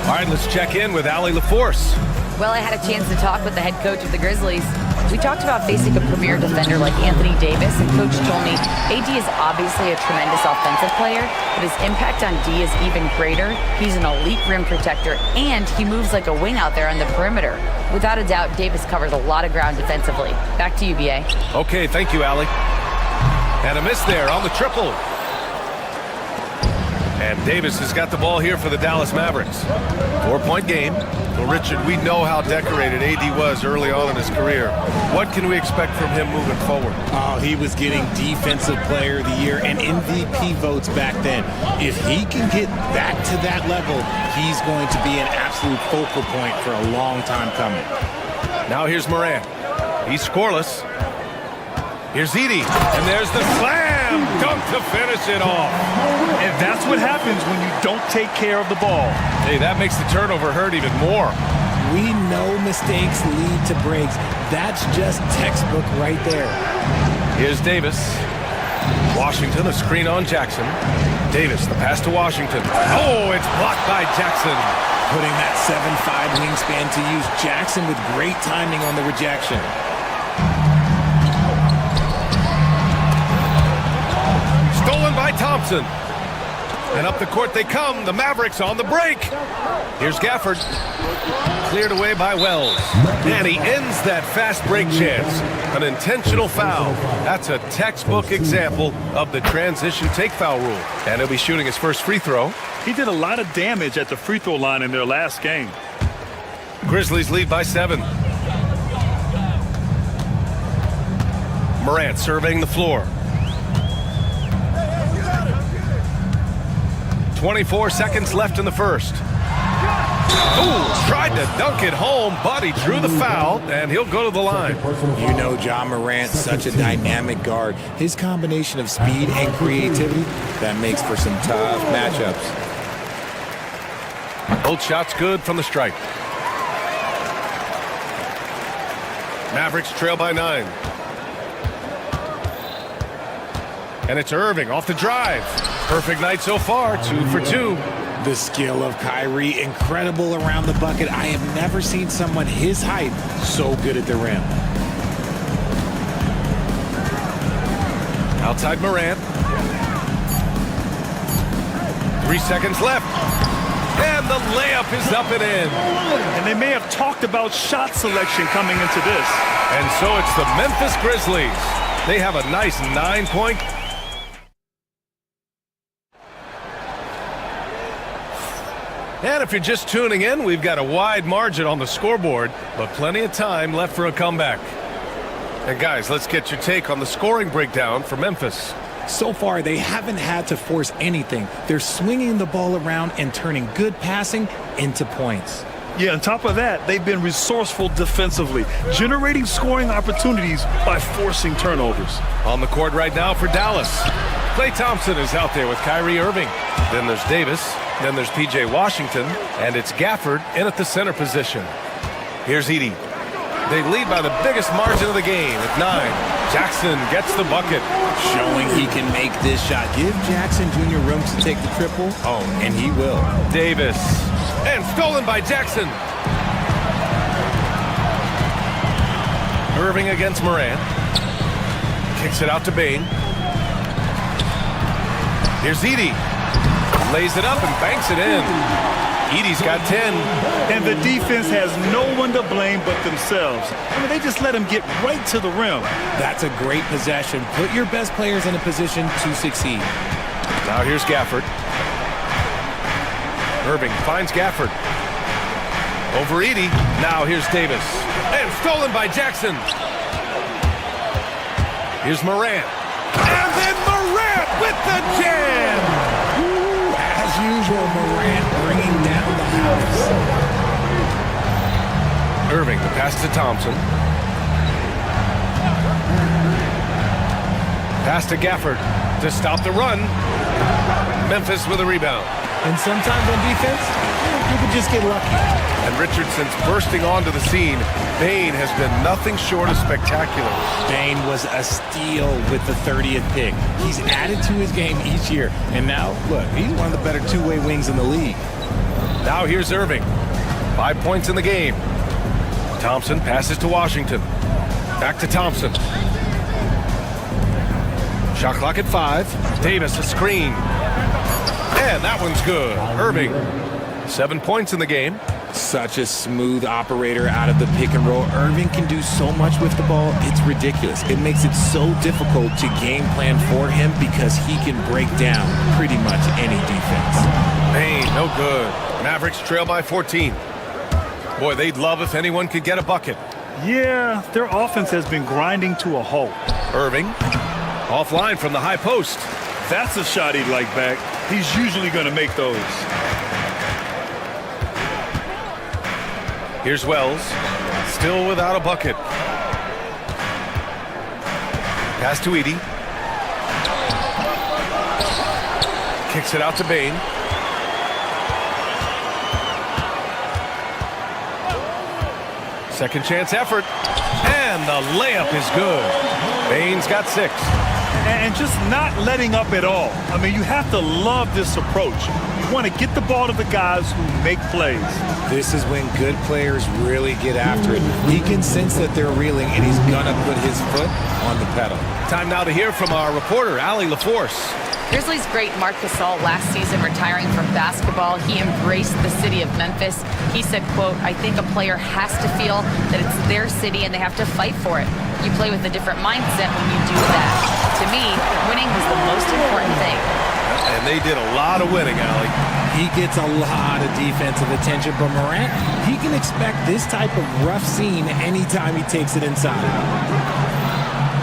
All right, let's check in with Allie LaForce. Well, I had a chance to talk with the head coach of the Grizzlies. We talked about facing a premier defender like Anthony Davis, and Coach told me AD is obviously a tremendous offensive player, but his impact on D is even greater. He's an elite rim protector, and he moves like a wing out there on the perimeter. Without a doubt, Davis covers a lot of ground defensively. Back to you, BA. Okay, thank you, Allie. And a miss there on the triple. And Davis has got the ball here for the Dallas Mavericks. 4-point game. Well, Richard, we know how decorated AD was early on in his career. What can we expect from him moving forward? Oh, he was getting Defensive Player of the Year and MVP votes back then. If he can get back to that level, he's going to be an absolute focal point for a long time coming. Now here's Moran. He's scoreless. Here's Edey, and there's the slam dunk to finish it off. And that's what happens when you don't take care of the ball. Hey, that makes the turnover hurt even more. We know mistakes lead to breaks. That's just textbook right there. Here's Davis. Washington, a screen on Jackson. Davis, the pass to Washington. Oh, it's blocked by Jackson. Putting that 7'5" wingspan to use. Jackson with great timing on the rejection. Stolen by Thompson. And up the court they come. The Mavericks on the break. Here's Gafford. Cleared away by Wells. And he ends that fast break chance. An intentional foul. That's a textbook example of the transition take foul rule. And he'll be shooting his first free throw. He did a lot of damage at the free throw line in their last game. Grizzlies lead by 7. Morant surveying the floor. 24 seconds left in the first. Ooh, tried to dunk it home, but he drew the foul, and he'll go to the line. You know Ja Morant, such a dynamic guard. His combination of speed and creativity, that makes for some tough matchups. Both shots good from the stripe. Mavericks trail by 9. And it's Irving off the drive. Perfect night so far, 2 for 2. The skill of Kyrie, incredible around the bucket. I have never seen someone his height so good at the rim. Outside Morant. 3 seconds left. And the layup is up and in. And they may have talked about shot selection coming into this. And so it's the Memphis Grizzlies. They have a nice 9-point. And if you're just tuning in, we've got a wide margin on the scoreboard, but plenty of time left for a comeback. And guys, let's get your take on the scoring breakdown for Memphis. So far, they haven't had to force anything. They're swinging the ball around and turning good passing into points. Yeah, on top of that, they've been resourceful defensively, generating scoring opportunities by forcing turnovers. On the court right now for Dallas. Klay Thompson is out there with Kyrie Irving. Then there's Davis. Then there's P.J. Washington. And it's Gafford in at the center position. Here's Edey. They lead by the biggest margin of the game at 9. Jackson gets the bucket. Showing he can make this shot. Give Jackson Jr. room to take the triple. Oh, and he will. Davis. And stolen by Jackson. Irving against Morant. Kicks it out to Bain. Here's Edey. Lays it up and banks it in. Edey's got 10. And the defense has no one to blame but themselves. I mean, they just let him get right to the rim. That's a great possession. Put your best players in a position to succeed. Now here's Gafford. Irving finds Gafford. Over Edey. Now here's Davis. And stolen by Jackson. Here's Morant. And then Morant with the jam! As usual, Morant bringing down the house. Irving, the pass to Thompson. Pass to Gafford to stop the run. Memphis with a rebound. And sometimes on defense, you can just get lucky. And Richardson's bursting onto the scene. Bain has been nothing short of spectacular. Bain was a steal with the 30th pick. He's added to his game each year. And now, look, he's one of the better two-way wings in the league. Now here's Irving. 5 points in the game. Thompson passes to Washington. Back to Thompson. Shot clock at 5. Davis a screen. And that one's good. Irving. 7 points in the game. Such a smooth operator out of the pick and roll. Irving can do so much with the ball, it's ridiculous. It makes it so difficult to game plan for him because he can break down pretty much any defense. Bain, no good. Mavericks trail by 14. Boy, they'd love if anyone could get a bucket. Yeah, their offense has been grinding to a halt. Irving, offline from the high post. That's a shot he'd like back. He's usually going to make those. Here's Wells, still without a bucket. Pass to Edey. Kicks it out to Bain. Second chance effort. And the layup is good. Bain's got 6. And just not letting up at all. I mean, you have to love this approach. You want to get the ball to the guys who make plays. This is when good players really get after it. He can sense that they're reeling, and he's going to put his foot on the pedal. Time now to hear from our reporter, Allie LaForce. Grizzlies great Marc Gasol last season retiring from basketball. He embraced the city of Memphis. He said, quote, "I think a player has to feel that it's their city and they have to fight for it. You play with a different mindset when you do that. To me, winning was the most important thing." And they did a lot of winning, Allie. He gets a lot of defensive attention, but Morant, he can expect this type of rough scene anytime he takes it inside.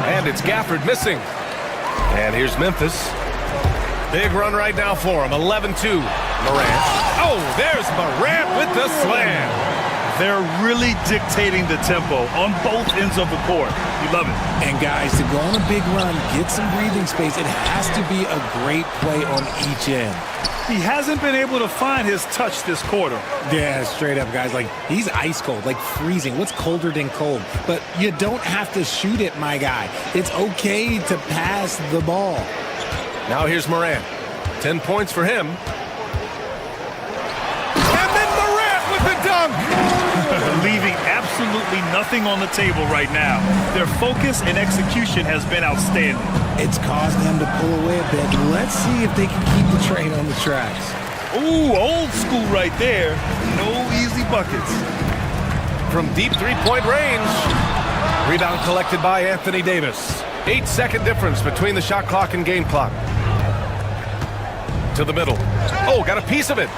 And it's Gafford missing. And here's Memphis. Big run right now for him, 11-2. Morant. Oh, there's Morant with the slam. They're really dictating the tempo on both ends of the court. You love it. And guys, to go on a big run, get some breathing space, it has to be a great play on each end. He hasn't been able to find his touch this quarter. Yeah, straight up, guys. Like, he's ice cold, like freezing. What's colder than cold? But you don't have to shoot it, my guy. It's okay to pass the ball. Now here's Morant. 10 points for him. And then Morant with the dunk. Leaving absolutely nothing on the table right now. Their focus and execution has been outstanding. It's caused them to pull away a bit. Let's see if they can keep the train on the tracks. Ooh, old school right there. No easy buckets. From deep three-point range. Rebound collected by Anthony Davis. 8-second difference between the shot clock and game clock. To the middle. Oh, got a piece of it.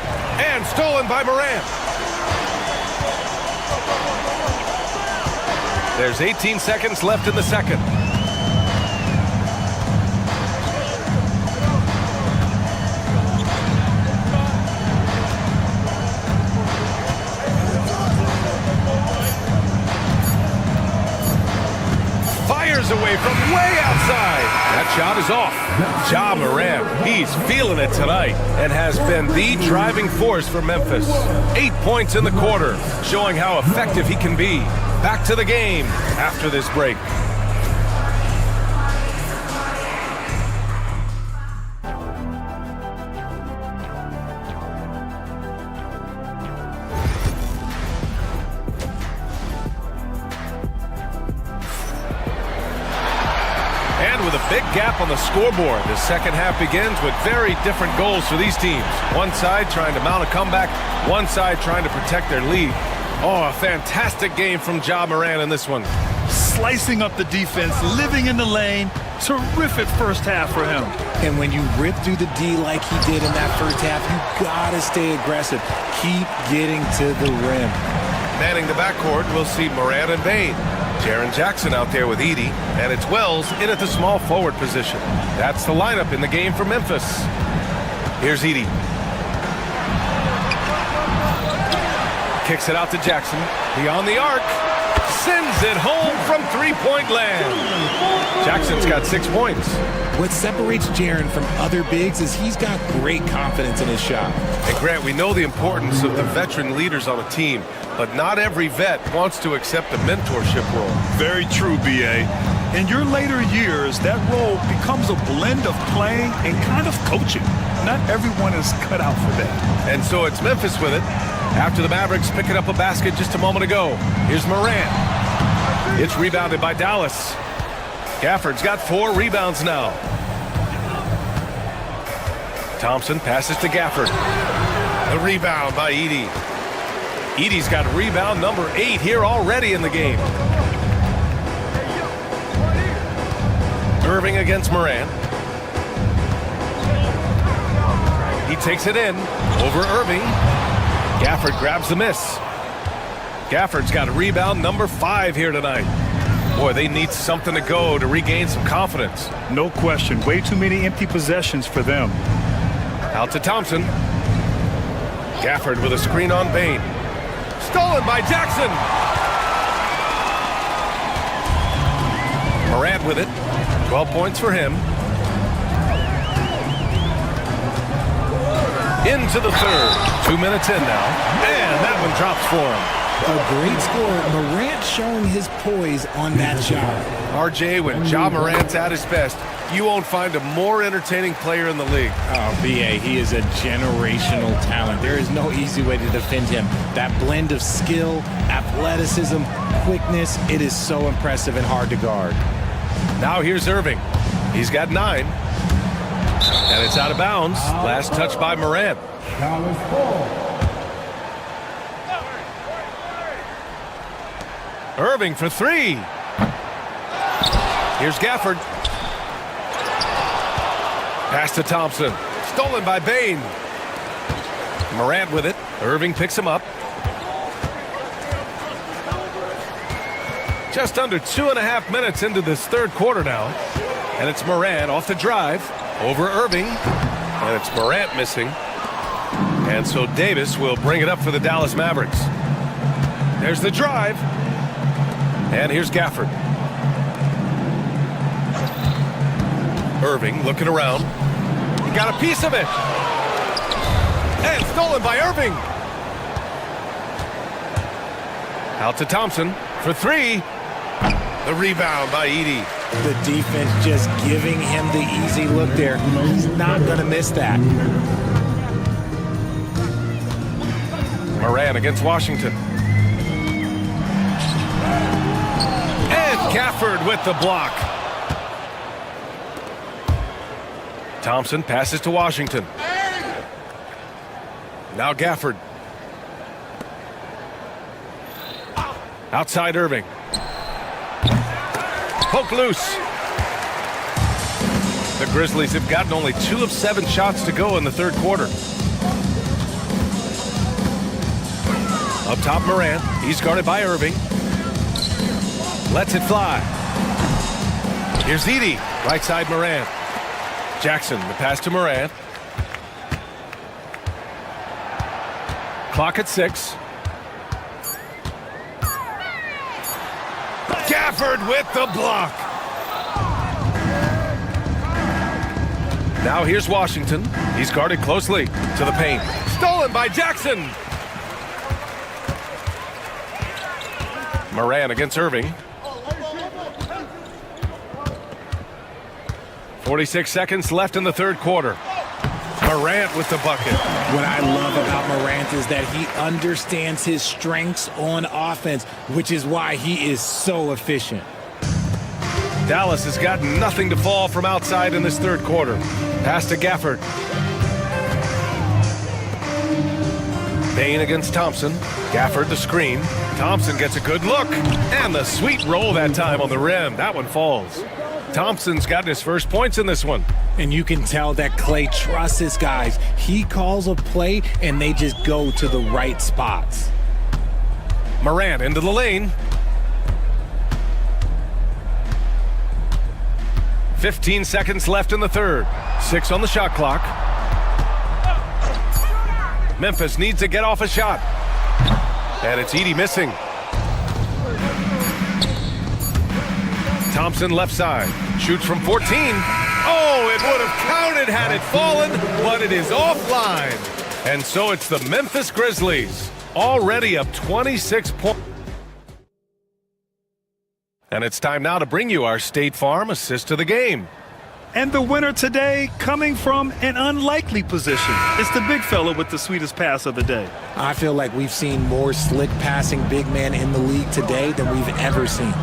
And stolen by Morant. There's 18 seconds left in the second. Fires away from way outside. That shot is off. Ja Morant, he's feeling it tonight and has been the driving force for Memphis. 8 points in the quarter, showing how effective he can be. Back to the game after this break. big gap on the scoreboard. The second half begins with very different goals for these teams. One side trying to mount a comeback, one side trying to protect their lead. Oh, a fantastic game from Ja Morant in this one. Slicing up the defense, living in the lane. Terrific first half for him. And when you rip through the D like he did in that first half, you gotta stay aggressive. Keep getting to the rim. Manning the backcourt, we'll see Morant and Bain. Jaren Jackson out there with Edey, and it's Wells in at the small forward position. That's the lineup in the game for Memphis. Here's Edey. Kicks it out to Jackson. Beyond the arc. Sends it home from three-point land. Jackson's got 6 points. What separates Jaren from other bigs is he's got great confidence in his shot. And Grant, we know the importance of the veteran leaders on a team, but not every vet wants to accept a mentorship role. Very true, B.A. In your later years, that role becomes a blend of playing and kind of coaching. Not everyone is cut out for that. And so it's Memphis with it. After the Mavericks picking up a basket just a moment ago. Here's Morant. It's rebounded by Dallas. Gafford's got 4 rebounds now. Thompson passes to Gafford. The rebound by Edey. Edey's got rebound number 8 here already in the game. Irving against Morant. He takes it in over Irving. Gafford grabs the miss. Gafford's got a rebound number 5 here tonight. Boy, they need something to go to regain some confidence. No question. Way too many empty possessions for them. Out to Thompson. Gafford with a screen on Bain. Stolen by Jackson. Morant with it. 12 points for him. Into the third. 2 minutes in now. And that one drops for him. A great score. Morant showing his poise on that shot. RJ, when Ja Morant's at his best, you won't find a more entertaining player in the league. Oh, B.A., he is a generational talent. There is no easy way to defend him. That blend of skill, athleticism, quickness, it is so impressive and hard to guard. Now here's Irving. He's got 9. And it's out of bounds. Last touch by Morant. Irving for 3. Here's Gafford. Pass to Thompson. Stolen by Bain. Morant with it. Irving picks him up. Just under 2.5 minutes into this third quarter now. And it's Morant off the drive. Over Irving. And it's Morant missing. And so Davis will bring it up for the Dallas Mavericks. There's the drive. And here's Gafford. Irving looking around. He got a piece of it. And stolen by Irving. Out to Thompson for 3. The rebound by Edey. The defense just giving him the easy look there. He's not going to miss that. Morant against Washington. And Gafford with the block. Thompson passes to Washington. Now Gafford. Outside Irving. Poke loose. The Grizzlies have gotten only 2 of 7 shots to go in the third quarter. Up top, Morant. He's guarded by Irving. Lets it fly. Here's Edey. Right side, Morant. Jackson, the pass to Morant. Clock at 6. Gafford with the block. Now here's Washington. He's guarded closely to the paint. Stolen by Jackson. Morant against Irving. 46 seconds left in the third quarter. Morant with the bucket. What I love about Morant is that he understands his strengths on offense, which is why he is so efficient. Dallas has got nothing to fall from outside in this third quarter. Pass to Gafford. Bain against Thompson. Gafford the screen. Thompson gets a good look. And the sweet roll that time on the rim. That one falls. Thompson's gotten his first points in this one. And you can tell that Clay trusts his guys. He calls a play, and they just go to the right spots. Morant into the lane. 15 seconds left in the third. 6 on the shot clock. Memphis needs to get off a shot. And it's Edey missing. Thompson left side. Shoots from 14. Oh, it would have counted had it fallen, but it is offline. And so it's the Memphis Grizzlies, already up 26 points. And it's time now to bring you our State Farm assist of the game. And the winner today coming from an unlikely position. It's the big fella with the sweetest pass of the day. I feel like we've seen more slick passing big men in the league today than we've ever seen.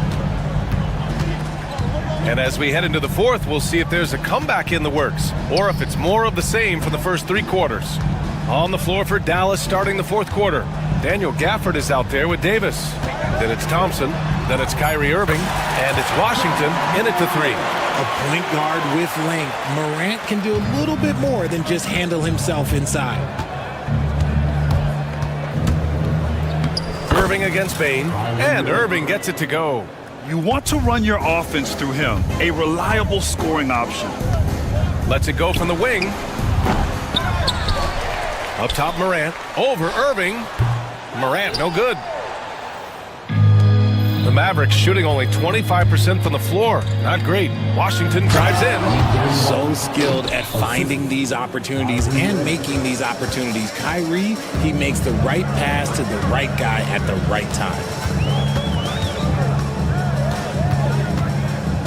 And as we head into the fourth, we'll see if there's a comeback in the works or if it's more of the same for the first 3 quarters. On the floor for Dallas starting the fourth quarter. Daniel Gafford is out there with Davis. Then it's Thompson. Then it's Kyrie Irving. And it's Washington in at the 3. A point guard with length. Morant can do a little bit more than just handle himself inside. Irving against Bain. And Irving gets it to go. You want to run your offense through him. A reliable scoring option. Lets it go from the wing. Up top, Morant. Over Irving. Morant, no good. The Mavericks shooting only 25% from the floor. Not great. Washington drives in. They're so skilled at finding these opportunities and making these opportunities. Kyrie, he makes the right pass to the right guy at the right time.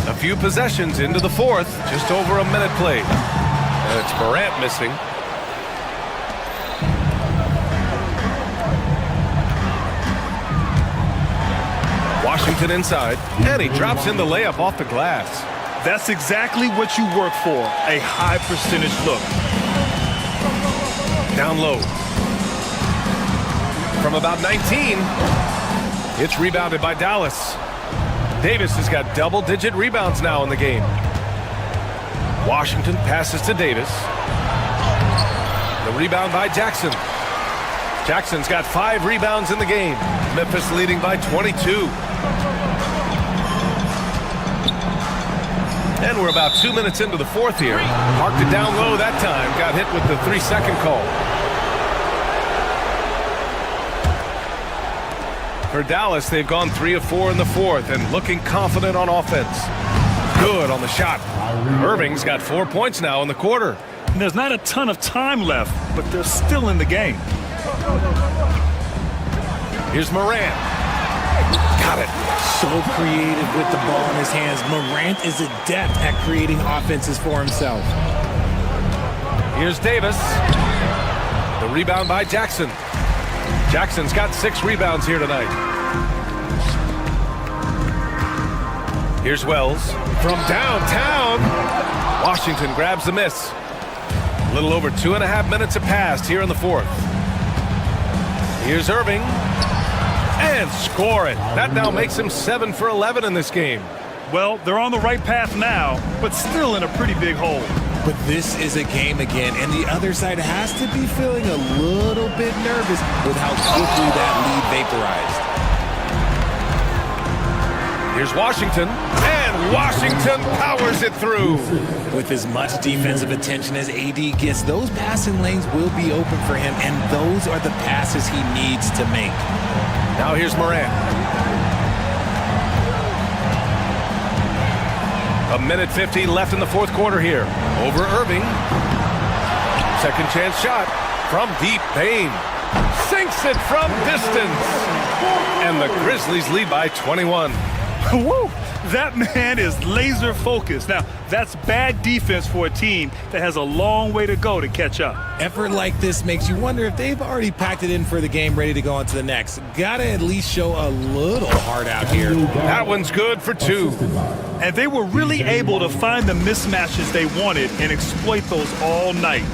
A few possessions into the fourth. Just over a minute played. And it's Morant missing. Washington inside, and he drops in the layup off the glass. That's exactly what you work for, a high percentage look. Down low. From about 19, it's rebounded by Dallas. Davis has got double-digit rebounds now in the game. Washington passes to Davis. The rebound by Jackson. Jackson's got 5 rebounds in the game. Memphis leading by 22. And we're about 2 minutes into the fourth here. Marked it down low that time. Got hit with the 3-second call. For Dallas, they've gone 3 of 4 in the fourth and looking confident on offense. Good on the shot. Irving's got 4 points now in the quarter. And there's not a ton of time left, but they're still in the game. Here's Morant. Got it. So creative with the ball in his hands. Morant is adept at creating offenses for himself. Here's Davis. The rebound by Jackson. Jackson's got 6 rebounds here tonight. Here's Wells from downtown. Washington grabs the miss. A little over 2.5 minutes have passed here in the fourth. Here's Irving. And score it. That now makes him 7 for 11 in this game. Well, they're on the right path now, but still in a pretty big hole. But this is a game again, and the other side has to be feeling a little bit nervous with how quickly that lead vaporized. Here's Washington, and Washington powers it through. With as much defensive attention as AD gets, those passing lanes will be open for him, and those are the passes he needs to make. Now here's Morant. A minute 50 left in the fourth quarter here. Over Irving. Second chance shot from deep. Bain sinks it from distance. And the Grizzlies lead by 21. Woo! That man is laser focused. Now, that's bad defense for a team that has a long way to go to catch up. Effort like this makes you wonder if they've already packed it in for the game, ready to go on to the next. Gotta at least show a little heart out here. That one's good for 2. And they were really able to find the mismatches they wanted and exploit those all night.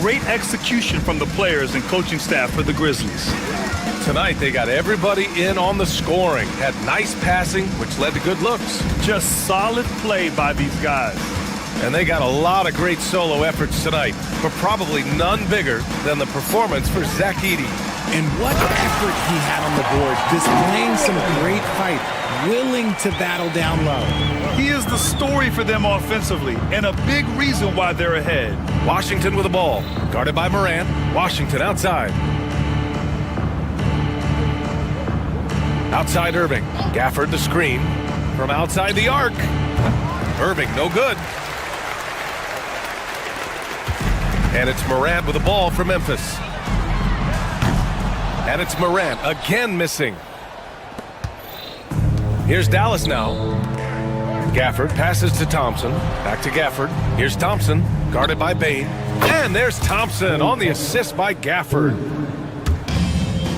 Great execution from the players and coaching staff for the Grizzlies. Tonight, they got everybody in on the scoring. Had nice passing, which led to good looks. Just solid play by these guys. And they got a lot of great solo efforts tonight, but probably none bigger than the performance for Zach Edey. And what effort he had on the board, displaying some great fight, willing to battle down low. He is the story for them offensively, and a big reason why they're ahead. Washington with the ball, guarded by Morant. Washington outside. Outside Irving. Gafford the screen from outside the arc. Irving no good. And it's Morant with the ball for Memphis. And it's Morant again missing. Here's Dallas now. Gafford passes to Thompson. Back to Gafford. Here's Thompson, guarded by Bane. And there's Thompson on the assist by Gafford.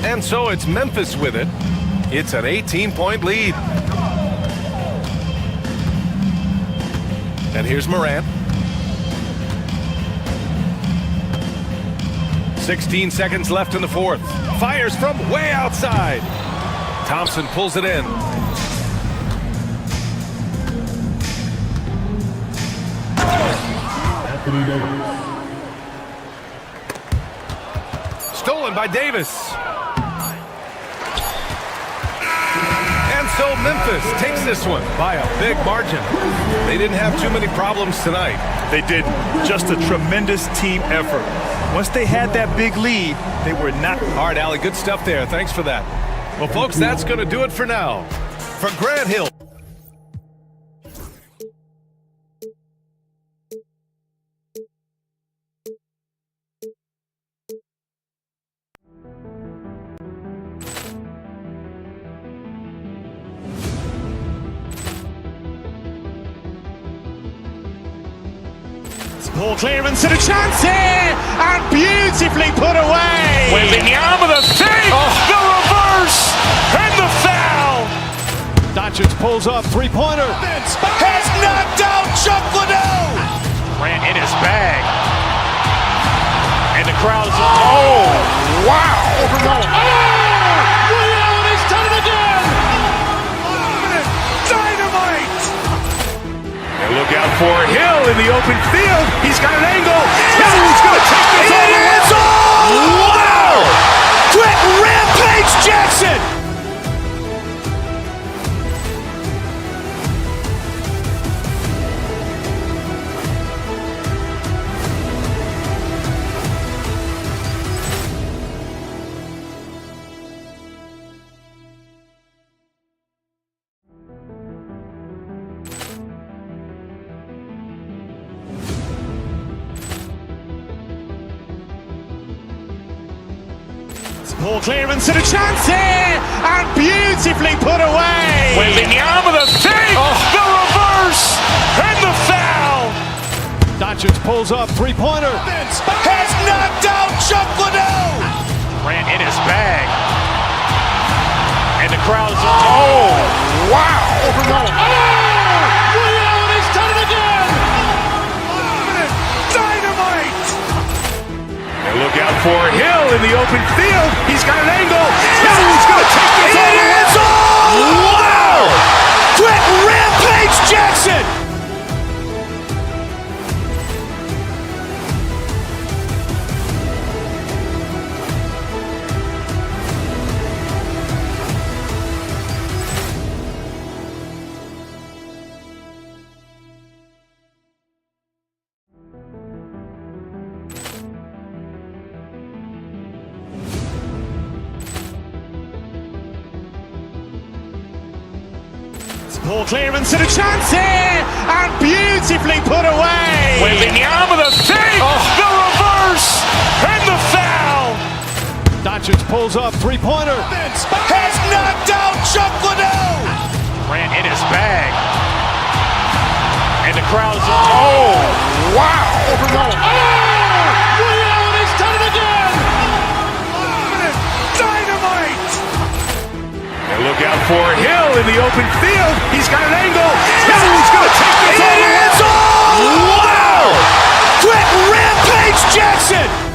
And so it's Memphis with it. It's an 18-point lead. And here's Morant. 16 seconds left in the fourth. Fires from way outside. Thompson pulls it in. Stolen by Davis. And so Memphis takes this one by a big margin. They didn't have too many problems tonight. They did just a tremendous team effort. Once they had that big lead, they were not. All right, Allie, good stuff there. Thanks for that. Well, folks, that's going to do it for now. For Grant Hill. Ball clearance and a chance here, and beautifully put away. Wembanyama the fake, the reverse, and the foul. Doncic pulls up, three-pointer. Has knocked out Chuck Liddell. Ran in his bag. And the crowd is, oh, wow. Overrun. Ray Allen has done it again. Dynamite. And look out for Hill in the open field. He's got an angle. He's going to take this all the way. Wow! Quick Rampage Jackson. Ball clearance and a chance here, and beautifully put away. Wembanyama the fake, the reverse, and the foul. Doncic pulls up, three-pointer. Has knocked out Chuck Liddell. Ran in his bag. And the crowd is, oh, wow. Overrun. Ray Allen has done it again. Dynamite. And look out for Hill in the open field. He's got an angle. He's going to take this all the way. Wow! Quick Rampage Jackson. Ball clearance and a chance here, and beautifully put away. Wembanyama the fake, the reverse, and the foul. Doncic pulls up, three-pointer. Has knocked out Chuck Liddell. Ran in his bag. And the crowd is, oh, wow. Overruled. Oh! He's done it again! Dynamite! And look out for Hill in the open field. He's got an angle. Hill's going to take this all the way. Wow! Quick Rampage Jackson!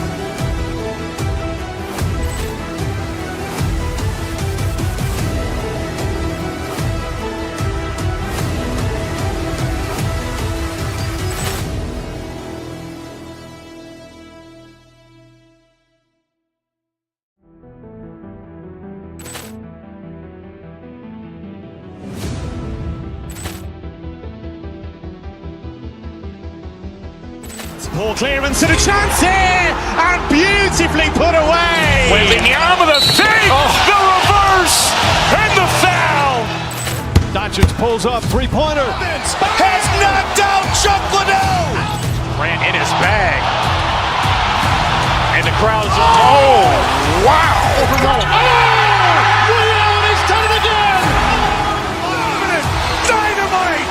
Ball clearance and a chance here, and beautifully put away. Wembanyama, the fake, the reverse, and the foul. Doncic pulls up, three-pointer. Has knocked out Chuck Liddell. Ran in his bag. And the crowd is, oh, wow. Overruled. Oh! He's done it again. Dynamite!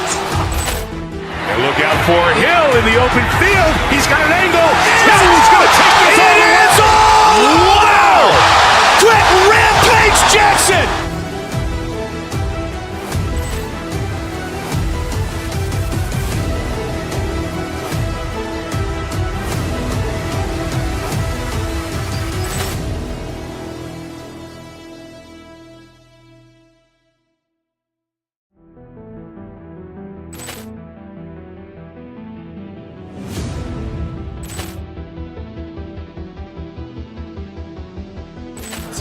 And look out for Hill in the open field. He's got an angle. Hill's going to take this all the way. Wow! Quick Rampage Jackson!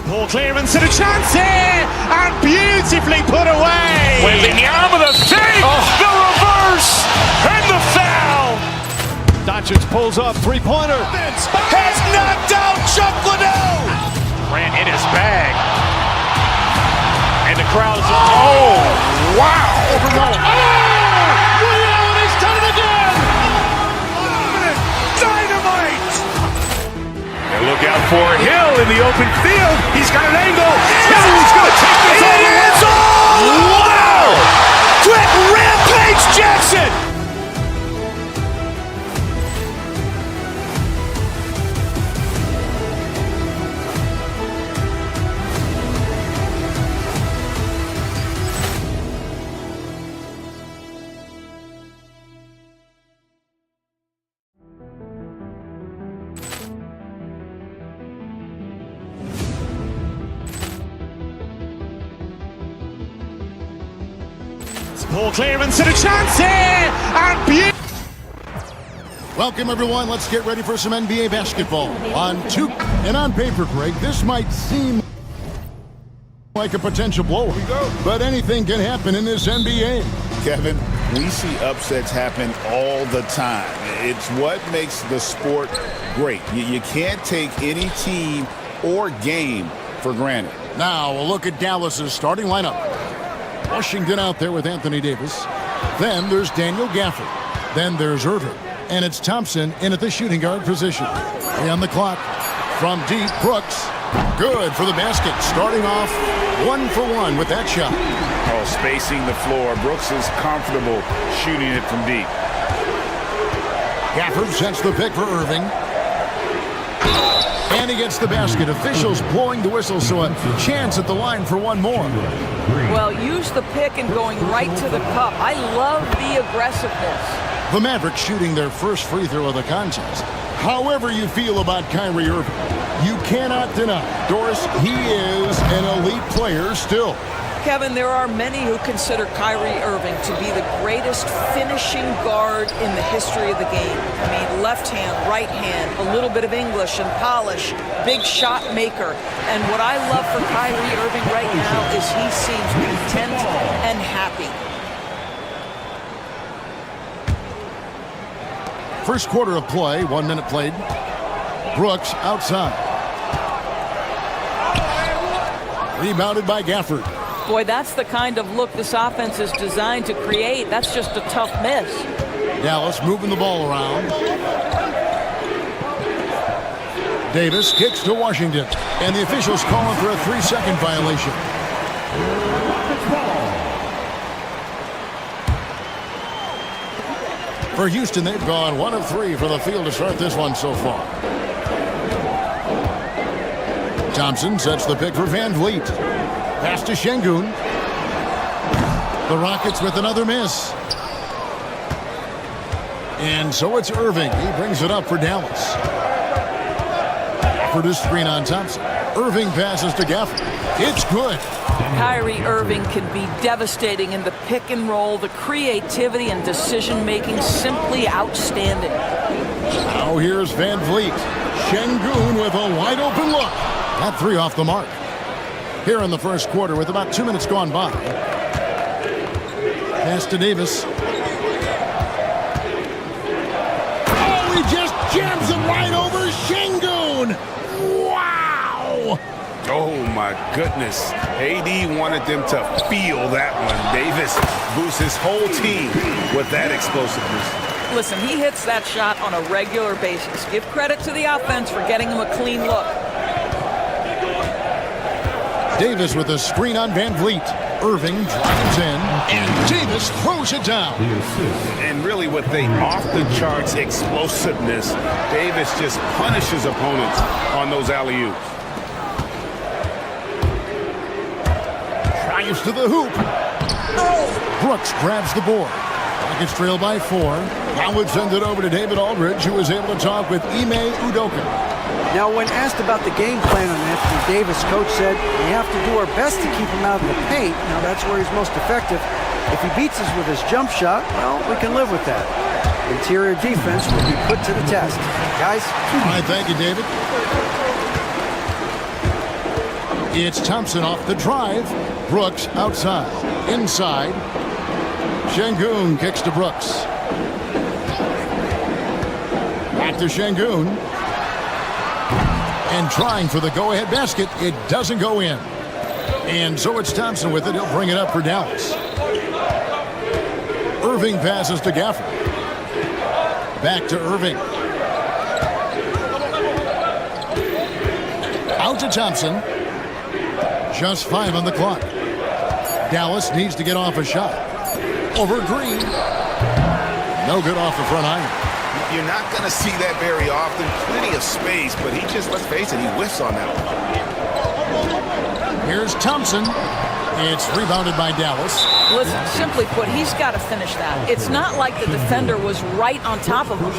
Ball clearance and a chance here, and beautifully put away. Wembanyama, the fake, the reverse, and the foul. Doncic pulls up, three-pointer. Has knocked out Chuck Liddell. Ran in his bag. And the crowd is, oh, wow. Overruled. Oh! He's done it again. Dynamite! And look out for Hill in the open field. He's got an angle. Hill's going to take this all the way. Wow! Quick Rampage Jackson! Ball clearance and a chance here, and Welcome, everyone. Let's get ready for some NBA basketball. On paper, Greg, this might seem like a potential blowout, but anything can happen in this NBA. Kevin, we see upsets happen all the time. It's what makes the sport great. You can't take any team or game for granted. Now, a look at Dallas's starting lineup. Washington out there with Anthony Davis. Then there's Daniel Gafford. Then there's Irving. And it's Thompson in at the shooting guard position. On the clock. From deep, Brooks. Good for the basket. Starting off 1 for 1 with that shot. Oh, spacing the floor. Brooks is comfortable shooting it from deep. Gafford sets the pick for Irving. And he gets the basket. Officials blowing the whistle, so a chance at the line for one more. Well, use the pick and going right to the cup. I love the aggressiveness. The Mavericks shooting their first free throw of the contest. However you feel about Kyrie Irving, you cannot deny, Doris, he is an elite player still. Kevin, there are many who consider Kyrie Irving to be the greatest finishing guard in the history of the game. I mean, left hand, right hand, a little bit of English and polish, big shot maker. And what I love for Kyrie Irving right now is he seems content and happy. First quarter of play, 1 minute played. Brooks outside. Rebounded by Gafford. Boy, that's the kind of look this offense is designed to create. That's just a tough miss. Dallas moving the ball around. Davis kicks to Washington. And the officials calling for a 3-second violation. For Houston, they've gone 1 of 3 from the field to start this one so far. Thompson sets the pick for Van Vliet. Pass to Şengün. The Rockets with another miss. And so it's Irving. He brings it up for Dallas. For this screen on Thompson. Irving passes to Gafford. It's good. Kyrie Irving can be devastating in the pick and roll. The creativity and decision-making simply outstanding. Now here's Van Vliet. Şengün with a wide-open look. That 3 off the mark. Here in the first quarter with about 2 minutes gone by. Pass to Davis. Oh, he just jams it right over Şengün. Wow! Oh, my goodness. AD wanted them to feel that one. Davis boosts his whole team with that explosiveness. Listen, he hits that shot on a regular basis. Give credit to the offense for getting him a clean look. Davis with a screen on Van Vliet. Irving drives in, and Davis throws it down. And really with the off-the-charts explosiveness, Davis just punishes opponents on those alley-oops. Drives to the hoop. Brooks grabs the board. Rockets trail by 4. Now would send it over to David Aldridge, who was able to talk with Ime Udoka. Now, when asked about the game plan on Anthony Davis, coach said, we have to do our best to keep him out of the paint. Now, that's where he's most effective. If he beats us with his jump shot, well, we can live with that. Interior defense will be put to the test. Guys? All right, thank you, David. It's Thompson off the drive. Brooks outside. Inside. Şengün kicks to Brooks. Back to Şengün. And trying for the go-ahead basket. It doesn't go in. And so it's Thompson with it. He'll bring it up for Dallas. Irving passes to Gafford. Back to Irving. Out to Thompson. Just 5 on the clock. Dallas needs to get off a shot. Over Green. No good off the front iron. You're not going to see that very often. Plenty of space, but he just, let's face it, he whiffs on that one. Here's Thompson. It's rebounded by Dallas. Listen, simply put, he's got to finish that. It's not like the defender was right on top of him.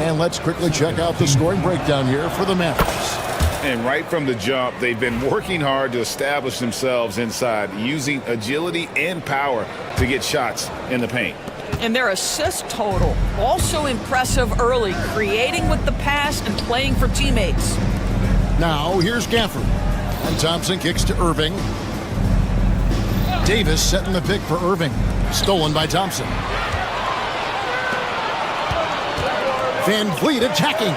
And let's quickly check out the scoring breakdown here for the Mavericks. And right from the jump, they've been working hard to establish themselves inside, using agility and power to get shots in the paint. And their assist total, also impressive early, creating with the pass and playing for teammates. Now, here's Gafford. And Thompson kicks to Irving. Davis setting the pick for Irving. Stolen by Thompson. Van Vliet attacking.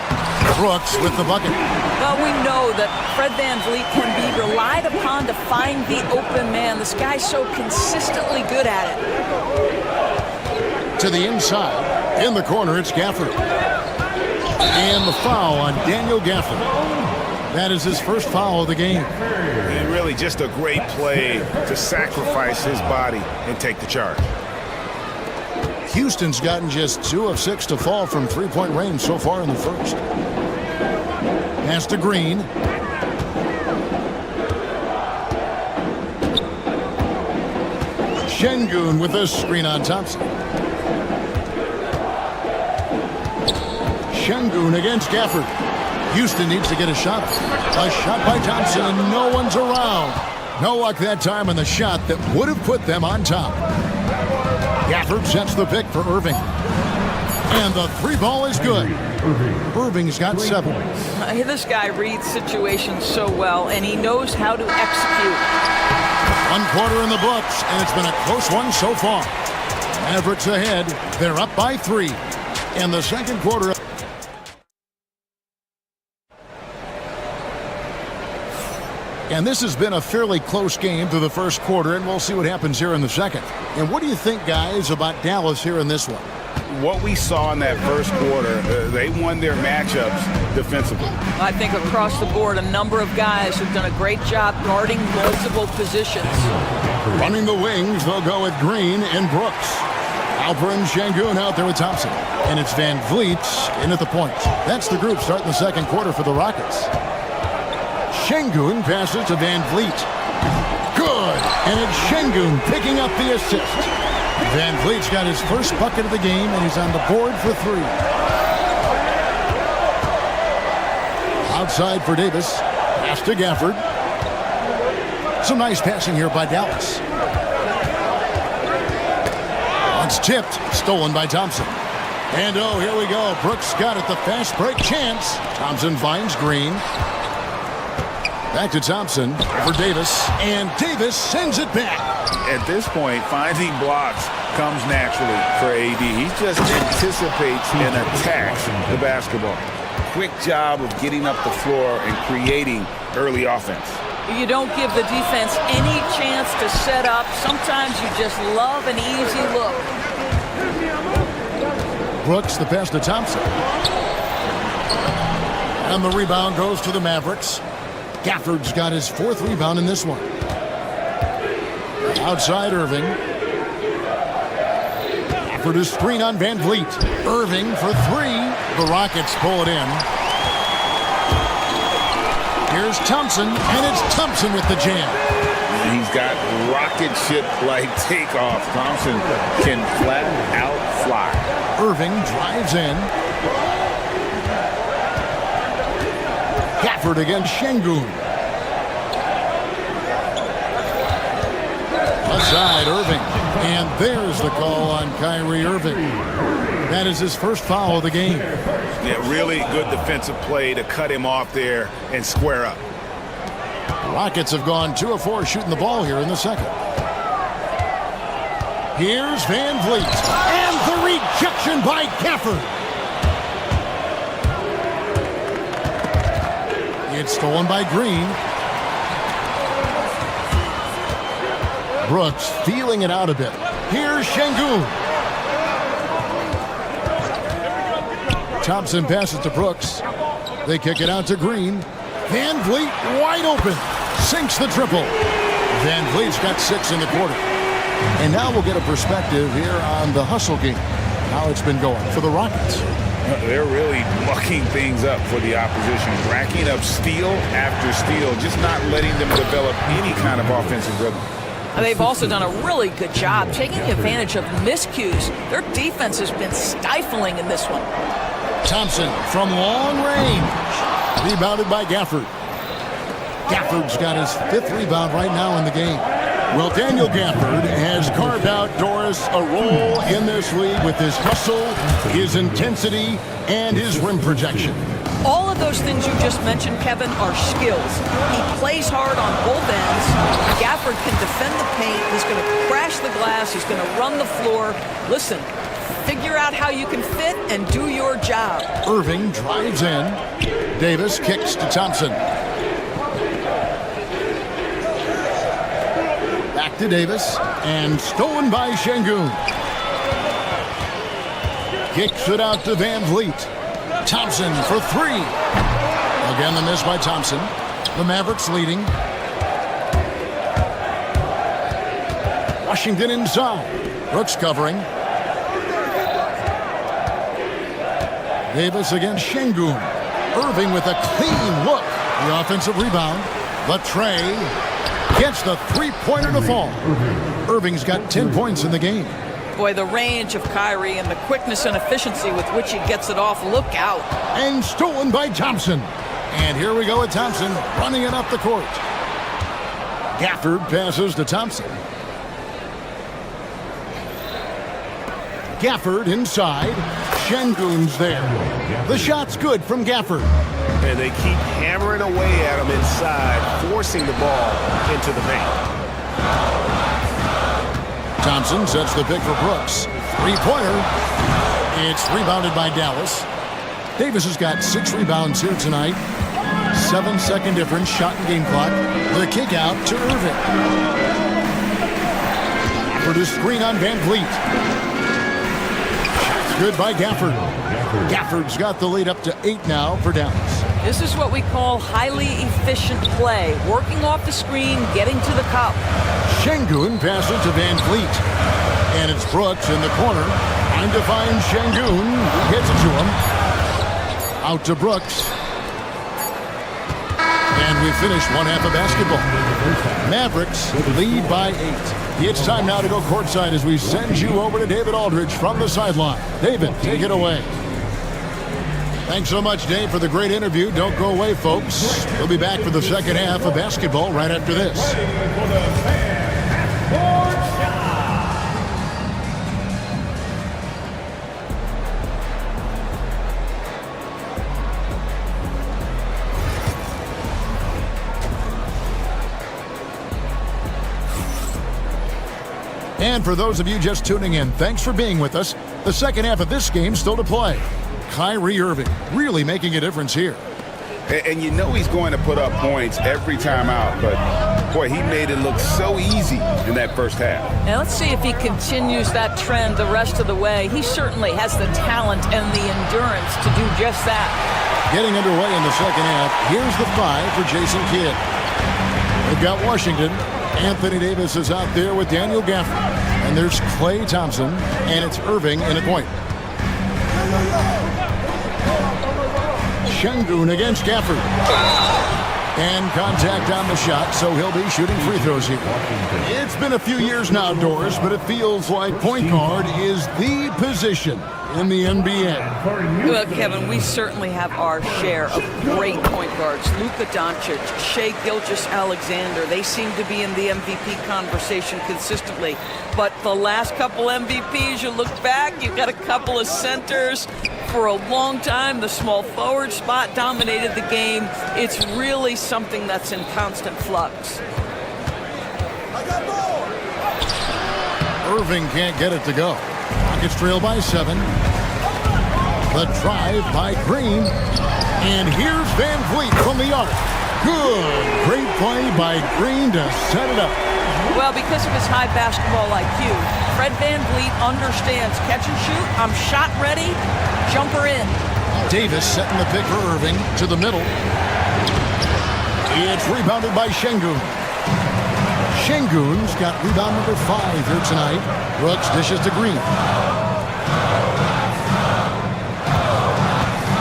Brooks with the bucket. Well, we know that Fred Van Vliet can be relied upon to find the open man. This guy's so consistently good at it. To the inside. In the corner, it's Gafford. And the foul on Daniel Gafford. That is his first foul of the game. And really just a great play to sacrifice his body and take the charge. Houston's gotten just 2 of 6 to fall from three-point range so far in the first. Pass to Green. Şengün with a screen on Thompson. Şengün against Gafford. Houston needs to get a shot. A shot by Thompson, and no one's around. No luck that time on the shot that would have put them on top. Gafford sets the pick for Irving. And the 3-ball is good. Irving's got 7. This guy reads situations so well, and he knows how to execute. 1 quarter in the books, and it's been a close one so far. Mavericks ahead. They're up by 3. In the second quarter. And this has been a fairly close game through the first quarter, and we'll see what happens here in the second. And what do you think, guys, about Dallas here in this one? What we saw in that first quarter, they won their matchups defensively. I think across the board, a number of guys have done a great job guarding multiple positions. Running the wings, they'll go with Green and Brooks. Alper and Şengün out there with Thompson. And it's Van Vliet in at the point. That's the group starting the second quarter for the Rockets. Şengün passes to Van Vliet. Good! And it's Şengün picking up the assist. Van Vliet's got his first bucket of the game, and he's on the board for 3. Outside for Davis. Pass to Gafford. Some nice passing here by Dallas. It's tipped. Stolen by Thompson. And oh, here we go. Brooks got it. The fast break chance. Thompson finds Green. Back to Thompson for Davis. And Davis sends it back. At this point, finding blocks comes naturally for AD. He just anticipates and attacks the basketball. Quick job of getting up the floor and creating early offense. You don't give the defense any chance to set up. Sometimes you just love an easy look. Brooks, the pass to Thompson. And the rebound goes to the Mavericks. Gafford's got his 4th rebound in this one. Outside Irving. Gafford is screen on Van Vliet. Irving for 3. The Rockets pull it in. Here's Thompson, and it's Thompson with the jam. He's got rocket ship-like takeoff. Thompson can flat out fly. Irving drives in. Gafford against Şengün. Aside Irving. And there's the call on Kyrie Irving. That is his first foul of the game. Yeah, really good defensive play to cut him off there and square up. Rockets have gone 2 of 4 shooting the ball here in the second. Here's Van Vliet. And the rejection by Gafford. It's stolen by Green. Brooks feeling it out a bit. Here's Şengün. Thompson passes to Brooks. They kick it out to Green. Van Vliet wide open. Sinks the triple. Van Vliet's got 6 in the quarter. And now we'll get a perspective here on the hustle game. How it's been going for the Rockets. They're really mucking things up for the opposition. Racking up steal after steal. Just not letting them develop any kind of offensive rhythm. They've also done a really good job taking advantage of miscues. Their defense has been stifling in this one. Thompson from long range. Rebounded by Gafford. Gafford's got his 5th rebound right now in the game. Well, Daniel Gafford has carved out Doris a role in this league with his hustle, his intensity, and his rim projection. All of those things you just mentioned, Kevin, are skills. He plays hard on both ends. Gafford can defend the paint. He's going to crash the glass. He's going to run the floor. Listen, figure out how you can fit and do your job. Irving drives in. Davis kicks to Thompson. Back to Davis, and stolen by Şengün. Kicks it out to Van Vliet. Thompson for 3. Again, the miss by Thompson. The Mavericks leading. Washington inside. Brooks covering. Davis against Şengün. Irving with a clean look. The offensive rebound. Latre gets the 3-pointer to fall. Irving's got 10 points in the game. Boy, the range of Kyrie and the quickness and efficiency with which he gets it off. Look out. And stolen by Thompson. And here we go with Thompson running it up the court. Gafford passes to Thompson. Gafford inside. Şengün's there. The shot's good from Gafford. And they keep hammering away at him inside, forcing the ball into the paint. Thompson sets the pick for Brooks. 3-pointer. It's rebounded by Dallas. Davis has got 6 rebounds here tonight. 7-second difference, shot and game clock. The kick out to Irving. For the screen on Van Vliet. Shot's good by Gafford. Gafford's got the lead up to 8 now for Dallas. This is what we call highly efficient play. Working off the screen, getting to the cup. Şengün passes to Van Vliet. And it's Brooks in the corner. Trying to find Şengün. Hits it to him. Out to Brooks. And we finish one half of basketball. Mavericks lead by 8. It's time now to go courtside as we send you over to David Aldridge from the sideline. David, take it away. Thanks so much, Dave, for the great interview. Don't go away, folks. We'll be back for the second half of basketball right after this. And for those of you just tuning in, thanks for being with us. The second half of this game still to play. Kyrie Irving really making a difference here. And you know he's going to put up points every time out, but boy, he made it look so easy in that first half. And let's see if he continues that trend the rest of the way. He certainly has the talent and the endurance to do just that. Getting underway in the second half, here's the 5 for Jason Kidd. They've got Washington. Anthony Davis is out there with Daniel Gafford. And there's Klay Thompson, and it's Irving in a point. Şengün against Gafford. And contact on the shot, so he'll be shooting free throws here. It's been a few years now, Doris, but it feels like point guard is the position in the NBA. Well, Kevin, we certainly have our share of great point guards. Luka Doncic, Shai Gilgeous-Alexander, they seem to be in the MVP conversation consistently. But the last couple MVPs, you look back, you've got a couple of centers. For a long time, the small forward spot dominated the game. It's really something that's in constant flux. Irving can't get it to go. Rockets trail by 7. The drive by Green. And here's Van Vliet from the arc. Good. Great play by Green to set it up. Well, because of his high basketball IQ, Fred Van Vliet understands catch and shoot. I'm shot ready. Jumper in. Davis setting the pick for Irving to the middle. It's rebounded by Şengün. Şengün's got rebound number 5 here tonight. Brooks dishes to Green.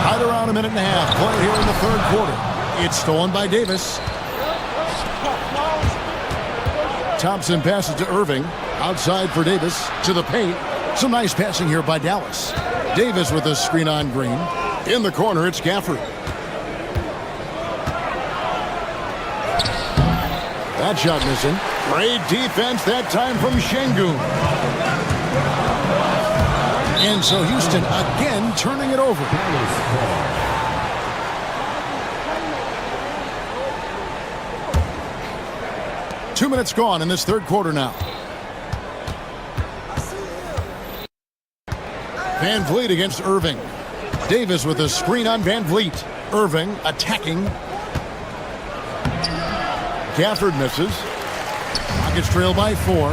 Right around a minute and a half play here in the third quarter. It's stolen by Davis. Thompson passes to Irving. Outside for Davis to the paint. Some nice passing here by Dallas. Davis with a screen on Green. In the corner, it's Gafford. That shot missing. Great defense that time from Şengün. And so Houston again turning it over. 2 minutes gone in this third quarter now. Van Vliet against Irving. Davis with a screen on Van Vliet. Irving attacking. Gafford misses. Rockets trail by 4.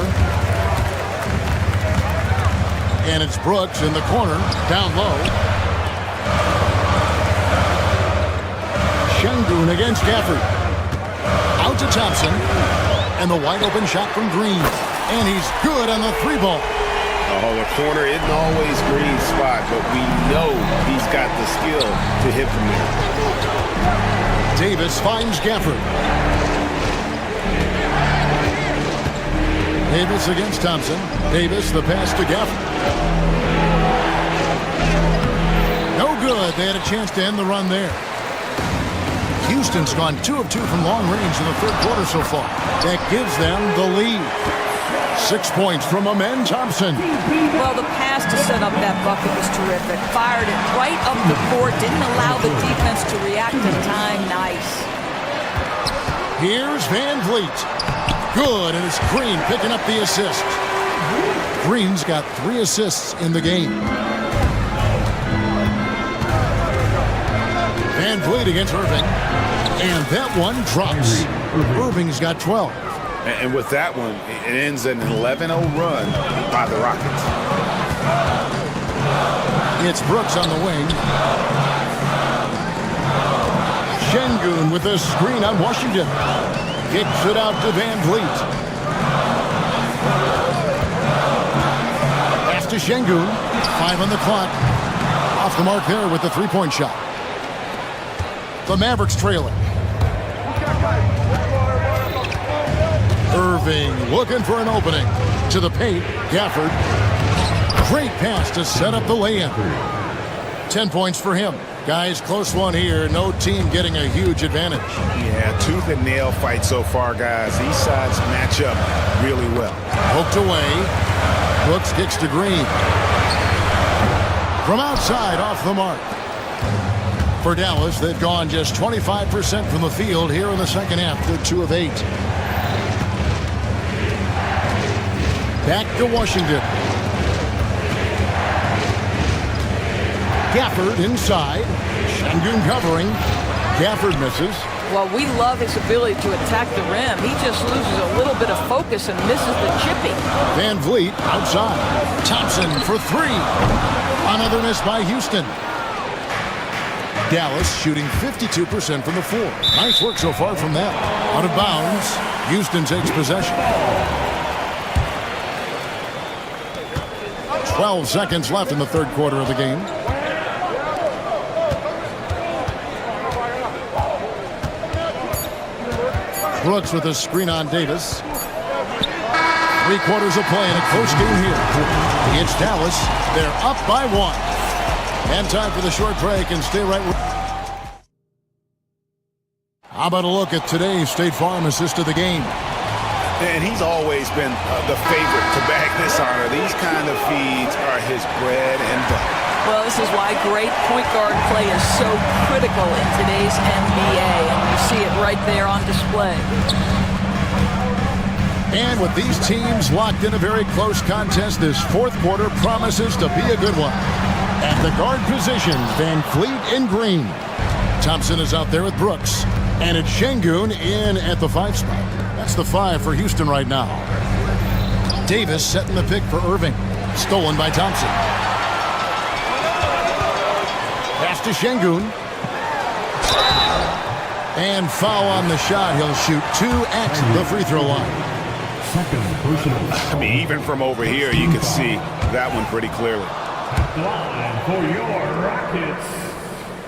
And it's Brooks in the corner, down low. Şengün against Gafford. Out to Thompson. And the wide open shot from Green. And he's good on the 3-ball. Oh, the corner isn't always Green's spot, but we know he's got the skill to hit from there. Davis finds Gafford. Davis against Thompson. Davis, the pass to Gafford. No good. They had a chance to end the run there. Houston's gone 2 of 2 from long range in the third quarter so far. That gives them the lead. 6 points from Amen Thompson. Well, the pass to set up that bucket was terrific. Fired it right up the court. Didn't allow the defense to react in time. Nice. Here's Van Vliet. Good, and it's Green picking up the assist. Green's got 3 assists in the game. Van Vliet against Irving. And that one drops. Irving's got 12. And with that one, it ends an 11-0 run by the Rockets. It's Brooks on the wing. Şengün with a screen on Washington. Kicks it out to Van Vliet. to Şengün. 5 on the clock. Off the mark there with the three-point shot. The Mavericks trailing. Irving looking for an opening. To the paint, Gafford. Great pass to set up the lay-in. 10 points for him. Guys, close one here. No team getting a huge advantage. Yeah, tooth and nail fight so far, guys. These sides match up really well. Poked away. Brooks kicks to Green. From outside, off the mark. For Dallas, they've gone just 25% from the field here in the second half. They're 2 of 8. Back to Washington. Gafford inside. Şengün covering. Gafford misses. Well, we love his ability to attack the rim. He just loses a little bit of focus and misses the chipping. Van Vliet outside. Thompson for 3. Another miss by Houston. Dallas shooting 52% from the floor. Nice work so far from that. Out of bounds. Houston takes possession. 12 seconds left in the third quarter of the game. Brooks with a screen on Davis. 3 quarters of play in a close game here. It's Dallas. They're up by 1. And time for the short break, and stay right with. How about a look at today's State Farm assist of the game? And he's always been the favorite to bag this honor. These kind of feeds are his bread and butter. Well, this is why great point guard play is so critical in today's NBA, and you see it right there on display. And with these teams locked in a very close contest, this fourth quarter promises to be a good one. At the guard positions, Van Vliet and Green. Thompson is out there with Brooks. And it's Şengün in at the 5 spot. That's the 5 for Houston right now. Davis setting the pick for Irving. Stolen by Thompson. Pass to Şengün. And foul on the shot. He'll shoot 2 at the free throw line. I mean, even from over here, you can see that one pretty clearly. Line for your Rockets,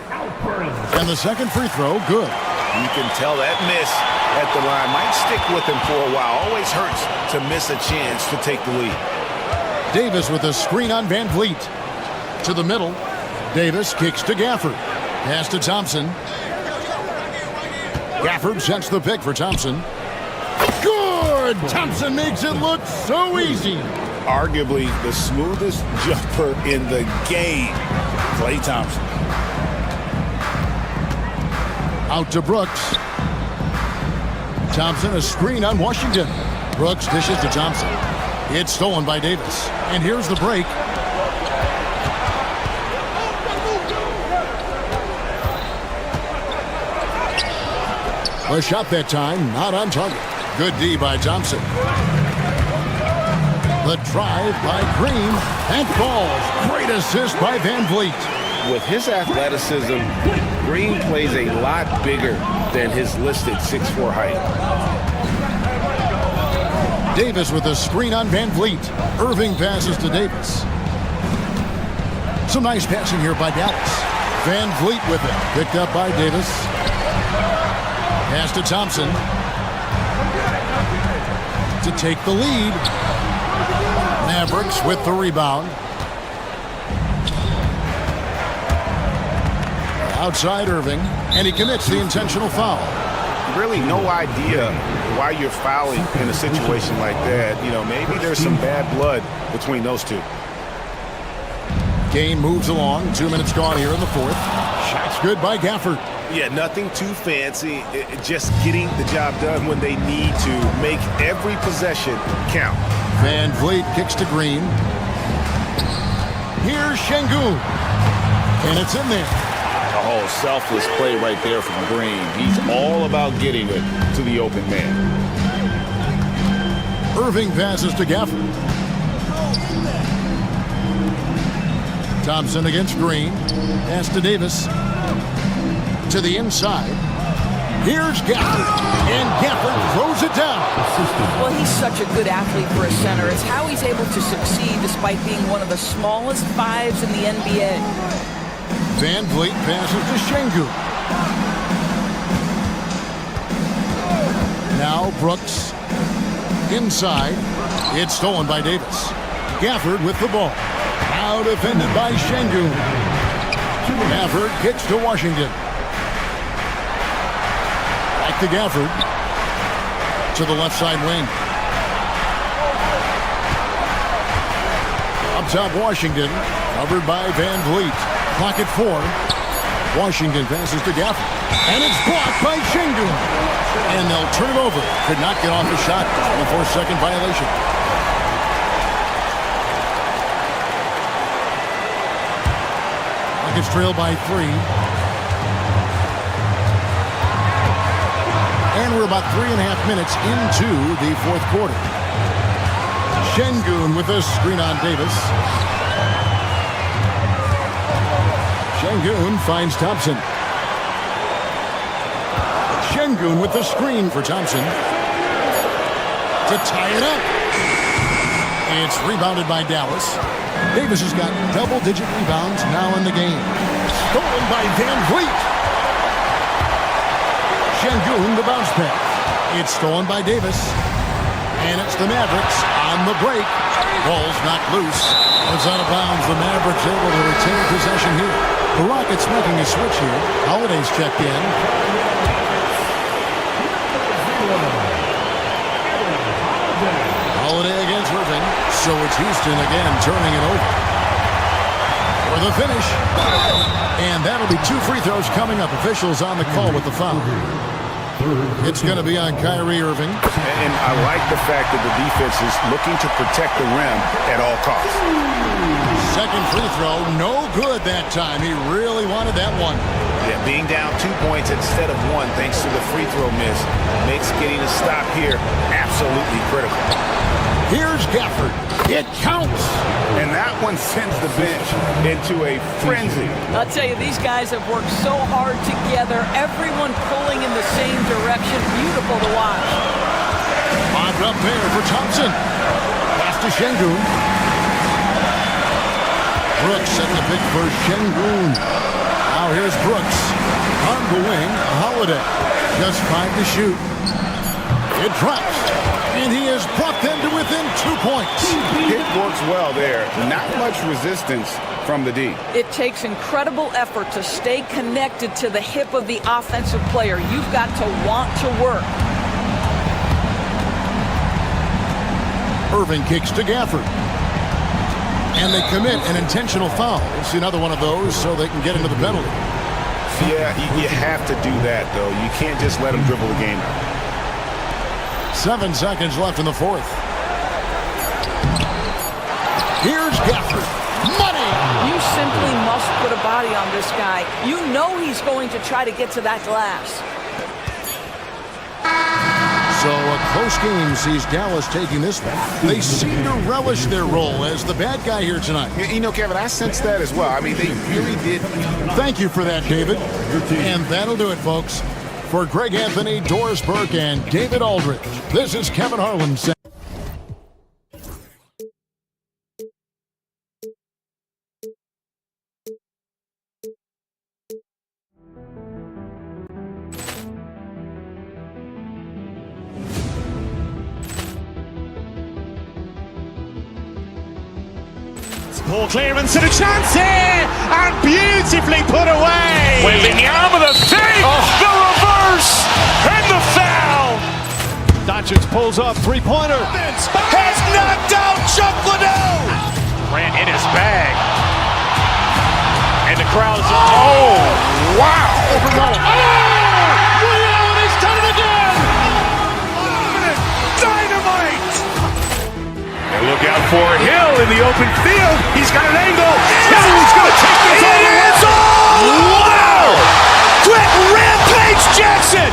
Alperen. And the second free throw, good. You can tell that miss at the line might stick with him for a while. Always hurts to miss a chance to take the lead. Davis with a screen on Van Vliet. To the middle. Davis kicks to Gafford. Pass to Thompson. Gafford sets the pick for Thompson. Good! Thompson makes it look so easy. Arguably the smoothest jumper in the game. Klay Thompson. Out to Brooks. Thompson, a screen on Washington. Brooks dishes to Thompson. It's stolen by Davis. And here's the break. A shot that time, not on target. Good D by Thompson. The drive by Green. And falls. Great assist by Van Vliet. With his athleticism, Green plays a lot bigger than his listed 6'4" height. Davis with a screen on Van Vliet. Irving passes to Davis. Some nice passing here by Dallas. Van Vliet with it. Picked up by Davis. Pass to Thompson. To take the lead. Mavericks with the rebound. Outside Irving, and he commits the intentional foul. Really no idea why you're fouling in a situation like that. You know, maybe there's some bad blood between those two. Game moves along. 2 minutes gone here in the fourth. Shots good by Gafford. Yeah, nothing too fancy. Just getting the job done when they need to. Make every possession count. Van Vliet kicks to Green. Here's Şengün. And it's in there. Oh, selfless play right there from Green. He's all about getting it to the open man. Irving passes to Gafford. Thompson against Green. Pass to Davis. To the inside. Here's Gafford, and Gafford throws it down. Well, he's such a good athlete for a center. It's how he's able to succeed despite being one of the smallest fives in the NBA. Van Vliet passes to Şengün. Now Brooks inside. It's stolen by Davis. Gafford with the ball. Now defended by Şengün. Gafford kicks to Washington. Back to Gafford. To the left side wing. Up top Washington. Covered by Van Vliet. Clock at 4. Washington passes to Gafford. And it's blocked by Şengün. And they'll turn it over. Could not get off the shot on the 4-second violation. Rockets trail by 3. And we're about 3.5 minutes into the fourth quarter. Şengün with a screen on Davis. Şengün finds Thompson. Şengün with the screen for Thompson. To tie it up. It's rebounded by Dallas. Davis has got double-digit rebounds now in the game. Stolen by Van Vliet. Şengün the bounce pass. It's stolen by Davis. And it's the Mavericks on the break. Ball's knocked loose. It's out of bounds. The Mavericks able to retain possession here. The Rockets making a switch here. Holiday's checked in. Holiday against Irving. So it's Houston again turning it over. For the finish. And that'll be 2 free throws coming up. Officials on the call with the foul. It's going to be on Kyrie Irving. And I like the fact that the defense is looking to protect the rim at all costs. Second free throw, no good that time. He really wanted that one. Yeah, being down 2 points instead of 1 thanks to the free throw miss makes getting a stop here absolutely critical. Here's Gafford. It counts. And that one sends the bench into a frenzy. I'll tell you, these guys have worked so hard together. Everyone pulling in the same direction. Beautiful to watch. Lobbed up there for Thompson. Pass to Şengün. Brooks setting the pick for Şengün. Now here's Brooks. On the wing, Holiday. Just 5 to shoot. It drops. And he has brought them to within 2 points. It works well there. Not much resistance from the D. It takes incredible effort to stay connected to the hip of the offensive player. You've got to want to work. Irving kicks to Gafford. And they commit an intentional foul. It's another one of those so they can get into the penalty. Yeah, you have to do that, though. You can't just let them dribble the game out. 7 seconds left in the fourth. Here's Gafford. Money! You simply must put a body on this guy. You know he's going to try to get to that glass. So a close game sees Dallas taking this one. They seem to relish their role as the bad guy here tonight. You know, Kevin, I sense that as well. I mean, they really did. Thank you for that, David. And that'll do it, folks. For Greg Anthony, Doris Burke, and David Aldridge, this is Kevin Harlan saying. Ball clearance and a chance here, and beautifully put away. Wembanyama the fake, the reverse, and the foul. Doncic pulls up, three-pointer. Has knocked out Chuck Liddell. Ran in his bag. And the crowd's, oh, wow. Reality's done it again. Dynamite. And look out for Hill in the open field. He's got an angle. Hill's going to take this all the way. Wow! Quick Rampage Jackson.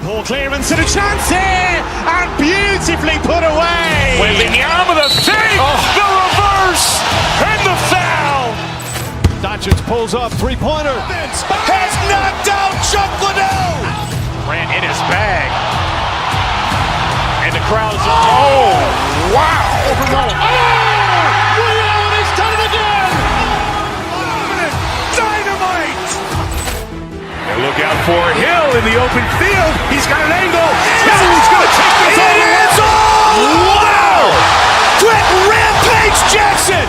Ball clearance and a chance here, and beautifully put away. Wembanyama the save, the reverse, and the foul. Doncic pulls up, three-pointer. Has knocked out Chuck Liddell. Grant in his bag. And the crowd's, oh, wow. He's done it again. Dynamite. And look out for Hill in the open field. He's got an angle. Hill's going to take this all the way. Wow. Quick Rampage Jackson.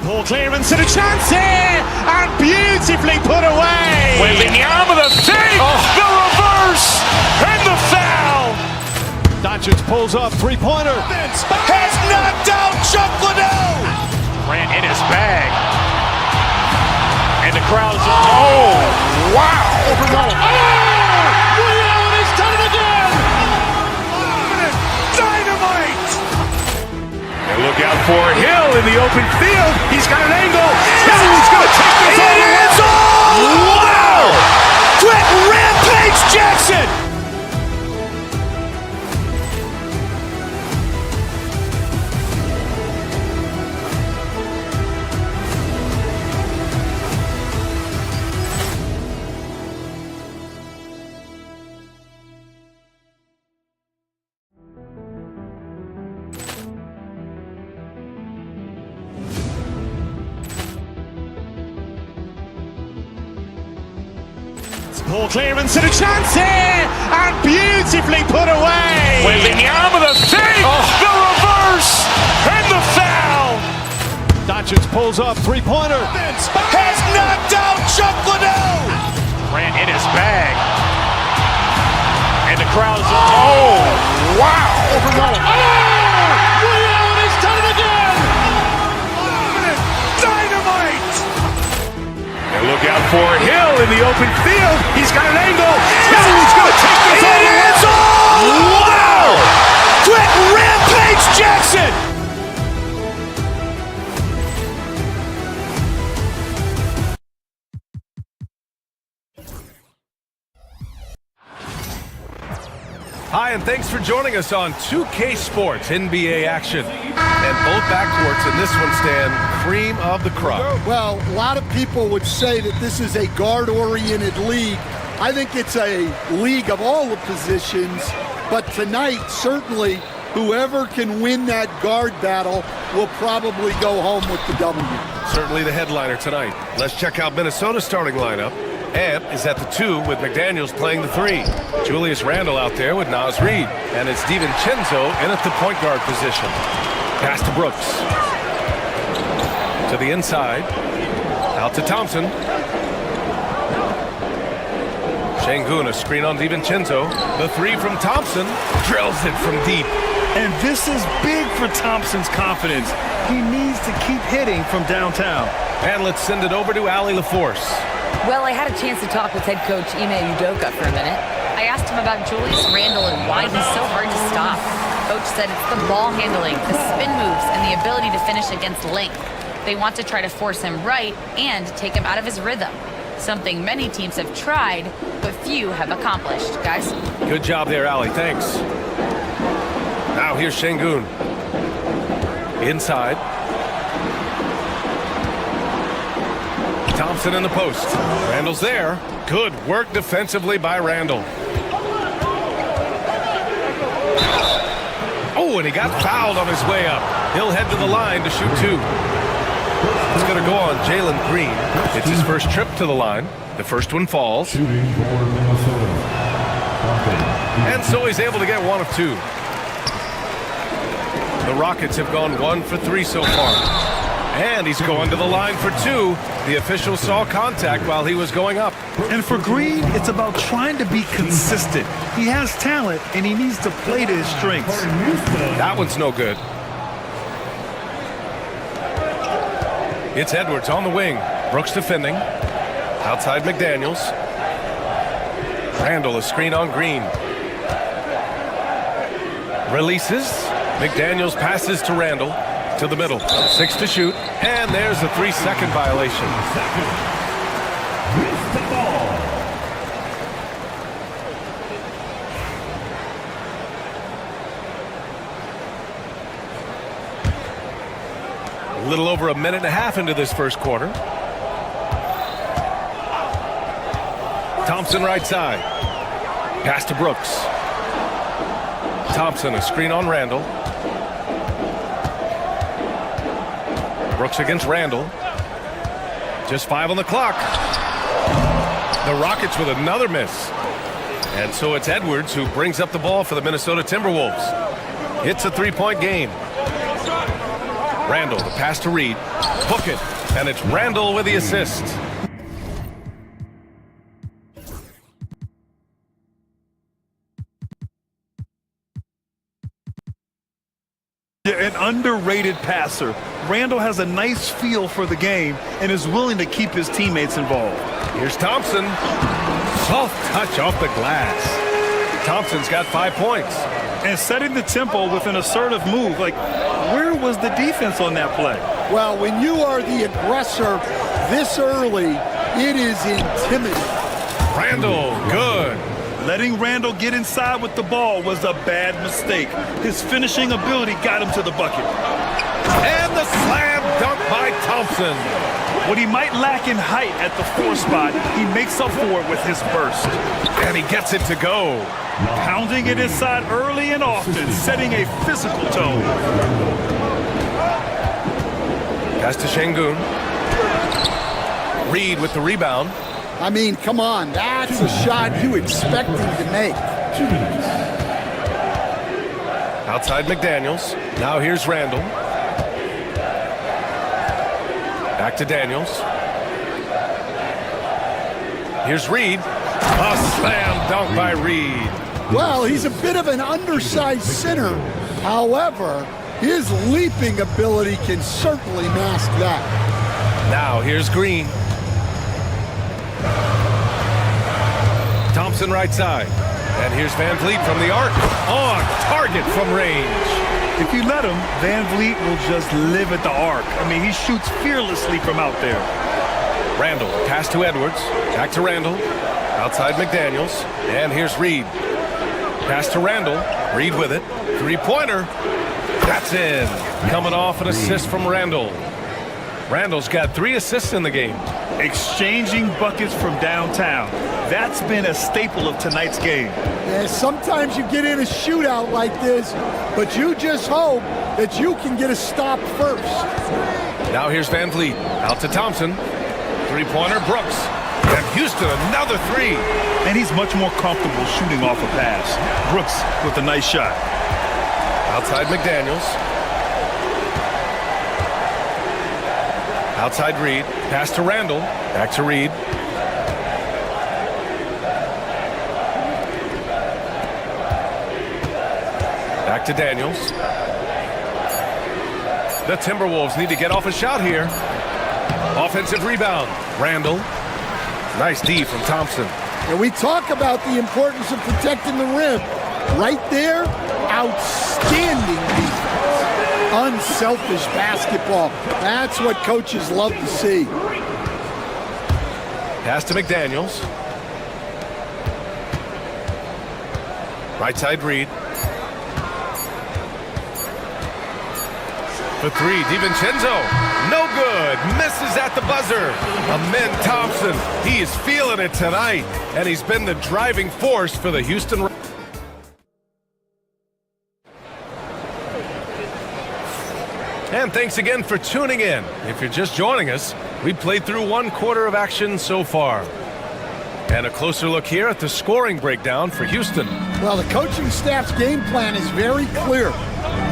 Ball clearance and a chance here, and beautifully put away. Wembanyama the save, the reverse, and the foul. Doncic pulls up, three-pointer. Has knocked out Chuck Liddell. Grant in his bag. And the crowd's, oh, wow. He's done it again. Dynamite. And look out for Hill in the open field. He's got an angle. Hill's going to take this all the way. Wow. Quick Rampage Jackson. Ball clearance and a chance here, and beautifully put away. Wembanyama the save, the reverse, and the foul. Doncic pulls up, three-pointer. Has knocked out Chuck Liddell. Grant in his bag. And the crowd's, oh, wow. He's done it again. Dynamite. And look out for Hill in the open field. He's got an angle. Hill's going to take this all the way. Wow. Quick Rampage Jackson. Hi, and thanks for joining us on 2K Sports NBA action. And both backcourts in this one stand cream of the crop. Well, a lot of people would say that this is a guard-oriented league. I think it's a league of all the positions, but tonight, certainly, whoever can win that guard battle will probably go home with the W. Certainly the headliner tonight. Let's check out Minnesota's starting lineup. Ant is at the 2 with McDaniels playing the 3. Julius Randle out there with Naz Reid. And it's DiVincenzo in at the point guard position. Pass to Brooks. To the inside. Out to Thompson. Şengün, a screen on DiVincenzo. The 3 from Thompson. Drills it from deep. And this is big for Thompson's confidence. He needs to keep hitting from downtown. And let's send it over to Allie LaForce. Well, I had a chance to talk with head coach Ime Udoka for a minute. I asked him about Julius Randle and why he's so hard to stop. Coach said it's the ball handling, the spin moves, and the ability to finish against length. They want to try to force him right and take him out of his rhythm. Something many teams have tried, but few have accomplished. Guys? Good job there, Allie. Thanks. Now here's Şengün. Inside. Thompson in the post. Randle's there. Good work defensively by Randle. Oh, and he got fouled on his way up. He'll head to the line to shoot 2. It's going to go on Jalen Green. It's his first trip to the line. The first one falls. And so he's able to get 1 of 2. The Rockets have gone 1 for 3 so far. And he's going to the line for two. The official saw contact while he was going up. And for Green, it's about trying to be consistent. He has talent, and he needs to play to his strengths. That one's no good. It's Edwards on the wing. Brooks defending. Outside McDaniels. Randall, a screen on Green. Releases. McDaniels passes to Randall. To the middle. 6 to shoot. And there's a 3-second violation. A little over a minute and a half into this first quarter. Thompson right side. Pass to Brooks. Thompson, a screen on Randall. Brooks against Randall. Just 5 on the clock. The Rockets with another miss. And so it's Edwards who brings up the ball for the Minnesota Timberwolves. It's a 3-point game. Randall, the pass to Reed. Book it. And it's Randall with the assist. An underrated passer. Randall has a nice feel for the game and is willing to keep his teammates involved. Here's Thompson. Soft touch off the glass. Thompson's got 5 points. And setting the tempo with an assertive move. Like, where was the defense on that play? Well, when you are the aggressor this early, it is intimidating. Randall, good. Letting Randall get inside with the ball was a bad mistake. His finishing ability got him to the bucket. And the slam dunk by Thompson. What he might lack in height at the 4 spot, he makes up for it with his burst. And he gets it to go. Pounding it inside early and often, setting a physical tone. Pass to Şengün. Reed with the rebound. I mean, come on, that's a shot you expect him to make. Outside McDaniels. Now here's Randall. Back to Daniels. Here's Reed. A slam dunk by Reed. Well, he's a bit of an undersized center. However, his leaping ability can certainly mask that. Now here's Green. Thompson right side. And here's Van Vliet from the arc. On target from range. If you let him, Van Vliet will just live at the arc. I mean, he shoots fearlessly from out there. Randall, pass to Edwards. Back to Randall. Outside McDaniels. And here's Reed. Pass to Randall. Reed with it. 3-pointer. That's in. Coming off an assist from Randall. Randall's got 3 assists in the game. Exchanging buckets from downtown. That's been a staple of tonight's game. Yeah, sometimes you get in a shootout like this, but you just hope that you can get a stop first. Now here's Van Vliet. Out to Thompson. 3-pointer, Brooks. And Houston, another 3. And he's much more comfortable shooting off a pass. Brooks with a nice shot. Outside McDaniels. Outside Reed. Pass to Randall. Back to Reed. Back to Daniels. The Timberwolves need to get off a shot here. Offensive rebound. Randall. Nice D from Thompson. And we talk about the importance of protecting the rim. Right there, outstanding defense. Unselfish basketball. That's what coaches love to see. Pass to McDaniels. Right side Reed. The 3, DiVincenzo. No good. Misses at the buzzer. Amin Thompson. He is feeling it tonight. And he's been the driving force for the Houston. And thanks again for tuning in. If you're just joining us, we played through 1 quarter of action so far. And a closer look here at the scoring breakdown for Houston. Well, the coaching staff's game plan is very clear.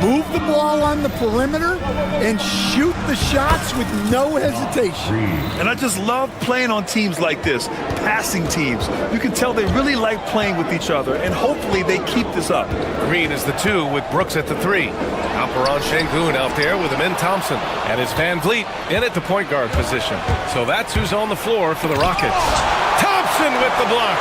Move the ball on the perimeter and shoot the shots with no hesitation. And I just love playing on teams like this, passing teams. You can tell they really like playing with each other, and hopefully they keep this up. Green is the 2 with Brooks at the 3. Alperon Şengün out there with Amin Thompson. And it's Van Vliet in at the point guard position. So that's who's on the floor for the Rockets. Thompson with the block.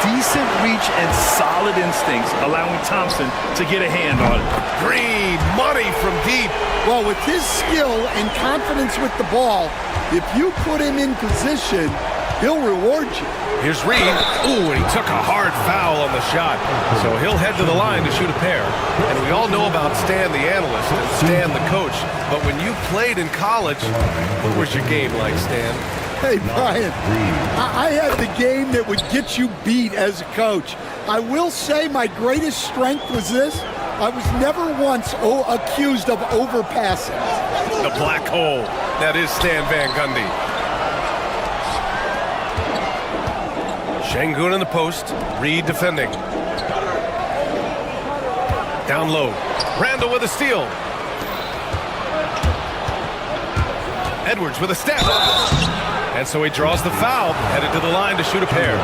Decent reach and solid instincts, allowing Thompson to get a hand on it. Green, money from deep. Well, with his skill and confidence with the ball, if you put him in position, he'll reward you. Here's Reed. Ooh, and he took a hard foul on the shot. So he'll head to the line to shoot a pair. And we all know about Stan the analyst and Stan the coach. But when you played in college, what was your game like, Stan? Hey, Brian, I had the game that would get you beat as a coach. I will say my greatest strength was this. I was never once accused of overpassing. The black hole. That is Stan Van Gundy. Şengün in the post. Reed defending. Down low. Randall with a steal. Edwards with a step. And so he draws the foul, headed to the line to shoot a pair.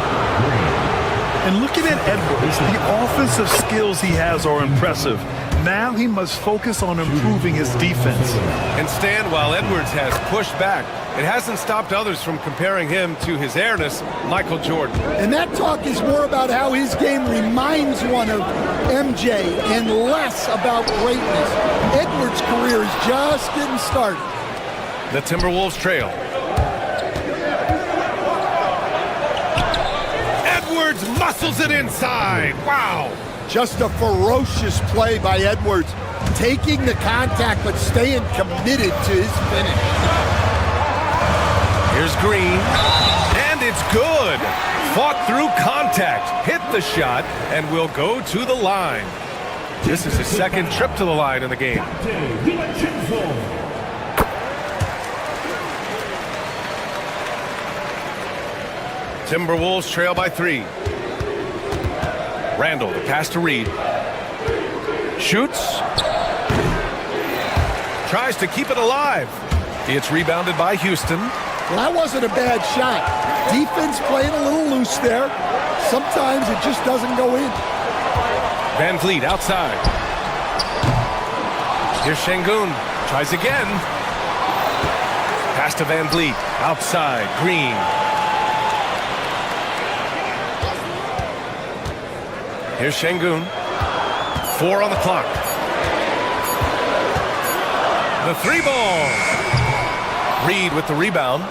And looking at Edwards, the offensive skills he has are impressive. Now he must focus on improving his defense. And Stan, while Edwards has pushed back, it hasn't stopped others from comparing him to his airness, Michael Jordan. And that talk is more about how his game reminds one of MJ and less about greatness. Edwards' career is just getting started. The Timberwolves trail. Edwards muscles it inside. Wow. Just a ferocious play by Edwards, taking the contact but staying committed to his finish. Here's Green, and it's good. Fought through contact, hit the shot, and will go to the line. This is his second trip to the line in the game. Timberwolves trail by 3. Randall, the pass to Reed. Shoots. Tries to keep it alive. It's rebounded by Houston. Well, that wasn't a bad shot. Defense playing a little loose there. Sometimes it just doesn't go in. Van Vliet outside. Here's Şengün. Tries again. Pass to Van Vliet. Outside. Green. Here's Şengün. 4 on the clock. The 3-ball. Reed with the rebound.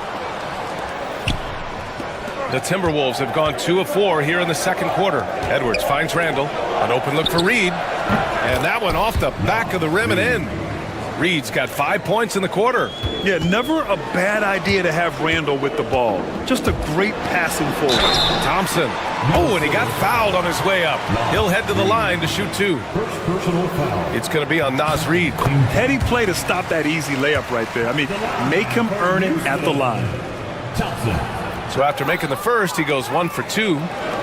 The Timberwolves have gone 2 of 4 here in the second quarter. Edwards finds Randall. An open look for Reed. And that one off the back of the rim and in. Reed's got 5 points in the quarter. Yeah, never a bad idea to have Randall with the ball. Just a great passing forward. Thompson. Oh, and he got fouled on his way up. He'll head to the line to shoot 2. It's going to be on Naz Reid. Heady play to stop that easy layup right there. I mean, make him earn it at the line. So after making the first, he goes 1 for 2.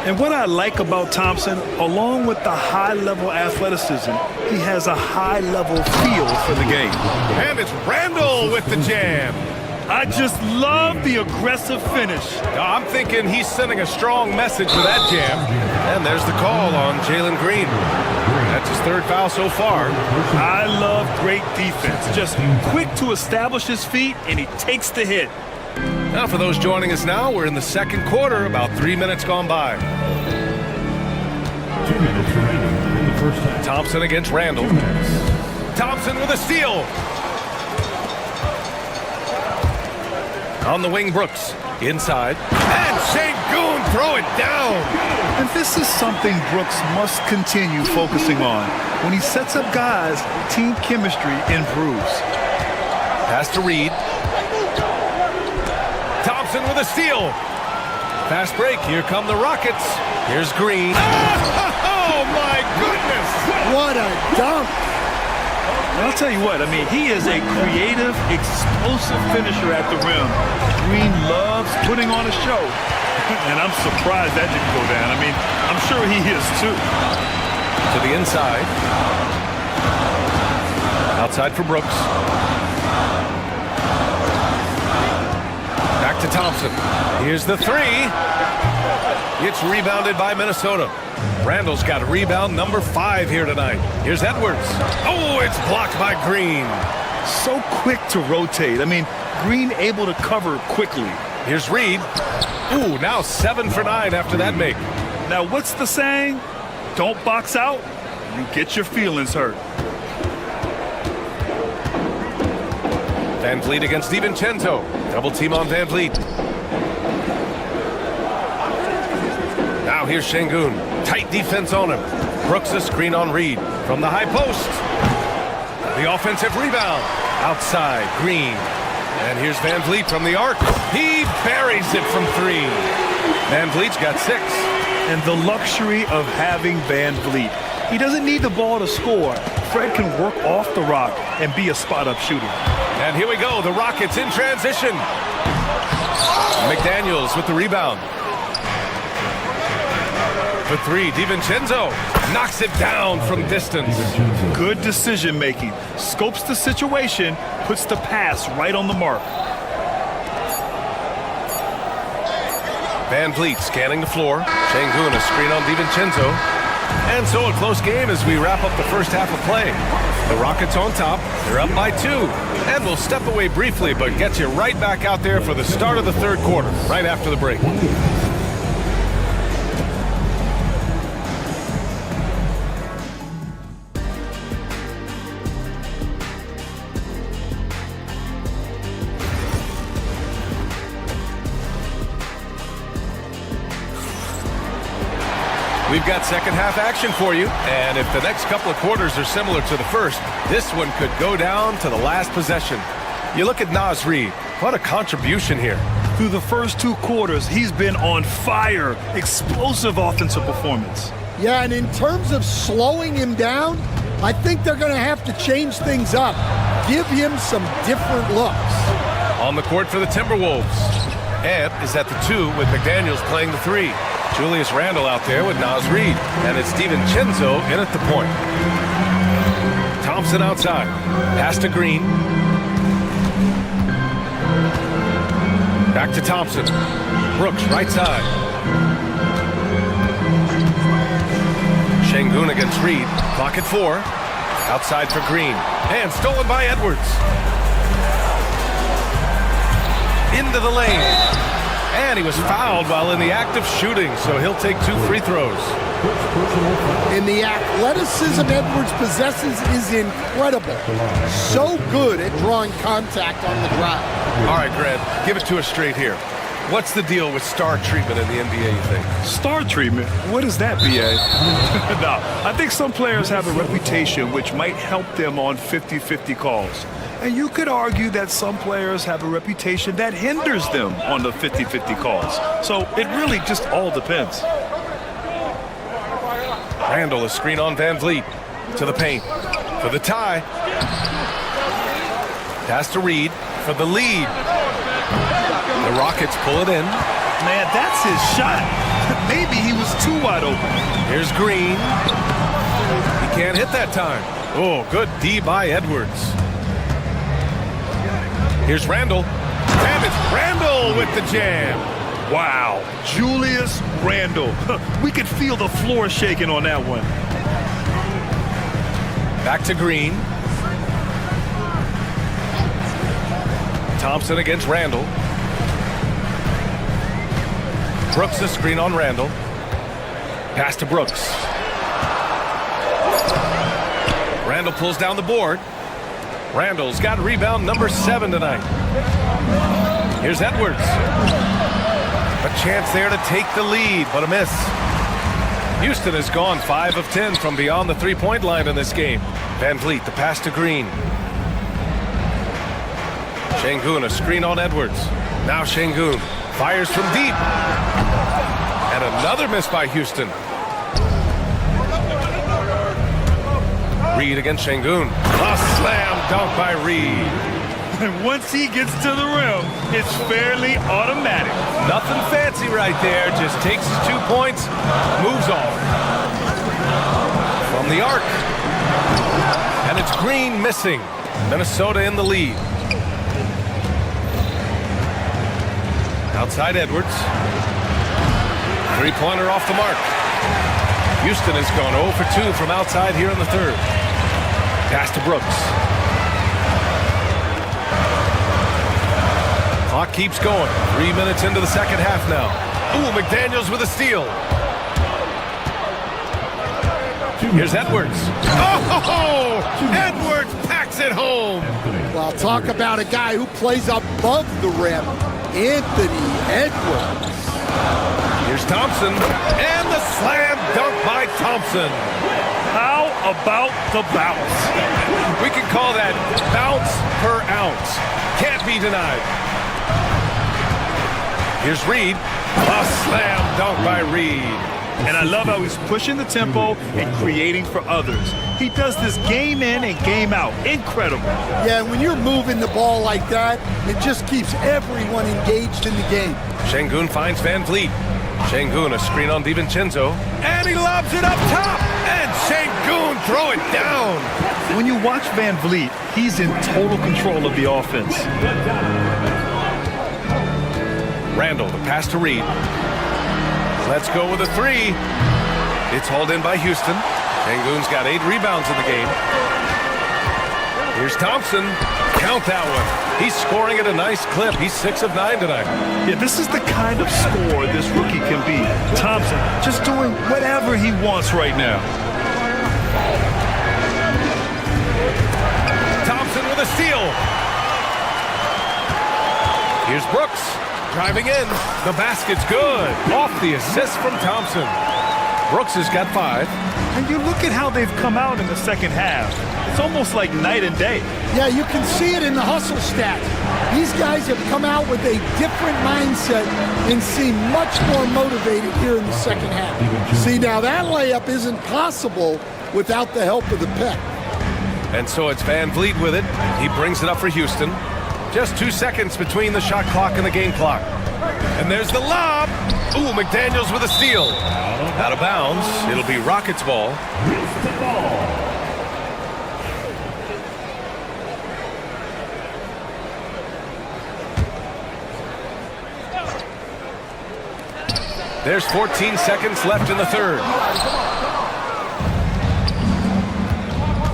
And what I like about Thompson, along with the high-level athleticism, he has a high-level feel for the game. And it's Randall with the jam. I just love the aggressive finish. I'm thinking he's sending a strong message with that jam. And there's the call on Jalen Green. That's his 3rd foul so far. I love great defense. Just quick to establish his feet, and he takes the hit. Now for those joining us now, we're in the second quarter, about 3 minutes gone by. 2 minutes remaining in the first half. Thompson against Randall. Thompson with a steal. On the wing, Brooks. Inside. And Şengün throw it down. And this is something Brooks must continue focusing on. When he sets up guys, team chemistry improves. Pass to Reed. Thompson with a steal. Fast break. Here come the Rockets. Here's Green. Oh, my goodness. What a dunk. And I'll tell you what, I mean, he is a creative, explosive finisher at the rim. Green loves putting on a show. And I'm surprised that didn't go down. I mean, I'm sure he is too. To the inside. Outside for Brooks. Back to Thompson. Here's the three. It's rebounded by Minnesota. Randall's got rebound number 5 here tonight. Here's Edwards. Oh, it's blocked by Green. So quick to rotate. I mean, Green able to cover quickly. Here's Reed. Ooh, now 7 for 9 after that make. Now, what's the saying? Don't box out, you get your feelings hurt. Van Vliet against DiVincenzo. Double team on Van Vliet. Now here's Şengün. Tight defense on him. Brooks a screen on Reed from the high post. The offensive rebound. Outside, Green. And here's Van Vliet from the arc. He buries it from 3. Van Vliet's got 6. And the luxury of having Van Vliet. He doesn't need the ball to score. Fred can work off the rock and be a spot-up shooter. And here we go, the Rockets in transition. McDaniels with the rebound. For 3, DiVincenzo knocks it down from distance. Good decision-making. Scopes the situation, puts the pass right on the mark. Van Vliet scanning the floor. Şengün a screen on DiVincenzo. And so a close game as we wrap up the first half of play. The Rockets on top. They're up by 2. And we'll step away briefly, but get you right back out there for the start of the third quarter, right after the break. We've got second half action for you, and if the next couple of quarters are similar to the first, this one could go down to the last possession. You look at Naz Reid, what a contribution here. Through the first 2 quarters, he's been on fire. Explosive offensive performance. Yeah, and in terms of slowing him down, I think they're going to have to change things up. Give him some different looks. On the court for the Timberwolves. Ant is at the 2 with McDaniels playing the 3. Julius Randle out there with Naz Reid. And it's DiVincenzo in at the point. Thompson outside. Pass to Green. Back to Thompson. Brooks right side. Şengün against Reed. Clock at 4. Outside for Green. And stolen by Edwards. Into the lane. And he was fouled while in the act of shooting, so he'll take 2 free throws. And the athleticism Edwards possesses is incredible. So good at drawing contact on the drive. All right, Grant, give it to us straight here. What's the deal with star treatment in the NBA, you think? Star treatment? What is that, B.A.? No, I think some players have a reputation which might help them on 50-50 calls. And you could argue that some players have a reputation that hinders them on the 50-50 calls. So it really just all depends. Randall a screen on Van Vliet. To the paint. For the tie. Pass to Reed for the lead. The Rockets pull it in. Man, that's his shot. Maybe he was too wide open. Here's Green. He can't hit that time. Oh, good D by Edwards. Here's Randall. And it's Randall with the jam. Wow, Julius Randle. We could feel the floor shaking on that one. Back to Green. Thompson against Randall. Brooks the screen on Randall. Pass to Brooks. Randall pulls down the board. Randall's got rebound number 7 tonight. Here's Edwards. A chance there to take the lead, but a miss. Houston has gone 5 of 10 from beyond the three-point line in this game. Van Vliet, the pass to Green. Şengün, a screen on Edwards. Now Şengün fires from deep. And another miss by Houston. Reed against Şengün. A slam dunk by Reed. And once he gets to the rim, it's fairly automatic. Nothing fancy right there. Just takes his 2 points, moves on. From the arc. And it's Green missing. Minnesota in the lead. Outside Edwards. Three-pointer off the mark. Houston has gone 0 for 2 from outside here in the third. Pass to Brooks. Clock keeps going. 3 minutes into the second half now. Ooh, McDaniels with a steal. Here's Edwards. Oh, Edwards packs it home. Well, talk about a guy who plays above the rim. Anthony Edwards. Here's Thompson, and the slam dunk by Thompson. How about the bounce? We can call that bounce per ounce. Can't be denied. Here's Reed. A slam dunk by Reed. And I love how he's pushing the tempo and creating for others. He does this game in and game out. Incredible. Yeah, when you're moving the ball like that, it just keeps everyone engaged in the game. Şengün finds Van Vliet. Şengün, a screen on DiVincenzo. And he lobs it up top. And Şengün throw it down. When you watch Van Vliet, he's in total control of the offense. Randall, the pass to Reed. Let's go with a three. It's hauled in by Houston. Şengün's got 8 rebounds in the game. Here's Thompson. Count that one. He's scoring at a nice clip. He's 6 of 9 tonight. Yeah, this is the kind of scorer this rookie can be. Thompson just doing whatever he wants right now. Thompson with a steal. Here's Brooks. Driving in. The basket's good. Off the assist from Thompson. Brooks has got 5. And you look at how they've come out in the second half. It's almost like night and day. Yeah, you can see it in the hustle stat. These guys have come out with a different mindset and seem much more motivated here in the second half. See, now that layup isn't possible without the help of the pick. And so it's Van Vliet with it. He brings it up for Houston. Just 2 seconds between the shot clock and the game clock. And there's the lob. Ooh, McDaniels with a steal. Out of bounds. It'll be Rockets ball. There's 14 seconds left in the third.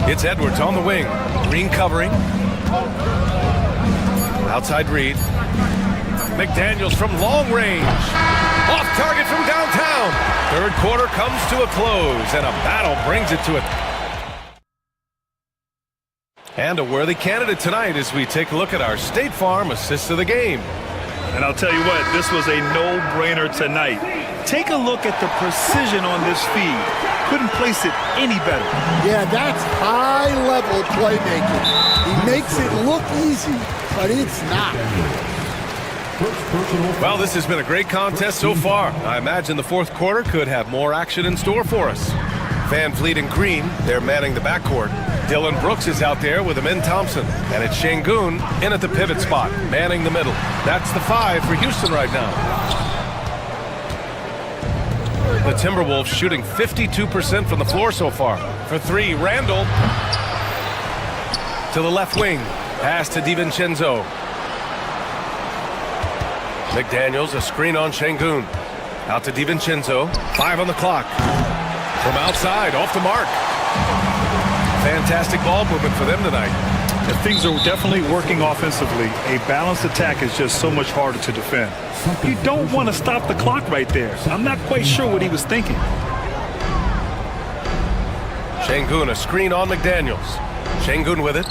It's Edwards on the wing. Green covering. Outside Reed. McDaniels from long range. Off target from downtown. Third quarter comes to a close, and a battle brings it to it. And a worthy candidate tonight as we take a look at our State Farm assist of the game. And I'll tell you what, this was a no-brainer tonight. Take a look at the precision on this feed. Couldn't place it any better. Yeah, that's high-level playmaking. He makes it look easy, but it's not. Well, this has been a great contest so far. I imagine the fourth quarter could have more action in store for us. Van Vliet and Green, they're manning the backcourt. Dylan Brooks is out there with Amin Thompson. And it's Şengün in at the pivot spot, manning the middle. That's the 5 for Houston right now. The Timberwolves shooting 52% from the floor so far. For 3, Randall. To the left wing. Pass to DiVincenzo. McDaniels, a screen on Şengün. Out to DiVincenzo. 5 on the clock. From outside, off the mark. Fantastic ball movement for them tonight. And things are definitely working offensively. A balanced attack is just so much harder to defend. You don't want to stop the clock right there. I'm not quite sure what he was thinking. Şengün, a screen on McDaniels. Şengün with it.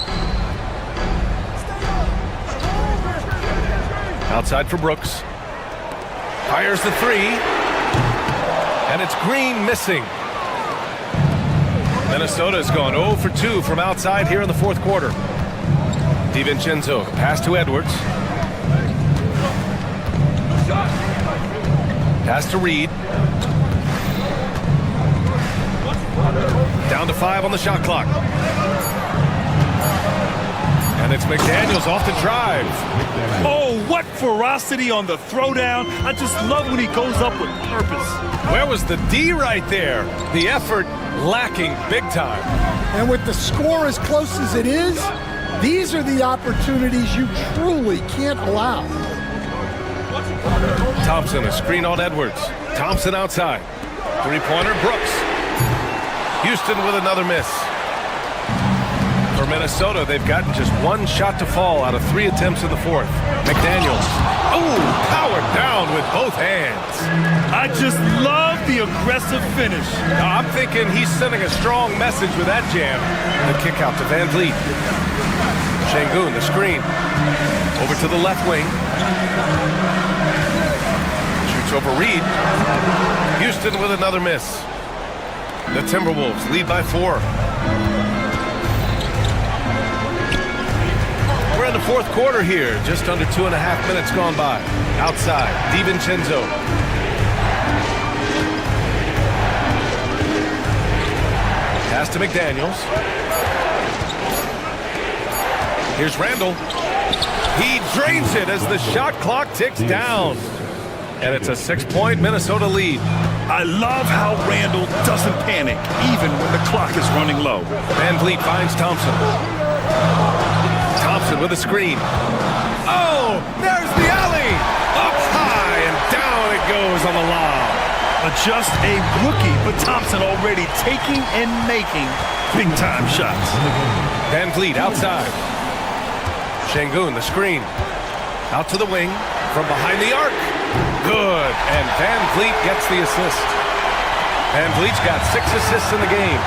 Outside for Brooks. Fires the 3. And it's Green missing. Minnesota has gone 0 for 2 from outside here in the fourth quarter. DiVincenzo, pass to Edwards. Pass to Reed. Down to 5 on the shot clock. And it's McDaniels off the drive. Oh, What ferocity on the throwdown. I just love when he goes up with purpose. Where was the D right there? The effort lacking big time. And with the score as close as it is, these are the opportunities you truly can't allow. Thompson, a screen on Edwards. Thompson outside. Three-pointer, Brooks. Houston with another miss. For Minnesota, they've gotten just one shot to fall out of 3 attempts in the fourth. McDaniels. Oh, powered down with both hands. I just love the aggressive finish. Now, I'm thinking he's sending a strong message with that jam. The kick out to Van Vliet. Şengün, the screen. Over to the left wing. Shoots over Reed. Houston with another miss. The Timberwolves lead by 4. We're in the fourth quarter here. Just under 2.5 minutes gone by. Outside, DiVincenzo. Pass to McDaniels. Here's Randall. He drains it as the shot clock ticks down. And it's a 6-point Minnesota lead. I love how Randall doesn't panic, even when the clock is running low. Van Vliet finds Thompson. Thompson with a screen. Oh, there's the alley! Up high and down it goes on the lob. Just a rookie, but Thompson already taking and making big-time shots. Van Vliet outside. Şengün, the screen. Out to the wing, from behind the arc. Good, and Van Vliet gets the assist. Van Vliet's got 6 assists in the game.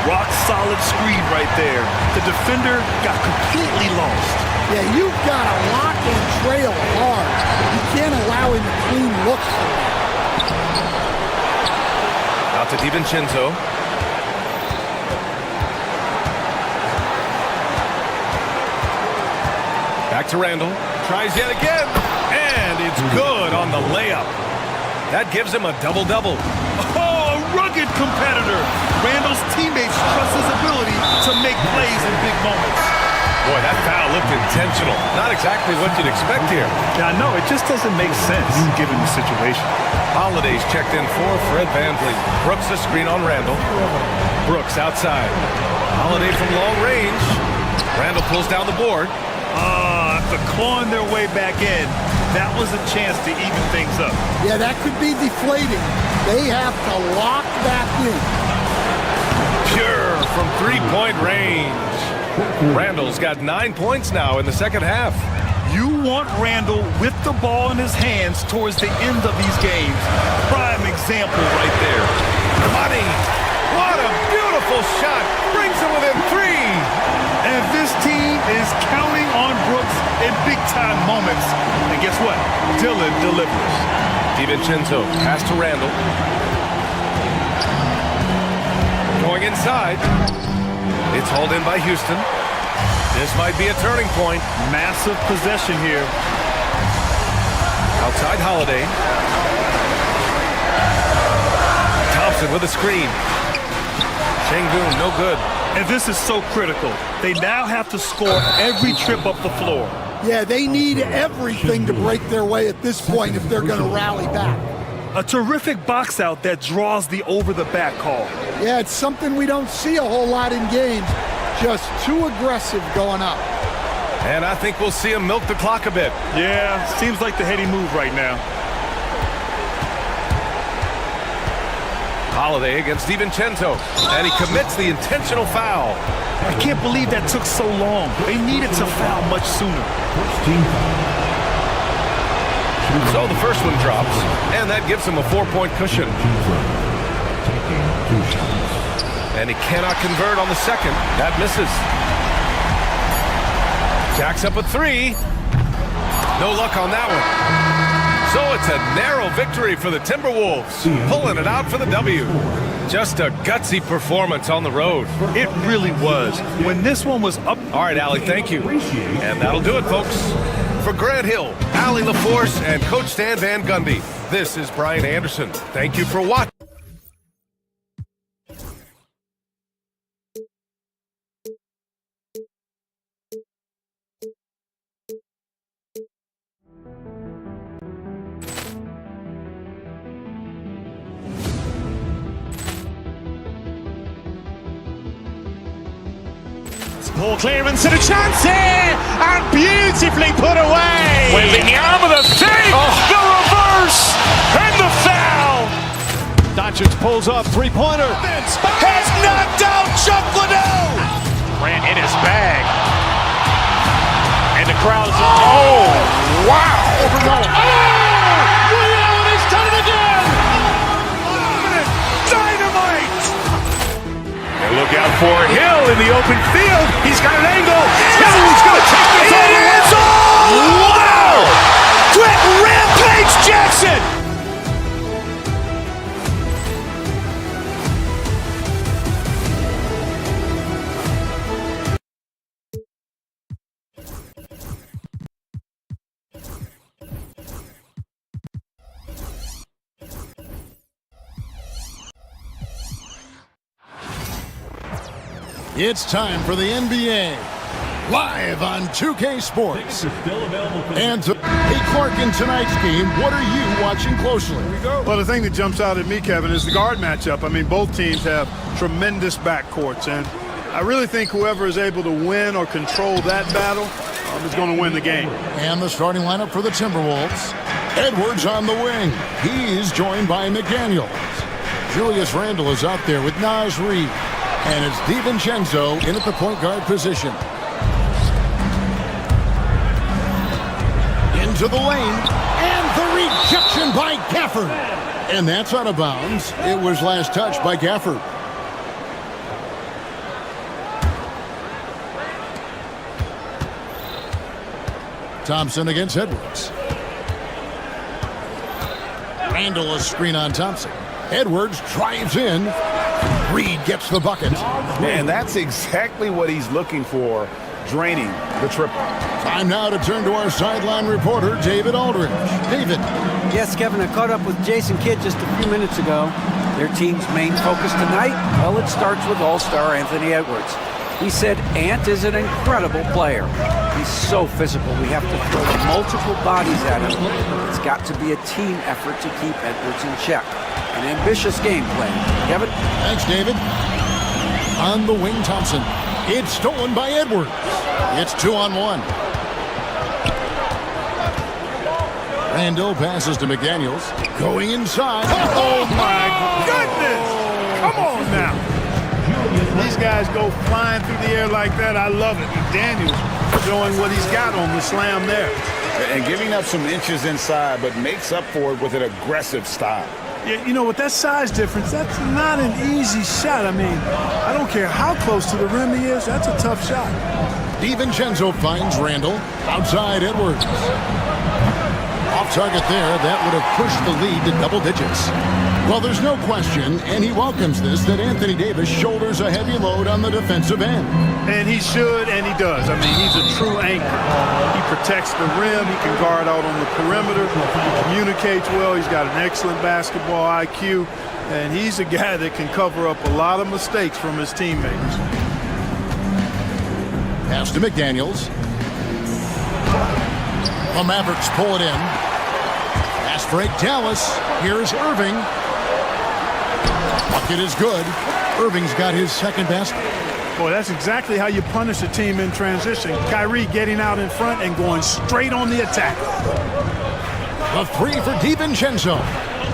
Rock solid screen right there. The defender got completely lost. Yeah, you've got to lock and trail hard. You can't allow him to clean looks. Out to DiVincenzo. Back to Randall. Tries yet again. And it's good on the layup. That gives him a double-double. Oh, a rugged competitor. Randall's teammates trust his ability to make plays in big moments. Boy, that foul looked intentional. Not exactly what you'd expect here. Yeah, I know. It just doesn't make sense given the situation. Holiday's checked in for Fred VanVleet. Brooks a screen on Randall. Brooks outside. Holiday from long range. Randall pulls down the board. After clawing their way back in, that was a chance to even things up. Yeah, that could be deflating. They have to lock back in. Pure from 3-point range. Randall's got 9 points now in the second half. You want Randall with the ball in his hands towards the end of these games. Prime example right there. Money! What a beautiful shot! Brings him within 3! And this team is counting on Brooks in big-time moments. And guess what? Dylan delivers. DiVincenzo, pass to Randall. Going inside. It's hauled in by Houston. This might be a turning point. Massive possession here. Outside Holiday. Thompson with a screen. Şengün, no good. And this is so critical. They now have to score every trip up the floor. Yeah, they need everything to break their way at this point if they're going to rally back. A terrific box out that draws the over-the-back call. Yeah, it's something we don't see a whole lot in games. Just too aggressive going up. And I think we'll see him milk the clock a bit. Yeah, seems like the heady move right now. Holiday against DiVincenzo, and he commits the intentional foul. I can't believe that took so long. They needed to foul much sooner. So the first one drops, and that gives him a 4-point cushion. And he cannot convert on the second. That misses. Jacks up a 3. No luck on that one. So it's a narrow victory for the Timberwolves, pulling it out for the W. Just a gutsy performance on the road. It really was. When this one was up. All right, Allie, thank you. And that'll do it, folks. For Grant Hill, Allie LaForce, and Coach Stan Van Gundy, this is Brian Anderson. Thank you for watching. Poor clearance and a chance here, and beautifully put away. With the arm of the fake, the reverse, and the foul. Doncic pulls up, three-pointer. Has knocked out Chuck Liddell. Grant in his bag. And the crowd is, oh, wow. Overrun. Allen has done it again. Dynamite. And look out for Hill in the open field. He's got an angle. Hill's going to take this all the way. Wow. Quick rampage Jackson. It's time for the NBA, live on 2K Sports. And hey, Clark, in tonight's game, what are you watching closely? Well, the thing that jumps out at me, Kevin, is the guard matchup. I mean, both teams have tremendous backcourts, and I really think whoever is able to win or control that battle is going to win the game. And the starting lineup for the Timberwolves. Edwards on the wing. He's joined by McDaniels. Julius Randle is out there with Naz Reid. And it's DiVincenzo in at the point guard position. Into the lane. And the rejection by Gafford. And that's out of bounds. It was last touched by Gafford. Thompson against Edwards. Randle a screen on Thompson. Edwards drives in. Reed gets the bucket. And that's exactly what he's looking for, draining the triple. Time now to turn to our sideline reporter, David Aldridge. David. Yes, Kevin, I caught up with Jason Kidd just a few minutes ago. Their team's main focus tonight, well, it starts with all-star Anthony Edwards. He said Ant is an incredible player. He's so physical. We have to throw multiple bodies at him. It's got to be a team effort to keep Edwards in check. An ambitious game plan. Kevin? Thanks, David. On the wing, Thompson. It's stolen by Edwards. It's 2-on-1. Randle passes to McDaniels. Going inside. Oh, my goodness! Come on now. These guys go flying through the air like that. I love it. McDaniels showing what he's got on the slam there. And giving up some inches inside, but makes up for it with an aggressive style. Yeah, you know, with that size difference, that's not an easy shot. I mean, I don't care how close to the rim he is. That's a tough shot. DiVincenzo finds Randle. Outside Edwards. Off target there. That would have pushed the lead to double digits. Well, there's no question, and he welcomes this, that Anthony Davis shoulders a heavy load on the defensive end. And he should, and he does. I mean, he's a true anchor. He protects the rim. He can guard out on the perimeter. He communicates well. He's got an excellent basketball IQ. And he's a guy that can cover up a lot of mistakes from his teammates. Pass to McDaniels. The Mavericks pull it in. Pass break Dallas. Here's Irving. Bucket is good. Irving's got his second basket. Boy, that's exactly how you punish a team in transition. Kyrie getting out in front and going straight on the attack. A three for DiVincenzo.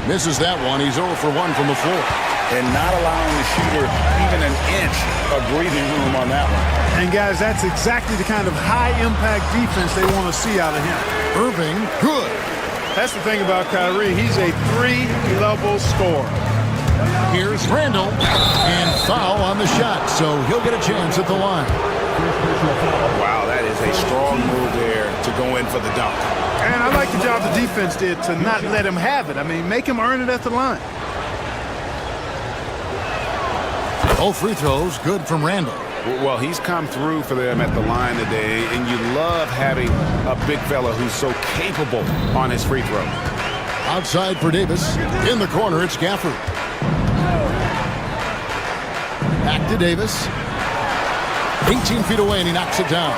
Misses that one. He's 0 for 1 from the floor. And not allowing the shooter even an inch of breathing room on that one. And, guys, that's exactly the kind of high-impact defense they want to see out of him. Irving, good. That's the thing about Kyrie. He's a three-level scorer. Here's Randle. And foul on the shot, so he'll get a chance at the line. Wow, that is a strong move there to go in for the dunk. And I like the job the defense did to not let him have it. I mean, make him earn it at the line. Both free throws good from Randle. Well, he's come through for them at the line today, and you love having a big fella who's so capable on his free throw. Outside for Davis. In the corner, it's Gafford. Back to Davis. 18 feet away, and he knocks it down.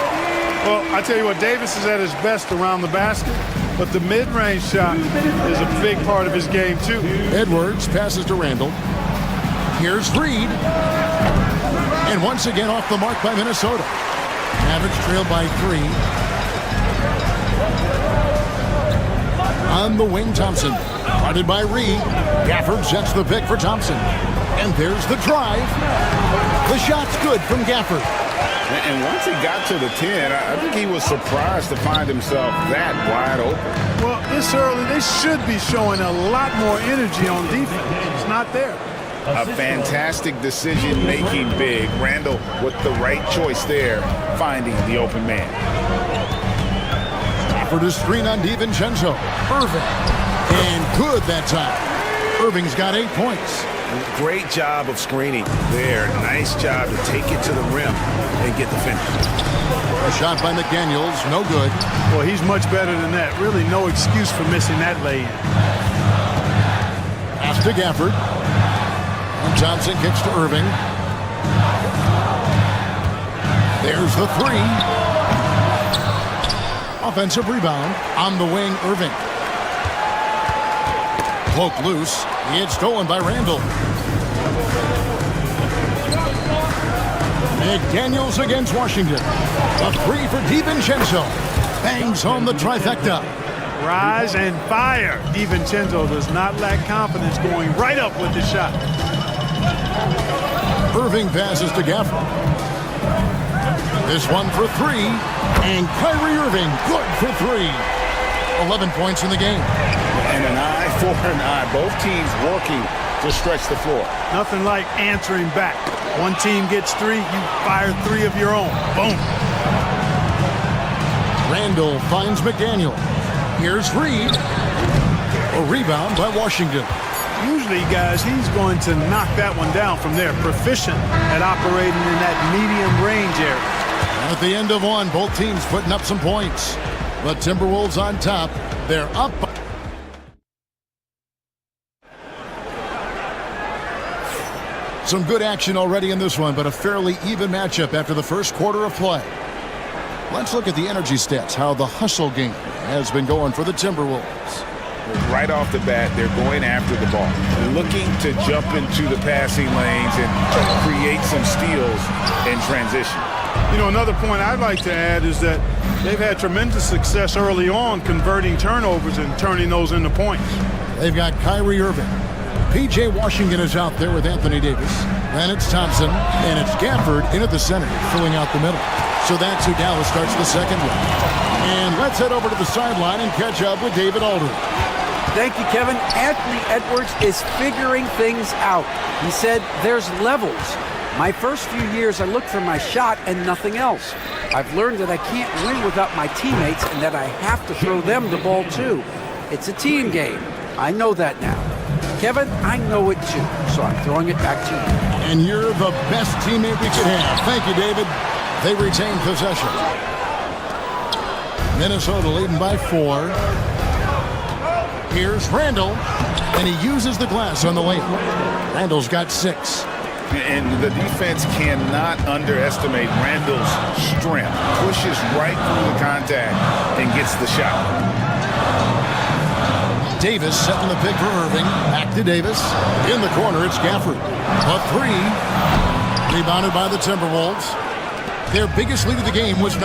Well, I tell you what, Davis is at his best around the basket, but the mid-range shot is a big part of his game, too. Edwards passes to Randle. Here's Reed. And once again off the mark by Minnesota. Mavericks trail by 3. On the wing, Thompson. Guarded by Reed. Gafford sets the pick for Thompson. And there's the drive. The shot's good from Gafford. And once he got to the 10, I think he was surprised to find himself that wide open. Well, this early, they should be showing a lot more energy on defense. It's not there. A fantastic decision-making big. Randall with the right choice there, finding the open man. For the screen on DiVincenzo. Irving. And good that time. Irving's got 8 points. Great job of screening there. Nice job to take it to the rim and get the finish. A shot by McDaniels, no good. Well, he's much better than that. Really no excuse for missing that lay-in. Pass to Gafford. And Johnson kicks to Irving. There's the 3. Offensive rebound on the wing, Irving. Cloak loose. It's stolen by Randall. McDaniels against Washington. A 3 for DiVincenzo. Bangs home the trifecta. Rise and fire. DiVincenzo does not lack confidence going right up with the shot. Irving passes to Gafford. This one for 3. And Kyrie Irving, good for 3. 11 points in the game. And an eye for an eye. Both teams working to stretch the floor. Nothing like answering back. One team gets 3, you fire 3 of your own. Boom. Randall finds McDaniel. Here's Reed. A rebound by Washington. Usually, guys, he's going to knock that one down from there. Proficient at operating in that medium range area. At the end of one, both teams putting up some points. The Timberwolves on top. They're up. Some good action already in this one, but a fairly even matchup after the first quarter of play. Let's look at the energy stats, how the hustle game has been going for the Timberwolves. Right off the bat, they're going after the ball, looking to jump into the passing lanes and create some steals in transition. You know, another point I'd like to add is that they've had tremendous success early on converting turnovers and turning those into points. They've got Kyrie Irving. P.J. Washington is out there with Anthony Davis. Then it's Thompson, and it's Gafford in at the center, filling out the middle. So that's who Dallas starts the second with. And let's head over to the sideline and catch up with David Aldridge. Thank you, Kevin. Anthony Edwards is figuring things out. He said there's levels. My first few years, I looked for my shot and nothing else. I've learned that I can't win without my teammates and that I have to throw them the ball too. It's a team game. I know that now. Kevin, I know it too, so I'm throwing it back to you. And you're the best teammate we could have. Thank you, David. They retain possession. Minnesota leading by 4. Here's Randall, and he uses the glass on the layup. Randall's got 6. And the defense cannot underestimate Randall's strength. Pushes right through the contact and gets the shot. Davis setting the pick for Irving. Back to Davis. In the corner, it's Gafford. A 3. Rebounded by the Timberwolves. Their biggest lead of the game was 9.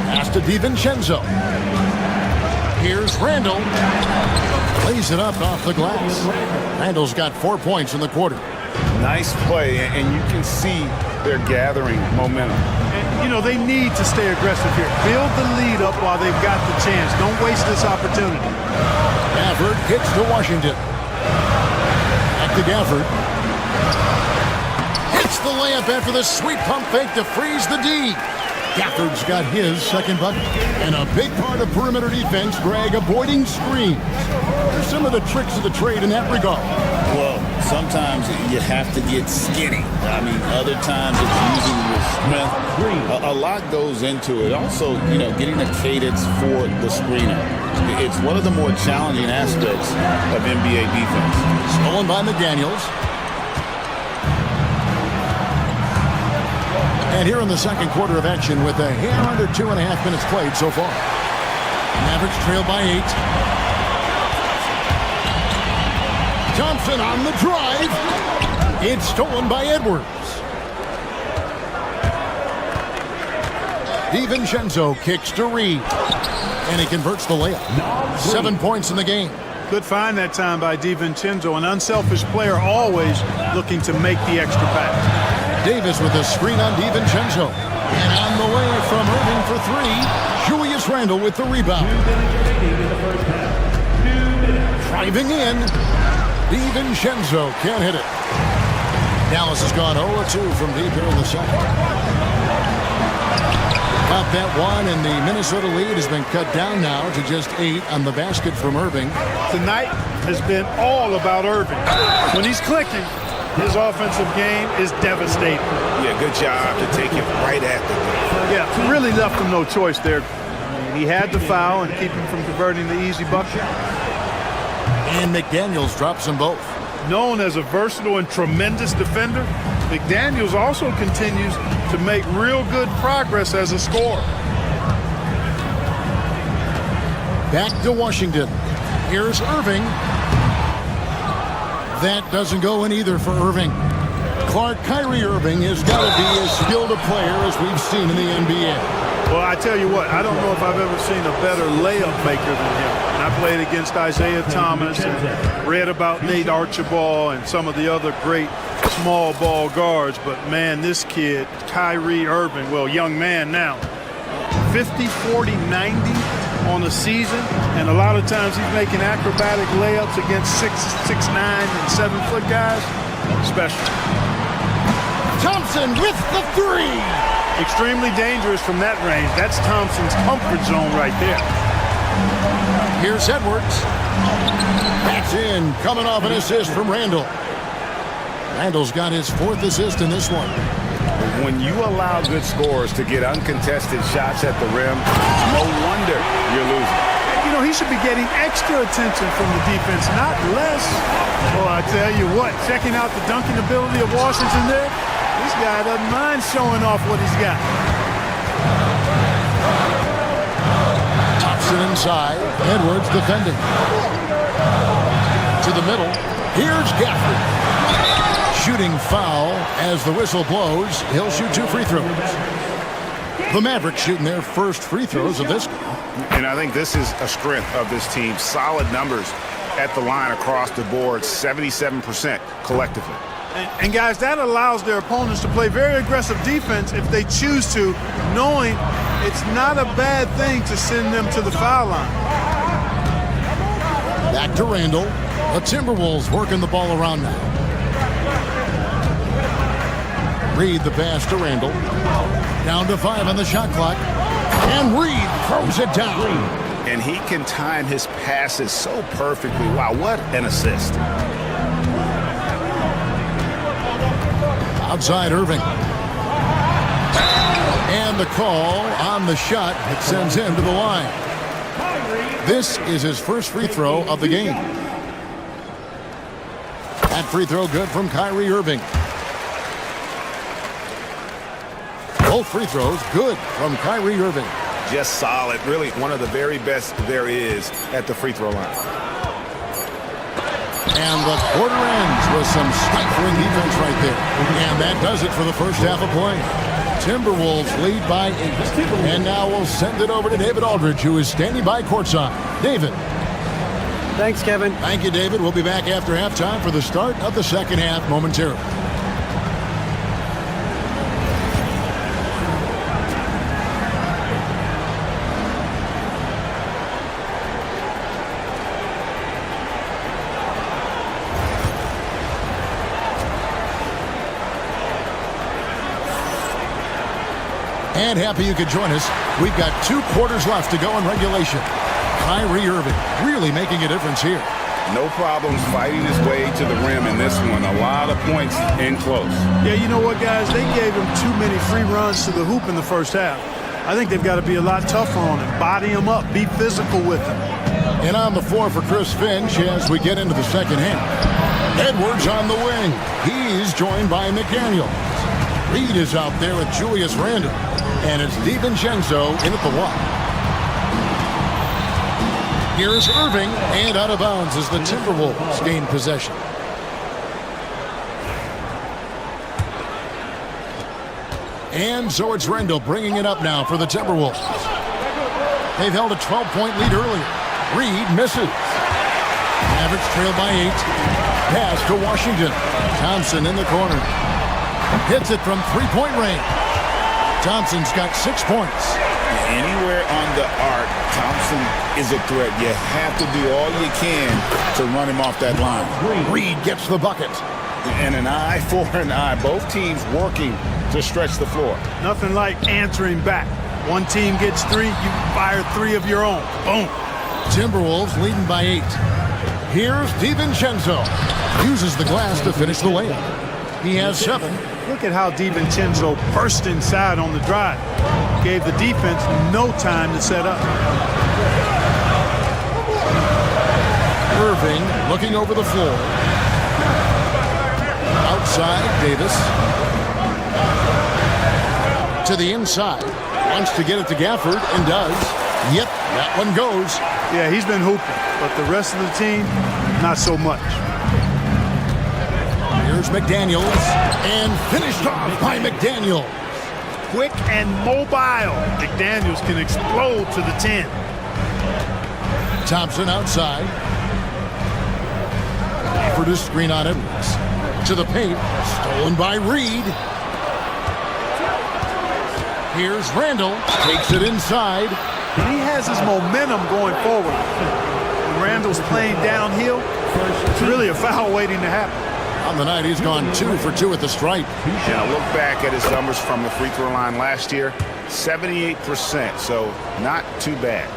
Pass to DiVincenzo. Here's Randall. Lays it up off the glass. Randall's got 4 points in the quarter. Nice play, and you can see they're gathering momentum. And, you know, they need to stay aggressive here. Build the lead up while they've got the chance. Don't waste this opportunity. Gafford kicks to Washington. Back to Gafford. Hits the layup after the sweet pump fake to freeze the D. Gafford's got his second bucket. And a big part of perimeter defense, Greg, avoiding screens. There's some of the tricks of the trade in that regard. Well, sometimes you have to get skinny. I mean, other times it's using your strength. A lot goes into it. Also, you know, getting a cadence for the screener. It's one of the more challenging aspects of NBA defense. Stolen by McDaniels. And here in the second quarter of action with a hair under 2.5 minutes played so far. Mavericks trail by 8. Thompson on the drive. It's stolen by Edwards. DiVincenzo kicks to Reed, and he converts the layup. 7 points in the game. Good find that time by DiVincenzo, an unselfish player always looking to make the extra pass. Davis with a screen on DiVincenzo. And on the way from Irving for three, Julius Randle with the rebound. Driving in, DiVincenzo can't hit it. Dallas has gone 0-2 from deep here in the second. Got that one, and the Minnesota lead has been cut down now to just 8 on the basket from Irving. Tonight has been all about Irving. When he's clicking, his offensive game is devastating. Yeah, good job to take it right at the game. Yeah, really left him no choice there. He had the foul and keep him from converting the easy bucket. And McDaniels drops them both. Known as a versatile and tremendous defender, McDaniels also continues to make real good progress as a scorer. Back to Washington. Here's Irving. That doesn't go in either for Irving. Kyrie Irving has got to be as skilled a player as we've seen in the NBA. Well, I tell you what, I don't know if I've ever seen a better layup maker than him. And I played against Isaiah Thomas and read about Nate Archibald and some of the other great small ball guards. But, man, this kid, Kyrie Irving, well, young man now, 50, 40, 90 on the season. And a lot of times he's making acrobatic layups against 6'9", and 7-foot guys. Special. Thompson with the three. Extremely dangerous from that range. That's Thompson's comfort zone right there. Here's Edwards. That's in, coming off an assist from Randle. Randle's got his 4th assist in this one. When you allow good scorers to get uncontested shots at the rim, no wonder you're losing. You know, he should be getting extra attention from the defense, not less. Well, I tell you what, checking out the dunking ability of Washington there, this guy doesn't mind showing off what he's got. Thompson inside. Edwards defending. To the middle. Here's Gafford. Shooting foul as the whistle blows. He'll shoot 2 free throws. The Mavericks shooting their first free throws of this game. And I think this is a strength of this team. Solid numbers at the line across the board, 77% collectively. And guys, that allows their opponents to play very aggressive defense if they choose to, knowing it's not a bad thing to send them to the foul line. Back to Randle. The Timberwolves working the ball around now. Reed the pass to Randle. Down to 5 on the shot clock. And Reed throws it down. And he can time his passes so perfectly. Wow, what an assist. Outside Irving. And the call on the shot. It sends him to the line. This is his first free throw of the game. That free throw good from Kyrie Irving. Both free throws good from Kyrie Irving. Just solid. Really one of the very best there is at the free throw line. And the quarter ends with some stifling defense right there. And that does it for the first half of play. Timberwolves lead by 8. And now we'll send it over to David Aldridge, who is standing by courtside. David. Thanks, Kevin. Thank you, David. We'll be back after halftime for the start of the second half momentarily. And happy you could join us. We've got 2 quarters left to go in regulation. Kyrie Irving really making a difference here. No problems fighting his way to the rim in this one. A lot of points in close. Yeah, you know what, guys? They gave him too many free runs to the hoop in the first half. I think they've got to be a lot tougher on him. Body him up. Be physical with him. And on the floor for Chris Finch as we get into the second half. Edwards on the wing. He's joined by McDaniels. Reed is out there with Julius Randle. And it's DiVincenzo in at the one. Here's Irving, and out of bounds as the Timberwolves gain possession. And so it's Rendell bringing it up now for the Timberwolves. They've held a 12-point lead earlier. Reed misses. Mavericks trail by 8. Pass to Washington. Thompson in the corner. Hits it from three-point range. Thompson's got 6 points. Anywhere on the arc, Thompson is a threat. You have to do all you can to run him off that line. Reed gets the bucket. And an eye for an eye. Both teams working to stretch the floor. Nothing like answering back. One team gets 3, you fire 3 of your own. Boom. Timberwolves leading by 8. Here's DiVincenzo. Uses the glass to finish the layup. He has 7. Look at how DiVincenzo burst inside on the drive. Gave the defense no time to set up. Irving looking over the floor. Outside, Davis. To the inside. Wants to get it to Gafford and does. Yep, that one goes. Yeah, he's been hooping, but the rest of the team, not so much. Here's McDaniels, and finished off by McDaniels. Quick and mobile. McDaniels can explode to the 10. Thompson outside. For the screen on Edwards. To the paint, stolen by Reed. Here's Randall, takes it inside. He has his momentum going forward. When Randall's playing downhill, it's really a foul waiting to happen. On the night, he's gone 2 for 2 at the stripe. Now look back at his numbers from the free throw line last year. 78%, so not too bad.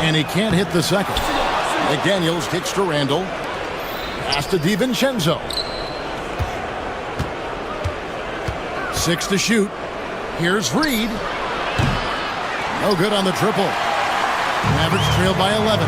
And he can't hit the second. McDaniels kicks to Randall. Pass to DiVincenzo. 6 to shoot. Here's Reed. No good on the triple. Mavericks trail by 11.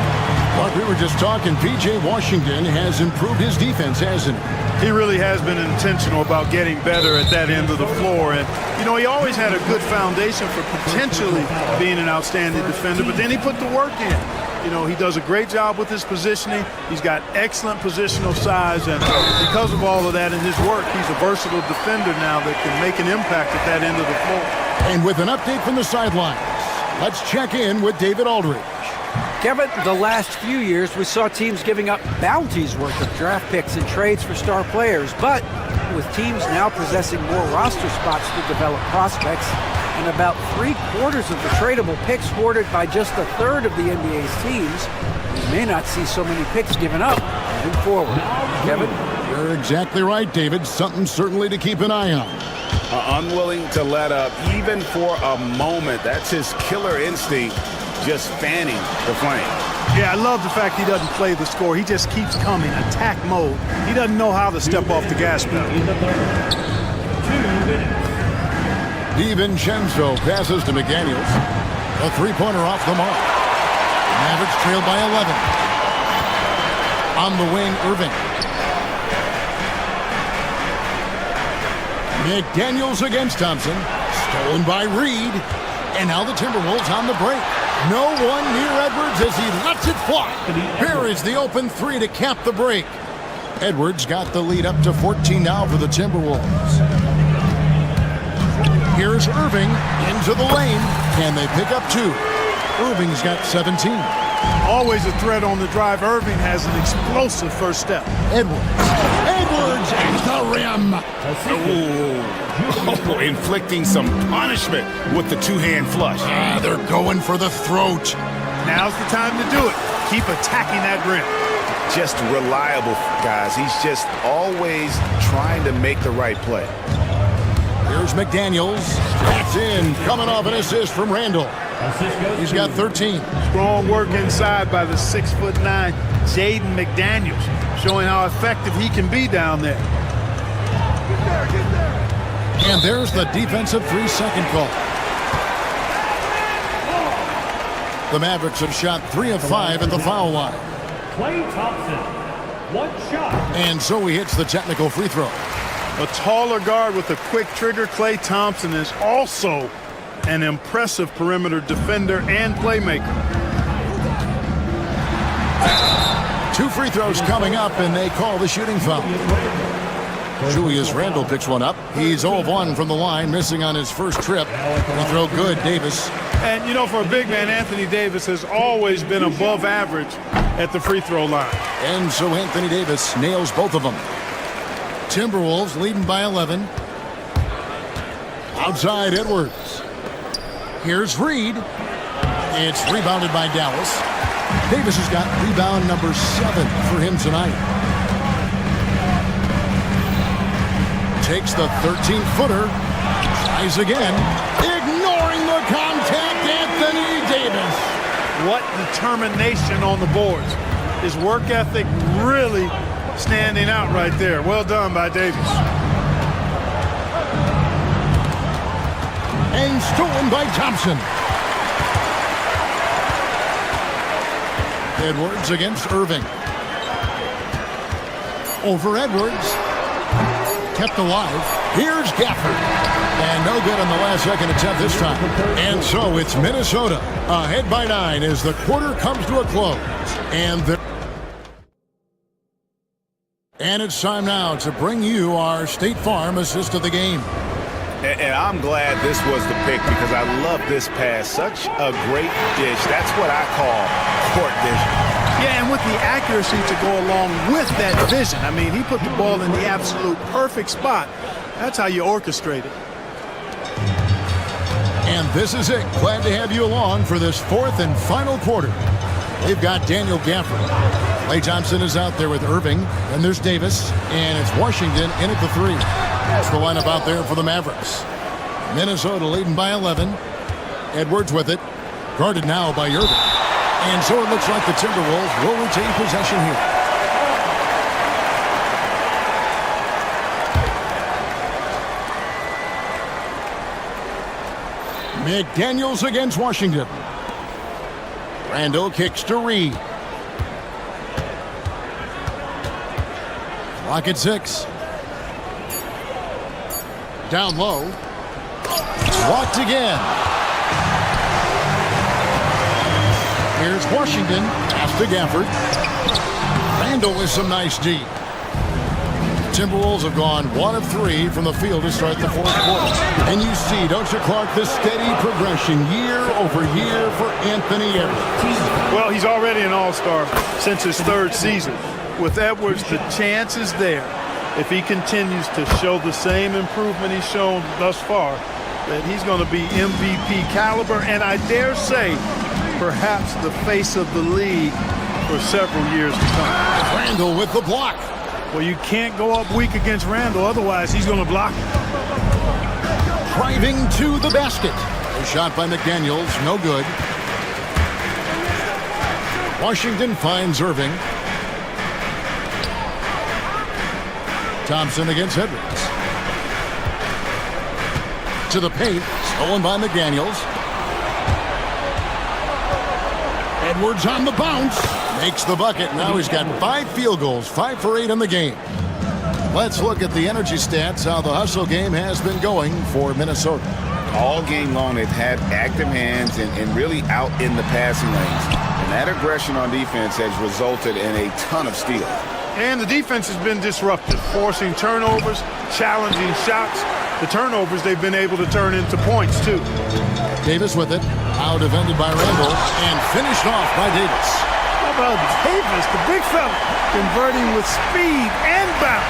Like we were just talking, P.J. Washington has improved his defense, hasn't he? He really has been intentional about getting better at that end of the floor. And, you know, he always had a good foundation for potentially being an outstanding defender, but then he put the work in. You know, he does a great job with his positioning. He's got excellent positional size, and because of all of that in his work, he's a versatile defender now that can make an impact at that end of the floor. And with an update from the sidelines, let's check in with David Aldridge. Kevin, the last few years we saw teams giving up bounties worth of draft picks and trades for star players, but with teams now possessing more roster spots to develop prospects and about 3/4 of the tradable picks hoarded by just a third of the NBA's teams, we may not see so many picks given up moving forward. Kevin? You're exactly right, David. Something certainly to keep an eye on. Unwilling to let up even for a moment. That's his killer instinct, just fanning the flame. Yeah, I love the fact he doesn't play the score. He just keeps coming, attack mode. He doesn't know how to step off the gas pedal. DiVincenzo passes to McDaniels. A three-pointer off the mark. Mavericks trail by 11. On the wing, Irving. McDaniels against Thompson. Stolen by Reed. And now the Timberwolves on the break. No one near Edwards as he lets it fly. Here is the open 3 to cap the break. Edwards got the lead up to 14 now for the Timberwolves. Here's Irving into the lane. Can they pick up 2? Irving's got 17. Always a threat on the drive. Irving has an explosive first step. Edwards at the rim. Oh, inflicting some punishment with the two-hand flush. They're going for the throat. Now's the time to do it. Keep attacking that rim. Just reliable, guys. He's just always trying to make the right play. Here's McDaniels. That's in. Coming off an assist from Randall. He's got 13. Strong work inside by the 6'9" Jaden McDaniels, showing how effective he can be down there. And there's the defensive 3-second call. The Mavericks have shot 3 of 5 at the foul line. Klay Thompson, 1 shot. And so he hits the technical free throw. A taller guard with a quick trigger, Klay Thompson is also an impressive perimeter defender and playmaker. 2 free throws coming up, and they call the shooting foul. Julius Randle picks one up. He's 0 of 1 from the line, missing on his first trip. He throw good, Davis. And, you know, for a big man, Anthony Davis has always been above average at the free throw line. And so Anthony Davis nails both of them. Timberwolves leading by 11. Outside Edwards. Here's Reed. It's rebounded by Dallas. Davis has got rebound number 7 for him tonight. Takes the 13-footer. Tries again. Ignoring the contact, Anthony Davis. What determination on the boards. His work ethic really standing out right there. Well done by Davis. And stolen by Thompson. Edwards against Irving. Over Edwards. Kept alive. Here's Gafford. And no good on the last second attempt this time. And so it's Minnesota ahead by 9 as the quarter comes to a close. And it's time now to bring you our State Farm assist of the game. And I'm glad this was the pick because I love this pass. Such a great dish. That's what I call court vision. Yeah, and with the accuracy to go along with that vision. I mean, he put the ball in the absolute perfect spot. That's how you orchestrate it. And this is it. Glad to have you along for this fourth and final quarter. They've got Daniel Gafford. Klay Thompson is out there with Irving. And there's Davis. And it's Washington in at the 3. That's the lineup out there for the Mavericks. Minnesota leading by 11. Edwards with it. Guarded now by Irving. And so it looks like the Timberwolves will retain possession here. McDaniels against Washington. Randle kicks to Reed. Clock at 6. Down low. Walked again. Here's Washington. Pass to Gafford. Randle with some nice D. Timberwolves have gone 1 of 3 from the field to start the fourth quarter. And you see, don't you, Clark, the steady progression year over year for Anthony Edwards. Well, he's already an all-star since his 3rd season. With Edwards, the chance is there, if he continues to show the same improvement he's shown thus far, that he's going to be MVP caliber, and I dare say, perhaps the face of the league for several years to come. Randle with the block. Well, you can't go up weak against Randle, otherwise he's going to block. Driving to the basket. A shot by McDaniels, no good. Washington finds Irving. Thompson against Edwards. To the paint, stolen by McDaniels. Edwards on the bounce. Makes the bucket. Now he's got 5 field goals, 5 for 8 in the game. Let's look at the energy stats, how the hustle game has been going for Minnesota. All game long, they've had active hands and really out in the passing lanes. And that aggression on defense has resulted in a ton of steals. And the defense has been disruptive, forcing turnovers, challenging shots. The turnovers they've been able to turn into points, too. Davis with it. Now defended by Randle and finished off by Davis. How about Davis, the big fella, converting with speed and bounce.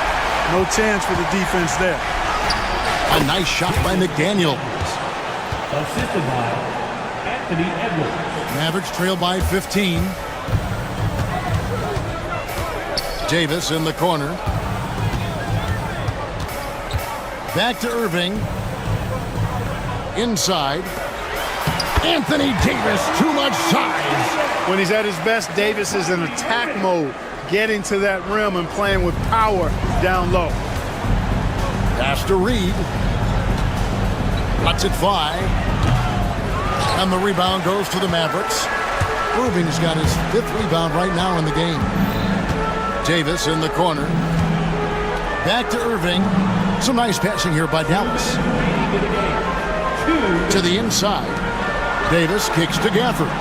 No chance for the defense there. A nice shot by McDaniels. Assisted by Anthony Edwards. Mavericks trail by 15. Davis in the corner. Back to Irving. Inside. Anthony Davis, too much size. When he's at his best, Davis is in attack mode, getting to that rim and playing with power down low. Pass to Reed. Cuts it 5. And the rebound goes to the Mavericks. Irving's got his 5th rebound right now in the game. Davis in the corner. Back to Irving. Some nice passing here by Dallas. To the inside. Davis kicks to Gafford.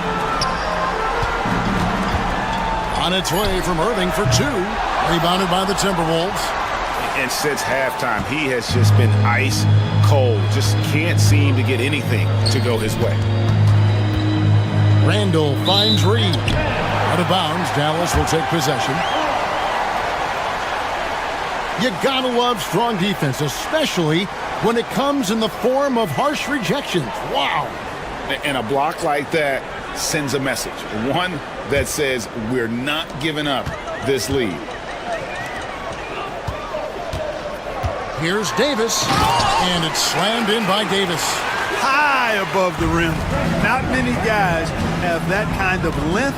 On its way from Irving for 2. Rebounded by the Timberwolves. And since halftime, he has just been ice cold. Just can't seem to get anything to go his way. Randall finds Reed. Out of bounds, Dallas will take possession. You gotta love strong defense, especially when it comes in the form of harsh rejections. Wow. And a block like that sends a message. One that says we're not giving up this lead. Here's Davis, and it's slammed in by Davis. High above the rim. Not many guys have that kind of length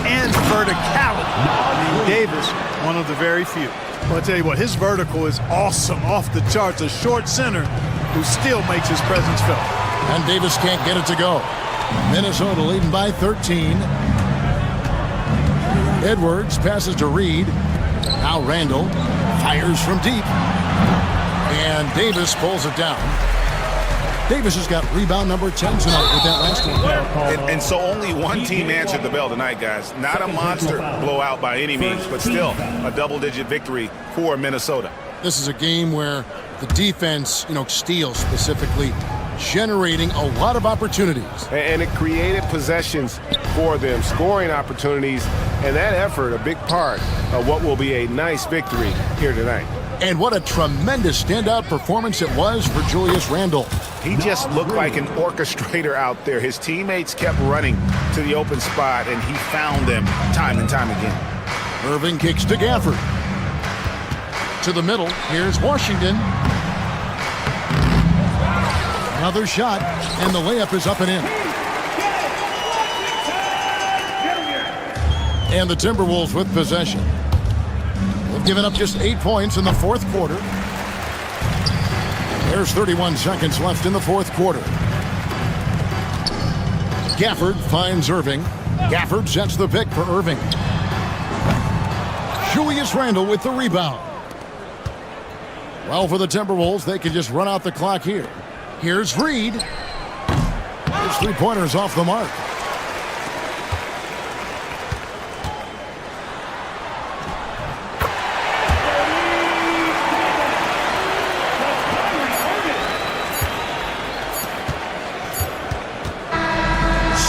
and verticality. I mean, Davis, one of the very few. Well, I'll tell you what, his vertical is awesome, off the charts. A short center who still makes his presence felt. And Davis can't get it to go. Minnesota leading by 13. Edwards passes to Reed. Now Randall fires from deep. And Davis pulls it down. Davis has got rebound number 10 tonight with that last one. And so only one team answered the bell tonight, guys. Not a monster blowout by any means, but still a double-digit victory for Minnesota. This is a game where the defense, steals specifically, generating a lot of opportunities. And it created possessions for them, scoring opportunities, and that effort, a big part of what will be a nice victory here tonight. And what a tremendous standout performance it was for Julius Randle. He just looked like an orchestrator out there. His teammates kept running to the open spot, and he found them time and time again. Irving kicks to Gafford. To the middle, here's Washington. Another shot, and the layup is up and in. And the Timberwolves with possession. They've given up just 8 points in the fourth quarter. There's 31 seconds left in the fourth quarter. Gafford finds Irving. Gafford sets the pick for Irving. Julius Randle with the rebound. Well, for the Timberwolves, they can just run out the clock here. Here's Reed. His three-pointer's off the mark.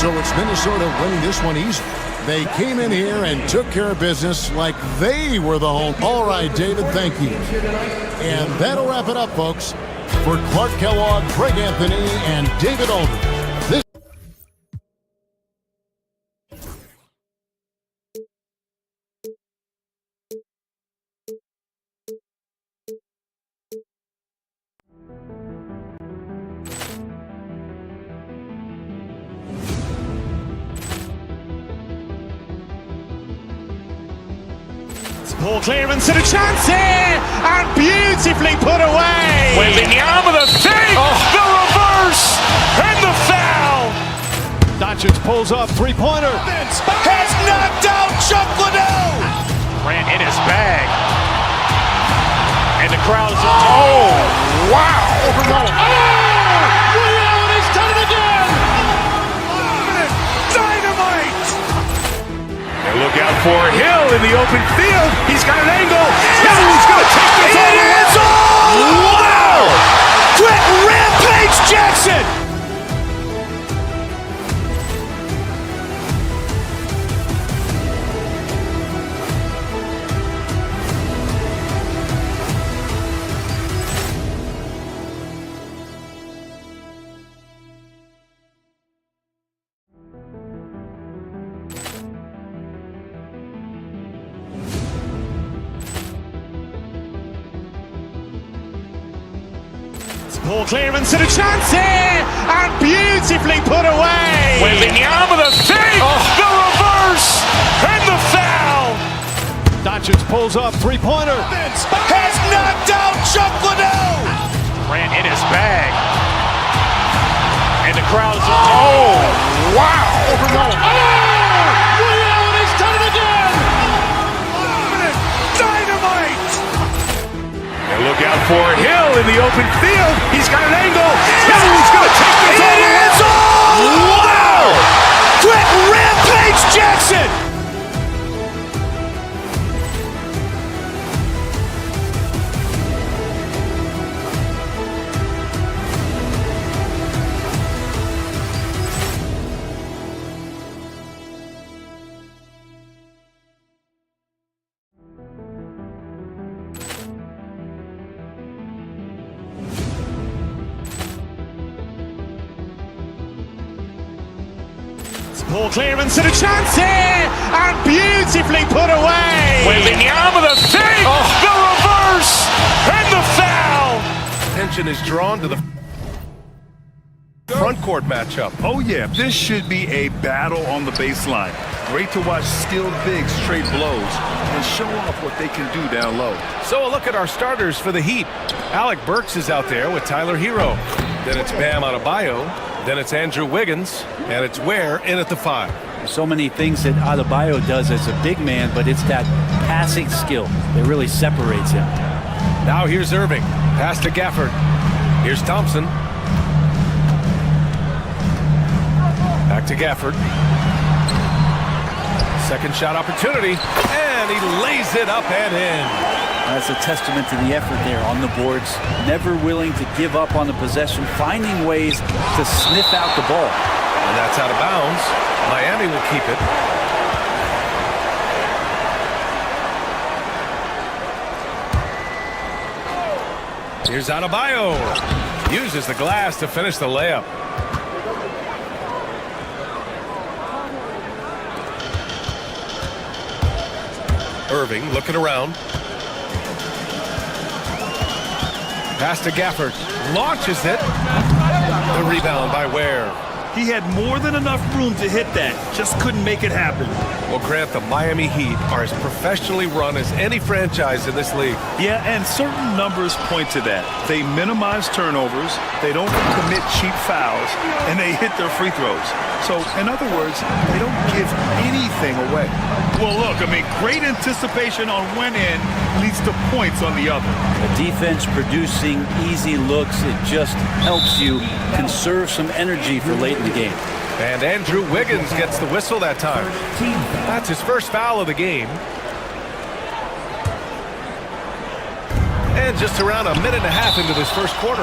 So it's Minnesota winning this one easy. They came in here and took care of business like they were the home. All right, David, thank you. And that'll wrap it up, folks. For Clark Kellogg, Craig Anthony, and David Aldridge. This Ball clearance and a chance here, and beautifully put away. Wembanyama the fake, the reverse, and the foul. Doncic pulls up, three-pointer. Has knocked out Chuck Liddell. Ran in his bag, and the crowd is. Oh, wow! He's done it again. Dynamite. And look out for Hill in the open field. He's got an angle. Hill's going to take this all the way. Wow! Quick Rampage Jackson. Ball clearance and a chance here, and beautifully put away. Wembanyama the fake, the reverse, and the foul. Doncic pulls up, three-pointer. Has knocked out Chuck Liddell. Ran in his bag, and the crowd is. Oh, wow! He's done it again. Dynamite. And look out for Hill in the open field. He's got an angle. Hill's going to take this all the way. Wow! Quick Rampage Jackson. Poor clearance and a chance here, and beautifully put away. Wembanyama the thing, the reverse, and the foul. Attention is drawn to the front court matchup. Oh yeah, this should be a battle on the baseline. Great to watch skilled bigs trade blows and show off what they can do down low. So a look at our starters for the Heat. Alec Burks is out there with Tyler Hero. Then it's Bam Adebayo. Then it's Andrew Wiggins. And it's Ware in at the 5. So many things that Adebayo does as a big man, but it's that passing skill that really separates him. Now here's Irving. Pass to Gafford. Here's Thompson. Back to Gafford. Second shot opportunity, and he lays it up and in. That's a testament to the effort there on the boards. Never willing to give up on the possession, finding ways to sniff out the ball. And that's out of bounds. Miami will keep it. Here's Adebayo. Uses the glass to finish the layup. Irving looking around. Pass to Gafford. Launches it. The rebound by Ware. He had more than enough room to hit that. Just couldn't make it happen. Well, Grant, the Miami Heat are as professionally run as any franchise in this league. Yeah, and certain numbers point to that. They minimize turnovers, they don't commit cheap fouls, and they hit their free throws. So, in other words, they don't give anything away. Well, look, I mean, great anticipation on one end leads to points on the other. The defense producing easy looks, it just helps you conserve some energy for late in the game. And Andrew Wiggins gets the whistle that time. That's his first foul of the game. And just around a minute and a half into this first quarter.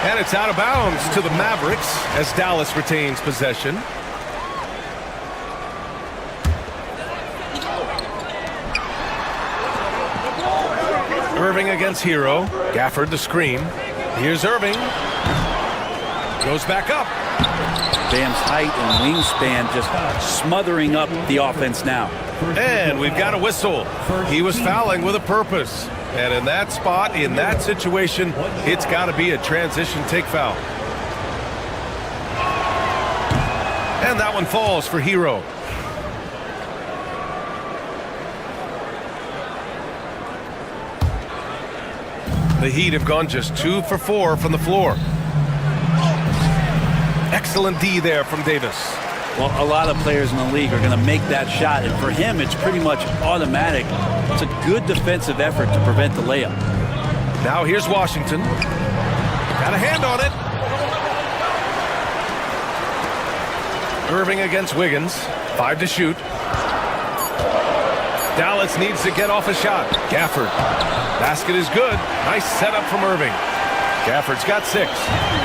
And it's out of bounds to the Mavericks as Dallas retains possession. Irving against Hero. Gafford the screen. Here's Irving. Goes back up. Bam's height and wingspan just smothering up the offense now. And we've got a whistle. He was fouling with a purpose. And in that spot, in that situation, it's got to be a transition take foul. And that one falls for Hero. The Heat have gone just 2 for 4 from the floor. Excellent D there from Davis. Well, a lot of players in the league are going to make that shot, and for him, it's pretty much automatic. It's a good defensive effort to prevent the layup. Now here's Washington. Got a hand on it. Irving against Wiggins. 5 to shoot. Dallas needs to get off a shot. Gafford. Basket is good. Nice setup from Irving. Gafford's got 6.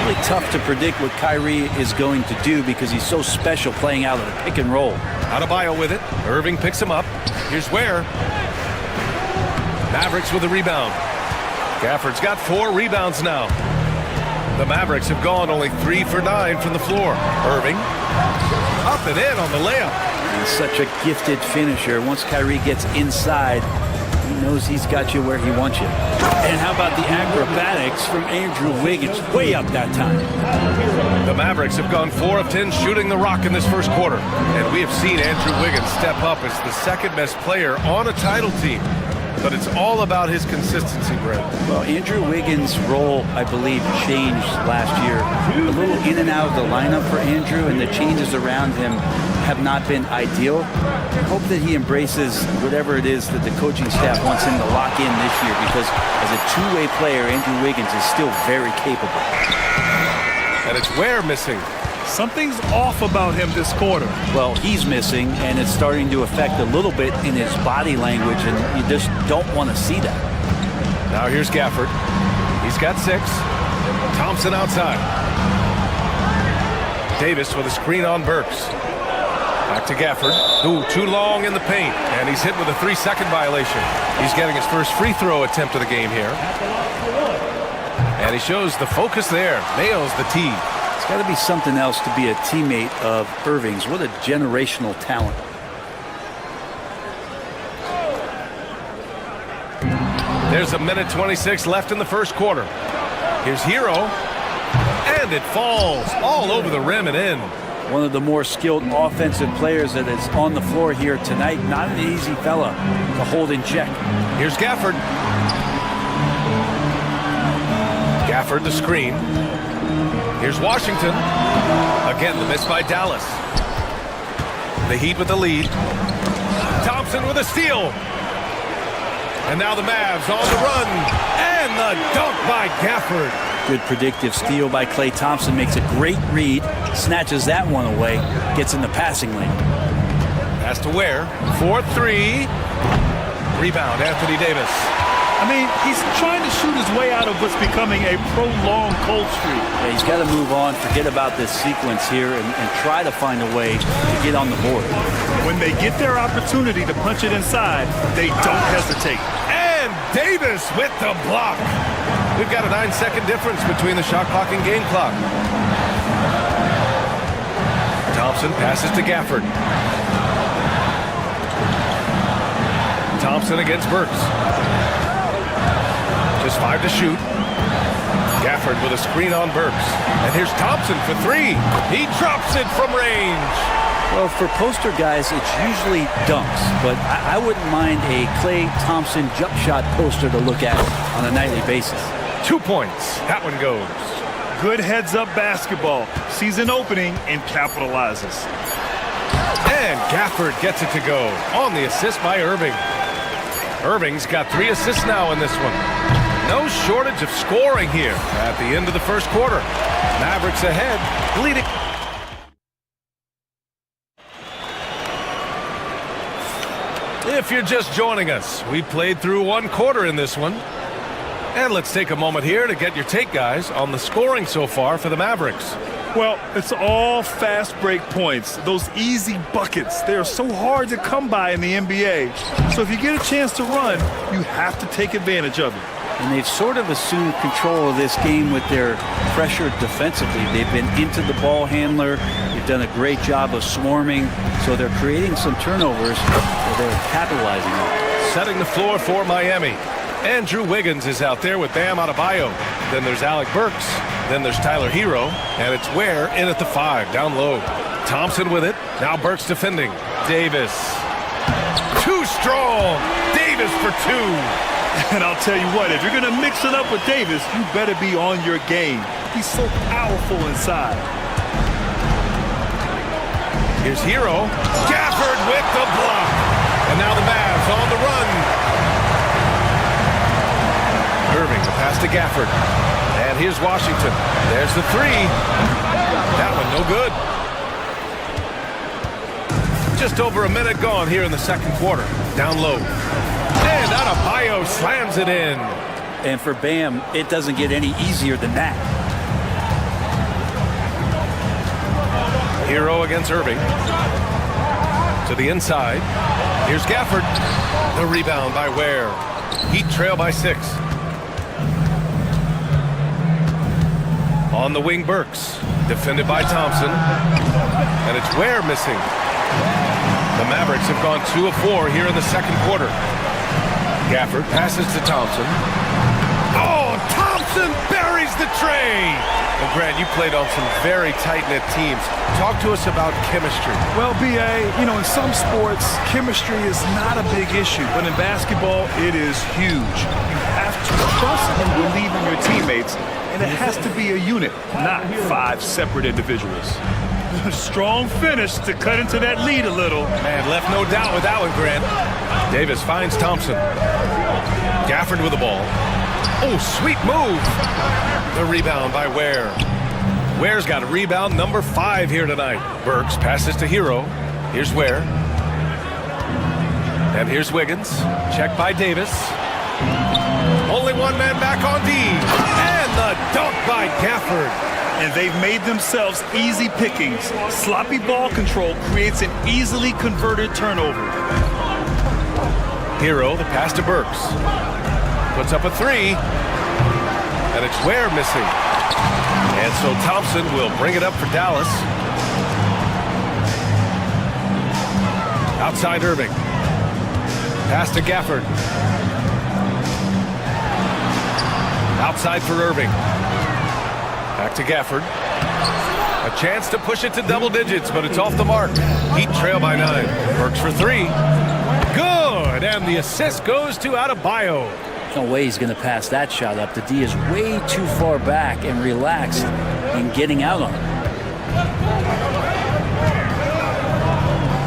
Really tough to predict what Kyrie is going to do because he's so special playing out of the pick and roll. Adebayo with it. Irving picks him up. Here's Ware. Mavericks with the rebound. Gafford's got 4 rebounds now. The Mavericks have gone only 3 for 9 from the floor. Irving up and in on the layup. He's such a gifted finisher. Once Kyrie gets inside, he knows he's got you where he wants you. And how about the acrobatics from Andrew Wiggins? Way up that time. The Mavericks have gone 4 of 10 shooting the rock in this first quarter. And we have seen Andrew Wiggins step up as the second best player on a title team. But it's all about his consistency, Brett. Well, Andrew Wiggins' role, I believe, changed last year. A little in and out of the lineup for Andrew, and the changes around him have not been ideal. I hope that he embraces whatever it is that the coaching staff wants him to lock in this year, because as a two-way player, Andrew Wiggins is still very capable. And it's Ware missing. Something's off about him this quarter. Well, he's missing, and it's starting to affect a little bit in his body language, and you just don't want to see that. Now here's Gafford. He's got 6. Thompson outside. Davis with a screen on Burks. Back to Gafford. Ooh, too long in the paint, and he's hit with a 3-second violation. He's getting his first free throw attempt of the game here. And he shows the focus there. Nails the tee. It's got to be something else to be a teammate of Irving's. What a generational talent. There's 1:26 left in the first quarter. Here's Hero, and it falls all over the rim and in. One of the more skilled offensive players that is on the floor here tonight. Not an easy fella to hold in check. Here's Gafford. Gafford the screen. Here's Washington. Again, the miss by Dallas. The Heat with the lead. Thompson with a steal. And now the Mavs on the run. And the dunk by Gafford. Good predictive steal by Klay Thompson. Makes a great read. Snatches that one away. Gets in the passing lane. Pass to Ware. 4-3. Rebound, Anthony Davis. I mean, he's trying to shoot his way out of what's becoming a prolonged cold streak. Yeah, he's got to move on, forget about this sequence here, and try to find a way to get on the board. When they get their opportunity to punch it inside, they don't hesitate. And Davis with the block. We've got a 9-second difference between the shot clock and game clock. Thompson passes to Gafford. Thompson against Burks. Just 5 to shoot. Gafford with a screen on Burks. And here's Thompson for 3. He drops it from range. Well, for poster guys, it's usually dunks, but I wouldn't mind a Klay Thompson jump shot poster to look at on a nightly basis. 2 points. That one goes. Good heads-up basketball. Sees an opening and capitalizes. And Gafford gets it to go on the assist by Irving. Irving's got 3 assists now in this one. No shortage of scoring here at the end of the first quarter. Mavericks ahead, leading. If you're just joining us, we played through 1 quarter in this one. And let's take a moment here to get your take, guys, on the scoring so far for the Mavericks. Well, it's all fast break points. Those easy buckets. They're so hard to come by in the NBA. So if you get a chance to run, you have to take advantage of it. And they've sort of assumed control of this game with their pressure defensively. They've been into the ball handler. They've done a great job of swarming. So they're creating some turnovers that they're capitalizing on. Setting the floor for Miami. Andrew Wiggins is out there with Bam Adebayo. Then there's Alec Burks. Then there's Tyler Hero. And it's Ware in at the 5, down low. Thompson with it. Now Burks defending. Davis. Too strong. Davis for 2. And I'll tell you what, if you're going to mix it up with Davis, you better be on your game. He's so powerful inside. Here's Hero. Gafford with the block. And now the Mavs on the run. Irving, the pass to Gafford. And here's Washington. There's the 3. That one no good. Just over a minute gone here in the second quarter. Down low. And Adebayo slams it in. And for Bam, it doesn't get any easier than that. Hero against Irving. To the inside. Here's Gafford. The rebound by Ware. Heat trail by 6. On the wing, Burks. Defended by Thompson. And it's Ware missing. The Mavericks have gone 2 of 4 here in the second quarter. Gafford passes to Thompson. Oh, Thompson buries the tray. Well, Grant, you played on some very tight-knit teams. Talk to us about chemistry. Well, B.A., you know, in some sports, chemistry is not a big issue. But in basketball, it is huge. You have to trust and believe in your teammates. And it has to be a unit, not 5 separate individuals. Strong finish to cut into that lead a little. Man, left no doubt with that one, Grant. Davis finds Thompson. Gafford with the ball. Oh, sweet move. The rebound by Ware. Ware's got a rebound number 5 here tonight. Burks passes to Hero. Here's Ware. And here's Wiggins. Checked by Davis. Only one man back on D. And the dunk by Gafford. And they've made themselves easy pickings. Sloppy ball control creates an easily converted turnover. Hero, the pass to Burks. Puts up a 3. And it's Ware missing. And so Thompson will bring it up for Dallas. Outside Irving. Pass to Gafford. Outside for Irving. Back to Gafford. A chance to push it to double digits, but it's off the mark. Heat trail by 9. Works for 3. Good, and the assist goes to Adebayo. No way he's going to pass that shot up. The D is way too far back and relaxed in getting out on it.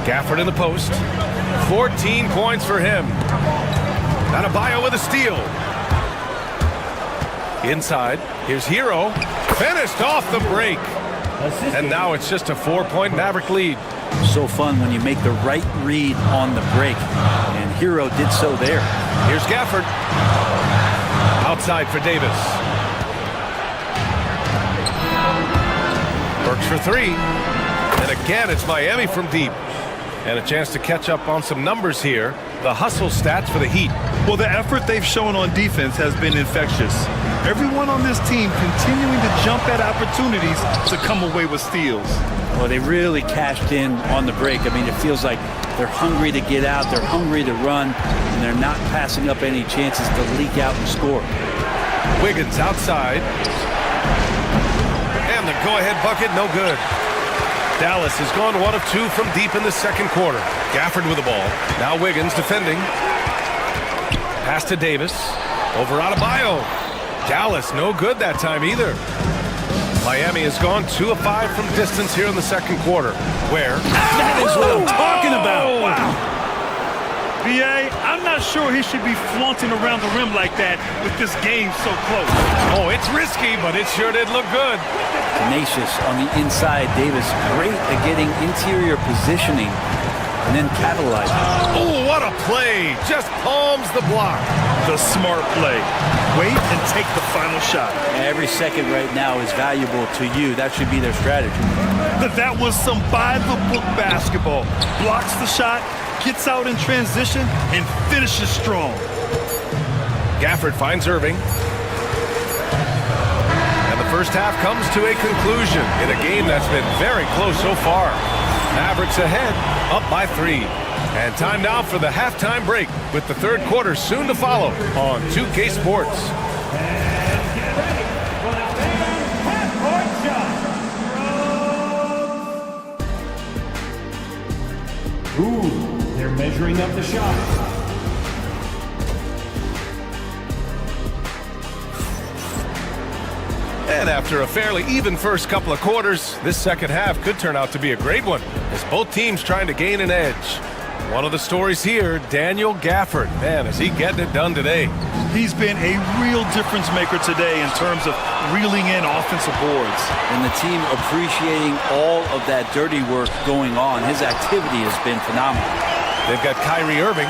Gafford in the post. 14 points for him. Adebayo with a steal. Inside, here's Hero. Finished off the break. And now it's just a 4-point Maverick lead. So fun when you make the right read on the break. And Hero did so there. Here's Gafford. Outside for Davis. Works for 3. And again, it's Miami from deep. And a chance to catch up on some numbers here. The hustle stats for the Heat. Well, the effort they've shown on defense has been infectious. Everyone on this team continuing to jump at opportunities to come away with steals. Well, they really cashed in on the break. I mean, it feels like they're hungry to get out, they're hungry to run, and they're not passing up any chances to leak out and score. Wiggins outside. And the go-ahead bucket, no good. Dallas has gone 1 of 2 from deep in the second quarter. Gafford with the ball. Now Wiggins defending. Pass to Davis. Over Adebayo. Dallas no good that time either. Miami has gone 2 of 5 from distance here in the second quarter. Where? That is what I'm talking about. Wow. B.A., I'm not sure he should be flaunting around the rim like that with this game so close. Oh, it's risky, but it sure did look good. Tenacious on the inside. Davis great at getting interior positioning and then capitalizing. Oh, what a play. Just palms the block. The smart play. Wait and take the final shot. Every second right now is valuable to you. That should be their strategy. That was some by-the-book basketball. Blocks the shot, gets out in transition, and finishes strong. Gafford finds Irving. And the first half comes to a conclusion in a game that's been very close so far. Mavericks ahead, up by 3. And time now for the halftime break with the third quarter soon to follow on 2K Sports. Ooh, they're measuring up the shot. And after a fairly even first couple of quarters, this second half could turn out to be a great one as both teams trying to gain an edge. One of the stories here, Daniel Gafford. Man, is he getting it done today. He's been a real difference maker today in terms of reeling in offensive boards. And the team appreciating all of that dirty work going on. His activity has been phenomenal. They've got Kyrie Irving.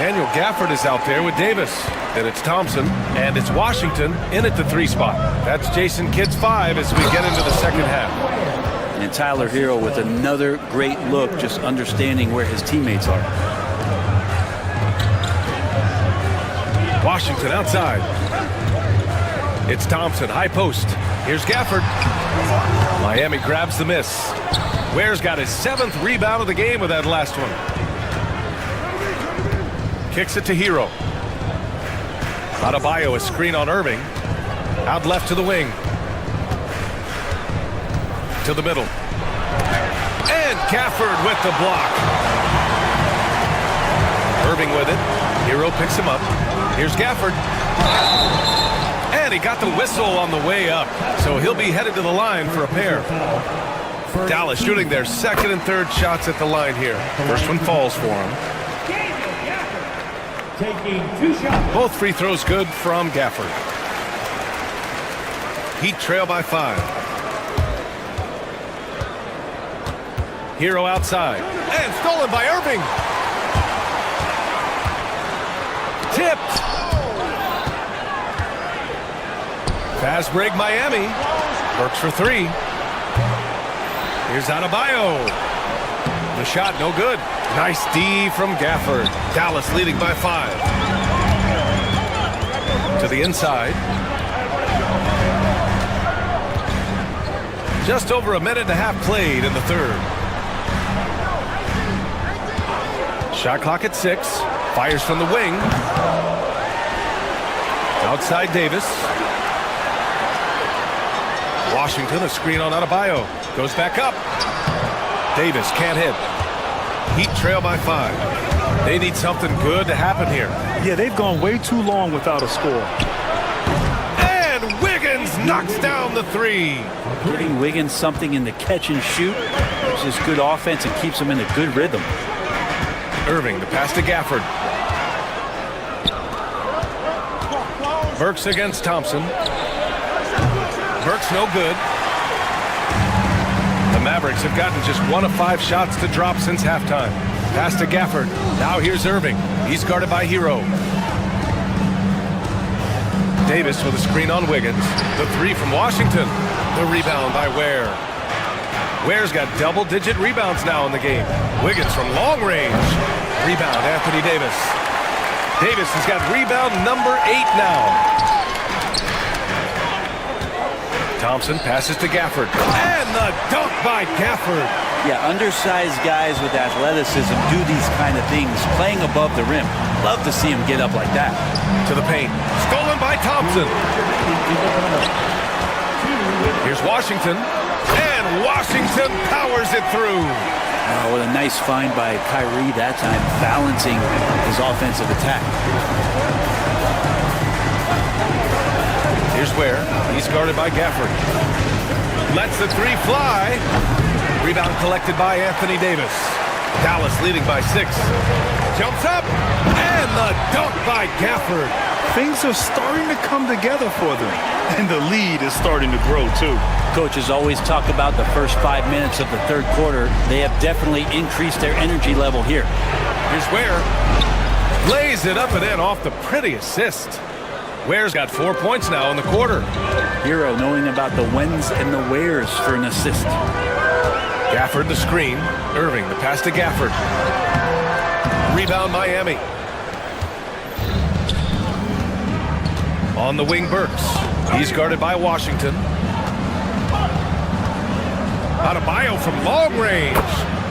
Daniel Gafford is out there with Davis. Then it's Thompson, and it's Washington in at the 3 spot. That's Jason Kidd's 5 as we get into the second half. And Tyler Hero with another great look, just understanding where his teammates are. Washington outside. It's Thompson, high post. Here's Gafford. Miami grabs the miss. Ware's got his 7th rebound of the game with that last one. Kicks it to Hero. Adebayo, a screen on Irving. Out left to the wing. To the middle. And Gafford with the block. Irving with it. Hero picks him up. Here's Gafford. And he got the whistle on the way up. So he'll be headed to the line for a pair. Dallas shooting their second and third shots at the line here. First one falls for him. Taking 2 shots. Both free throws good from Gafford. Heat trail by 5. Hero outside. And stolen by Irving. Tipped. Fast break Miami. Works for 3. Here's Adebayo. The shot no good. Nice D from Gafford. Dallas leading by 5. To the inside. Just over a minute and a half played in the third. Shot clock at 6. Fires from the wing. Outside Davis. Washington, a screen on Adebayo. Goes back up. Davis can't hit. Heat trail by 5. They need something good to happen here. Yeah, they've gone way too long without a score. And Wiggins knocks down the 3. Giving Wiggins something in the catch and shoot, which is good offense and keeps him in a good rhythm. Irving, the pass to Gafford. Burks against Thompson. Burks no good. The Mavericks have gotten just 1 of 5 shots to drop since halftime. Pass to Gafford. Now here's Irving. He's guarded by Hero. Davis with a screen on Wiggins. The 3 from Washington. The rebound by Ware. Ware's got double-digit rebounds now in the game. Wiggins from long range. Rebound, Anthony Davis. Davis has got rebound number 8 now. Thompson passes to Gafford. And the dunk by Gafford. Yeah, undersized guys with athleticism do these kind of things, playing above the rim. Love to see him get up like that. To the paint. Stolen by Thompson. Here's Washington. And Washington powers it through. Oh, what a nice find by Kyrie that time, balancing his offensive attack. Here's Ware. He's guarded by Gafford. Lets the 3 fly. Rebound collected by Anthony Davis. Dallas leading by 6. Jumps up. And the dunk by Gafford. Things are starting to come together for them. And the lead is starting to grow, too. Coaches always talk about the first 5 minutes of the third quarter. They have definitely increased their energy level here. Here's Ware. Lays it up and in off the pretty assist. Ware's got 4 points now in the quarter. Hero knowing about the whens and the wheres for an assist. Gafford the screen. Irving the pass to Gafford. Rebound Miami. On the wing Burks. He's guarded by Washington. Adebayo from long range.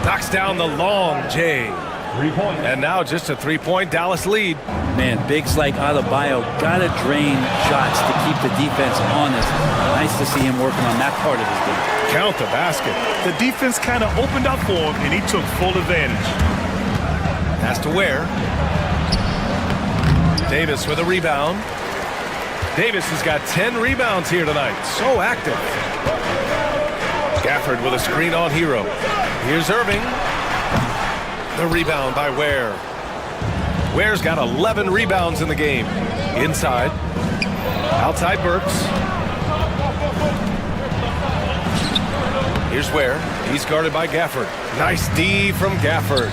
Knocks down the long J. 3 points. And now just a 3-point Dallas lead. Man, bigs like Adebayo gotta drain shots to keep the defense honest. Nice to see him working on that part of his game. Count the basket. The defense kind of opened up for him, and he took full advantage. Pass to Ware. Davis with a rebound. Davis has got 10 rebounds here tonight. So active. Gafford with a screen on Hero. Here's Irving. The rebound by Ware. Ware's got 11 rebounds in the game. Inside. Outside Burks. Here's Ware. He's guarded by Gafford. Nice D from Gafford.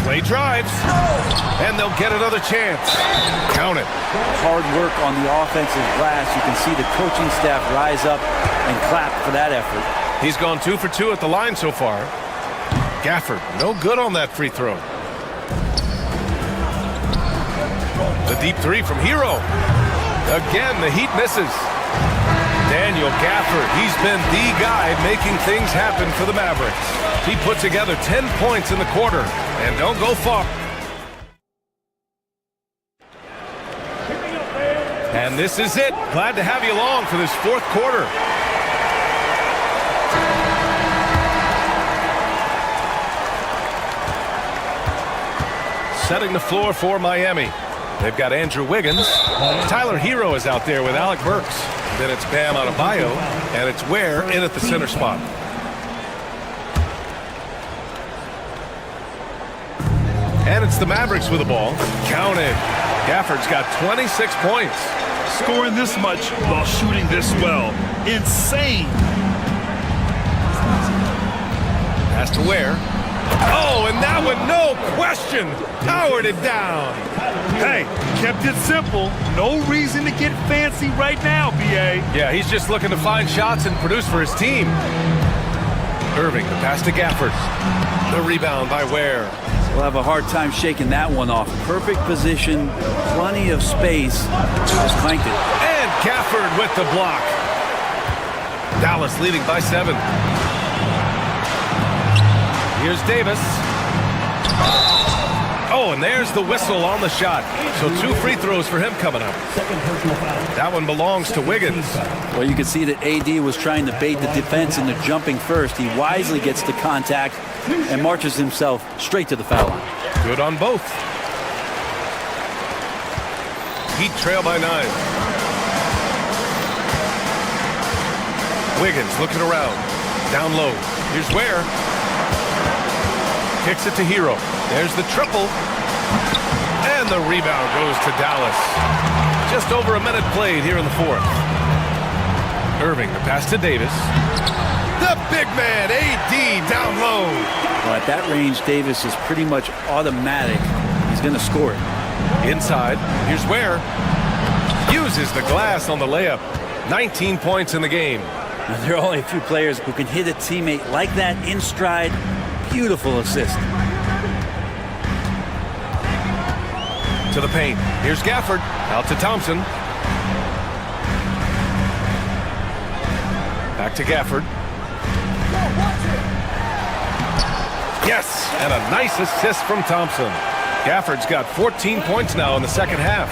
Play drives. And they'll get another chance. Count it. Hard work on the offensive glass. You can see the coaching staff rise up and clap for that effort. He's gone 2 for 2 at the line so far. Gafford, no good on that free throw. The deep 3 from Hero. Again, the Heat misses. Daniel Gafford, he's been the guy making things happen for the Mavericks. He put together 10 points in the quarter. And don't go far. And this is it. Glad to have you along for this fourth quarter. Setting the floor for Miami. They've got Andrew Wiggins. Tyler Hero is out there with Alec Burks. Then it's Bam Adebayo, and it's Ware in at the center spot. And it's the Mavericks with the ball. Counted. Gafford's got 26 points. Scoring this much while shooting this well. Insane. Pass to Ware. Oh, and that one, no question, powered it down. Hey, kept it simple. No reason to get fancy right now, B.A. Yeah, he's just looking to find shots and produce for his team. Irving, the pass to Gafford. The rebound by Ware. We'll have a hard time shaking that one off. Perfect position, plenty of space. Just clanked it. And Gafford with the block. Dallas leading by 7. Here's Davis. Oh, and there's the whistle on the shot. So 2 free throws for him coming up. That one belongs to Wiggins. Well, you can see that AD was trying to bait the defense into jumping first. He wisely gets the contact and marches himself straight to the foul line. Good on both. Heat trail by 9. Wiggins looking around. Down low. Here's Ware. Kicks it to Hero. There's the triple. And the rebound goes to Dallas. Just over a minute played here in the 4th. Irving, the pass to Davis. The big man, AD, down low. Well, at that range, Davis is pretty much automatic. He's going to score it. Inside, here's Ware. Uses the glass on the layup. 19 points in the game. Now, there are only a few players who can hit a teammate like that in stride. Beautiful assist. To the paint. Here's Gafford. Out to Thompson. Back to Gafford. Yes, and a nice assist from Thompson. Gafford's got 14 points now in the second half.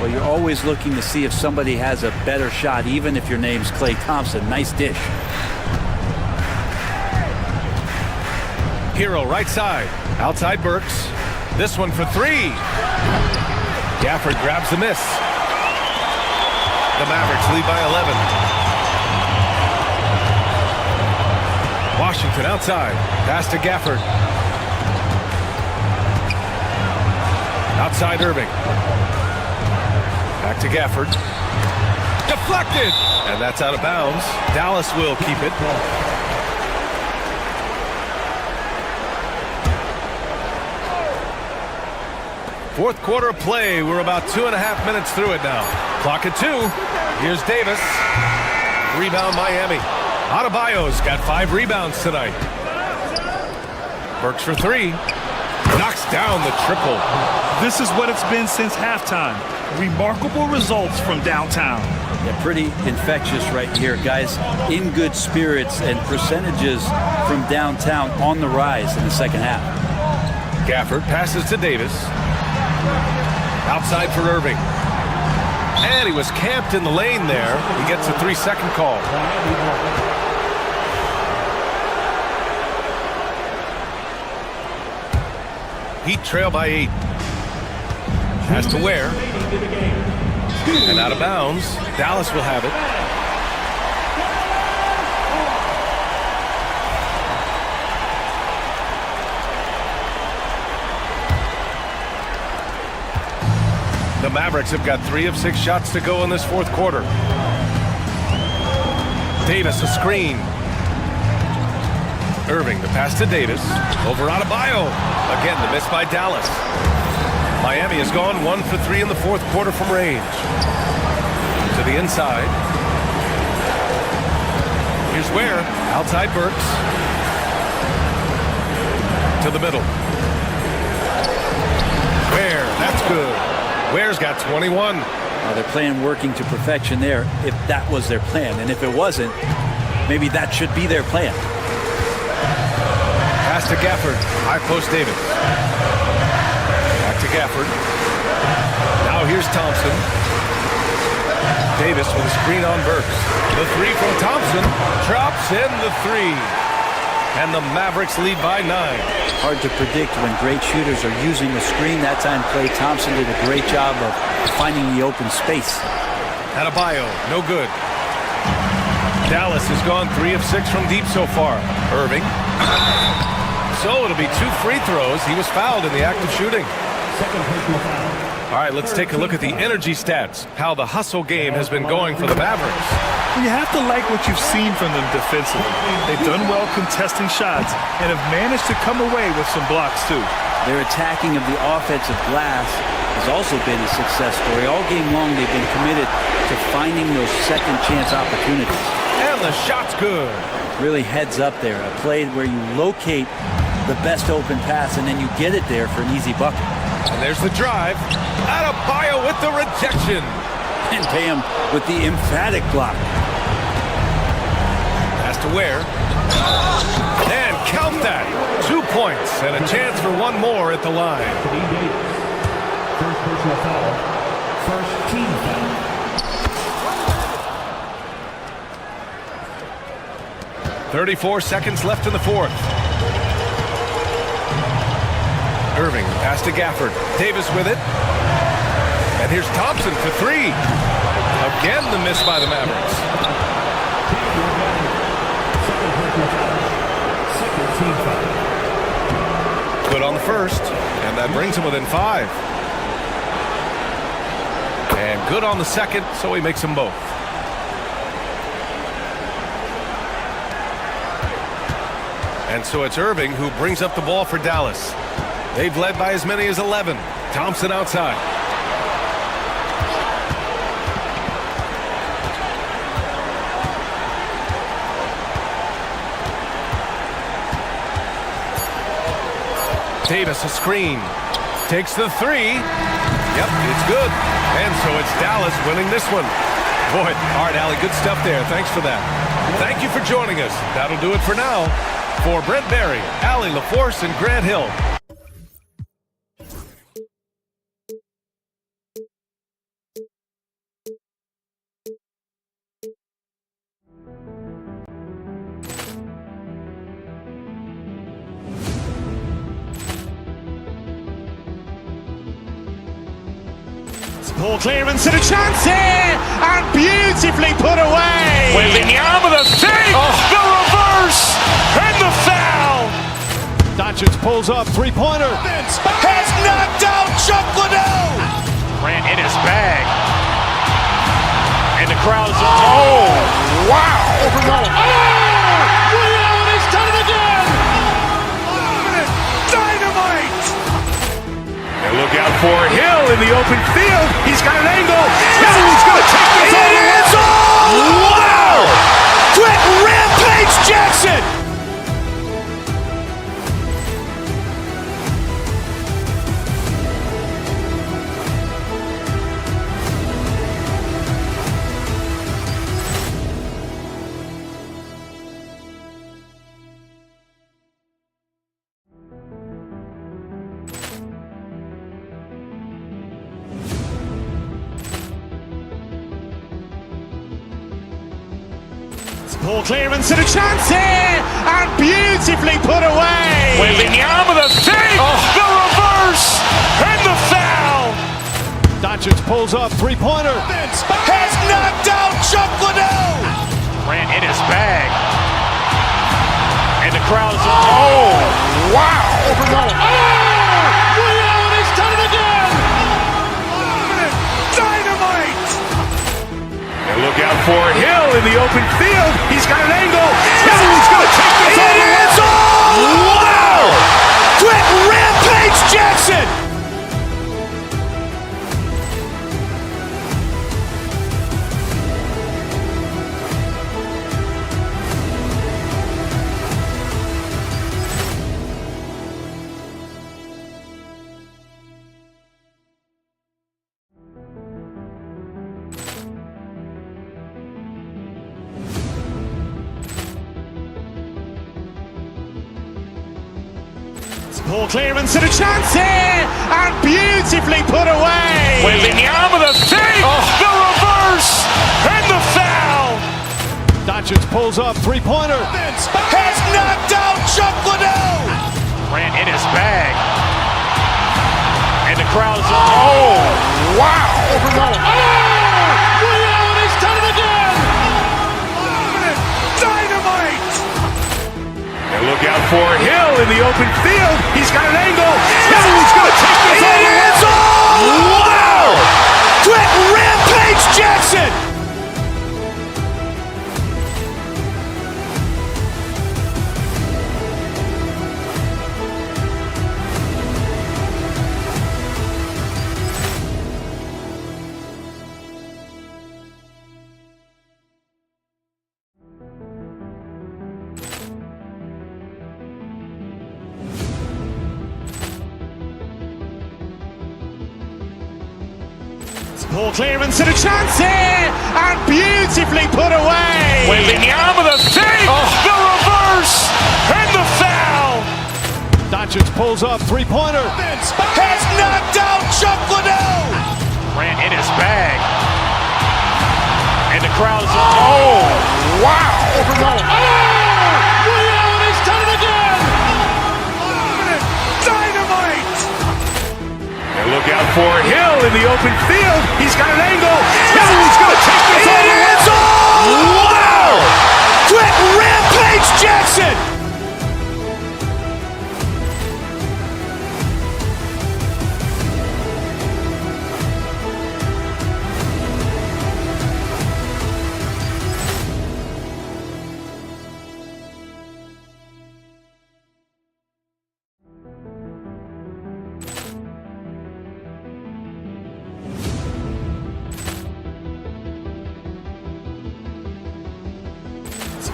Well, you're always looking to see if somebody has a better shot, even if your name's Klay Thompson. Nice dish. Hero right side. Outside Burks. This one for 3. Gafford grabs the miss. The Mavericks lead by 11. Washington outside. Pass to Gafford. Outside Irving. Back to Gafford. Deflected! And that's out of bounds. Dallas will keep it. Fourth quarter of play. We're about 2.5 minutes through it now. Clock at 2. Here's Davis. Rebound Miami. Adebayo's got 5 rebounds tonight. Burks for 3. Knocks down the triple. This is what it's been since halftime. Remarkable results from downtown. Yeah, pretty infectious right here, guys. In good spirits and percentages from downtown on the rise in the second half. Gafford passes to Davis. Outside for Irving. And he was camped in the lane there. He gets a 3-second call. Heat trail by 8. Pass to Ware. And out of bounds. Dallas will have it. The Mavericks have got 3 of 6 shots to go in this fourth quarter. Davis a screen. Irving, the pass to Davis. Over Adebayo. Again, the miss by Dallas. Miami has gone 1 for 3 in the fourth quarter from range. To the inside. Here's Ware. Outside Burks. To the middle. Ware, that's good. Ware's got 21. They're playing working to perfection there, if that was their plan. And if it wasn't, maybe that should be their plan. Pass to Gafford. High post Davis. Back to Gafford. Now here's Thompson. Davis with a screen on Burks. The 3 from Thompson. Drops in the 3. And the Mavericks lead by 9. Hard to predict when great shooters are using the screen. That time Klay Thompson did a great job of finding the open space. Adebayo, no good. Dallas has gone 3 of 6 from deep so far. Irving. So it'll be 2 free throws. He was fouled in the act of shooting. All right, let's take a look at the energy stats. How the hustle game has been going for the Mavericks. You have to like what you've seen from them defensively. They've done well contesting shots and have managed to come away with some blocks too. Their attacking of the offensive glass has also been a success story. All game long, they've been committed to finding those second chance opportunities. And the shot's good. Really heads up there. A play where you locate the best open pass and then you get it there for an easy bucket. And there's the drive. Adebayo with the rejection. And pay him with the emphatic block. to wear. And count that. 2 points and a chance for one more at the line. First personal foul. First team foul. 34 seconds left in the fourth. Irving pass to Gafford. Davis with it. And here's Thompson for three. Again, the miss by the Mavericks. Good on the first, and that brings him within 5. And good on the second, so he makes them both. And so it's Irving who brings up the ball for Dallas. They've led by as many as 11. Thompson outside. Davis a screen. Takes the three. Yep, it's good. And so it's Dallas winning this one. Boy, all right, Allie, good stuff there. Thanks for that. Thank you for joining us. That'll do it for now. For Brent Barry, Allie LaForce, and Grant Hill. Ball clearance and a chance here, and beautifully put away. Wembanyama with a three, the reverse, and the foul. Doncic pulls up, three-pointer. Has knocked out Chuck Liddell. Grant in his bag. And the crowd is, oh, wow. Liddell has done it again. Dynamite. And look out for Hill in the open field. He's got an angle. Hill's going to take this all the way. Wow! Quick Rampage Jackson! Ball clearance and a chance here, and beautifully put away. Wembanyama with a three, the reverse, and the foul. Doncic pulls up, three-pointer. Has knocked out Chuck Liddell. Grant in his bag. And the crowd is, oh, wow. Liddell has done it again. Dynamite. And look out for Hill in the open field. He's got an angle. Hill's going to take this all the way. Wow! Quick Rampage Jackson! Ball clearance and a chance here, and beautifully put away. Wembanyama with a three, the reverse, and the foul. Doncic pulls up, three-pointer. Has knocked out Chuck Liddell. Grant in his bag. And the crowd is, oh, wow. Liddell has done it again. Dynamite. And look out for Hill in the open field. He's got an angle. Hill's going to take this all the way. Wow! Quick Rampage Jackson! Poor clearance and a chance here, and beautifully put away. Wembanyama the fake, the reverse, and the foul. Doncic pulls up, three-pointer. Has knocked out Chuck Liddell. Ran in his bag. And the crowd is, oh, wow. Reality's done it again. Dynamite. And look out for Hill in the open field. He's got an angle. Hill's going to take this all the way. Wow. Quick rampage Jackson.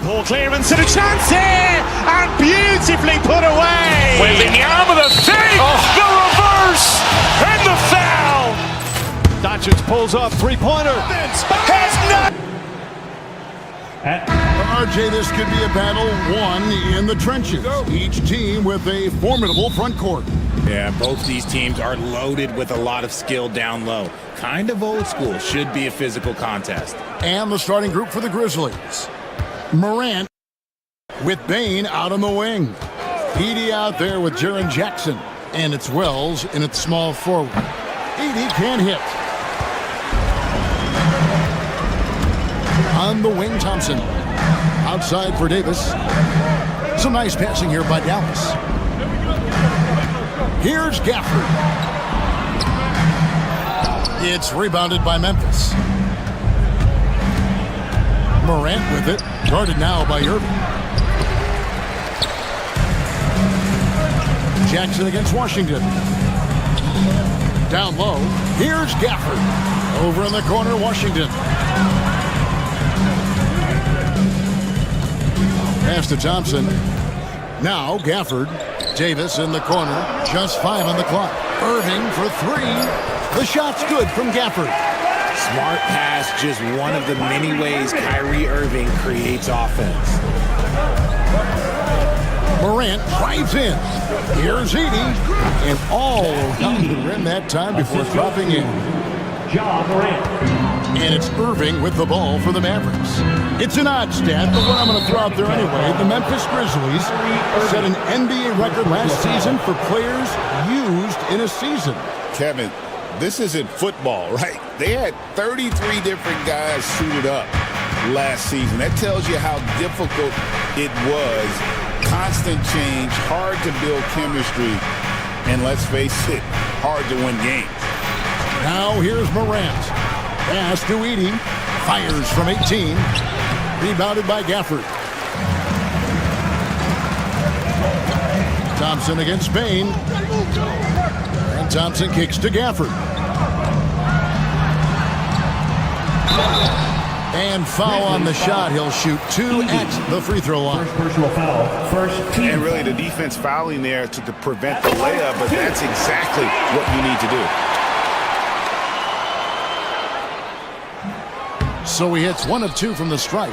Poor clearance and a chance here, and beautifully put away. Wembanyama the fake, the reverse, and the foul. Doncic pulls up, three-pointer. Has not. RJ, this could be a battle won in the trenches. Each team with a formidable front court. Yeah, both these teams are loaded with a lot of skill down low. Kind of old school. Should be a physical contest. And the starting group for the Grizzlies. Morant with Bane out on the wing. Edey out there with Jaren Jackson. And it's Wells in its small forward. Edey can't hit. On the wing, Thompson. Outside for Davis. Some nice passing here by Dallas. Here's Gafford. It's rebounded by Memphis. Morant with it. Guarded now by Irving. Jackson against Washington. Down low. Here's Gafford. Over in the corner, Washington. Pass to Thompson. Now Gafford. Davis in the corner. Just 5 on the clock. Irving for 3. The shot's good from Gafford. Smart pass, just one of the many ways Kyrie Irving creates offense. Morant drives in. Here's Edey. And all around the rim that time before dropping in. And it's Irving with the ball for the Mavericks. It's an odd stat, but what I'm going to throw out there anyway. The Memphis Grizzlies set an NBA record last season for players used in a season. Kevin, this isn't football, right? They had 33 different guys suited up last season. That tells you how difficult it was. Constant change, hard to build chemistry, and let's face it, hard to win games. Now here's Morant. Pass to Edey. Fires from 18. Rebounded by Gafford. Thompson against Bane. And Thompson kicks to Gafford. And foul on the shot. He'll shoot 2 at the free throw line. Personal foul. First team. And really the defense fouling there to prevent the layup, but that's exactly what you need to do. So he hits 1 of 2 from the stripe.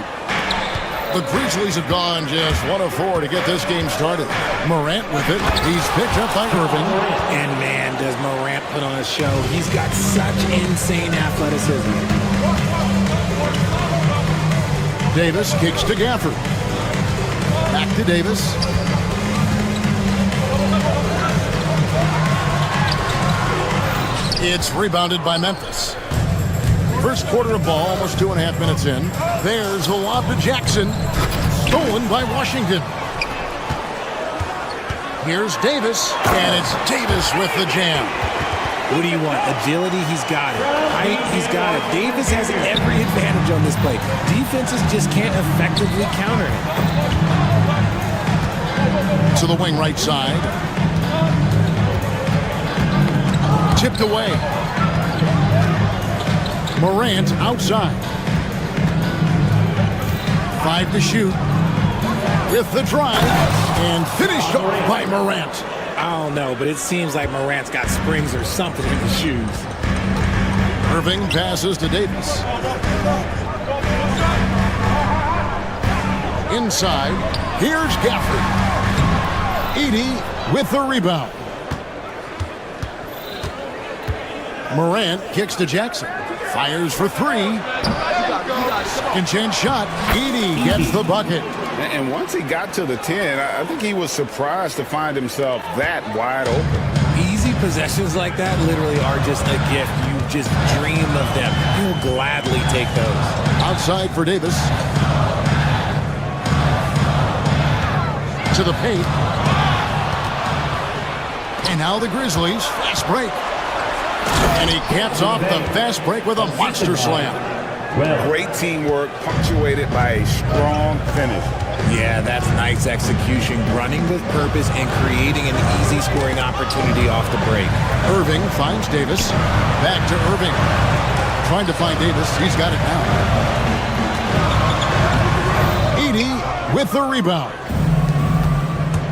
The Grizzlies have gone just 1 of 4 to get this game started. Morant with it. He's picked up by Irving. And man, does Morant put on a show. He's got such insane athleticism. Davis kicks to Gafford. Back to Davis. It's rebounded by Memphis. First quarter of ball, almost 2.5 minutes in. There's the lob to Jackson. Stolen by Washington. Here's Davis, and it's Davis with the jam. What do you want? Agility, he's got it. Height, he's got it. Davis has every advantage on this play. Defenses just can't effectively counter him. To the wing right side. Tipped away. Morant outside. 5 to shoot. With the drive. And finished off by Morant. I don't know, but it seems like Morant's got springs or something in his shoes. Irving passes to Davis. Inside, here's Gafford. Edey with the rebound. Morant kicks to Jackson. Fires for three. Second chance shot. Edey gets the bucket. And once he got to the 10, I think he was surprised to find himself that wide open. Easy possessions like that literally are just a gift. You just dream of them. You'll gladly take those. Outside for Davis. To the paint. And now the Grizzlies. Fast break. And he caps off the fast break with a monster slam. Great teamwork punctuated by a strong finish. Yeah, that's nice execution. Running with purpose and creating an easy scoring opportunity off the break. Irving finds Davis. Back to Irving. Trying to find Davis. He's got it now. Edey with the rebound.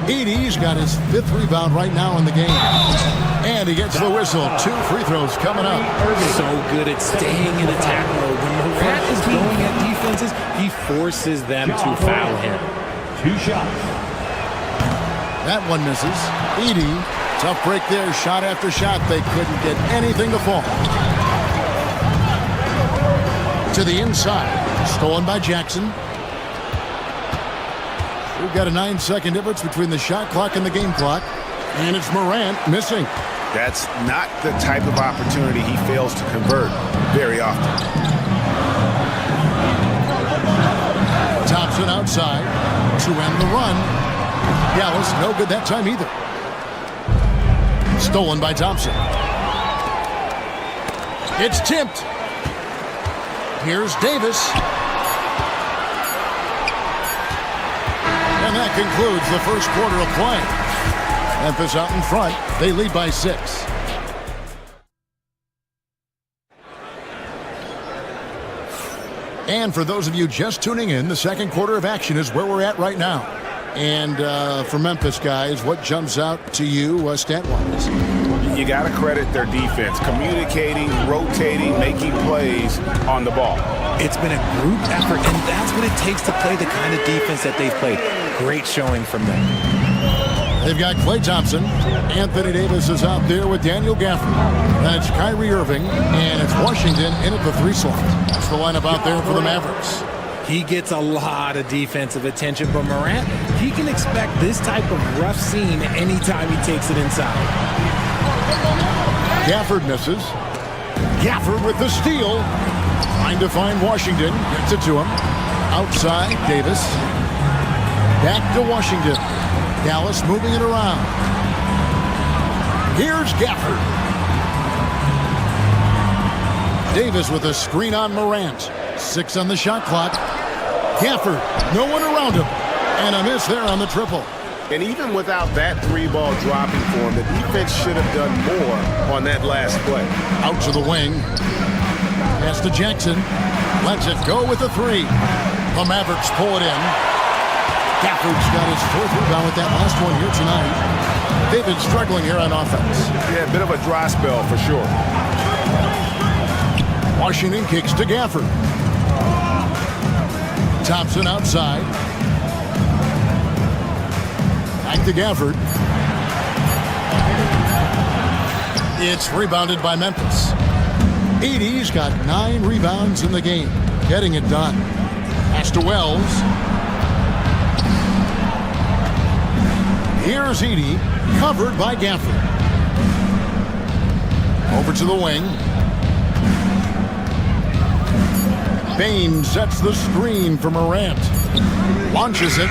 Edey's got his 5th rebound right now in the game. And he gets the whistle. 2 free throws coming up. So good at staying in attack mode. When Morant is going at defenses, he forces them to foul him. 2 shots. That one misses. Edey, tough break there. Shot after shot. They couldn't get anything to fall. To the inside. Stolen by Jackson. We've got a 9-second difference between the shot clock and the game clock. And it's Morant missing. That's not the type of opportunity he fails to convert very often. Thompson outside to end the run. Dallas no good that time either. Stolen by Thompson. It's tipped. Here's Davis. And that concludes the first quarter of play. Memphis out in front. They lead by 6. And for those of you just tuning in, the second quarter of action is where we're at right now. And for Memphis guys, what jumps out to you stat-wise? You got to credit their defense. Communicating, rotating, making plays on the ball. It's been a group effort, and that's what it takes to play the kind of defense that they've played. Great showing from them. They've got Klay Thompson. Anthony Davis is out there with Daniel Gafford. That's Kyrie Irving, and it's Washington in at the 3 slot. That's the lineup out there for the Mavericks. He gets a lot of defensive attention, but Morant, he can expect this type of rough scene anytime he takes it inside. Gafford misses. Gafford with the steal. Trying to find Washington. Gets it to him. Outside, Davis. Back to Washington. Dallas moving it around. Here's Gafford. Davis with a screen on Morant. 6 on the shot clock. Gafford, no one around him. And a miss there on the triple. And even without that 3-ball dropping for him, the defense should have done more on that last play. Out to the wing. Pass to Jackson. Lets it go with the 3. The Mavericks pull it in. Gafford's got his 4th rebound with that last one here tonight. They've been struggling here on offense. Yeah, a bit of a dry spell for sure. Washington kicks to Gafford. Thompson outside. Back to Gafford. It's rebounded by Memphis. Edey's got 9 rebounds in the game. Getting it done. Pass to Wells. Here's Edey, covered by Gafford. Over to the wing. Bain sets the screen for Morant. Launches it.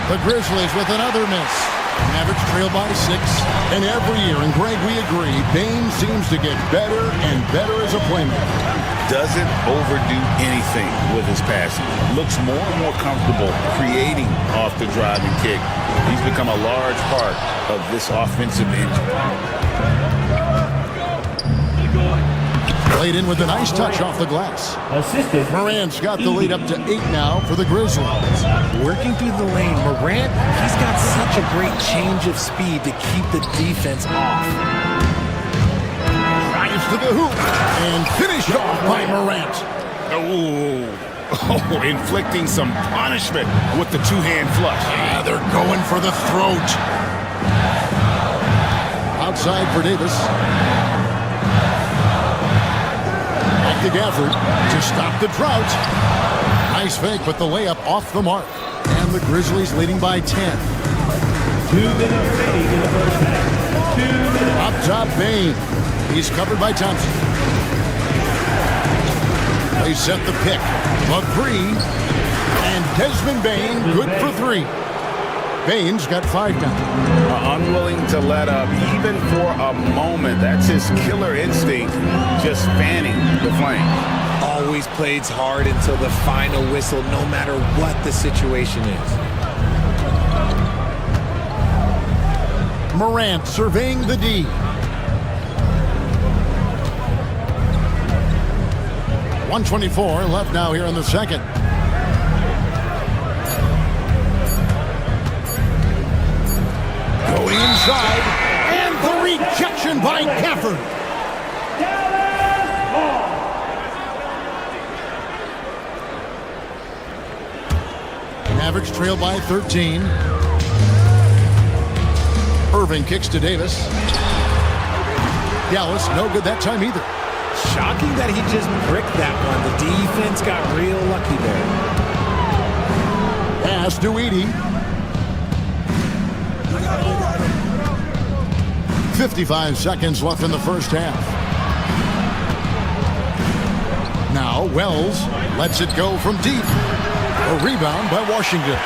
The Grizzlies with another miss. Mavericks trail by 6. And every year, and Greg, we agree, Bain seems to get better and better as a playmaker. Doesn't overdo anything with his passing. Looks more and more comfortable creating off the driving kick. He's become a large part of this offensive engine. Played in with a nice touch off the glass. Assisted. Morant's got the lead up to 8 now for the Grizzlies. Working through the lane, Morant, he's got such a great change of speed to keep the defense off. Drives to the hoop and finished off by Morant. Oh, inflicting some punishment with the two-hand flush. Yeah, they're going for the throat. Outside for Davis. Back to Gafford to stop the drought. Nice fake, but the layup off the mark. And the Grizzlies leading by 10. 2 minutes remaining in the first half. 2 minutes. Up top, Bane. He's covered by Thompson. They set the pick. A three. And Desmond Bane, good for three. Bane's got 5 now. Unwilling to let up, even for a moment. That's his killer instinct, just fanning the flame. Always plays hard until the final whistle, no matter what the situation is. Morant surveying the D. .124 left now here in the second. Going inside, and the rejection by Gafford. Mavericks trail by 13. Irving kicks to Davis. Dallas, no good that time either. Shocking that he just bricked that one. The defense got real lucky there. Pass to Edey. 55 seconds left in the first half. Now Wells lets it go from deep. A rebound by Washington.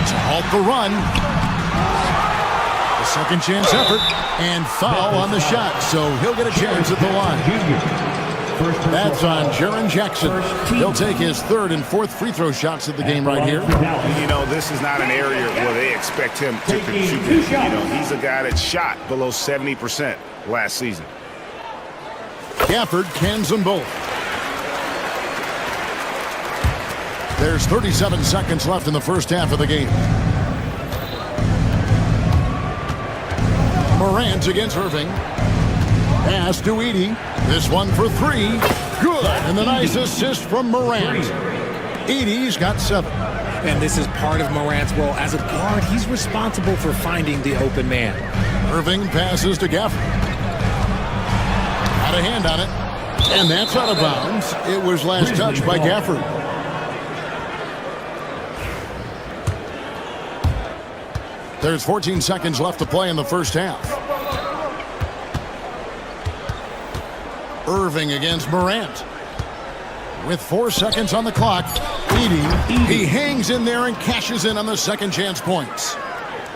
To halt the run. A second chance effort and foul on the shot, so he'll get a chance at the line. That's on Jaren Jackson. He'll take his third and fourth free throw shots of the game right here. You know, this is not an area where they expect him to contribute. You know, he's a guy that shot below 70% last season. Gafford cans them both. There's 37 seconds left in the first half of the game. Morant against Irving. Pass to Edey. This one for three. Good. And the nice assist from Morant. Edey's got 7. And this is part of Morant's role. As a guard, he's responsible for finding the open man. Irving passes to Gafford. Had a hand on it. And that's out of bounds. It was last touched by Gafford. There's 14 seconds left to play in the first half. Irving against Morant. With 4 seconds on the clock, Edey, he hangs in there and cashes in on the second chance points.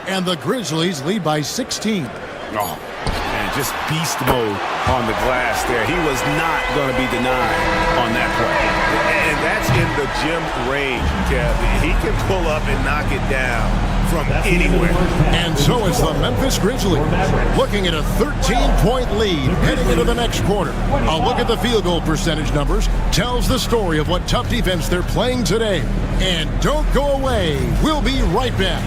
And the Grizzlies lead by 16. Oh, man, just beast mode on the glass there. He was not going to be denied on that play. And that's in the gym range, Kev. He can pull up and knock it down from anywhere. And so is the Memphis Grizzlies, looking at a 13-point lead heading into the next quarter. A look at the field goal percentage numbers tells the story of what tough defense they're playing today. And don't go away. We'll be right back.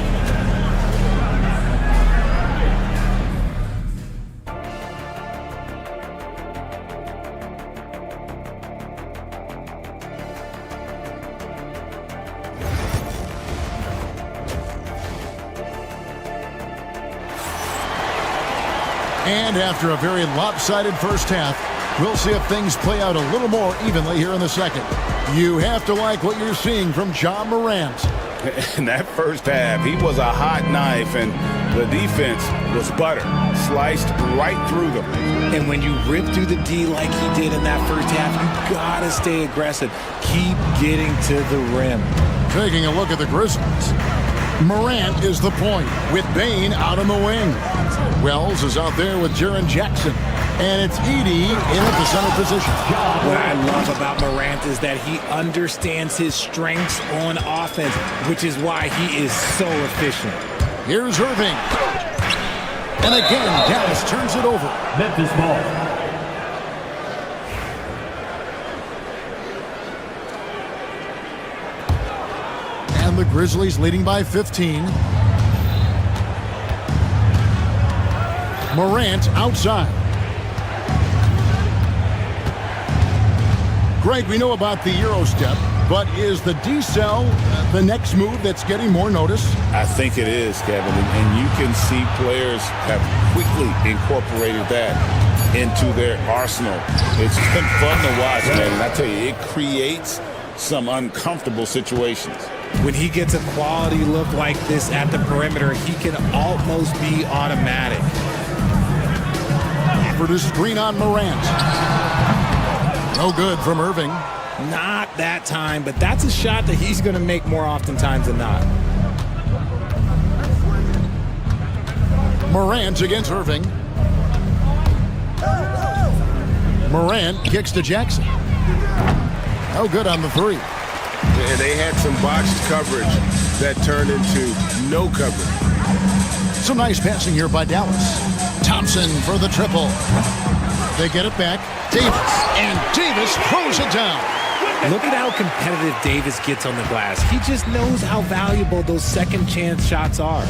And after a very lopsided first half, we'll see if things play out a little more evenly here in the second. You have to like what you're seeing from Ja Morant. In that first half, he was a hot knife, and the defense was butter, sliced right through them. And when you rip through the D like he did in that first half, you gotta stay aggressive. Keep getting to the rim. Taking a look at the Grizzlies. Morant is the point with Bane out on the wing. Wells is out there with Jaren Jackson. And it's Edey in at the center position. What I love about Morant is that he understands his strengths on offense, which is why he is so efficient. Here's Irving. And again, Dallas turns it over. Memphis ball. The Grizzlies leading by 15. Morant outside. Greg, we know about the Euro step, but is the decel the next move that's getting more notice? I think it is, Kevin, and you can see players have quickly incorporated that into their arsenal. It's been fun to watch, man, and I tell you, it creates some uncomfortable situations. When he gets a quality look like this at the perimeter, he can almost be automatic. Produces Green on Morant. No good from Irving. Not that time, but that's a shot that he's going to make more oftentimes than not. Morant against Irving. Morant kicks to Jackson. No good on the three. And they had some botched coverage that turned into no coverage. Some nice passing here by Dallas. Thompson for the triple. They get it back. Davis. And Davis throws it down. Look at how competitive Davis gets on the glass. He just knows how valuable those second chance shots are.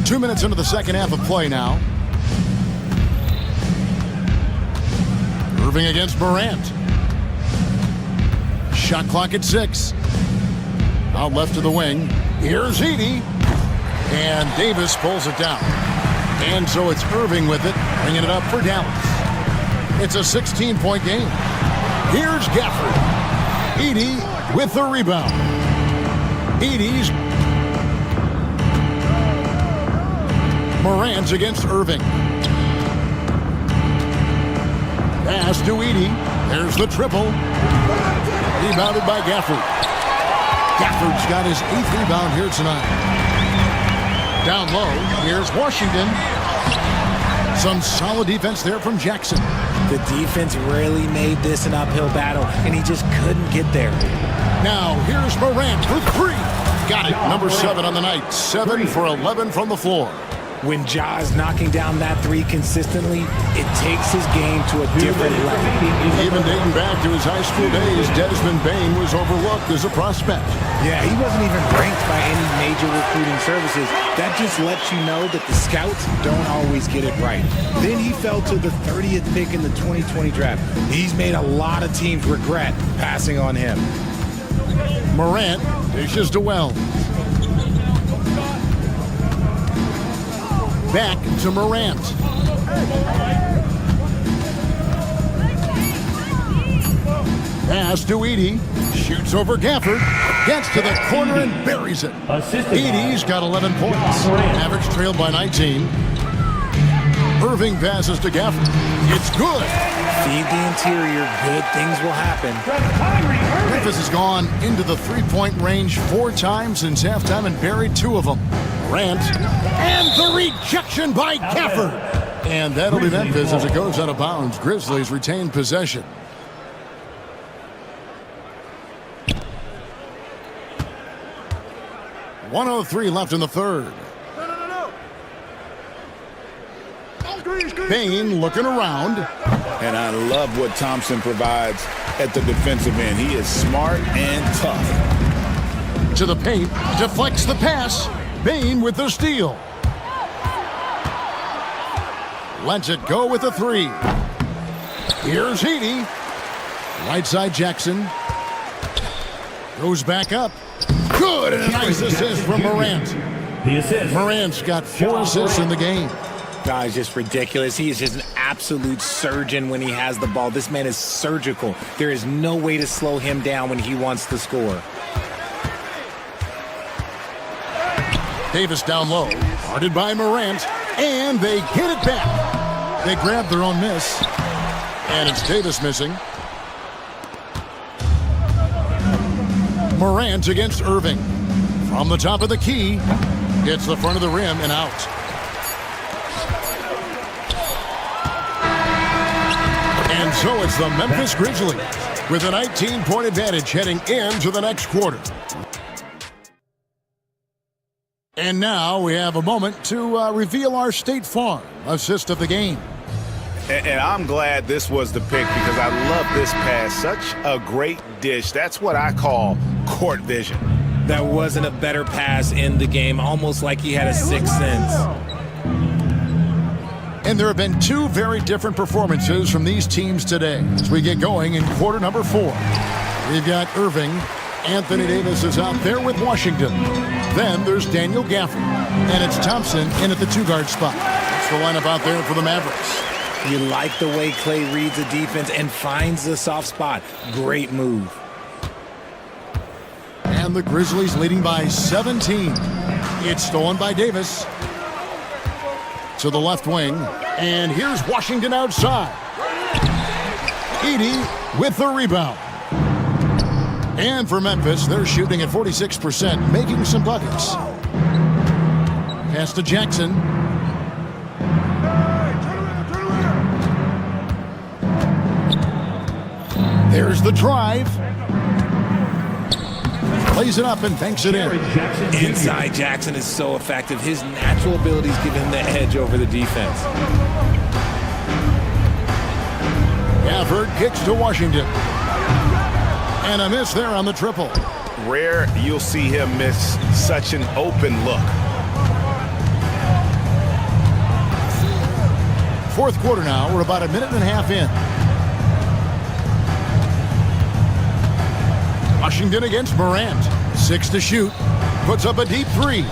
2 minutes into the second half of play now. Irving against Morant. Shot clock at 6. Out left to the wing. Here's Edey. And Davis pulls it down. And so it's Irving with it, bringing it up for Dallas. It's a 16-point game. Here's Gafford. Edey with the rebound. Edey's. Morant's against Irving. Pass to Edey. There's the triple. Rebounded by Gafford. Gafford's got his 8th rebound here tonight. Down low, here's Washington. Some solid defense there from Jackson. The defense really made this an uphill battle, and he just couldn't get there. Now, here's Morant for 3. Got it. Number 7 on the night. 7 for 11 from the floor. When Ja is knocking down that 3 consistently, it takes his game to a different level. Even dating back to his high school days, Desmond Bain was overlooked as a prospect. Yeah, he wasn't even ranked by any major recruiting services. That just lets you know that the scouts don't always get it right. Then he fell to the 30th pick in the 2020 draft. He's made a lot of teams regret passing on him. Morant dishes to Wells. Back to Morant. Pass to Edey. Shoots over Gafford. Gets to the corner and buries it. Edey's got 11 points. Average trailed by 19. Irving passes to Gafford. It's good. Feed the interior. Good things will happen. Memphis has gone into the three-point range 4 times since halftime and buried 2 of them. Morant. And the rejection by Gafford. And that'll be Memphis as it goes out of bounds. Grizzlies retain possession. .103 left in the third. Bain looking around. And I love what Thompson provides at the defensive end. He is smart and tough. To the paint. Deflects the pass. Bain with the steal. Lets it go with a 3. Here's Edey. Right side Jackson. Goes back up. Good, and a nice assist from Morant. The assist. Morant's got 4 assists in the game. God, it's just ridiculous. He is just an absolute surgeon when he has the ball. This man is surgical. There is no way to slow him down when he wants to score. Davis down low, guarded by Morant, and they get it back. They grab their own miss, and it's Davis missing. Morant against Irving. From the top of the key, hits the front of the rim and out. And so it's the Memphis Grizzlies with a 19-point advantage heading into the next quarter. And now we have a moment to reveal our State Farm assist of the game. And I'm glad this was the pick because I love this pass. Such a great dish. That's what I call court vision. That wasn't a better pass in the game, almost like he had a sixth sense. And there have been two very different performances from these teams today as we get going in quarter number 4. We've got Irving. Anthony Davis is out there with Washington. Then there's Daniel Gafford. And it's Thompson in at the 2-guard spot. That's the lineup out there for the Mavericks. You like the way Clay reads the defense and finds the soft spot. Great move. And the Grizzlies leading by 17. It's stolen by Davis. To the left wing. And here's Washington outside. Edey with the rebound. And for Memphis, they're shooting at 46%, making some buckets. Pass to Jackson. There's the drive. Plays it up and banks it in. Inside Jackson is so effective. His natural abilities give him the edge over the defense. Gafford kicks to Washington. And a miss there on the triple. Rare you'll see him miss such an open look. Fourth quarter now. We're about a minute and a half in. Washington against Morant. 6 to shoot. Puts up a deep 3.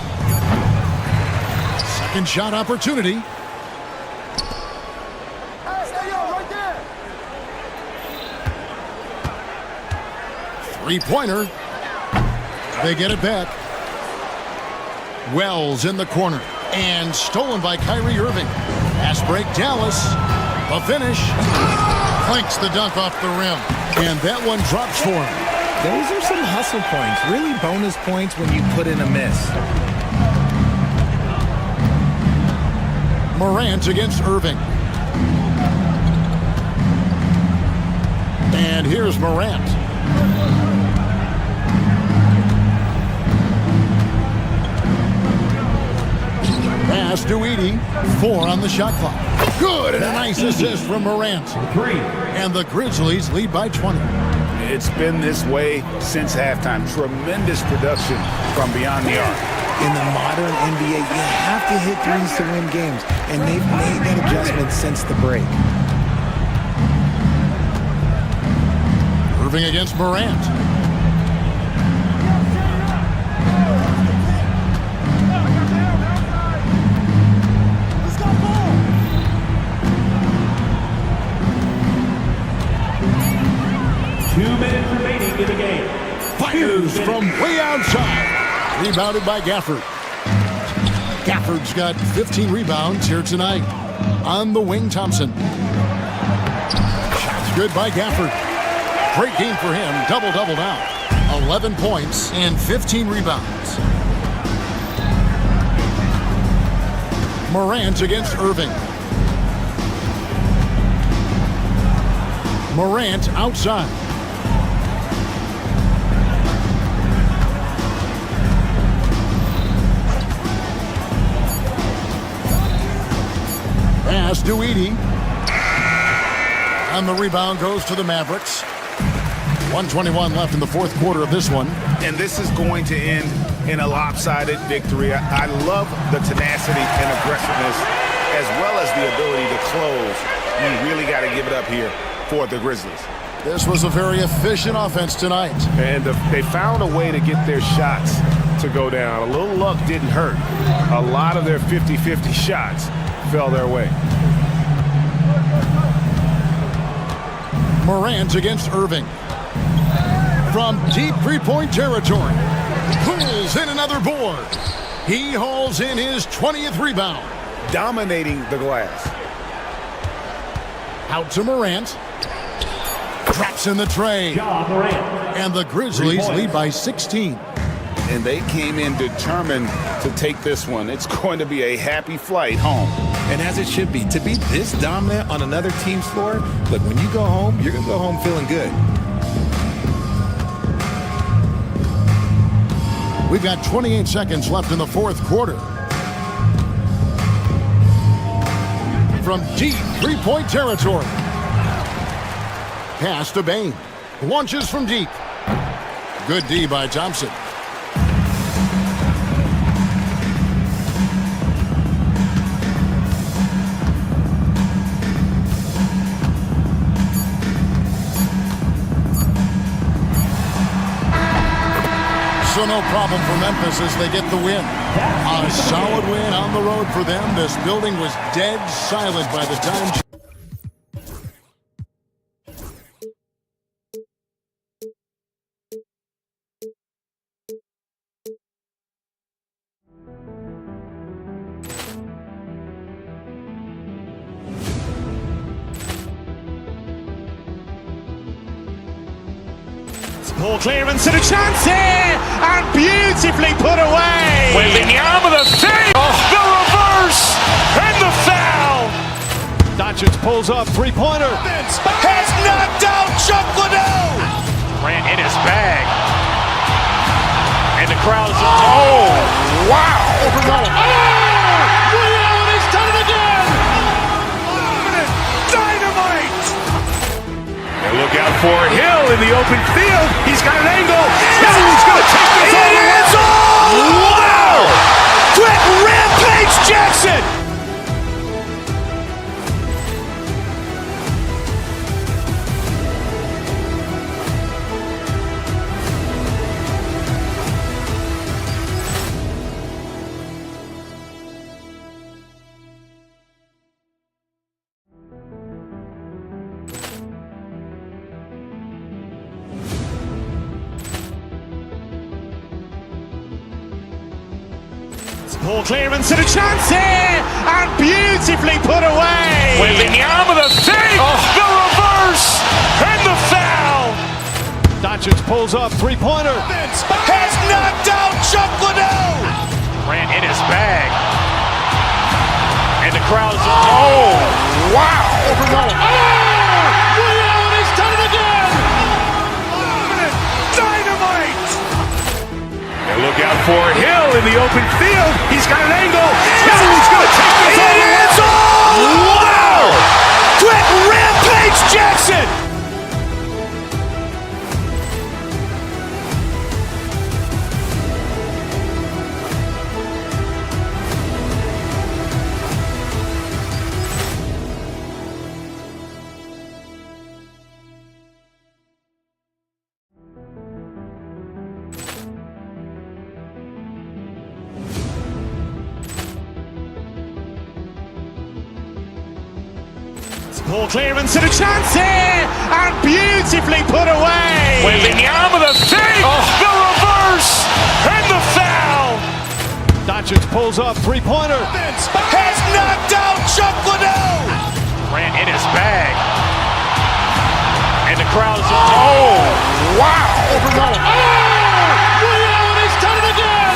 Second shot opportunity. Three-pointer. They get it back. Wells in the corner. And stolen by Kyrie Irving. Pass break, Dallas. A finish. Clanks the dunk off the rim. And that one drops for him. Those are some hustle points. Really bonus points when you put in a miss. Morant against Irving. And here's Morant. Pass to Edey. 4 on the shot clock. Good, and a nice assist from Morant. 3. And the Grizzlies lead by 20. It's been this way since halftime. Tremendous production from beyond the arc. In the modern NBA, you have to hit threes to win games, and they've made that adjustment since the break. Irving against Morant. In the game. Fires from way outside. Rebounded by Gafford. Gafford's got 15 rebounds here tonight. On the wing, Thompson. Shots good by Gafford. Great game for him. Double-double now. 11 points and 15 rebounds. Morant against Irving. Morant outside. Pass to Edey. And the rebound goes to the Mavericks. 1:21 left in the fourth quarter of this one. And this is going to end in a lopsided victory. I love the tenacity and aggressiveness as well as the ability to close. You really got to give it up here for the Grizzlies. This was a very efficient offense tonight. And they found a way to get their shots to go down. A little luck didn't hurt. A lot of their 50-50 shots fell their way. Morant against Irving. From deep three-point territory. Pulls in another board. He hauls in his 20th rebound. Dominating the glass. Out to Morant. Drops in the tray. And the Grizzlies lead by 16. And they came in determined to take this one. It's going to be a happy flight home. And as it should be, to be this dominant on another team's floor, look, when you go home, you're going to go home feeling good. We've got 28 seconds left in the fourth quarter. From deep three-point territory. Pass to Bain. Launches from deep. Good D by Thompson. So no problem for Memphis as they get the win. A solid win on the road for them. This building was dead silent by the time... Ball clearance and a chance here, and beautifully put away. Wembanyama the feed, the reverse, and the foul. Doncic pulls up, three-pointer. Has knocked out Chuck Liddell. Ran in his bag. And the crowd is, oh, wow. Liddell, and he's done it again. Dynamite. And look out for Hill in the open field. He's got an angle. He's going to take this all the way. Wow! Quick Rampage Jackson. Ball clearance and a chance here, and beautifully put away. Wembanyama the feed, the reverse, and the foul. Doncic pulls up, three-pointer. Has knocked out Chuck Liddell. Ran in his bag. And the crowd is, oh, wow. Liddell, and he's done it again. Dynamite. And look out for Hill in the open field. He's got an angle. He's going to take this all the way. Wow! Quick Rampage Jackson. Ball clearance and a chance here, and beautifully put away. Wembanyama the feed, the reverse, and the foul. Doncic pulls up, three-pointer. Has knocked out Chuck Liddell. Ran in his bag. And the crowd is, oh, wow. Liddell, and he's done it again.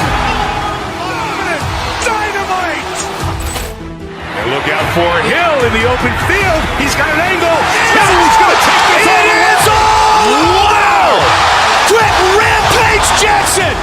Dynamite. And look out for Hill in the open field. He's got an angle. He's going to take this all the way. Wow! Quick Rampage Jackson.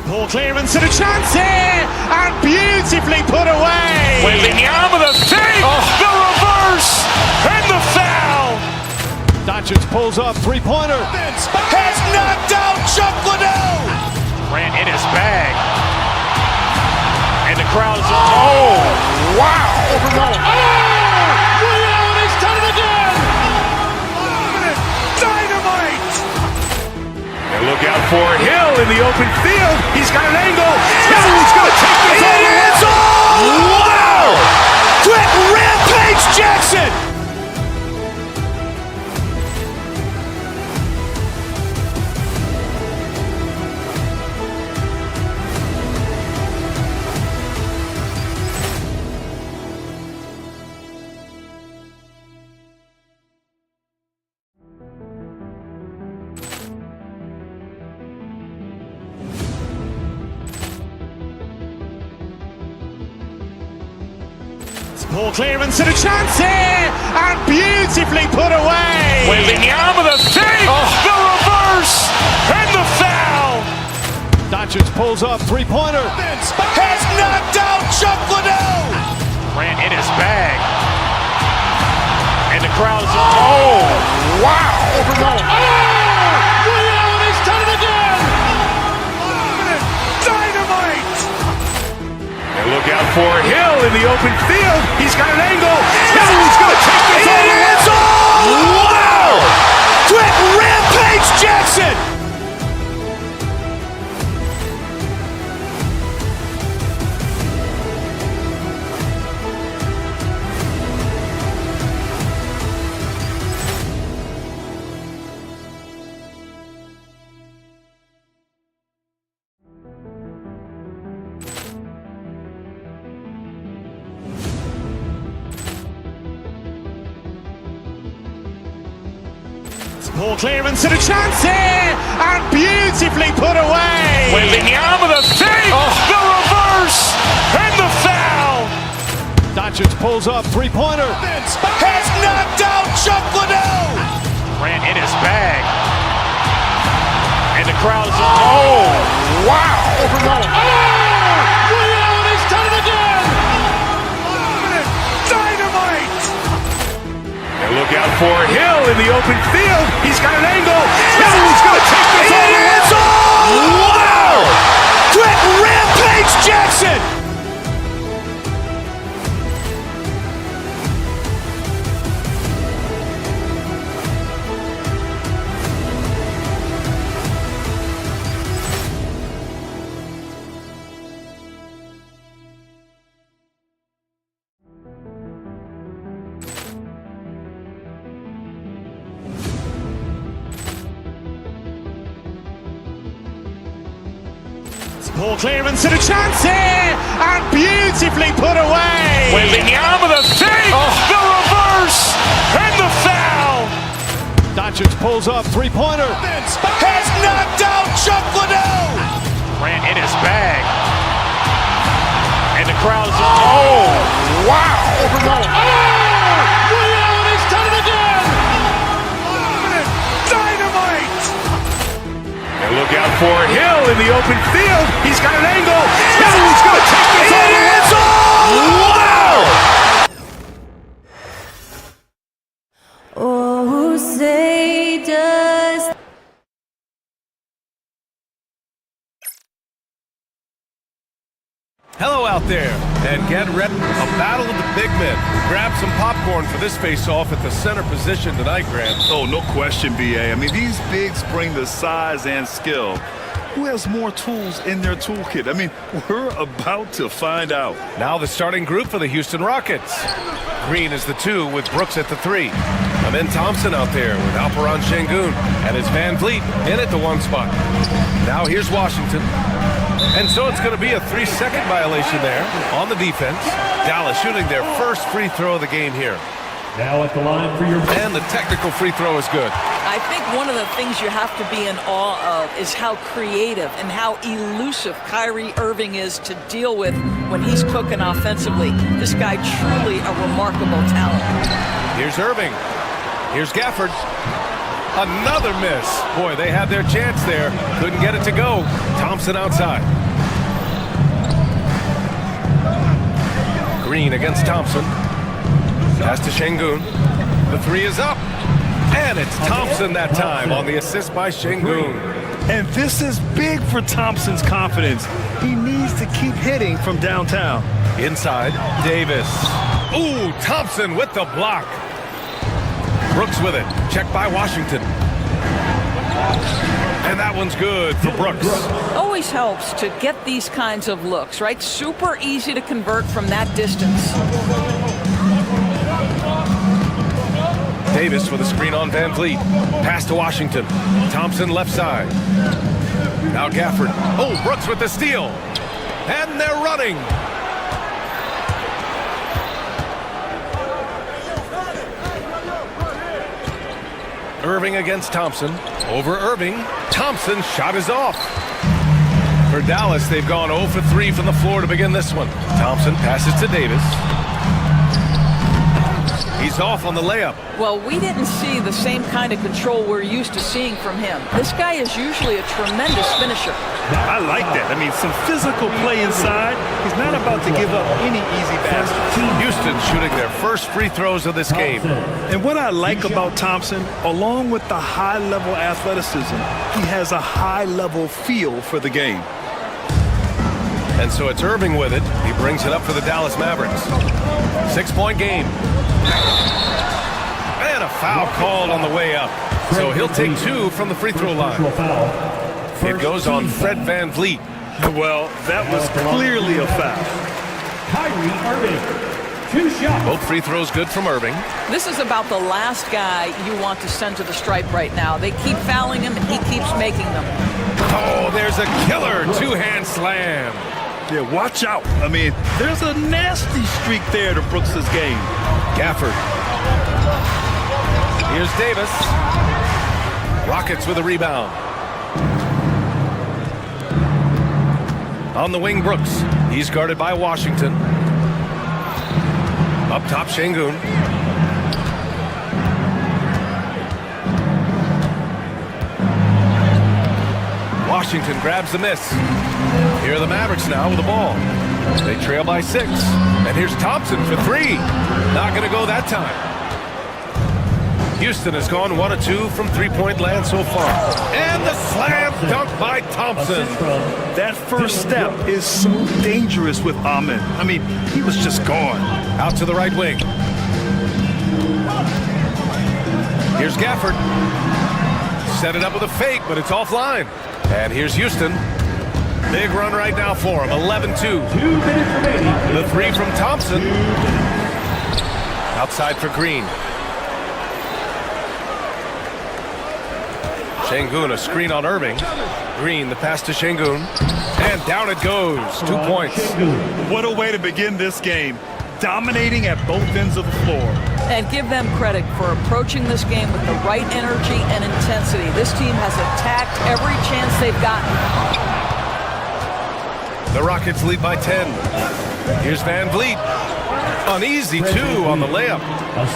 Ball clearance and a chance here, and beautifully put away. Wembanyama the feed, the reverse, and the foul. Doncic pulls up, three-pointer. Has knocked out Chuck Liddell. Ran in his bag. And the crowd is, oh, wow. Liddell, and he's done it again. Dynamite. And look out for Hill in the open field. He's got an angle. He's going to take this all the way. Wow! Quick Rampage Jackson. Ball clearance and a chance here, and beautifully put away. Wembanyama the feed, the reverse, and the foul. Doncic pulls up, three-pointer. Has crowd is, oh, wow! He's done it again! Dynamite! And look out for Hill in the open field. He's got an angle. Hill's going to take this all the way. Wow! Quick Rampage Jackson! Ball clearance and a chance here, and beautifully put away. With the arm of the fake, the reverse, and the foul. Doncic pulls up, three-pointer. Has knocked out Chuck Liddell. Ran in his bag. And the crowd is, oh, wow. He's done it again. Dynamite. And look out for Hill in the open field. He's got an angle. Hill's going to take this all the way. Wow! Quick Rampage Jackson! Ball clearance and a chance here, and beautifully put away. With the arm of the fake, the reverse, and the foul. Doncic pulls up, three-pointer. Has knocked out Chuck Liddell. Ran in his bag. And the crowd is, oh, wow. He's done it again. Dynamite. And look out for Hill in the open field. He's got an angle. Hill's going to take this all the way. Wow! Oh, who say does Hello out there, and get ready. A battle of the big men. Grab some popcorn for this face-off at the center position tonight, Grant. Oh, no question, BA. I mean, these bigs bring the size and skill. Who has more tools in their toolkit? I mean, we're about to find out. Now the starting group for the Houston Rockets. Green is the 2 with Brooks at the 3. Amin Thompson out there with Alperon Şengün, and it's Van Vliet in at the 1 spot. Now here's Washington. And so it's going to be a 3-second violation there on the defense. Dallas shooting their first free throw of the game here. Now at the line for your... And the technical free throw is good. I think one of the things you have to be in awe of is how creative and how elusive Kyrie Irving is to deal with when he's cooking offensively. This guy truly a remarkable talent. Here's Irving. Here's Gafford. Another miss. Boy, they had their chance there. Couldn't get it to go. Thompson outside. Green against Thompson. Pass to Şengün. The 3 is up. And it's Thompson that time on the assist by Şengün. And this is big for Thompson's confidence. He needs to keep hitting from downtown. Inside, Davis. Ooh, Thompson with the block. Brooks with it. Checked by Washington. And that one's good for Brooks. Always helps to get these kinds of looks, right? Super easy to convert from that distance. Davis with a screen on Van Vliet. Pass to Washington. Thompson left side. Now Gafford. Oh, Brooks with the steal. And they're running. Irving against Thompson. Over Irving. Thompson's shot is off. For Dallas, they've gone 0 for 3 from the floor to begin this one. Thompson passes to Davis. He's off on the layup. Well, we didn't see the same kind of control we're used to seeing from him. This guy is usually a tremendous finisher. I like that. I mean, some physical play inside. He's he's not about to give up any easy baskets. Houston shooting their first free throws of this game. And what I like about Thompson, along with the high-level athleticism, he has a high-level feel for the game. And so it's Irving with it. He brings it up for the Dallas Mavericks. 6-point game. And a foul called on the way up. So he'll take 2 from the free throw line. It goes on Fred VanVleet. Well, that was clearly a foul. Kyrie Irving. 2 shots. Both free throws good from Irving. This is about the last guy you want to send to the stripe right now. They keep fouling him, and he keeps making them. Oh, there's a killer 2-hand slam. Yeah, watch out. I mean, there's a nasty streak there to Brooks' game. Gafford. Here's Davis. Rockets with a rebound. On the wing, Brooks. He's guarded by Washington. Up top, Şengün. Washington grabs the miss. Here are the Mavericks now with the ball. They trail by 6. And here's Thompson for 3. Not going to go that time. Houston has gone 1 of 2 from three-point land so far. And the slam dunk by Thompson. That first step is so dangerous with Ahmed. I mean, he was just gone. Out to the right wing. Here's Gafford. Set it up with a fake, but it's offline. And here's Houston. Big run right now for him. 11-2. 2 minutes remaining. The 3 from Thompson. Outside for Green. Şengün, a screen on Irving. Green, the pass to Şengün. And down it goes. 2 points. What a way to begin this game. Dominating at both ends of the floor. And give them credit for approaching this game with the right energy and intensity. This team has attacked every chance they've gotten. The Rockets lead by 10. Here's VanVleet. An easy 2 on the layup.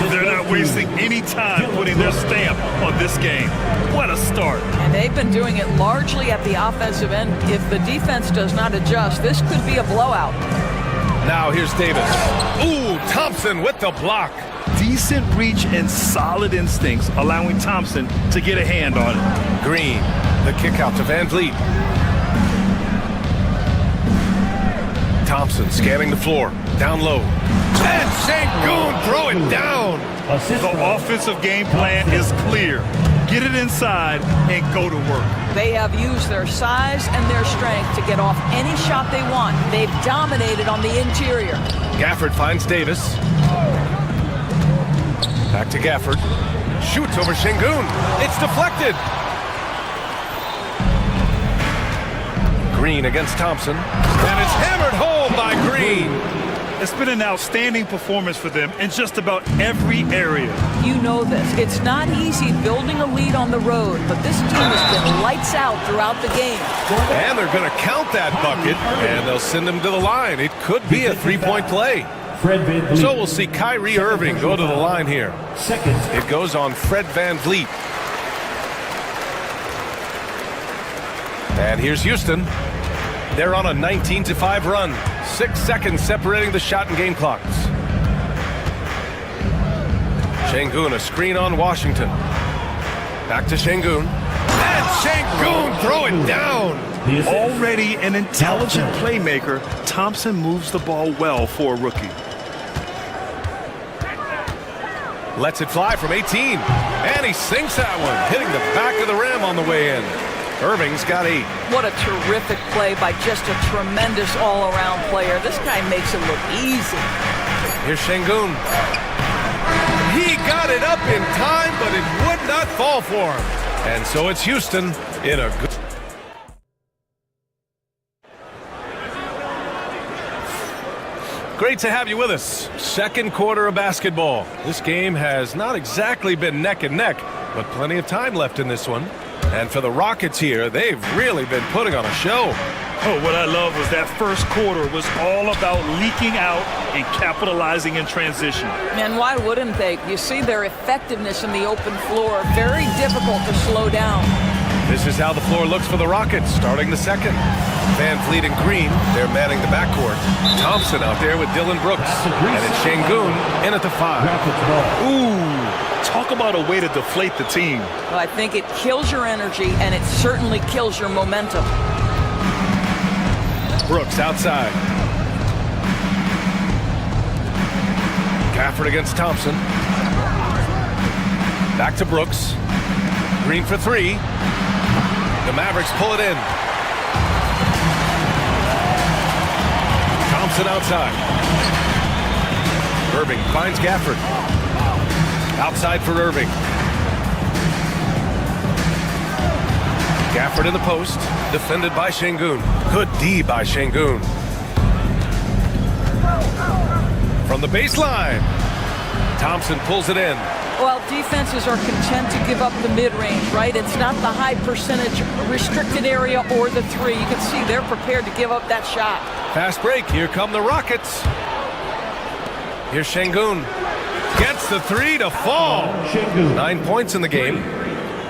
They're not wasting any time putting their stamp on this game. What a start. And they've been doing it largely at the offensive end. If the defense does not adjust, this could be a blowout. Now here's Davis. Ooh, Thompson with the block. Decent reach and solid instincts, allowing Thompson to get a hand on it. Green, the kick out to VanVleet. Thompson scanning the floor, down low. And Şengün throw it down. The offensive game plan is clear. Get it inside and go to work. They have used their size and their strength to get off any shot they want. They've dominated on the interior. Gafford finds Davis. Back to Gafford. Shoots over Şengün. It's deflected. Green against Thompson. And it's hammered home by Green. It's been an outstanding performance for them in just about every area. You know this. It's not easy building a lead on the road, but this team has been lights out throughout the game. And they're going to count that bucket, and they'll send him to the line. It could be a three-point play. So we'll see Kyrie Irving go to the line here. It goes on Fred VanVleet. And here's Houston. They're on a 19-5 run. 6 seconds separating the shot and game clocks. Şengün, a screen on Washington. Back to Şengün. And Şengün throw it down. Already an intelligent playmaker, Thompson moves the ball well for a rookie. Lets it fly from 18. And he sinks that one, hitting the back of the rim on the way in. Irving's got 8. What a terrific play by just a tremendous all-around player. This guy makes it look easy. Here's Şengün. He got it up in time, but it would not fall for him. And so it's Houston in a good... Great to have you with us. Second quarter of basketball. This game has not exactly been neck and neck, but plenty of time left in this one. And for the Rockets here, they've really been putting on a show. Oh, what I love was that first quarter was all about leaking out and capitalizing in transition. And why wouldn't they? You see their effectiveness in the open floor. Very difficult to slow down. This is how the floor looks for the Rockets, starting the second. Van Vliet and Green, they're manning the backcourt. Thompson out there with Dylan Brooks. And it's Şengün in at the 5. Ooh, talk about a way to deflate the team. Well, I think it kills your energy, and it certainly kills your momentum. Brooks outside. Gafford against Thompson. Back to Brooks. Green for 3. The Mavericks pull it in. Thompson outside. Irving finds Gafford. Outside for Irving. Gafford in the post. Defended by Şengün. Good D by Şengün. From the baseline. Thompson pulls it in. Well, defenses are content to give up the mid-range, right? It's not the high percentage restricted area or the 3. You can see they're prepared to give up that shot. Fast break. Here come the Rockets. Here's Şengün. Gets the 3 to fall. 9 points in the game.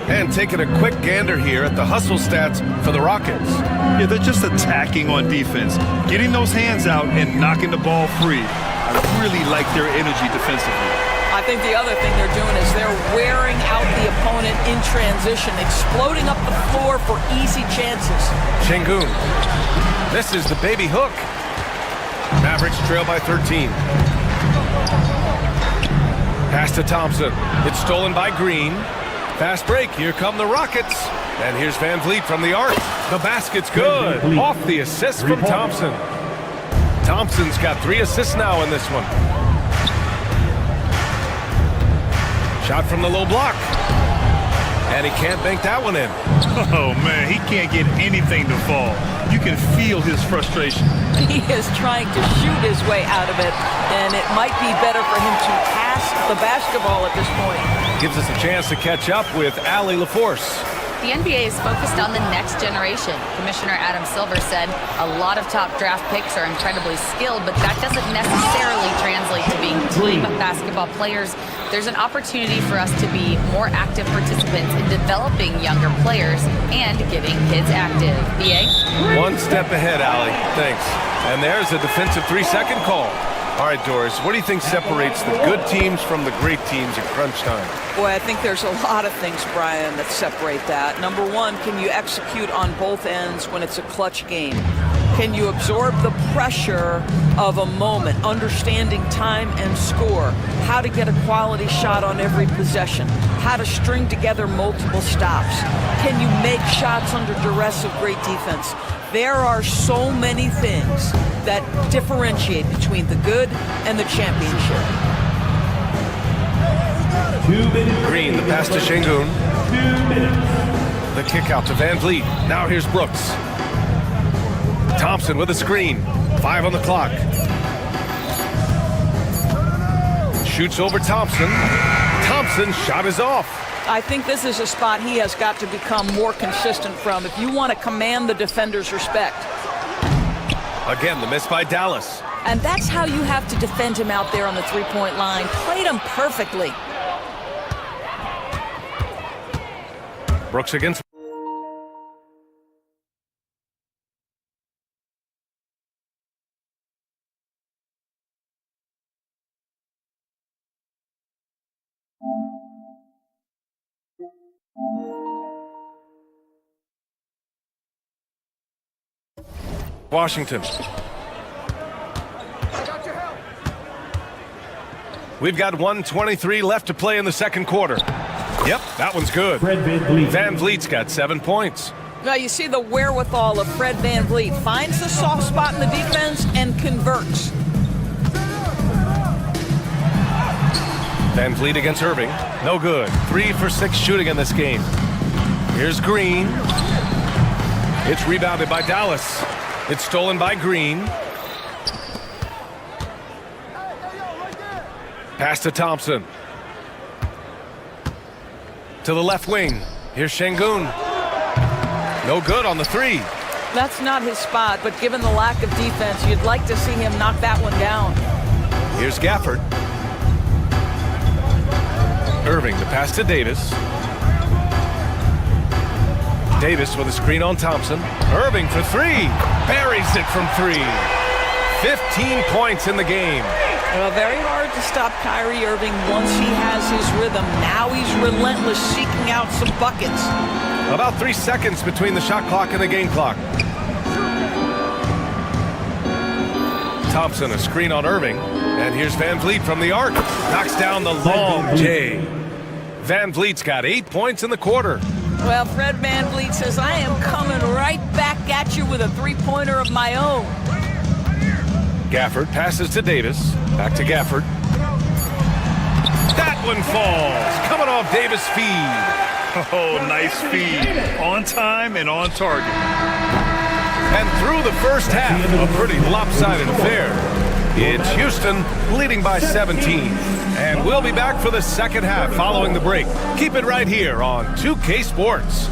And taking a quick gander here at the hustle stats for the Rockets. Yeah, they're just attacking on defense. Getting those hands out and knocking the ball free. I really like their energy defensively. I think the other thing they're doing is they're wearing out the opponent in transition, exploding up the floor for easy chances. Şengün. This is the baby hook. Mavericks trail by 13. Pass to Thompson. It's stolen by Green. Fast break. Here come the Rockets. And here's Van Vliet from the arc. The basket's good. Off the assist from Thompson. Thompson's got 3 assists now in this one. Shot from the low block. And he can't bank that one in. Oh, man, he can't get anything to fall. You can feel his frustration. He is trying to shoot his way out of it, and it might be better for him to pass the basketball at this point. Gives us a chance to catch up with Allie LaForce. The NBA is focused on the next generation. Commissioner Adam Silver said a lot of top draft picks are incredibly skilled, but that doesn't necessarily translate to being team basketball players. There's an opportunity for us to be more active participants in developing younger players and getting kids active. BA? 1 step ahead, Allie. Thanks. And there's a defensive 3-second call. All right, Doris, what do you think separates the good teams from the great teams at crunch time? Boy, I think there's a lot of things, Brian, that separate that. Number one, can you execute on both ends when it's a clutch game? Can you absorb the pressure of a moment, understanding time and score, how to get a quality shot on every possession, how to string together multiple stops? Can you make shots under duress of great defense? There are so many things that differentiate between the good and the championship. 2 minutes. Green, the pass to Şengün. 2 minutes. The kick out to Van Vliet. Now here's Brooks. Thompson with a screen. 5 on the clock. Shoots over Thompson. Thompson's shot is off. I think this is a spot he has got to become more consistent from if you want to command the defender's respect. Again, the miss by Dallas. And that's how you have to defend him out there on the three-point line. Played him perfectly. Brooks against... Washington. We've got 1:23 left to play in the second quarter. Yep, that one's good. Van Vliet's got 7 points. Now you see the wherewithal of Fred Van Vliet. Finds the soft spot in the defense and converts. Van Vliet against Irving. No good. 3 for 6 shooting in this game. Here's Green. It's rebounded by Dallas. It's stolen by Green. Pass to Thompson. To the left wing. Here's Şengün. No good on the 3. That's not his spot, but given the lack of defense, you'd like to see him knock that one down. Here's Gafford. Irving, the pass to Davis. Davis with a screen on Thompson. Irving for three. Buries it from three. 15 points in the game. Well, very hard to stop Kyrie Irving once he has his rhythm. Now he's relentless, seeking out some buckets. About 3 seconds between the shot clock and the game clock. Thompson, a screen on Irving. And here's Van Vliet from the arc. Knocks down the long J. Van Vliet's got 8 points in the quarter. Well, Fred VanVleet says, I am coming right back at you with a three-pointer of my own. Gafford passes to Davis. Back to Gafford. That one falls. Coming off Davis' feed. Oh, nice feed. On time and on target. And through the first half, a pretty lopsided affair. It's Houston leading by 17. And we'll be back for the second half following the break. Keep it right here on 2K Sports.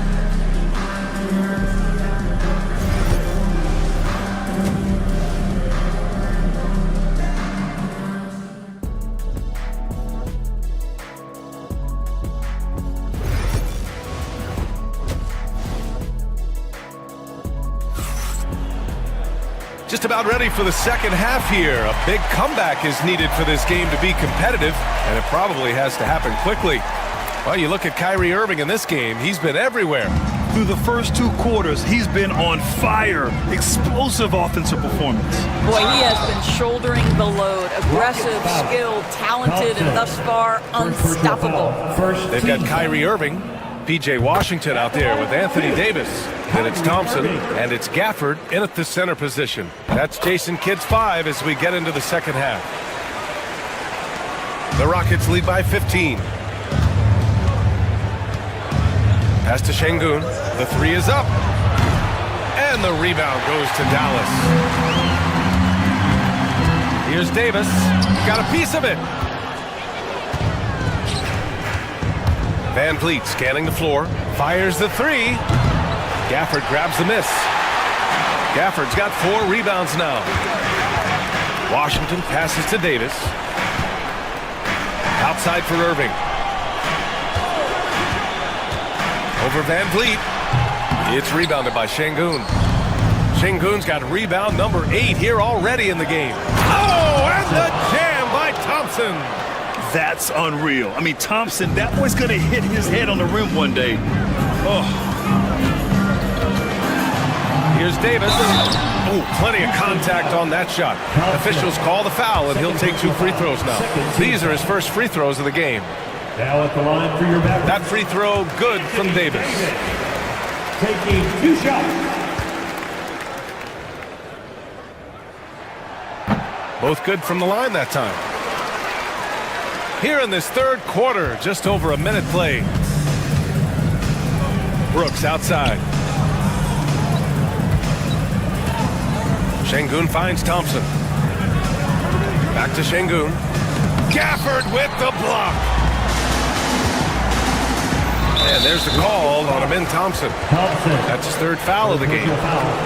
Just about ready for the second half here. A big comeback is needed for this game to be competitive, and it probably has to happen quickly. Well, you look at Kyrie Irving in this game, he's been everywhere. Through the first 2 quarters, he's been on fire. Explosive offensive performance. Boy, he has been shouldering the load. Aggressive, skilled, talented, and thus far unstoppable. They've got Kyrie Irving, P.J. Washington out there with Anthony Davis. Then it's Thompson, and it's Gafford in at the center position. That's Jason Kidd's 5 as we get into the second half. The Rockets lead by 15. Pass to Şengün. The 3 is up. And the rebound goes to Dallas. Here's Davis. Got a piece of it. Van Vliet scanning the floor. Fires the 3. Gafford grabs the miss. Gafford's got 4 rebounds now. Washington passes to Davis. Outside for Irving. Over Van Vliet. It's rebounded by Şengün. Şengün's got rebound number 8 here already in the game. Oh, and the jam by Thompson. That's unreal. I mean, Thompson, that boy's going to hit his head on the rim one day. Oh. Here's Davis. Oh, plenty of contact on that shot. Officials call the foul, and he'll take 2 free throws now. These are his first free throws of the game. Now at the line for your back. That free throw good from Davis. Taking 2 shots. Both good from the line that time. Here in this third quarter, just over a minute played. Brooks outside. Şengün finds Thompson. Back to Şengün. Gafford with the block. And there's the call on Amin Thompson. That's his 3rd foul of the game.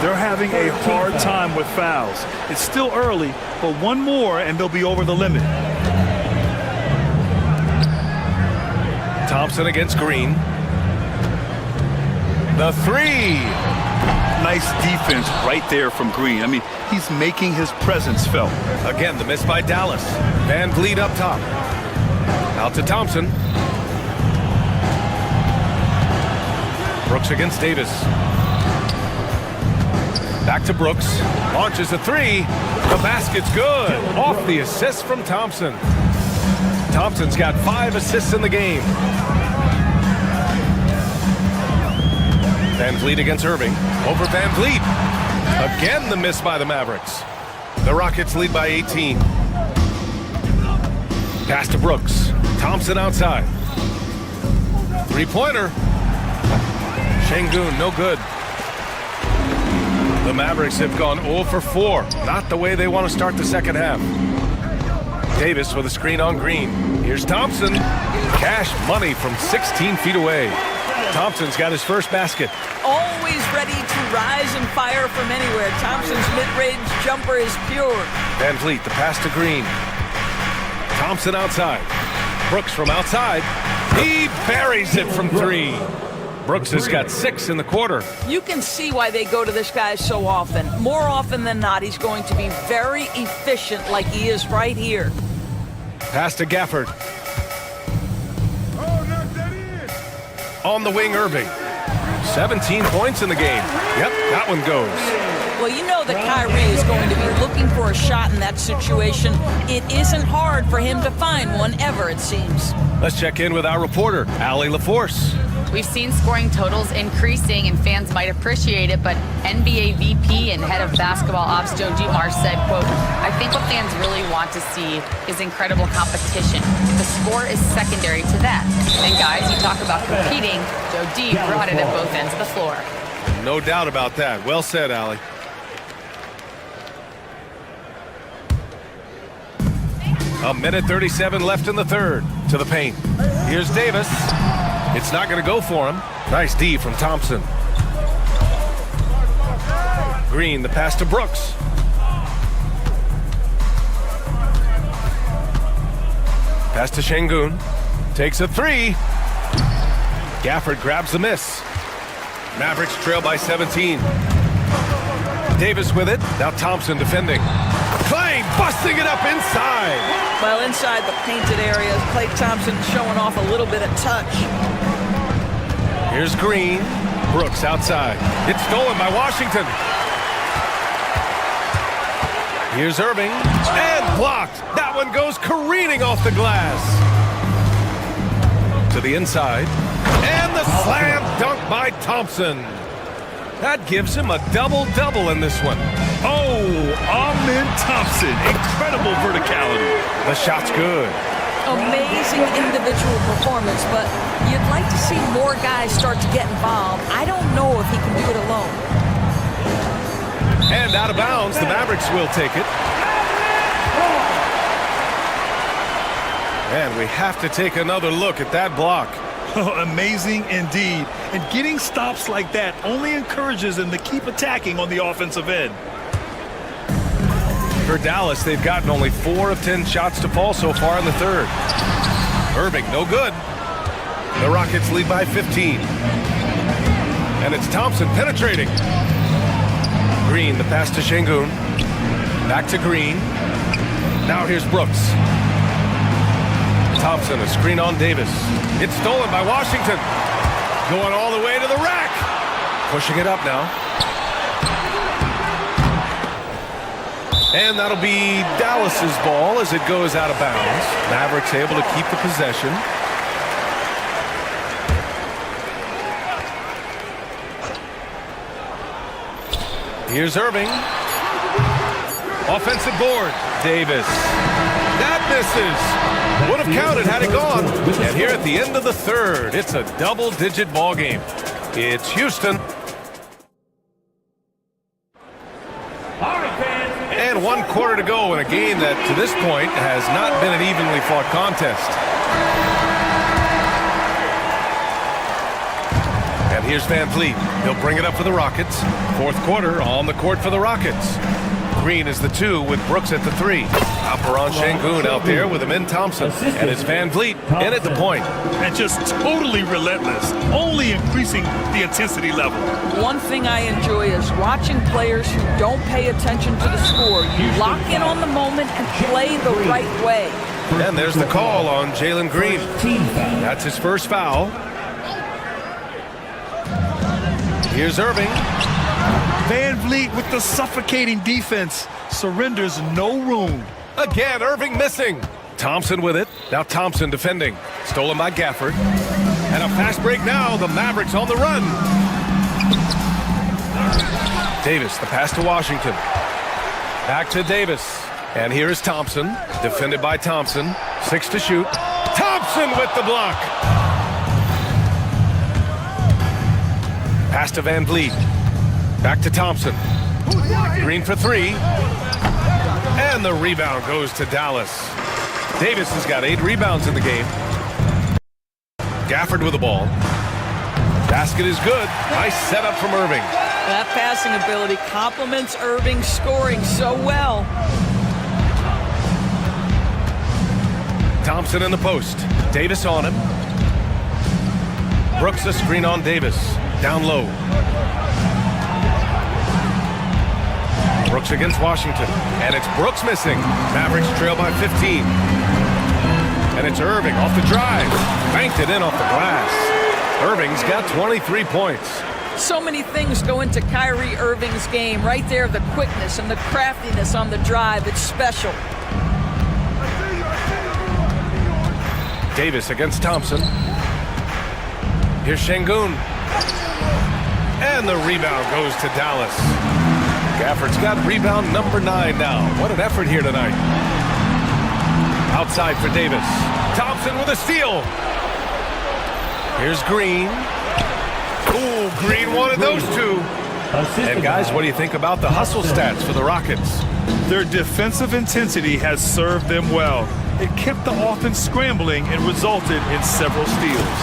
They're having a hard time with fouls. It's still early, but 1 more and they'll be over the limit. Thompson against Green. The 3. Nice defense right there from Green. I mean, he's making his presence felt. Again, the miss by Dallas. Van Vliet up top. Out to Thompson. Brooks against Davis. Back to Brooks. Launches a 3. The basket's good. Off the assist from Thompson. Thompson's got 5 assists in the game. Van Vliet against Irving. Over Van Vliet. Again, the miss by the Mavericks. The Rockets lead by 18. Pass to Brooks. Thompson outside. 3-pointer. Şengün, no good. The Mavericks have gone 0 for 4. Not the way they want to start the second half. Davis with a screen on Green. Here's Thompson. Cash money from 16 feet away. Thompson's got his first basket. Always ready to rise and fire from anywhere. Thompson's mid-range jumper is pure. Van Vliet, the pass to Green. Thompson outside. Brooks from outside. He buries it from 3. Brooks has got 6 in the quarter. You can see why they go to this guy so often. More often than not, he's going to be very efficient like he is right here. Pass to Gafford. On the wing, Irving. 17 points in the game. Yep, that one goes. Well, you know that Kyrie is going to be looking for a shot in that situation. It isn't hard for him to find one ever, it seems. Let's check in with our reporter, Allie LaForce. We've seen scoring totals increasing, and fans might appreciate it, but NBA VP and head of basketball ops Joe Dumars said, quote, "I think what fans really want to see is incredible competition. The score is secondary to that. And guys, you talk about competing, Joe D brought it at both ends of the floor." No doubt about that. Well said, Allie. A minute 37 left in the third. To the paint. Here's Davis. It's not going to go for him. Nice D from Thompson. Green, the pass to Brooks. Pass to Şengün. Takes a three. Gafford grabs the miss. Mavericks trail by 17. Davis with it. Now Thompson defending. Clay busting it up inside. Well, inside the painted area, Klay Thompson showing off a little bit of touch. Here's Green. Brooks outside. It's stolen by Washington. Here's Irving. And blocked. That one goes careening off the glass. To the inside. And the slam dunk by Thompson. That gives him a double-double in this one. Oh, Amen Thompson. Incredible verticality. The shot's good. Amazing individual performance, but you'd like to see more guys start to get involved. I don't know if he can do it alone. And out of bounds, the Mavericks will take it. And we have to take another look at that block. Oh, amazing indeed. And getting stops like that only encourages them to keep attacking on the offensive end. For Dallas, they've gotten only 4 of 10 shots to fall so far in the third. Irving, no good. The Rockets lead by 15. And it's Thompson penetrating. Green, the pass to Şengün. Back to Green. Now here's Brooks. Thompson, a screen on Davis. It's stolen by Washington. Going all the way to the rack. Pushing it up now. And that'll be Dallas's ball as it goes out of bounds. Mavericks able to keep the possession. Here's Irving. Offensive board. Davis. That misses. Would have counted had it gone. And here at the end of the third, it's a double-digit ball game. It's Houston. And 1 quarter to go in a game that, to this point, has not been an evenly fought contest. And here's Van Vliet. He'll bring it up for the Rockets. 4th quarter on the court for the Rockets. Green is the 2 with Brooks at the 3. Alperen Şengün out there with him in Thompson. And it's Van Vliet in at the point. And just totally relentless, only increasing the intensity level. One thing I enjoy is watching players who don't pay attention to the score. You lock in on the moment and play the right way. And there's the call on Jalen Green. That's his first foul. Here's Irving. Van Vliet with the suffocating defense. Surrenders no room. Again, Irving missing. Thompson with it. Now Thompson defending. Stolen by Gafford. And a fast break now. The Mavericks on the run. Davis, the pass to Washington. Back to Davis. And here is Thompson. Defended by Thompson. 6 to shoot. Thompson with the block. Pass to Van Vliet. Back to Thompson. Green for 3. And the rebound goes to Dallas. Davis has got 8 rebounds in the game. Gafford with the ball. Basket is good. Nice setup from Irving. That passing ability complements Irving's scoring so well. Thompson in the post. Davis on him. Brooks a screen on Davis. Down low. Brooks against Washington. And it's Brooks missing. Mavericks trail by 15. And it's Irving off the drive. Banked it in off the glass. Irving's got 23 points. So many things go into Kyrie Irving's game. Right there, the quickness and the craftiness on the drive. It's special. Davis against Thompson. Here's Şengün. And the rebound goes to Dallas. Gafford's got rebound number 9 now. What an effort here tonight. Outside for Davis. Thompson with a steal. Here's Green. Ooh, Green wanted those two. And guys, what do you think about the hustle stats for the Rockets? Their defensive intensity has served them well. It kept the offense scrambling and resulted in several steals.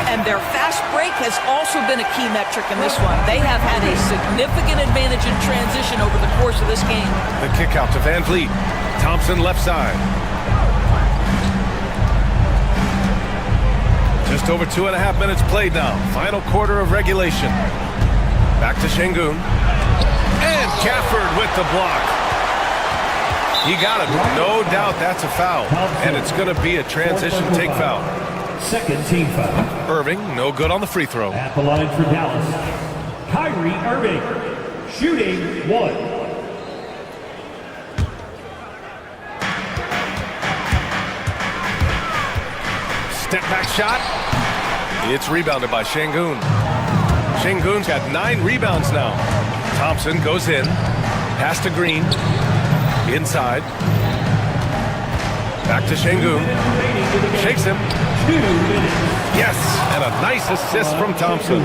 And their fast break has also been a key metric in this one. They have had a significant advantage in transition over the course of this game. The kick out to Van Vliet. Thompson left side. Just over 2.5 minutes played now. Final quarter of regulation. Back to Şengün. And Gafford with the block. He got it. No doubt that's a foul. And it's going to be a transition take foul. Second team foul. Irving, no good on the free throw. At the line for Dallas, Kyrie Irving, shooting 1. Step back shot. It's rebounded by Şengün. Şengün's got 9 rebounds now. Thompson goes in. Pass to Green. Inside. Back to Şengün. Shakes him. 2 minutes. Yes, and a nice assist from Thompson.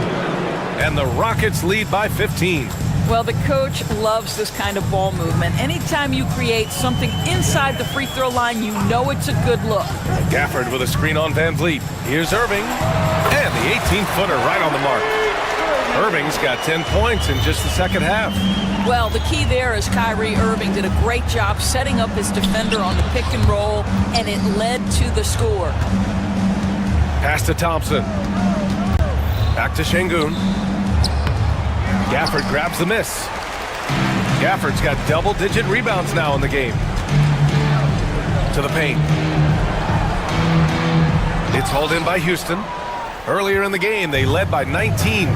And the Rockets lead by 15. Well, the coach loves this kind of ball movement. Anytime you create something inside the free throw line, you know it's a good look. Gafford with a screen on Van Vliet. Here's Irving. And the 18-footer right on the mark. Irving's got 10 points in just the second half. Well, the key there is Kyrie Irving did a great job setting up his defender on the pick and roll, and it led to the score. Pass to Thompson. Back to Şengün. Gafford grabs the miss. Gafford's got double-digit rebounds now in the game. To the paint. It's hauled in by Houston. Earlier in the game, they led by 19.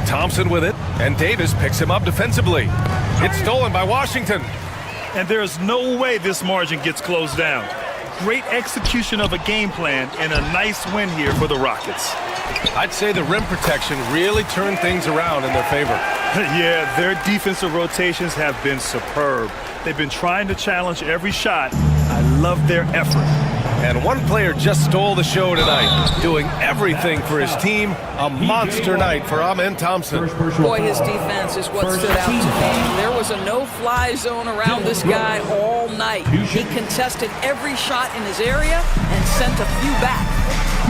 Thompson with it, and Davis picks him up defensively. It's stolen by Washington. And there's no way this margin gets closed down. Great execution of a game plan and a nice win here for the Rockets. I'd say the rim protection really turned things around in their favor. Yeah, their defensive rotations have been superb. They've been trying to challenge every shot. I love their effort. And one player just stole the show tonight, doing everything for his team. A monster night for Amen Thompson. Boy, his defense is what stood out to me. There was a no-fly zone around this guy all night. He contested every shot in his area and sent a few back.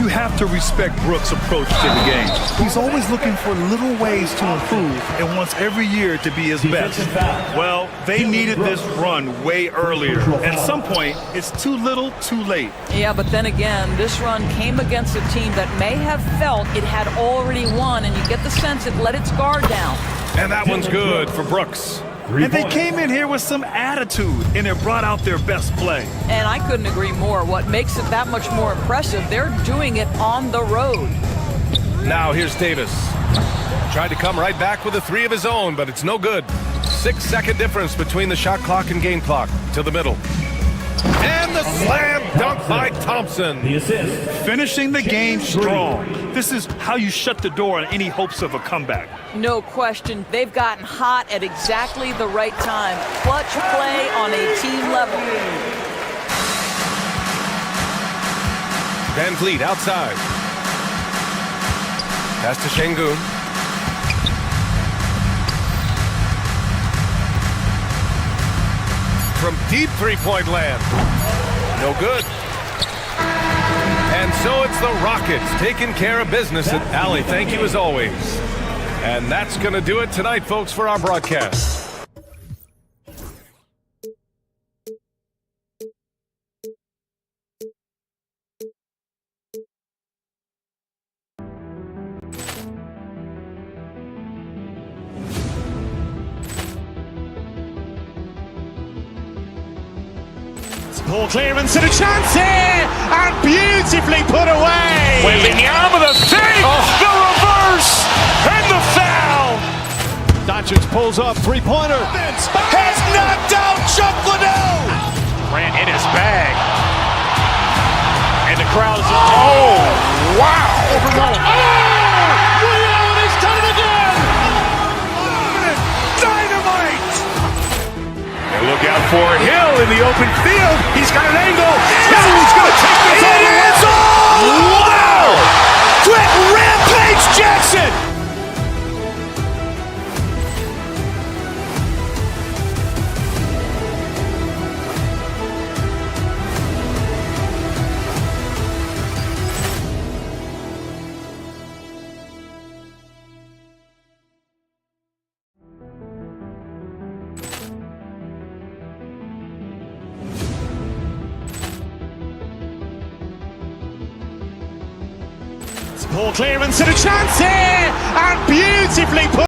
You have to respect Brooks' approach to the game. He's always looking for little ways to improve and wants every year to be his best. Well, they needed this run way earlier. At some point, it's too little, too late. Yeah, but then again, this run came against a team that may have felt it had already won, and you get the sense it let its guard down. And that one's good for Brooks. And they came in here with some attitude, and it brought out their best play. And I couldn't agree more. What makes it that much more impressive, they're doing it on the road. Now here's Davis. Tried to come right back with a 3 of his own, but it's no good. 6-second difference between the shot clock and game clock. To the middle. And the slam dunk by Thompson. The assist. Finishing the game strong. This is how you shut the door on any hopes of a comeback. No question. They've gotten hot at exactly the right time. Clutch play on a team level. Van Vliet outside. Pass to Şengün. From deep three-point land. No good. And so it's the Rockets taking care of business at Allie. Thank you as always. And that's going to do it tonight, folks, for our broadcast. Poor clearance and a chance here, and beautifully put away. Wembanyama the fake, the reverse, and the foul. Doncic pulls up, three-pointer. Has knocked out Chuck Liddell. Ran in his bag. And the crowd is, oh, wow. Overrun. Leon has done it again. Dynamite. And look out for Hill in the open field. He's got an angle. Hill's going to take this all the way. Wow. Quick rampage Jackson. Poor clearance and a chance here, and beautifully put.